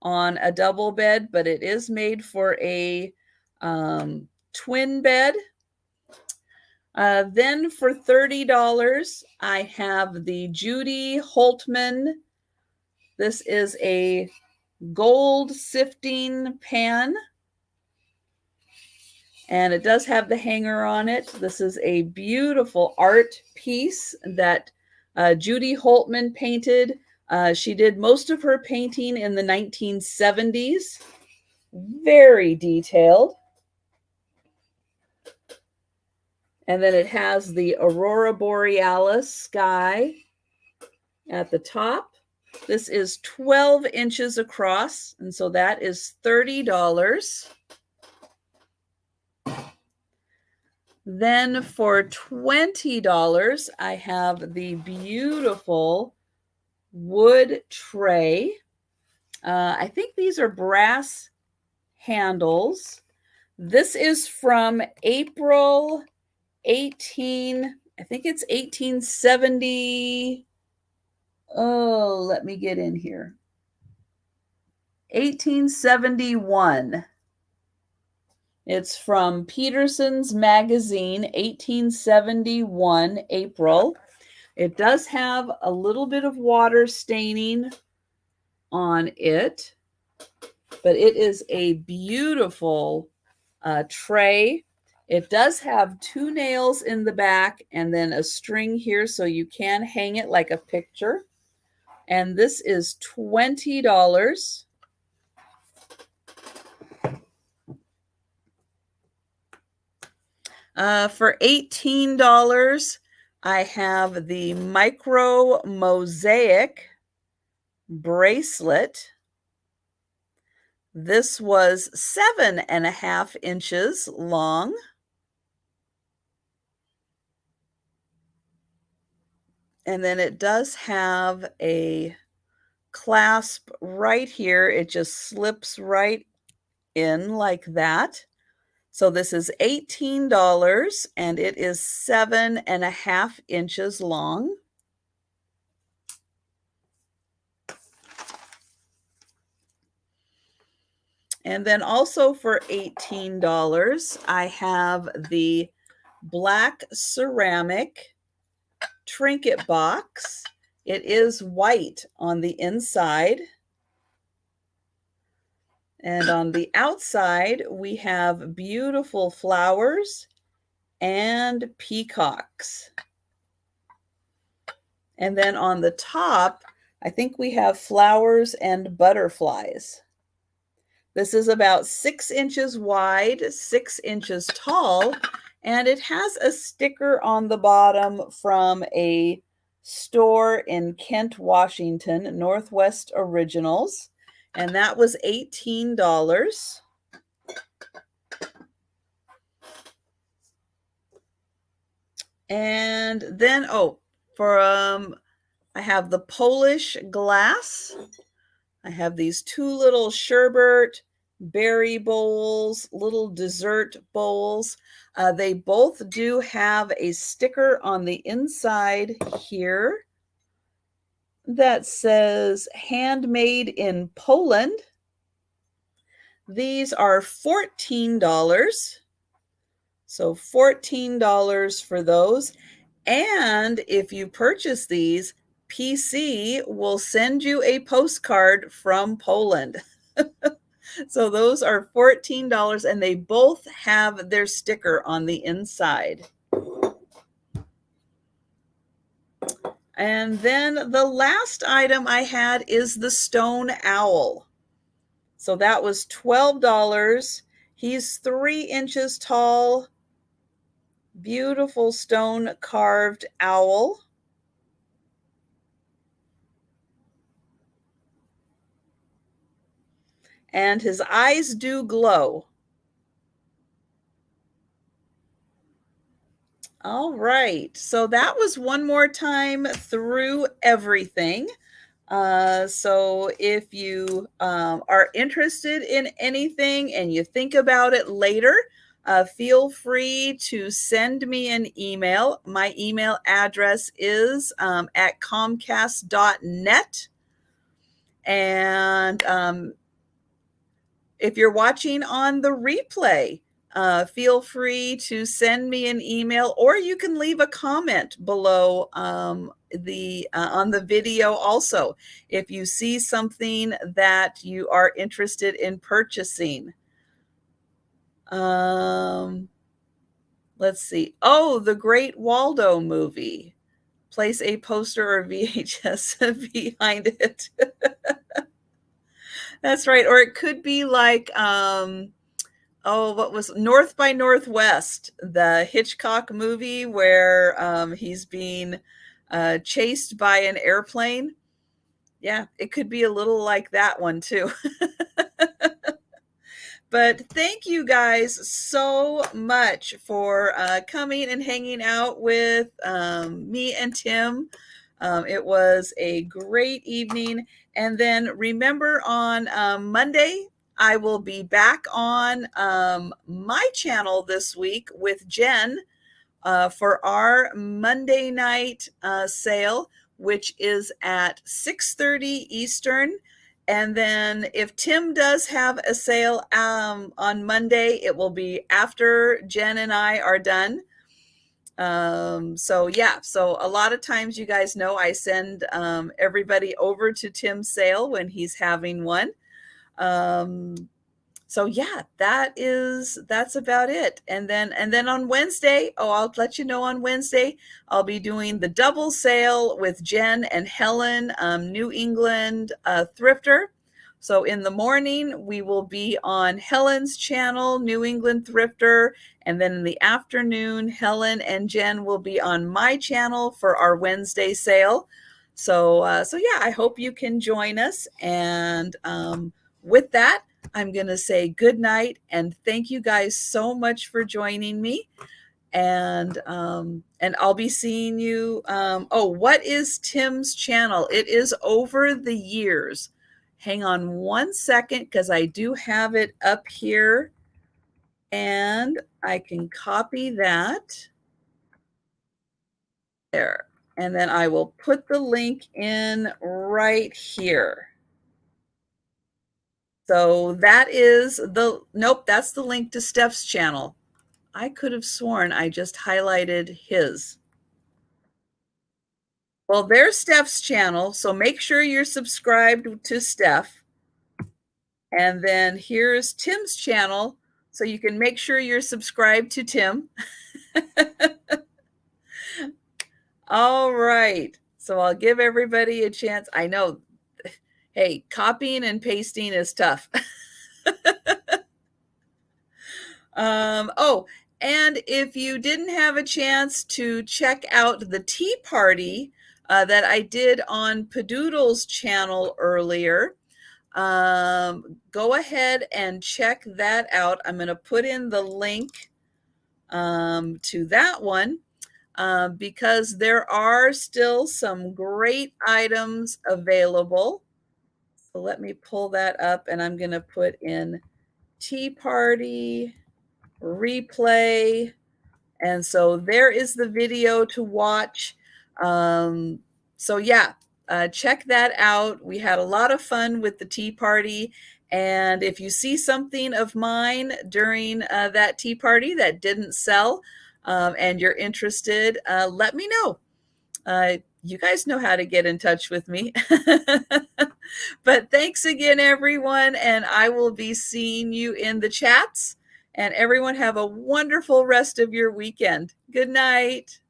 Speaker 1: on a double bed, but it is made for a twin bed. Then for $30, I have the Judy Holtman. This is a gold sifting pan, and it does have the hanger on it. This is a beautiful art piece that Judy Holtman painted. She did most of her painting in the 1970s. Very detailed. And then it has the Aurora Borealis sky at the top. This is 12 inches across, and so that is $30. Then for $20, I have the beautiful wood tray. I think these are brass handles. This is from April 18, I think it's 1870. Oh, let me get in here. 1871. It's from Peterson's Magazine, 1871, April. It does have a little bit of water staining on it, but it is a beautiful tray. It does have 2 nails in the back and then a string here so you can hang it like a picture. And this is $20. For $18, I have the Micro Mosaic bracelet. This was 7.5 inches long. And then it does have a clasp right here. It just slips right in like that. So this is $18 and it is 7.5 inches long. And then also for $18, I have the black ceramic trinket box. It is white on the inside. And on the outside, we have beautiful flowers and peacocks. And then on the top, I think we have flowers and butterflies. This is about 6 inches wide, 6 inches tall, and it has a sticker on the bottom from a store in Kent, Washington, Northwest Originals, and that was $18. And then, I have the Polish glass. I have these 2 little sherbet berry bowls, little dessert bowls. They both do have a sticker on the inside here that says handmade in Poland. These are $14. So $14 for those. And if you purchase these, PC will send you a postcard from Poland. So those are $14, and they both have their sticker on the inside. And then the last item I had is the stone owl. So that was $12. He's 3 inches tall, beautiful stone carved owl. And his eyes do glow. All right, so that was one more time through everything. So if you are interested in anything and you think about it later, feel free to send me an email. My email address is at comcast.net. And if you're watching on the replay, feel free to send me an email, or you can leave a comment below on the video also if you see something that you are interested in purchasing. Let's see. Oh, the Great Waldo movie. Place a poster or VHS behind it. That's right. Or it could be like what was North by Northwest, the Hitchcock movie where he's being chased by an airplane. Yeah, it could be a little like that one too. But thank you guys so much for coming and hanging out with me and Tim. It was a great evening. And then remember, on Monday, I will be back on my channel this week with Jen for our Monday night sale, which is at 6:30 Eastern. And then if Tim does have a sale on Monday, it will be after Jen and I are done. So a lot of times, you guys know, I send everybody over to Tim's sale when he's having one. So yeah, that's about it. And then on Wednesday, I'll let you know, on Wednesday, I'll be doing the double sale with Jen and Helen, New England thrifter. So in the morning, we will be on Helen's channel, New England Thrifter. And then in the afternoon, Helen and Jen will be on my channel for our Wednesday sale. So yeah, I hope you can join us. And with that, I'm going to say good night and thank you guys so much for joining me. And I'll be seeing you. What is Tim's channel? It is Over the Years. Hang on one second, because I do have it up here and I can copy that there. And then I will put the link in right here. So that is that's the link to Steph's channel. I could have sworn I just highlighted his. Well, there's Steph's channel, so make sure you're subscribed to Steph. And then here's Tim's channel. So you can make sure you're subscribed to Tim. All right. So I'll give everybody a chance. I know, hey, copying and pasting is tough. Oh, and if you didn't have a chance to check out the tea party that I did on Padoodle's channel earlier, go ahead and check that out. I'm going to put in the link to that one because there are still some great items available. So let me pull that up, and I'm going to put in tea party replay. And so there is the video to watch. So yeah, check that out. We had a lot of fun with the tea party. And if you see something of mine during that tea party that didn't sell and you're interested, let me know. You guys know how to get in touch with me. But thanks again, everyone. And I will be seeing you in the chats. And everyone have a wonderful rest of your weekend. Good night.